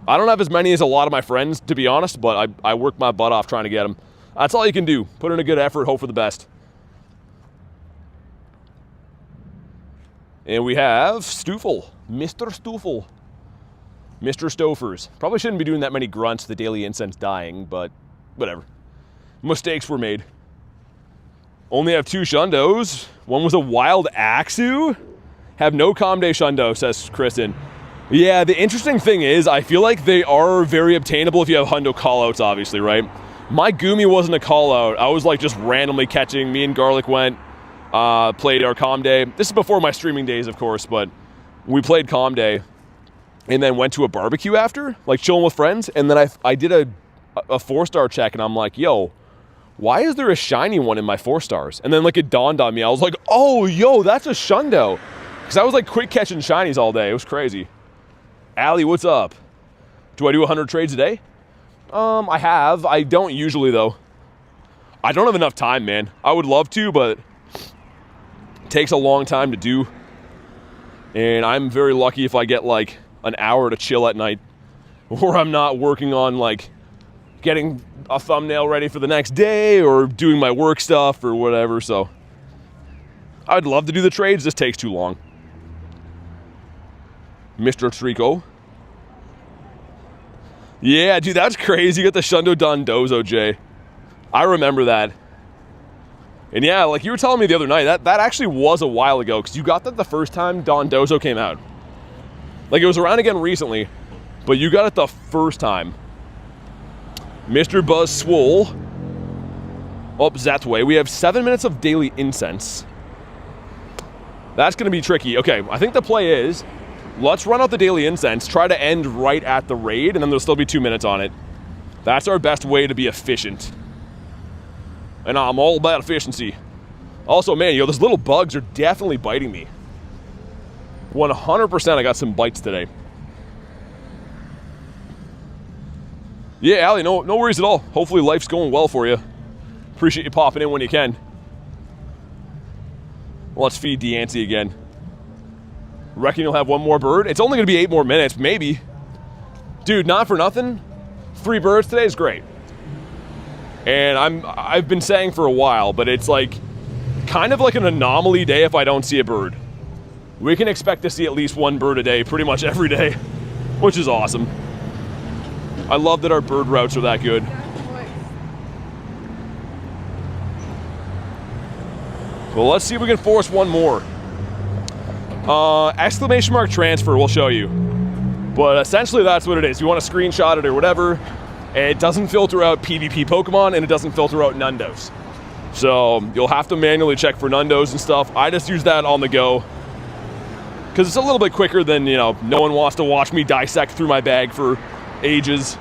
I don't have as many as a lot of my friends, to be honest, but I work my butt off trying to get them. That's all you can do. Put in a good effort, hope for the best. And we have Stoofle. Mr. Stoofle. Mr. Stofers. Probably shouldn't be doing that many grunts, the daily incense dying, but whatever. Mistakes were made. Only have 2 Shundos. One was a wild Axew. Have no Calm Day Shundo, says Kristen. Yeah, the interesting thing is, I feel like they are very obtainable if you have Hundo callouts, obviously, right? My Goomy wasn't a callout. I was like just randomly catching. Me and Garlic went, played our Calm Day. This is before my streaming days, of course, but we played Calm Day and then went to a barbecue after, like chilling with friends. And then I did a 4-star check and I'm like, yo, why is there a shiny one in my 4 stars? And then like it dawned on me. I was like, oh, yo, that's a Shundo. Because I was like quick catching shinies all day. It was crazy. Allie, what's up? Do I do 100 trades a day? I have. I don't usually, though. I don't have enough time, man. I would love to, but it takes a long time to do. And I'm very lucky if I get like an hour to chill at night. Or I'm not working on like getting a thumbnail ready for the next day or doing my work stuff or whatever. So I'd love to do the trades. This takes too long. Mr. Trico. Yeah, dude, that's crazy. You got the Shundo Dondozo, Jay. I remember that. And yeah, like you were telling me the other night, that actually was a while ago, because you got that the first time Dondozo came out. Like, it was around again recently, but you got it the first time. Mr. Buzzwole. Oh, that way. We have 7 minutes of daily incense. That's going to be tricky. Okay, I think the play is, let's run out the daily incense, try to end right at the raid, and then there'll still be 2 minutes on it. That's our best way to be efficient. And I'm all about efficiency. Also, man, yo, those little bugs are definitely biting me. 100% I got some bites today. Yeah, Allie, no worries at all. Hopefully life's going well for you. Appreciate you popping in when you can. Let's feed Deancy again. Reckon you'll have one more bird? It's only going to be 8 more minutes, maybe. Dude, not for nothing. 3 birds today is great. And I've been saying for a while, but it's like kind of like an anomaly day if I don't see a bird. We can expect to see at least 1 bird a day pretty much every day, which is awesome. I love that our bird routes are that good. Well, let's see if we can force one more. Exclamation mark transfer will show you. But essentially that's what it is. You want to screenshot it or whatever. It doesn't filter out PvP Pokemon and it doesn't filter out Nundos. So you'll have to manually check for Nundos and stuff. I just use that on the go. Because it's a little bit quicker than, you know, no one wants to watch me dissect through my bag for ages.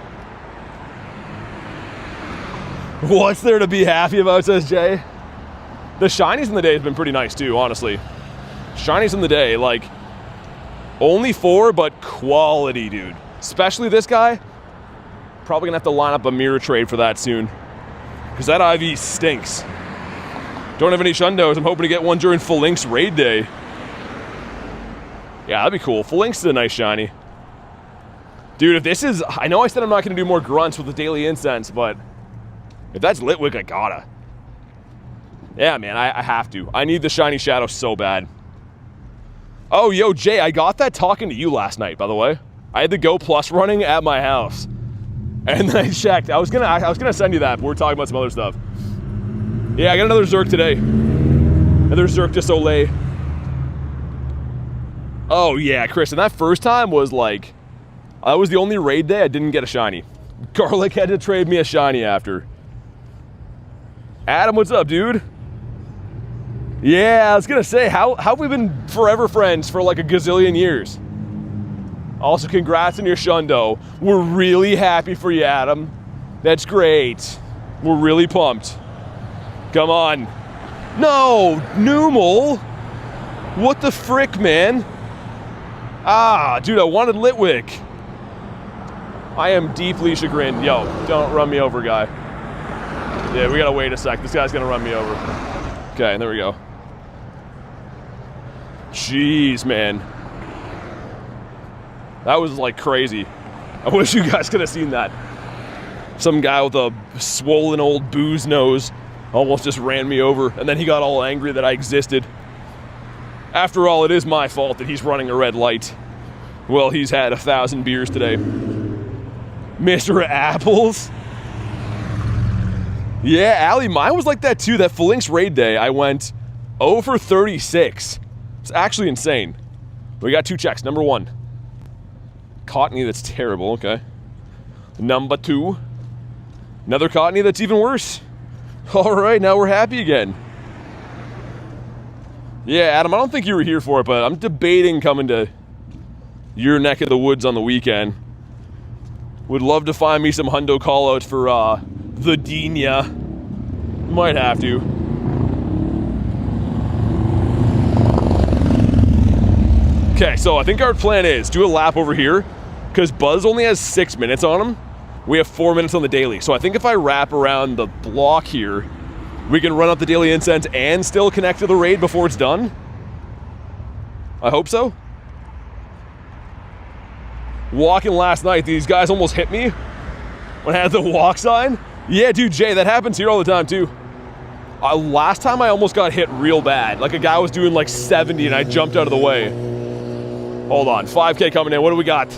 What's there to be happy about, says Jay? The shinies in the day has been pretty nice too, honestly. Shinies in the day, like, only 4, but quality, dude. Especially this guy. Probably gonna have to line up a mirror trade for that soon. Because that IV stinks. Don't have any Shundos. I'm hoping to get one during Phalanx raid day. Yeah, that'd be cool. Phalanx is a nice shiny. Dude, if this is... I know I said I'm not gonna do more grunts with the daily incense, but... if that's Litwick, I gotta. Yeah, man, I have to. I need the shiny shadow so bad. Oh, yo, Jay, I got that talking to you last night, by the way. I had the Go Plus running at my house. And then I checked. I was gonna send you that, but we're talking about some other stuff. Yeah, I got another Xurk today. Another Xurk de Soleil. Oh, yeah, Chris, and that first time was like... that was the only raid day I didn't get a shiny. Garlic had to trade me a shiny after. Adam, what's up, dude? Yeah, I was gonna say, how have we been forever friends for like a gazillion years? Also, congrats on your Shundo. We're really happy for you, Adam. That's great. We're really pumped. Come on. No, Numel. What the frick, man? Ah, dude, I wanted Litwick. I am deeply chagrined. Yo, don't run me over, guy. Yeah, we gotta wait a sec. This guy's gonna run me over. Okay, there we go. Jeez, man. That was like crazy. I wish you guys could have seen that. Some guy with a swollen old booze nose almost just ran me over, and then he got all angry that I existed. After all, it is my fault that he's running a red light. Well, he's had 1,000 beers today. Mr. Apples? Yeah, Allie, mine was like that too. That Phalanx raid day, I went 0 for 36. It's actually insane. We got 2 checks. Number 1. Cottony that's terrible, okay. Number 2. Another Cottony that's even worse. Alright, now we're happy again. Yeah, Adam, I don't think you were here for it, but I'm debating coming to your neck of the woods on the weekend. Would love to find me some hundo callouts for the Dina. Might have to. Okay, so I think our plan is do a lap over here, because Buzz only has 6 minutes on him. We have 4 minutes on the daily. So I think if I wrap around the block here, we can run up the daily incense and still connect to the raid before it's done. I hope so. Walking last night, these guys almost hit me when I had the walk sign. Yeah, dude, Jay, that happens here all the time too. Last time I almost got hit real bad. Like a guy was doing like 70 and I jumped out of the way. Hold on, 5K coming in. What do we got?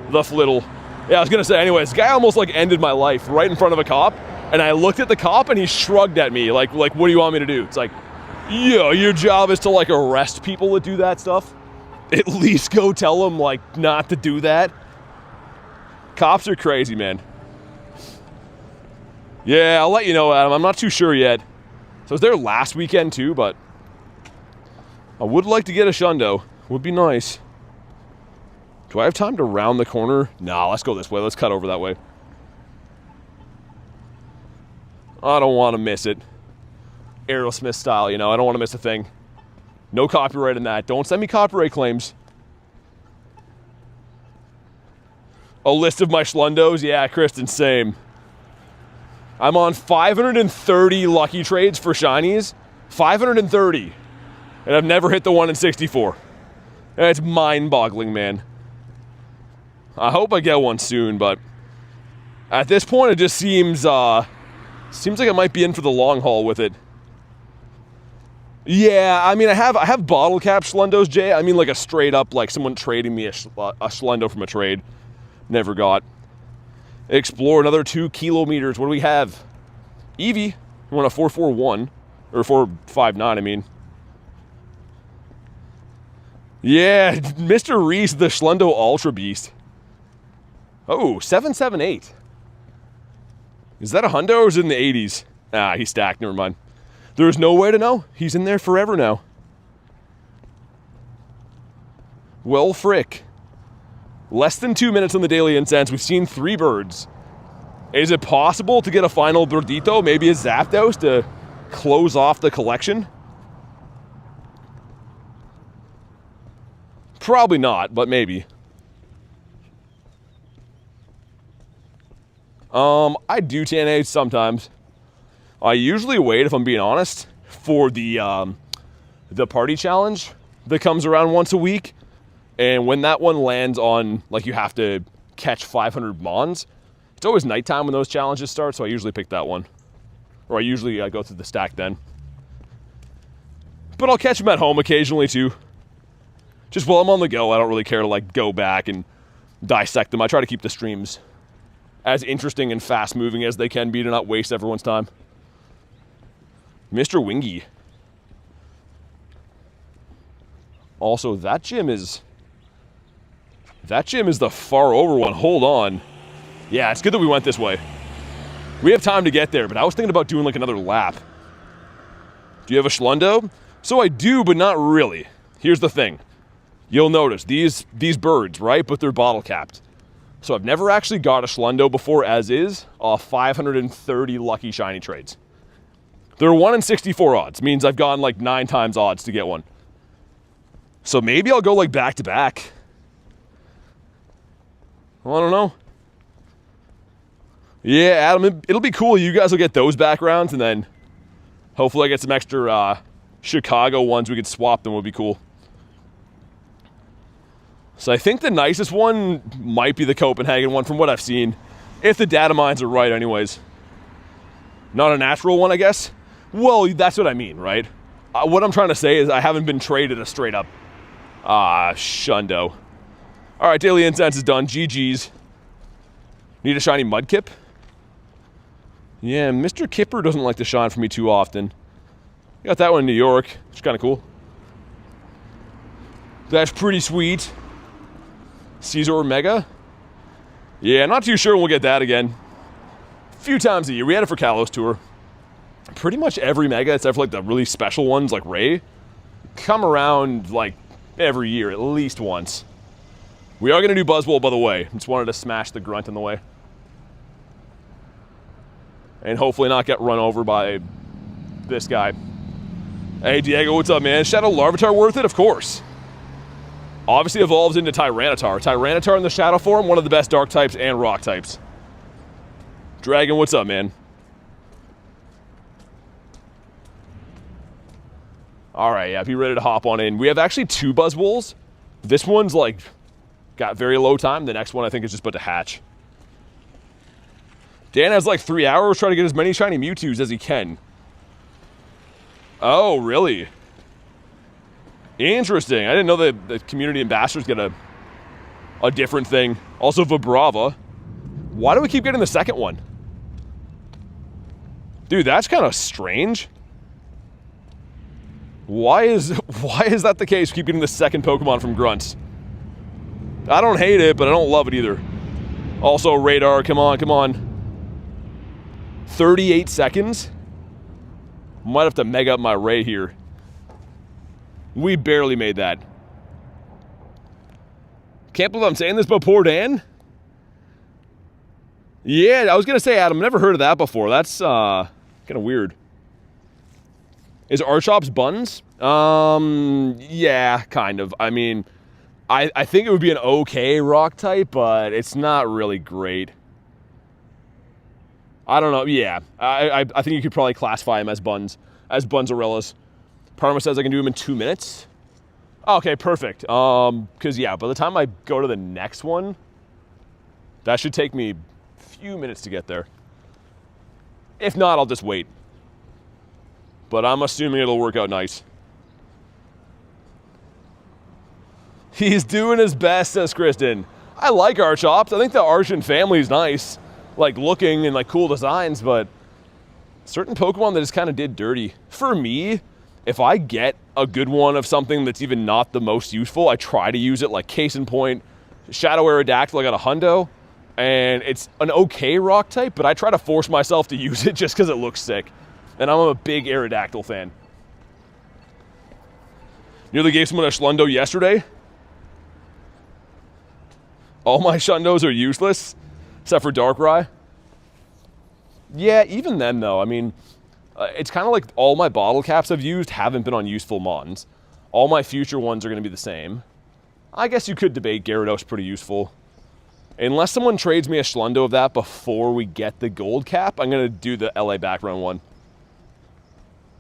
The flittle. Yeah, I was gonna say, anyways, this guy almost like ended my life right in front of a cop. And I looked at the cop and he shrugged at me like what do you want me to do? It's like, yo, your job is to like arrest people that do that stuff. At least go tell them like not to do that. Cops are crazy, man. Yeah, I'll let you know, Adam. I'm not too sure yet. So I was there last weekend too, but I would like to get a Shundo. Would be nice. Do I have time to round the corner? Nah, let's go this way. Let's cut over that way. I don't want to miss it. Aerosmith style, you know, I don't want to miss a thing. No copyright in that. Don't send me copyright claims. A list of my Schlundos? Yeah, Kristen, same. I'm on 530 lucky trades for shinies. 530. And I've never hit the 1 in 64. It's mind-boggling, man. I hope I get one soon, but at this point, it just seems like I might be in for the long haul with it. Yeah, I mean, I have bottle cap Schlundos, Jay. I mean, like a straight up, like someone trading me a Schlundo from a trade. Never got. Explore another 2 kilometers. What do we have? Eevee. You want a 441 or 459? I mean. Yeah, Mr. Reese, the Schlundo Ultra Beast. Oh, 778. Is that a hundo or is it in the 80s? Ah, he's stacked. Never mind. There's no way to know. He's in there forever now. Well, frick. Less than 2 minutes on the Daily Incense. We've seen 3 birds. Is it possible to get a final birdito? Maybe a Zapdos to close off the collection? Probably not, but maybe. I do TNA sometimes. I usually wait, if I'm being honest, for the party challenge that comes around once a week. And when that one lands on, like, you have to catch 500 Mons, it's always nighttime when those challenges start, so I usually pick that one. Or I usually go through the stack then. But I'll catch them at home occasionally, too. Just while I'm on the go, I don't really care to, like, go back and dissect them. I try to keep the streams as interesting and fast-moving as they can be to not waste everyone's time. Mr. Wingy. Also, that gym is the far over one. Hold on. Yeah, it's good that we went this way. We have time to get there, but I was thinking about doing like another lap. Do you have a Schlundo? So I do, but not really. Here's the thing. You'll notice these birds, right? But they're bottle capped. So I've never actually got a Schlundo before as is. 530 lucky shiny trades. They're 1 in 64 odds. Means I've gone like 9 times odds to get one. So maybe I'll go like back to back. Well, I don't know. Yeah, Adam, it'll be cool. You guys will get those backgrounds, and then hopefully I get some extra Chicago ones. We could swap them. Would be cool. So I think the nicest one might be the Copenhagen one from what I've seen. If the data mines are right anyways. Not a natural one, I guess. Well, that's what I mean, right? What I'm trying to say is I haven't been traded a straight up Shundo. All right, Daily Incense is done. GG's. Need a shiny Mudkip? Yeah, Mr. Kipper doesn't like to shine for me too often. Got that one in New York, which is kind of cool. That's pretty sweet. Caesar Mega? Yeah, not too sure when we'll get that again. A few times a year. We had it for Kalos Tour. Pretty much every Mega, except for like the really special ones like Ray, come around like every year, at least once. We are going to do Buzzwole, by the way. Just wanted to smash the grunt in the way. And hopefully not get run over by this guy. Hey, Diego, what's up, man? Shadow Larvitar worth it? Of course. Obviously evolves into Tyranitar. Tyranitar in the Shadow form, one of the best Dark types and Rock types. Dragon, what's up, man? All right, yeah, be ready to hop on in. We have actually 2 Buzzwoles. This one's like got very low time. The next one I think is just about to hatch. Dan has like 3 hours trying to get as many shiny Mewtwo's as he can. Oh, really? Interesting. I didn't know that the community ambassadors get a different thing. Also, Vibrava. Why do we keep getting the second one? Dude, that's kind of strange. Why is that the case? We keep getting the second Pokemon from Grunts. I don't hate it, but I don't love it either. Also, Radar, come on, come on. 38 seconds? Might have to mega up my Ray here. We barely made that. Can't believe I'm saying this about poor Dan. Yeah, I was going to say, Adam, never heard of that before. That's Kind of weird. Is Archops buns? Yeah, kind of. I mean, I think it would be an okay rock type, but it's not really great. I don't know. Yeah, I think you could probably classify him as buns, as bunzarellas. Parma says I can do him in 2 minutes. Okay, perfect. Because yeah, by the time I go to the next one, that should take me a few minutes to get there. If not, I'll just wait. But I'm assuming it'll work out nice. He's doing his best, says Kristen. I like Archops. I think the Archon family is nice. Like looking and like cool designs, but certain Pokemon that just kind of did dirty. For me, if I get a good one of something that's even not the most useful, I try to use it. Like case in point, Shadow Aerodactyl, I got a hundo. And it's an okay rock type, but I try to force myself to use it just because it looks sick. And I'm a big Aerodactyl fan. Nearly gave someone a Schlundo yesterday. All my Shundos are useless, except for Darkrai. Yeah, even then though, I mean, it's kind of like all my bottle caps I've used haven't been on useful Mons. All my future ones are going to be the same. I guess you could debate Gyarados pretty useful. Unless someone trades me a Schlundo of that before we get the gold cap, I'm going to do the LA background one.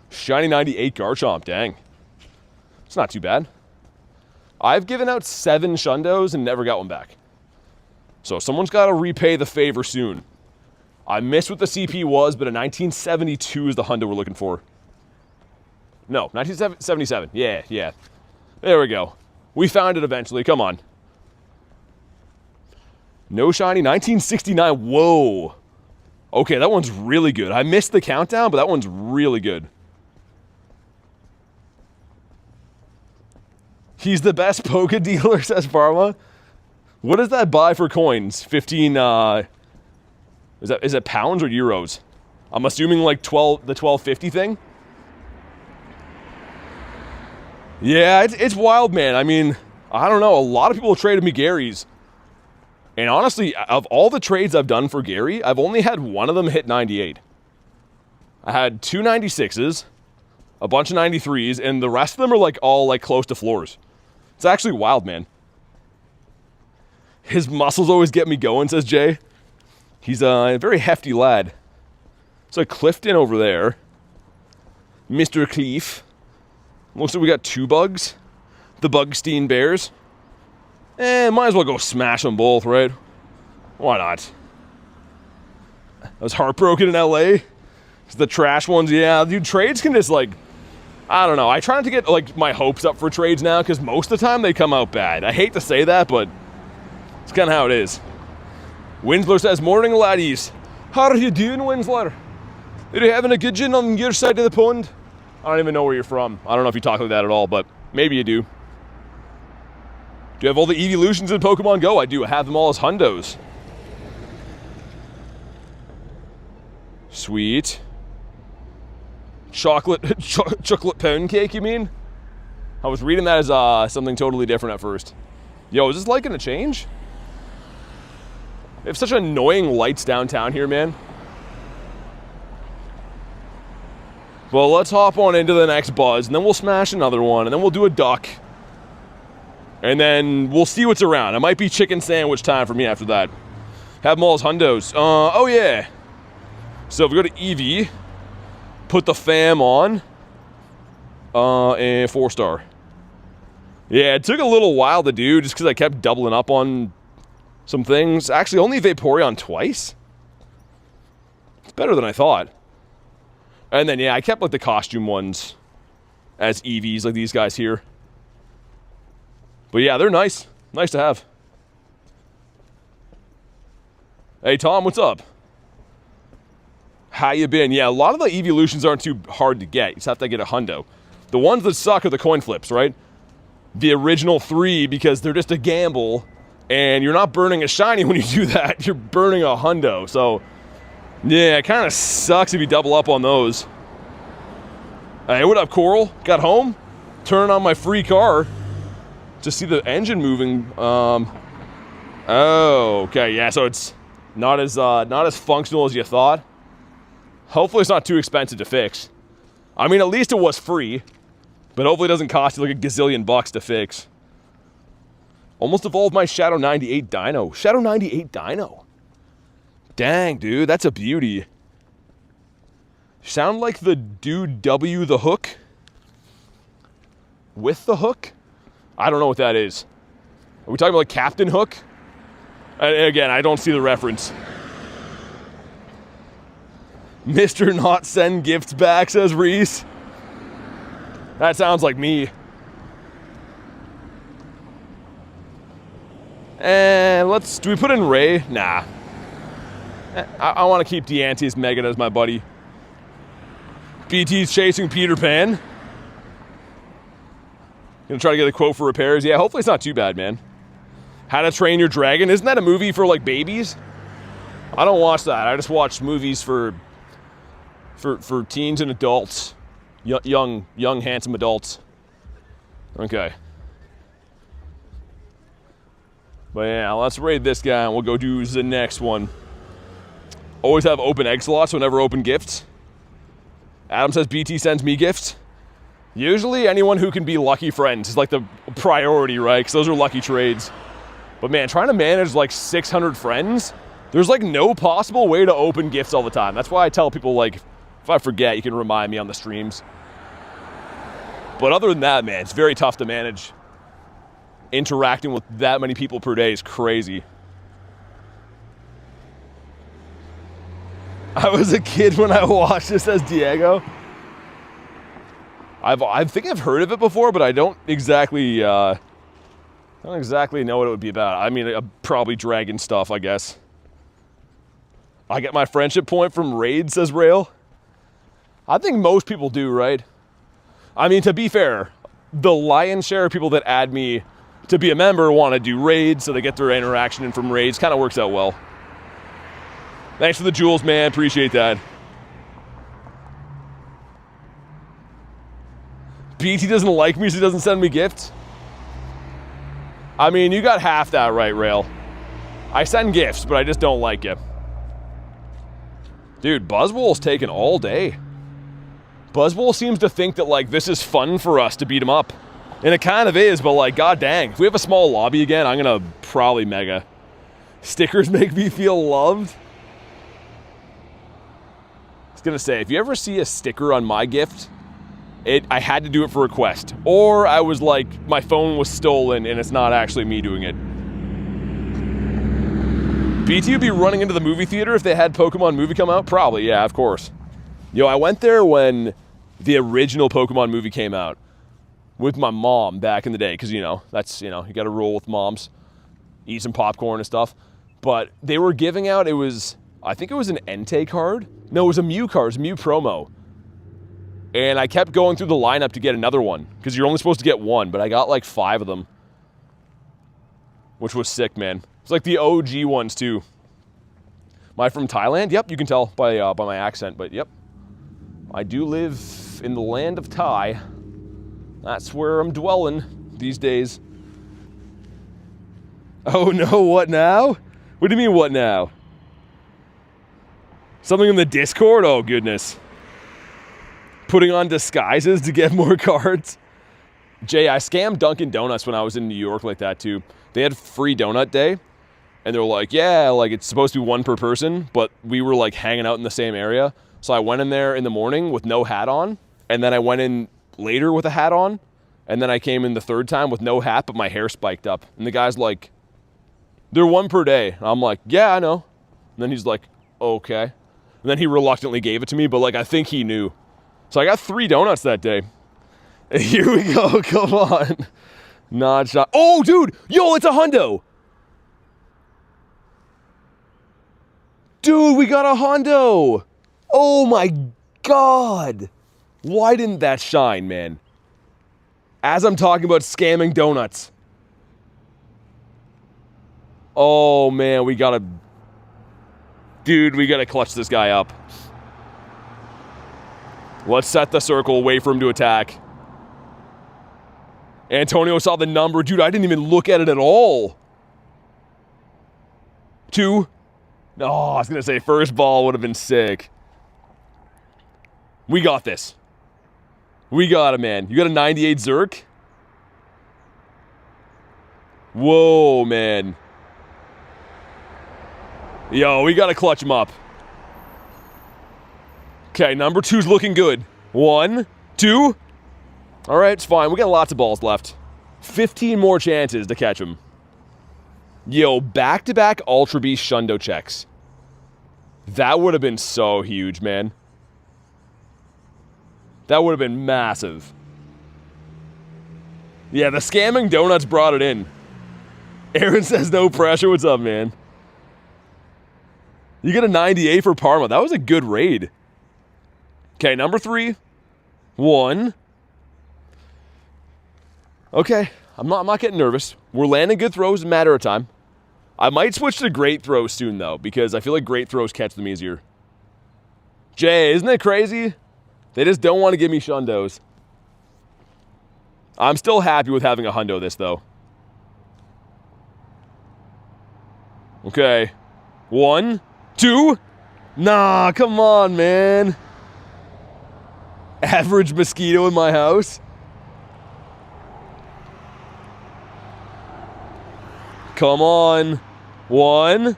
Shiny 98 Garchomp, dang. It's not too bad. I've given out 7 Shundos and never got one back. So someone's got to repay the favor soon. I missed what the CP was, but a 1972 is the hundo we're looking for. No, 1977. Yeah. There we go. We found it eventually. Come on. No shiny. 1969. Whoa. Okay, that one's really good. I missed the countdown, but that one's really good. He's the best Poké dealer, says Pharma. What does that buy for coins? 15, is it pounds or euros? I'm assuming like the 1250 thing? Yeah, it's wild, man. I mean, I don't know. A lot of people have traded me Garys. And honestly, of all the trades I've done for Gary, I've only had one of them hit 98. I had 2 96s, a bunch of 93s, and the rest of them are like all like close to floors. It's actually wild, man. His muscles always get me going, says Jay. He's a very hefty lad. So Clifton over there. Mr. Cleef. Looks like we got 2 bugs. The Bugstein Bears. Might as well go smash them both, right? Why not? I was heartbroken in LA. The trash ones, yeah. Dude, trades can just like... I don't know. I try not to get like my hopes up for trades now because most of the time they come out bad. I hate to say that, but it's kind of how it is. Winsler says, morning laddies. How are you doing, Winsler? Are you having a good gin on your side of the pond? I don't even know where you're from. I don't know if you talk like that at all, but maybe you do. Do you have all the evolutions in Pokemon Go? I do. I have them all as hundos. Sweet. Chocolate pound cake, you mean? I was reading that as something totally different at first. Yo, is this light gonna change? They have such annoying lights downtown here, man. Well, let's hop on into the next buzz, and then we'll smash another one, and then we'll do a duck. And then we'll see what's around. It might be chicken sandwich time for me after that. Have them all as hundos. Oh yeah. So if we go to Eevee, put the fam on, and 4-star. Yeah, it took a little while to do just because I kept doubling up on some things. Actually, only Vaporeon twice? It's better than I thought. And then, yeah, I kept like the costume ones as EVs, like these guys here. But yeah, they're nice. Nice to have. Hey, Tom, what's up? How you been? Yeah, a lot of the evolutions aren't too hard to get. You just have to get a hundo. The ones that suck are the coin flips, right? The original 3, because they're just a gamble, and you're not burning a shiny when you do that. You're burning a hundo. So, yeah, it kind of sucks if you double up on those. Hey, what up, Coral? Got home? Turning on my free car to see the engine moving. Oh, okay, yeah, so it's not as functional as you thought. Hopefully it's not too expensive to fix. I mean, at least it was free. But hopefully it doesn't cost you like a gazillion bucks to fix. Almost evolved my Shadow 98 Dino. Shadow 98 Dino. Dang, dude, that's a beauty. Sound like the dude W the Hook? With the hook? I don't know what that is. Are we talking about like Captain Hook? Again, I don't see the reference. Mr. Not Send Gifts Back, says Reese. That sounds like me. And do we put in Ray? Nah. I want to keep Deantes Megan as my buddy. BT's chasing Peter Pan. Gonna try to get a quote for repairs. Yeah, hopefully it's not too bad, man. How to Train Your Dragon. Isn't that a movie for like babies? I don't watch that. I just watch movies for teens and adults. Young, handsome adults. Okay. But yeah, let's raid this guy and we'll go do the next one. Always have open egg slots whenever open gifts. Adam says BT sends me gifts. Usually anyone who can be lucky friends is like the priority, right? Because those are lucky trades. But man, trying to manage like 600 friends, there's like no possible way to open gifts all the time. That's why I tell people like, if I forget, you can remind me on the streams. But other than that, man, it's very tough to manage. Interacting with that many people per day is crazy. I was a kid when I watched this, says Diego. I think I've heard of it before, but I don't exactly know what it would be about. I mean, probably dragon stuff, I guess. I get my friendship point from raids, says Rail. I think most people do, right? I mean, to be fair, the lion's share of people that add me to be a member want to do raids, so they get their interaction in from raids. Kind of works out well. Thanks for the jewels, man. Appreciate that. BT doesn't like me, so he doesn't send me gifts. I mean, you got half that right, Rail. I send gifts, but I just don't like it. Dude, Buzzwole's taking all day. Buzzwole seems to think that, like, this is fun for us to beat him up. And it kind of is, but, like, god dang. If we have a small lobby again, I'm gonna probably mega. Stickers make me feel loved. I was gonna say, if you ever see a sticker on my gift, I had to do it for request. Or I was like, my phone was stolen and it's not actually me doing it. BT would be running into the movie theater if they had Pokemon movie come out? Probably, yeah, of course. Yo, I went there when the original Pokemon movie came out with my mom back in the day, because, you know, that's, you know, you got to roll with moms, eat some popcorn and stuff. But they were giving out, I think it was an Entei card. No, it was a Mew card, it was a Mew promo. And I kept going through the lineup to get another one, because you're only supposed to get one, but I got like 5 of them, which was sick, man. It's like the OG ones too. Am I from Thailand? Yep, you can tell by my accent, but yep. I do live in the land of Thai. That's where I'm dwelling these days. Oh no, what now? What do you mean, what now? Something in the Discord? Oh goodness. Putting on disguises to get more cards. Jay, I scammed Dunkin' Donuts when I was in New York like that too. They had free donut day. And they were like, yeah, like it's supposed to be 1 per person, but we were like hanging out in the same area. So I went in there in the morning with no hat on, and then I went in later with a hat on, and then I came in the 3rd time with no hat, but my hair spiked up. And the guy's like, they're 1 per day. And I'm like, yeah, I know. And then he's like, okay. And then he reluctantly gave it to me, but like I think he knew. So I got 3 donuts that day. And here we go, come on. Nod shot. Oh, dude, yo, it's a hundo. Dude, we got a hundo. Oh my god. Why didn't that shine, man? As I'm talking about scamming donuts. Oh man, we gotta... Dude, we gotta clutch this guy up. Let's set the circle, wait for him to attack. Antonio saw the number. Dude, I didn't even look at it at all. 2. Oh, I was gonna say first ball would have been sick. We got this. We got it, man. You got a 98 Zerk? Whoa, man. Yo, we gotta clutch him up. Okay, number 2's looking good. 1, 2. All right, it's fine. We got lots of balls left. 15 more chances to catch him. Yo, back-to-back Ultra Beast Shundo checks. That would have been so huge, man. That would have been massive. Yeah, the scamming donuts brought it in. Aaron says no pressure. What's up, man? You get a 98 for Parma. That was a good raid. Okay, number 3. 1. Okay, I'm not getting nervous. We're landing good throws, a matter of time. I might switch to great throws soon, though, because I feel like great throws catch them easier. Jay, isn't it crazy? They just don't want to give me shundos. I'm still happy with having a hundo this, though. Okay. 1, 2. Nah, come on, man. Average mosquito in my house. Come on. 1.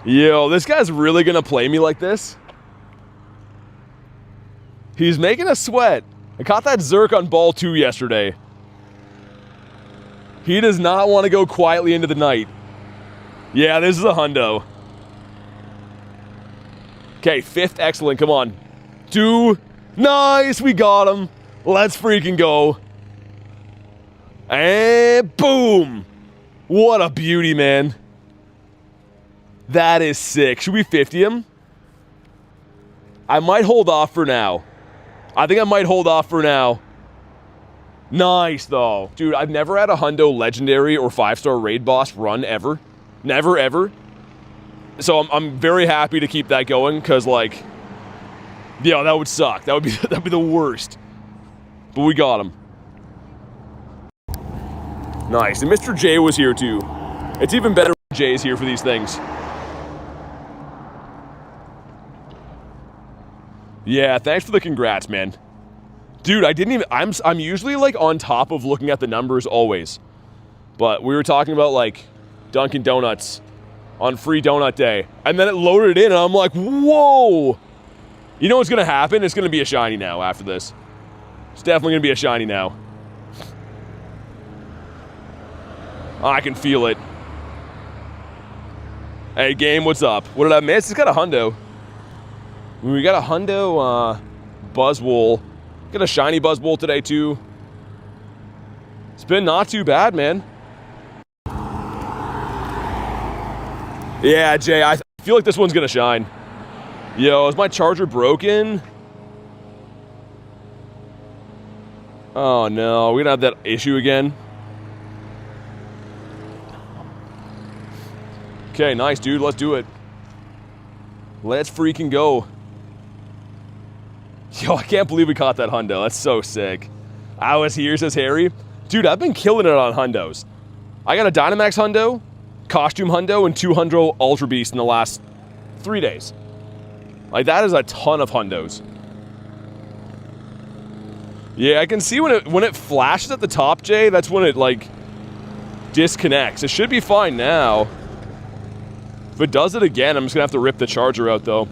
Yo, this guy's really gonna play me like this? He's making us sweat. I caught that Zerk on ball 2 yesterday. He does not want to go quietly into the night. Yeah, this is a hundo. Okay, 5th excellent, come on. 2. Nice, we got him. Let's freaking go. And boom. What a beauty, man. That is sick. Should we 50 him? I might hold off for now. I think I might hold off for now. Nice, though. Dude, I've never had a hundo legendary or 5-star raid boss run ever. Never, ever. So I'm very happy to keep that going, because, like, yeah, that would suck. That'd be the worst. But we got him. Nice. And Mr. J was here, too. It's even better when Jay's here for these things. Yeah, thanks for the congrats, man. Dude, I didn't even... I'm usually, like, on top of looking at the numbers always. But we were talking about, like, Dunkin' Donuts on free donut day. And then it loaded in, and I'm like, whoa! You know what's going to happen? It's going to be a shiny now after this. It's definitely going to be a shiny now. I can feel it. Hey, game, what's up? What did I miss? It's got a hundo. We got a hundo Buzzwole. Got a shiny Buzzwole today, too. It's been not too bad, man. Yeah, Jay, I feel like this one's going to shine. Yo, is my charger broken? Oh, no. We're going to have that issue again. Okay, nice, dude. Let's do it. Let's freaking go. Yo, I can't believe we caught that hundo. That's so sick. I was here, says Harry. Dude, I've been killing it on hundos. I got a Dynamax hundo, costume hundo, and 2 hundo Ultra Beast in the last 3 days. Like, that is a ton of hundos. Yeah, I can see when it flashes at the top, Jay, that's when it, like, disconnects. It should be fine now. If it does it again, I'm just gonna have to rip the charger out, though.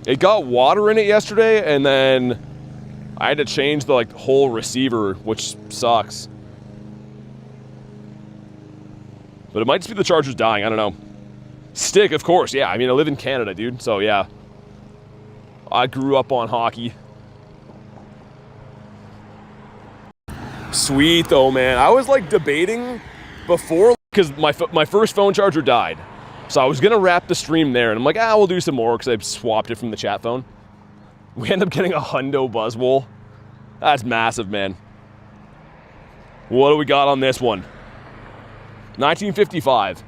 It got water in it yesterday, and then I had to change the, like, whole receiver, which sucks. But it might just be the charger's dying, I don't know. Stick, of course, yeah. I mean, I live in Canada, dude, so yeah. I grew up on hockey. Sweet, though, man. I was, like, debating before, because my first phone charger died. So I was going to wrap the stream there, and I'm like, we'll do some more, because I swapped it from the chat phone. We end up getting a hundo Buzzwole. That's massive, man. What do we got on this one? 1955.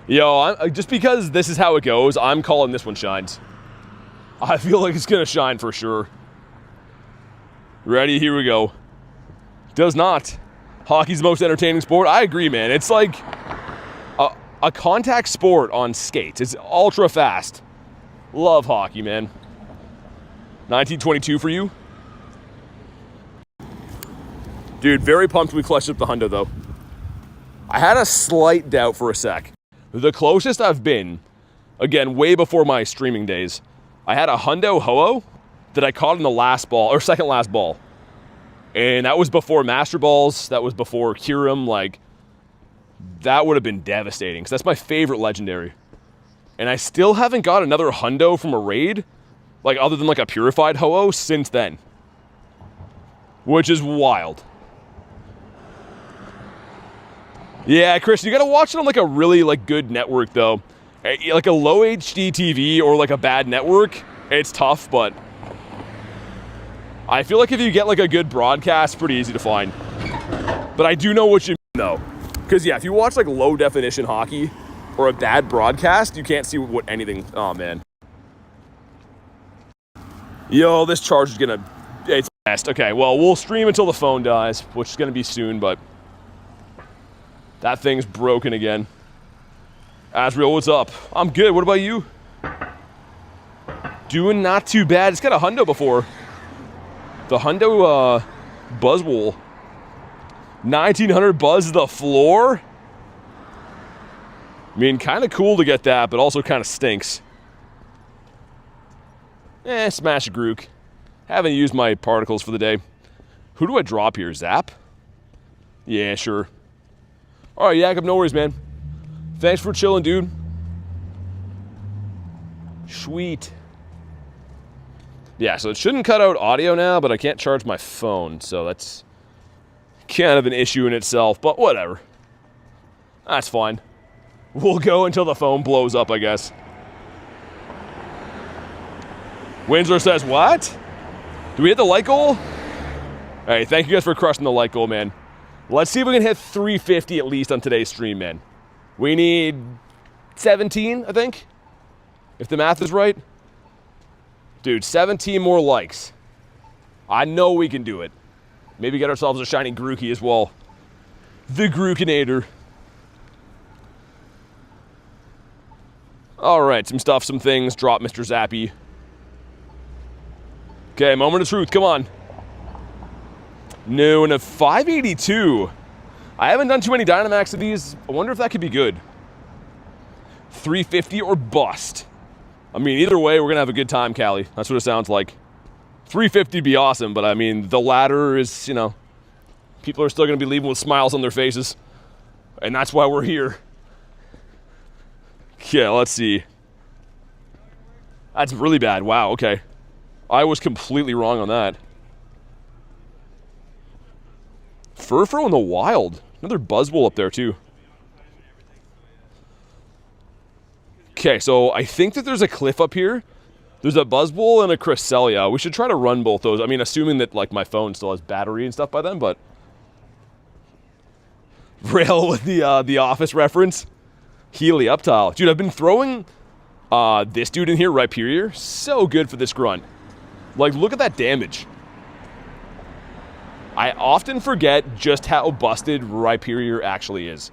Yo, just because this is how it goes, I'm calling this one shines. I feel like it's going to shine for sure. Ready? Here we go. Does not. Hockey's the most entertaining sport. I agree, man. It's like a contact sport on skates. It's ultra fast. Love hockey, man. 1922 for you. Dude, very pumped we clutched up the hundo, though. I had a slight doubt for a sec. The closest I've been, again, way before my streaming days, I had a hundo ho-oh that I caught in the last ball, or second last ball. And that was before Master Balls, that was before Kyurem, like, that would have been devastating, because that's my favorite legendary. And I still haven't got another hundo from a raid, like, other than, like, a purified ho-oh since then. Which is wild. Yeah, Chris, you gotta watch it on, like, a really, like, good network, though. Like, a low HD TV or, like, a bad network, it's tough, but I feel like if you get, like, a good broadcast, it's pretty easy to find. But I do know what you mean, though. Because, yeah, if you watch, like, low-definition hockey or a bad broadcast, you can't see what anything... Oh, man. Yo, this charge is gonna... It's best. Okay, well, we'll stream until the phone dies, which is gonna be soon, but... That thing's broken again. Asriel, what's up? I'm good. What about you? Doing not too bad. It's got a hundo before. The hundo Buzzwole. 1900 buzz the floor? I mean, kind of cool to get that, but also kind of stinks. Smash a Grook. Haven't used my particles for the day. Who do I drop here? Zap? Yeah, sure. All right, Jakob, no worries, man. Thanks for chilling, dude. Sweet. Yeah, so it shouldn't cut out audio now, but I can't charge my phone, so that's kind of an issue in itself, but whatever. That's fine. We'll go until the phone blows up, I guess. Winslow says, what? Do we hit the like goal? Hey, thank you guys for crushing the like goal, man. Let's see if we can hit 350 at least on today's stream, man. We need 17, I think, if the math is right. Dude, 17 more likes. I know we can do it. Maybe get ourselves a shiny Grookey as well. The Grookinator. All right, some things. Drop Mr. Zappy. Okay, moment of truth, come on. No, and a 582. I haven't done too many Dynamax of these. I wonder if that could be good. 350 or bust. I mean, either way, we're going to have a good time, Callie. That's what it sounds like. 350 would be awesome, but I mean, the ladder is, you know, people are still going to be leaving with smiles on their faces. And that's why we're here. Okay, let's see. That's really bad. Wow, okay. I was completely wrong on that. Furfro in the wild. Another Buzzwole up there, too. Okay, so I think that there's a cliff up here. There's a Buzzwole and a Cresselia. We should try to run both those. I mean, assuming that, like, my phone still has battery and stuff by then, but... Rail with the Office reference. Helioptile. Dude, I've been throwing this dude in here, Rhyperior. So good for this grunt. Like, look at that damage. I often forget just how busted Rhyperior actually is.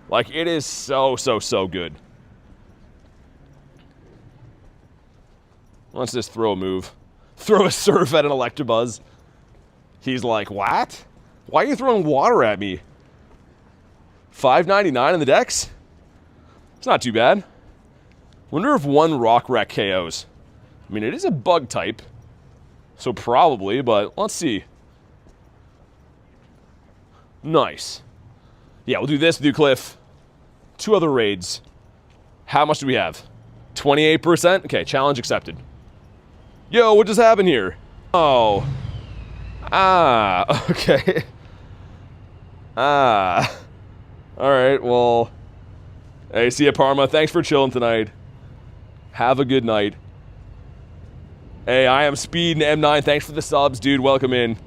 Like, it is so good. Let's just throw a move. Throw a surf at an Electabuzz. He's like, what? Why are you throwing water at me? 599 in the dex? It's not too bad. Wonder if one Rock Wreck KOs. I mean, it is a bug type. So probably, but let's see. Nice. Yeah, we'll do this, do Cliff. 2 other raids. How much do we have? 28%? Okay, challenge accepted. Yo, what just happened here? Oh. Ah, okay. Ah. Alright, well. Hey, see ya, Parma. Thanks for chilling tonight. Have a good night. Hey, I am Speed and M9. Thanks for the subs, dude. Welcome in.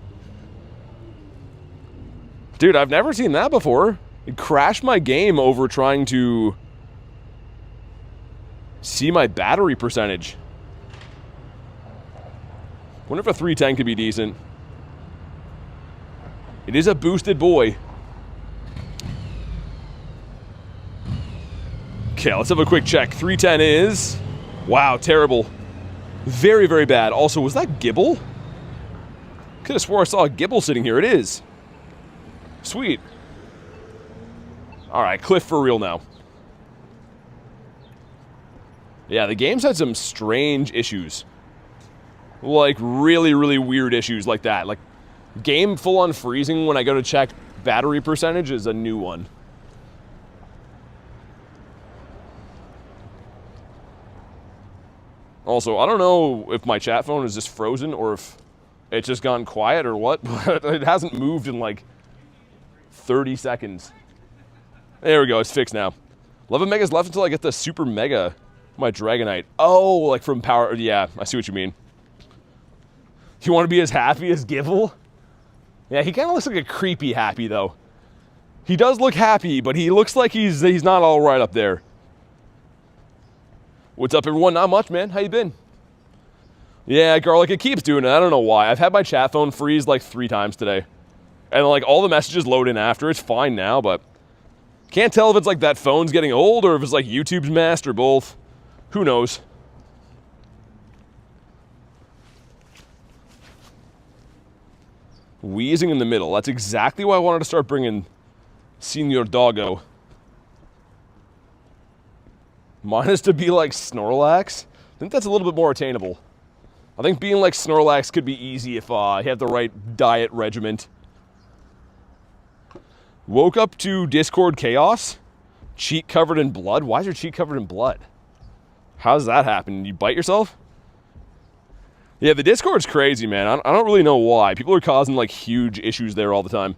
Dude, I've never seen that before. It crashed my game over trying to see my battery percentage. Wonder if a 310 could be decent. It is a boosted boy. Okay, let's have a quick check. 310 is... Wow, terrible. Very, very bad. Also, was that Gibble? Could have swore I saw a Gibble sitting here. It is. Sweet. Alright, Cliff for real now. Yeah, the game's had some strange issues. Like, really, really weird issues like that. Like, game full-on freezing when I go to check battery percentage is a new one. Also, I don't know if my chat phone is just frozen or if it's just gone quiet or what, but it hasn't moved in like 30 seconds. There we go, it's fixed now. 11 megas left until I get the super mega, my Dragonite. Oh, like from power, yeah, I see what you mean. You want to be as happy as Gibble? Yeah, he kind of looks like a creepy happy though. He does look happy, but he looks like he's not all right up there. What's up, everyone? Not much, man. How you been? Yeah, Garlic, it keeps doing it. I don't know why. I've had my chat phone freeze like 3 times today. And like all the messages load in after. It's fine now, but can't tell if it's like that phone's getting old or if it's like YouTube's messed or both. Who knows? Wheezing in the middle. That's exactly why I wanted to start bringing Senior Doggo. Mine is to be like Snorlax. I think that's a little bit more attainable. I think being like Snorlax could be easy if you have the right diet regiment. Woke up to Discord chaos. Cheek covered in blood. Why is your cheek covered in blood? How does that happen? You bite yourself? Yeah, the Discord's crazy, man. I don't really know why. People are causing like huge issues there all the time.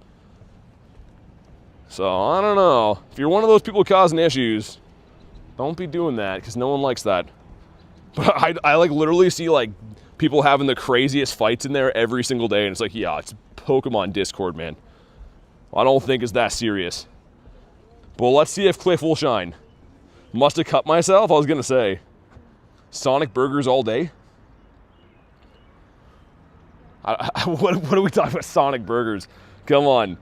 So, I don't know. If you're one of those people causing issues, don't be doing that, because no one likes that. But I like literally see like people having the craziest fights in there every single day, and it's like, yeah, it's Pokemon Discord, man. I don't think it's that serious. But let's see if Cliff will shine. Must have cut myself, I was gonna say. Sonic burgers all day? What are we talking about, Sonic burgers? Come on.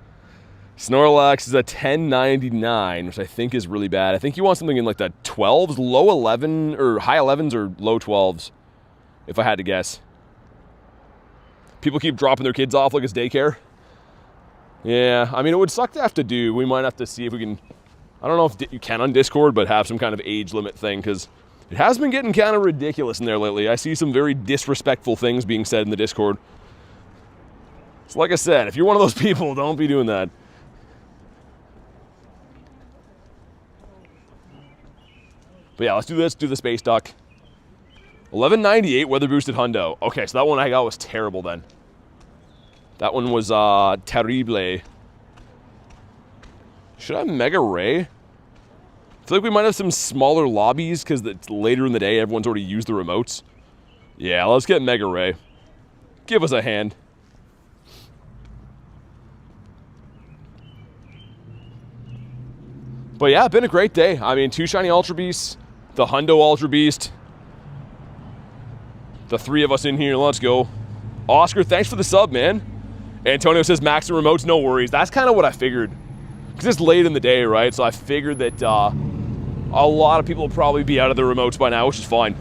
Snorlax is a 10.99, which I think is really bad. I think you want something in like the 12s, low 11, or high 11s or low 12s, if I had to guess. People keep dropping their kids off like it's daycare. Yeah, I mean, it would suck to have to do. We might have to see if we can, I don't know if you can on Discord, but have some kind of age limit thing, because it has been getting kind of ridiculous in there lately. I see some very disrespectful things being said in the Discord. So like I said, if you're one of those people, don't be doing that. But yeah, let's do the Space Duck. 1198 weather boosted hundo. Okay, so that one I got was terrible then. That one was terrible. Should I have Mega Ray? I feel like we might have some smaller lobbies because it's later in the day. Everyone's already used the remotes. Yeah, let's get Mega Ray. Give us a hand. But yeah, been a great day. I mean, 2 shiny Ultra Beasts, the Hundo Ultra Beast, the 3 of us in here, let's go. Oscar, thanks for the sub, man. Antonio says max and remotes, no worries. That's kind of what I figured. Because it's late in the day, right? So I figured that a lot of people will probably be out of their remotes by now, which is fine.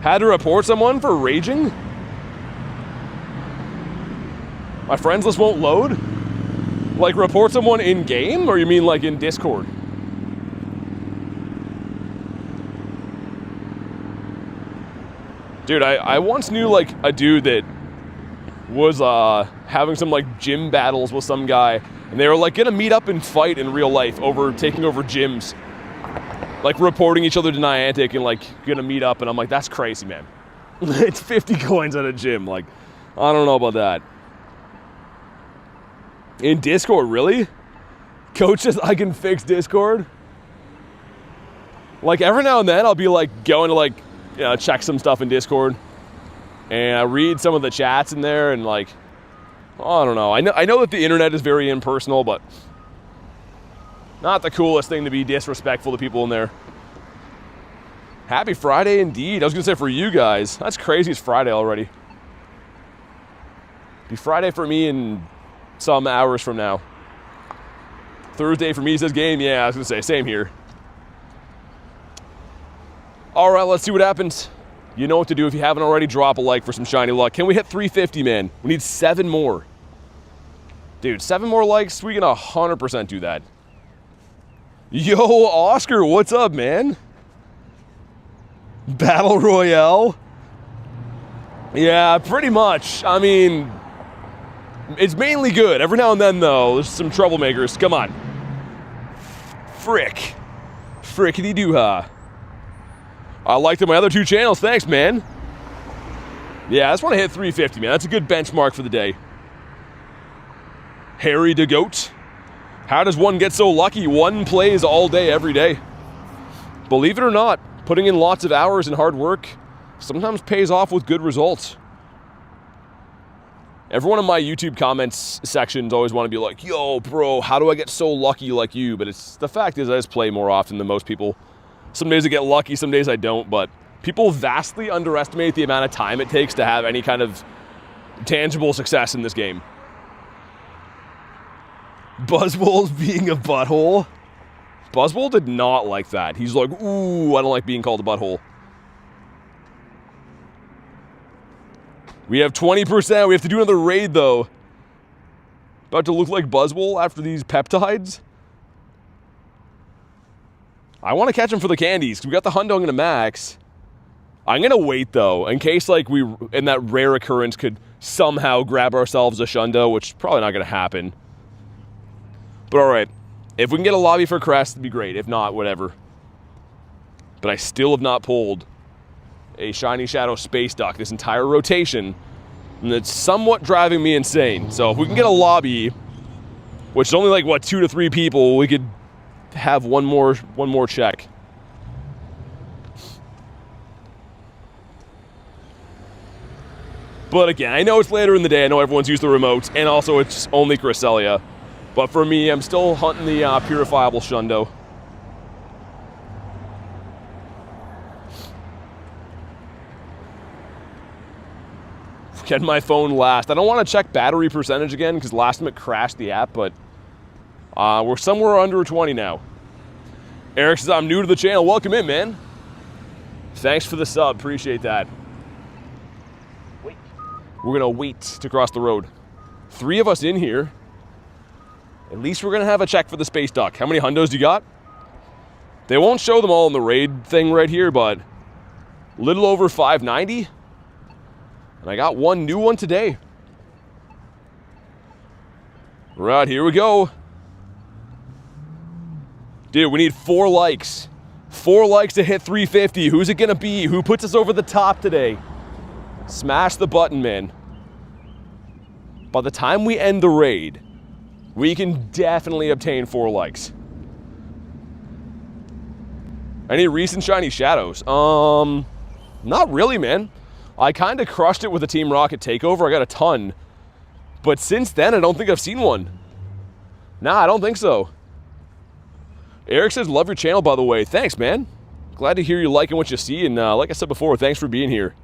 Had to report someone for raging? My friends list won't load? Like report someone in game, or you mean like in Discord? Dude, I once knew like a dude that was having some like gym battles with some guy, and they were like gonna meet up and fight in real life over taking over gyms, like reporting each other to Niantic and like gonna meet up, and I'm like, that's crazy, man. It's 50 coins at a gym, like I don't know about that. In Discord, really? Coach says I can fix Discord? Like every now and then I'll be like going to like, you know, check some stuff in Discord, and I read some of the chats in there, and like, I don't know. I know that the internet is very impersonal, but not the coolest thing to be disrespectful to people in there. Happy Friday indeed. I was gonna say for you guys. That's crazy, it's Friday already. Be Friday for me in some hours from now. Thursday for me says game. Yeah, I was gonna say, same here. All right, let's see what happens. You know what to do if you haven't already. Drop a like for some shiny luck. Can we hit 350, man? We need 7 more. Dude, 7 more likes, we can 100% do that. Yo, Oscar, what's up, man? Battle Royale? Yeah, pretty much. I mean, it's mainly good. Every now and then, though, there's some troublemakers. Come on. Frick. Frickety-doo-ha. I liked my other 2 channels. Thanks, man. Yeah, I just want to hit 350, man. That's a good benchmark for the day. Harry the Goat. How does one get so lucky? One plays all day, every day. Believe it or not, putting in lots of hours and hard work sometimes pays off with good results. Everyone in my YouTube comments sections always want to be like, yo, bro, how do I get so lucky like you? But the fact is I just play more often than most people. Some days I get lucky, some days I don't, but people vastly underestimate the amount of time it takes to have any kind of tangible success in this game. Buzzwole's being a butthole. Buzzwole did not like that. He's like, ooh, I don't like being called a butthole. We have 20%. We have to do another raid, though. About to look like Buzzwole after these peptides. I want to catch him for the candies, because we got the Hundong and a Max. I'm going to wait, though, in case, like, we, in that rare occurrence, could somehow grab ourselves a Shundo, which is probably not going to happen. But alright, if we can get a lobby for Crest, it'd be great. If not, whatever. But I still have not pulled a Shiny Shadow Space Duck this entire rotation, and it's somewhat driving me insane. So if we can get a lobby, which is only like, what, 2 to 3 people, we could have one more check. But again, I know it's later in the day, I know everyone's used the remotes, and also it's only Cresselia. But for me, I'm still hunting the purifiable Shundo. Get my phone last. I don't want to check battery percentage again, because last time it crashed the app, but we're somewhere under 20 now. Eric says, I'm new to the channel. Welcome in, man. Thanks for the sub. Appreciate that. Wait. We're going to wait to cross the road. 3 of us in here. At least we're going to have a check for the Space Duck. How many hundos do you got? They won't show them all in the raid thing right here, but a little over 590. And I got one new one today. Right, here we go. Dude, we need 4 likes. 4 likes to hit 350. Who's it going to be? Who puts us over the top today? Smash the button, man. By the time we end the raid, we can definitely obtain 4 likes. Any recent Shiny Shadows? Not really, man. I kind of crushed it with a Team Rocket takeover. I got a ton. But since then, I don't think I've seen one. Nah, I don't think so. Eric says, love your channel, by the way. Thanks, man. Glad to hear you liking what you see. And like I said before, thanks for being here.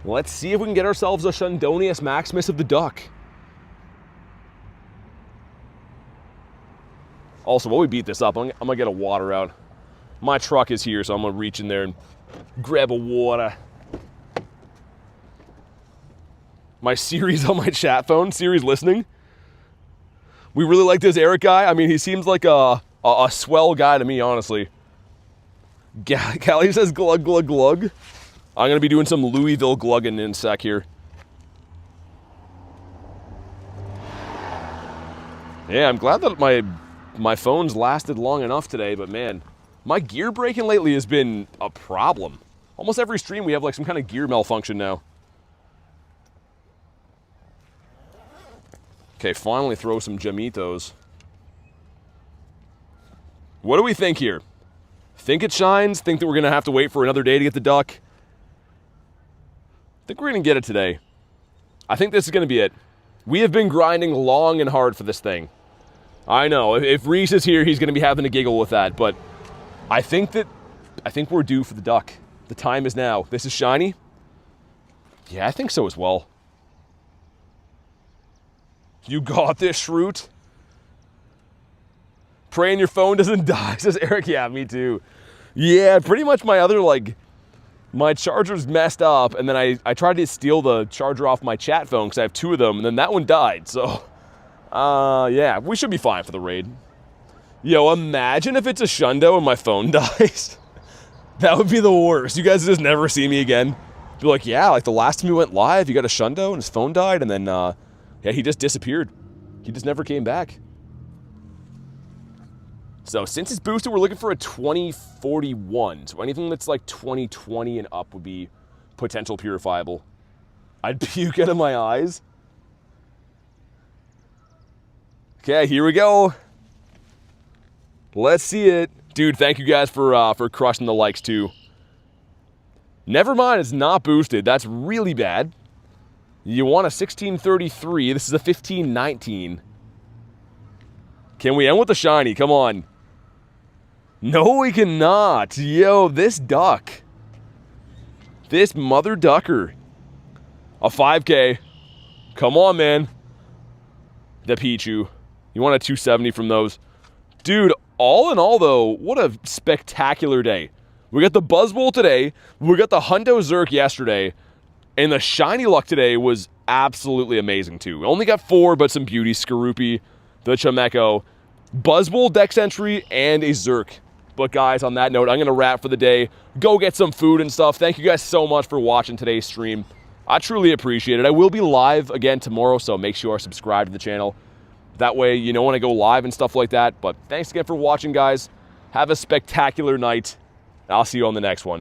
Let's see if we can get ourselves a Shundonius Maximus of the Duck. Also, while we beat this up, I'm going to get a water out. My truck is here, so I'm going to reach in there and grab a water. My Siri's on my chat phone. Siri's listening. We really like this Eric guy. I mean, he seems like a swell guy to me, honestly. Callie says glug, glug, glug. I'm going to be doing some Louisville glugging in a sec here. Yeah, I'm glad that my phone's lasted long enough today, but man, my gear braking lately has been a problem. Almost every stream we have like some kind of gear malfunction now. Okay, finally throw some Jamitos. What do we think here? Think it shines? Think that we're going to have to wait for another day to get the duck? I think we're going to get it today. I think this is going to be it. We have been grinding long and hard for this thing. I know, if Reese is here, he's going to be having a giggle with that, but I think we're due for the duck. The time is now. This is shiny? Yeah, I think so as well. You got this, Shroot? Praying your phone doesn't die, says Eric. Yeah, me too. Yeah, pretty much my other, like, my charger's messed up, and then I tried to steal the charger off my chat phone because I have 2 of them, and then that one died, so, yeah, we should be fine for the raid. Yo, imagine if it's a Shundo and my phone dies. That would be the worst. You guys just never see me again. Be like, yeah, like the last time we went live, you got a Shundo and his phone died, and then, yeah, he just disappeared. He just never came back. So since it's boosted, we're looking for a 2041. So anything that's like 2020 and up would be potential purifiable. I'd puke out of my eyes. Okay, here we go. Let's see it. Dude, thank you guys for crushing the likes too. Never mind, it's not boosted. That's really bad. You want a 1633. This is a 1519. Can we end with the shiny? Come on. No, we cannot. Yo, this duck. This mother ducker. A 5K. Come on, man. The Pichu. You want a 270 from those. Dude, all in all, though, what a spectacular day. We got the Buzzwole today. We got the Hundo Zerk yesterday. And the shiny luck today was absolutely amazing, too. We only got 4, but some beauty. Skorupi, the Chameko, Buzzwole Dex entry, and a Zerk. But guys, on that note, I'm going to wrap for the day. Go get some food and stuff. Thank you guys so much for watching today's stream. I truly appreciate it. I will be live again tomorrow, so make sure to subscribe to the channel. That way, you know when I go live and stuff like that. But thanks again for watching, guys. Have a spectacular night. I'll see you on the next one.